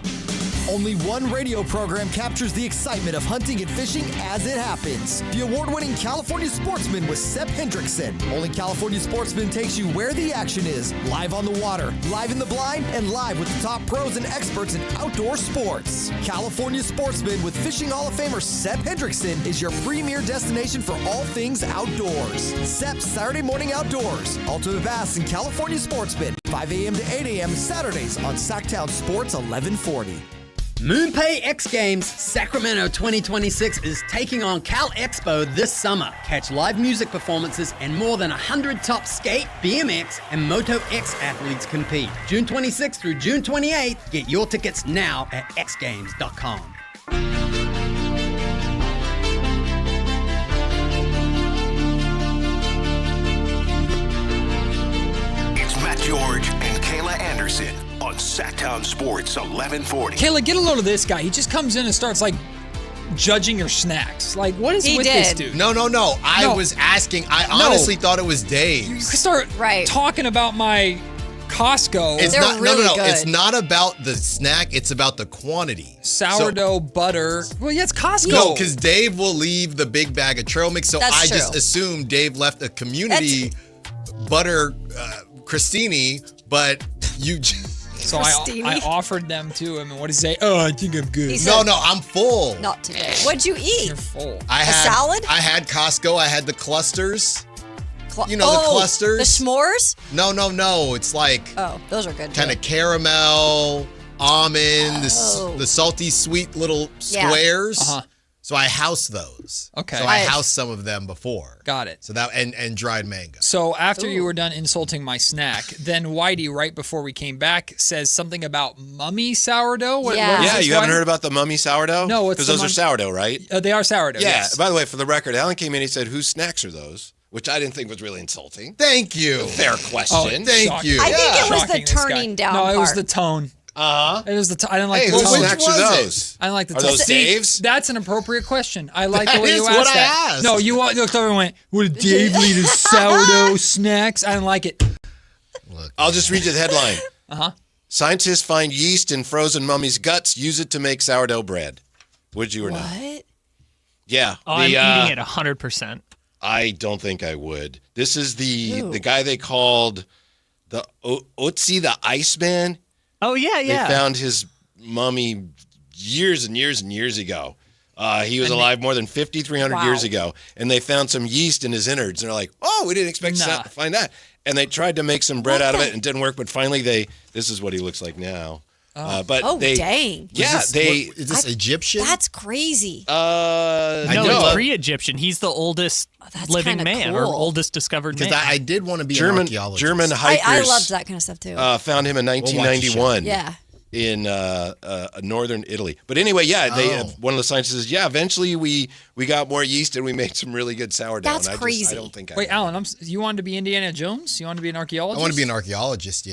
Only one radio program captures the excitement of hunting and fishing as it happens. The award-winning California Sportsman with Sep Hendrickson. Only California Sportsman takes you where the action is. Live on the water, live in the blind, and live with the top pros and experts in outdoor sports. California Sportsman with Fishing Hall of Famer Sep Hendrickson is your premier destination for all things outdoors. Sep's Saturday Morning Outdoors. Ultimate Bass and California Sportsman. 5 a.m. to 8 a.m. Saturdays on Sactown Sports 1140. MoonPay X Games Sacramento 2026 is taking on Cal Expo this summer. Catch live music performances and more than 100 top skate, BMX, and Moto X athletes compete. June 26th through June 28th. Get your tickets now at xgames.com. It's Matt George and Kayla Anderson on Sactown Sports 1140. Kayla, get a load of this guy. He just comes in and starts like judging your snacks. Like, what is with this dude? No. I was asking. I honestly thought it was Dave's. You start talking about my Costco. It's not, really no. It's not about the snack. It's about the quantity. Sourdough butter. Well, yeah, it's Costco. No, because Dave will leave the big bag of trail mix. So That's I true. just assumed Dave left a community butter crostini, but you just. So I offered them to him, and what did he say? Oh, I think I'm good. No, I'm full. Not today. What'd you eat? You're full. A salad? I had Costco. I had the clusters. The clusters? The s'mores? No. It's like those are good. kind of caramel, almond, the salty sweet little squares. Uh-huh. So I housed those. Okay. So I housed some of them before. Got it. So that and dried mango. So after you were done insulting my snack, then Whitey, right before we came back, says something about mummy sourdough. What is this, you haven't Whitey? heard about the mummy sourdough? No, because those are sourdough, right? They are sourdough. Yeah. Yes. By the way, for the record, Alan came in. He said, "Whose snacks are those?" Which I didn't think was really insulting. Thank you. Fair question. Oh, thank you. I think it was the Shocking, this guy. turning down No, it was part. the tone. It was the I didn't like Hey, the whose tone. snacks are those? I didn't like the Are tone. those See, Dave's? That's an appropriate question. I like the That way is you asked what I that. asked. No, you looked over and went, "Would Dave lead his sourdough snacks?" I didn't like it. I'll just read you the headline. Scientists find yeast in frozen mummy's guts, use it to make sourdough bread. Would you or not? What? Yeah. Oh, I'm eating it 100%. I don't think I would. This is the guy they called the Otzi the Iceman. Oh, yeah. They found his mummy years and years and years ago. He was alive more than 5,300 years ago, and they found some yeast in his innards. And they're like, "Oh, we didn't expect to find that." And they tried to make some bread out of it, and it didn't work. But finally, this is what he looks like now. Dang. Yeah, is this Egyptian? That's crazy. No, it's pre-Egyptian. He's the oldest living kinda man cool. or oldest discovered man. Because I did want to be an archaeologist. German hikers. I loved that kind of stuff too. Found him in 1991. Yeah. In northern Italy. But anyway, one of the scientists says, eventually we got more yeast and we made some really good sourdough. That's crazy. I don't think Wait, Alan, you wanted to be Indiana Jones? You wanted to be an archaeologist? I want to be an archaeologist,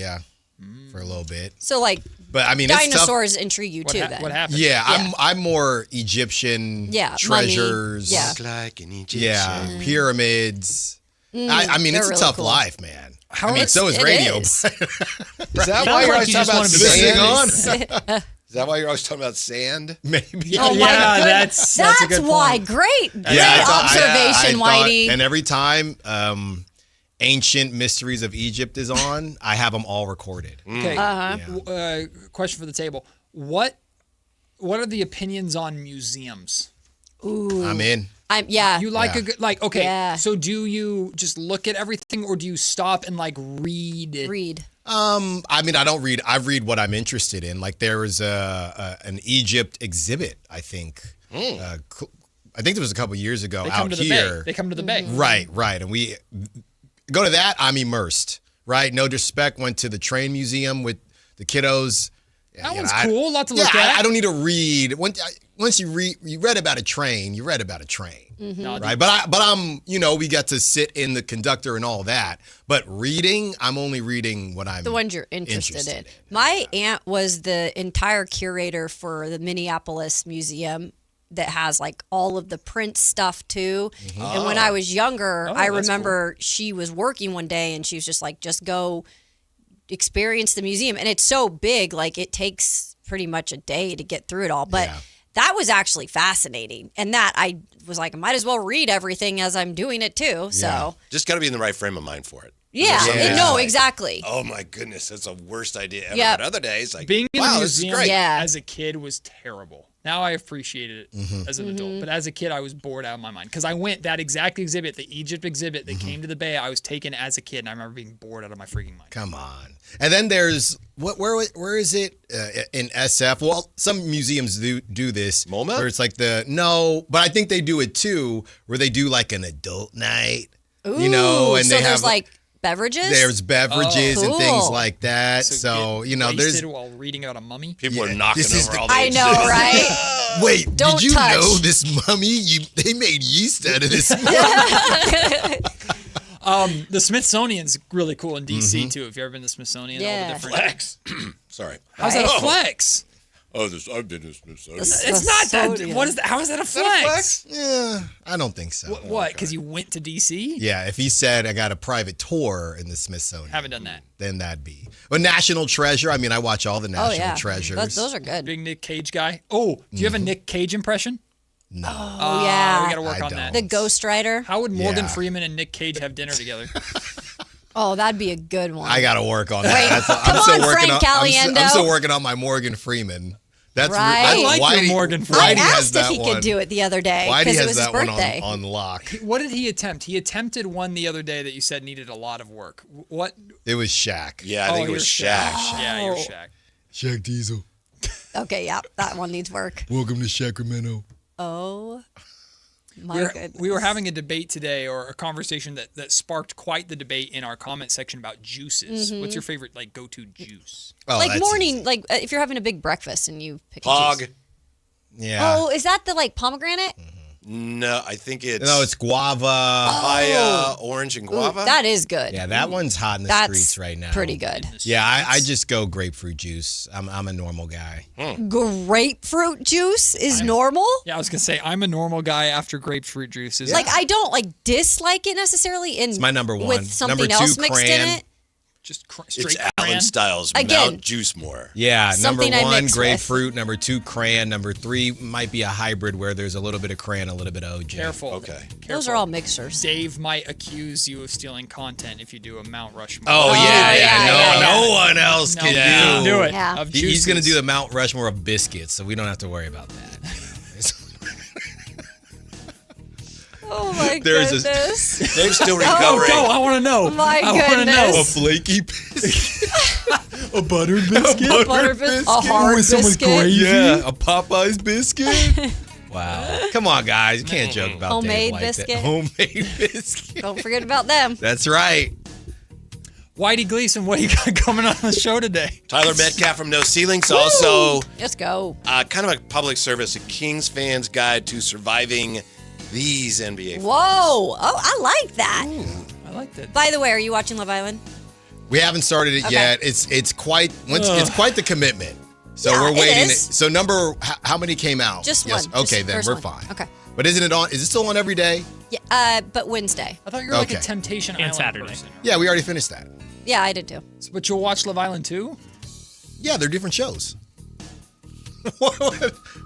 for a little bit. So but I mean, it's dinosaurs intrigue you too. Then what happened? Yeah, I'm more Egyptian treasures. Mummy. Look like an Egyptian. Yeah, pyramids. I mean, it's a really tough cool. life, man. So is it radio. is. Is that why you're always talking about sand? Is that why you're always talking about sand? Maybe. Oh my goodness. That's a good why. point. Great Yeah, observation, Whitey. And every time Ancient Mysteries of Egypt is on, I have them all recorded. Okay. Question for the table. What are the opinions on museums? Ooh. I'm in. You like a good okay. Yeah. So do you just look at everything, or do you stop and like read? I mean, I don't read. I read what I'm interested in. Like there was an Egypt exhibit. I think. I think it was a couple years ago They come out to the here. Bay. They come to the Bay. Right. And we go to that. I'm immersed. Right. No disrespect. Went to the train museum with the kiddos. That one's cool. Lot to look yeah, at. I don't need to read. Once you read about a train, you read about a train, right? But I'm, we got to sit in the conductor and all that. But reading, I'm only reading what I'm the ones you're interested in. My aunt was the entire curator for the Minneapolis Museum that has like all of the Prince stuff too. And when I was younger, I remember she was working one day and she was just like, just go experience the museum. And it's so big, like it takes pretty much a day to get through it all. But that was actually fascinating. And that I was like, I might as well read everything as I'm doing it too. So just got to be in the right frame of mind for it. No, exactly. Oh my goodness, that's the worst idea ever. Yep. But other days, like being in wow, the this is museum great. as a kid was terrible. Now I appreciated it as an adult. But as a kid, I was bored out of my mind. Because I went, that exact exhibit, the Egypt exhibit that came to the Bay, I was taken as a kid, and I remember being bored out of my freaking mind. Come on. And then there's, where is it in SF? Well, some museums do this. MoMA? Where it's like but I think they do it too, where they do like an adult night. Ooh, and so they there's have like beverages? There's beverages and things like that. So there's wasted while reading about a mummy? People are knocking over all the I know, right? Wait, Don't did you touch. know this mummy? They made yeast out of this mummy. The Smithsonian's really cool in D.C. too. If you've ever been to the Smithsonian, all the different flex. Sorry. How's that a flex? I've been to Smithsonian. It's not that. What is that? How is that a flex? Yeah, I don't think so. What? Because you went to D.C.? Yeah, if he said I got a private tour in the Smithsonian. Haven't done that. Then that'd be. But National Treasure, I mean, I watch all the National Treasures. Those are good. Big Nick Cage guy. Oh, do you have a Nick Cage impression? No. Oh, yeah. We got to work on that. The Ghost Rider. How would Morgan Freeman and Nick Cage have dinner together? Oh, that'd be a good one. I got to work on that. Frank I'm still working on my Morgan Freeman. That's right. I like Whitey, your Morgan Freeman. I Whitey has asked if that he one. could do it the other day Whitey because it has was his that one birthday. on lock. What did he attempt? He attempted one the other day that you said needed a lot of work. What? It was Shaq. Yeah, I think it was Shaq. Yeah, you're Shaq. Shaq Diesel. Okay, yeah, that one needs work. Welcome to Sacramento. Oh, my goodness. We were having a debate today, or a conversation that sparked quite the debate in our comment section about juices. What's your favorite go-to juice? Oh, like morning, like if you're having a big breakfast and you pick a juice. Yeah. Oh, is that the pomegranate? No, I think it's it's guava. Papaya, orange, and guava. Ooh, that is good. Yeah, that one's hot in the streets right now. Pretty good. Yeah, I just go grapefruit juice. I'm a normal guy. Grapefruit juice is normal? Yeah, I was gonna say I'm a normal guy after grapefruit juice. Like I don't dislike it necessarily. It's my number one. With something number else two, mixed crayon. in it. Just it's Alan Styles Again. Mount Juice More. Yeah, number Something I one, mix grapefruit. Number two, crayon. Number three might be a hybrid where there's a little bit of crayon, a little bit of OJ. Careful. Okay. Those are all mixers. Dave might accuse you of stealing content if you do a Mount Rushmore. Oh, yeah. No one else No, can do it. Yeah. He's going to do the Mount Rushmore of biscuits, so we don't have to worry about that. Oh my There's goodness. Dave's still recovering. Go! I want to know. My I wanna goodness. know. A flaky biscuit. A buttered biscuit. A butter biscuit. A hard with some biscuit. gravy. Yeah, a Popeye's biscuit. Wow. Come on, guys. You can't joke about Homemade Dave like biscuit. that. Homemade biscuit. Don't forget about them. That's right. Whitey Gleason, what do you got coming on the show today? Tyler Metcalf from No Ceilings. Also, Let's go. kind of a public service, a Kings fan's guide to surviving these NBA. Whoa. Oh, I like that. I like that. By the way, are you watching Love Island? We haven't started it Okay. yet. It's quite the commitment. So Yeah, we're it waiting. is. So how many came out? Just Yes. one. Okay, Just then first we're one. fine. Okay. But isn't it on? Is it still on every day? Yeah, but Wednesday. I thought you were like a Okay. Temptation And Island Saturday. person. Yeah, we already finished that. Yeah, I did too. But you'll watch Love Island too? Yeah, they're different shows. What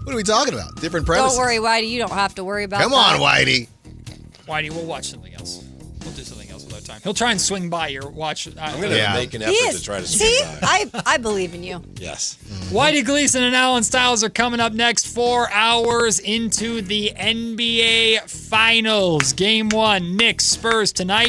are we talking about? Different premises. Don't worry, Whitey. You don't have to worry about Come that. on, Whitey. Whitey, we'll watch something else. We'll do something else with our time. He'll try and swing by your watch. I'm going to make an effort to try to swing See, by. I believe in you. Yes. Whitey Gleason and Alan Stiles are coming up next. 4 hours into the NBA Finals. Game 1, Knicks, Spurs tonight.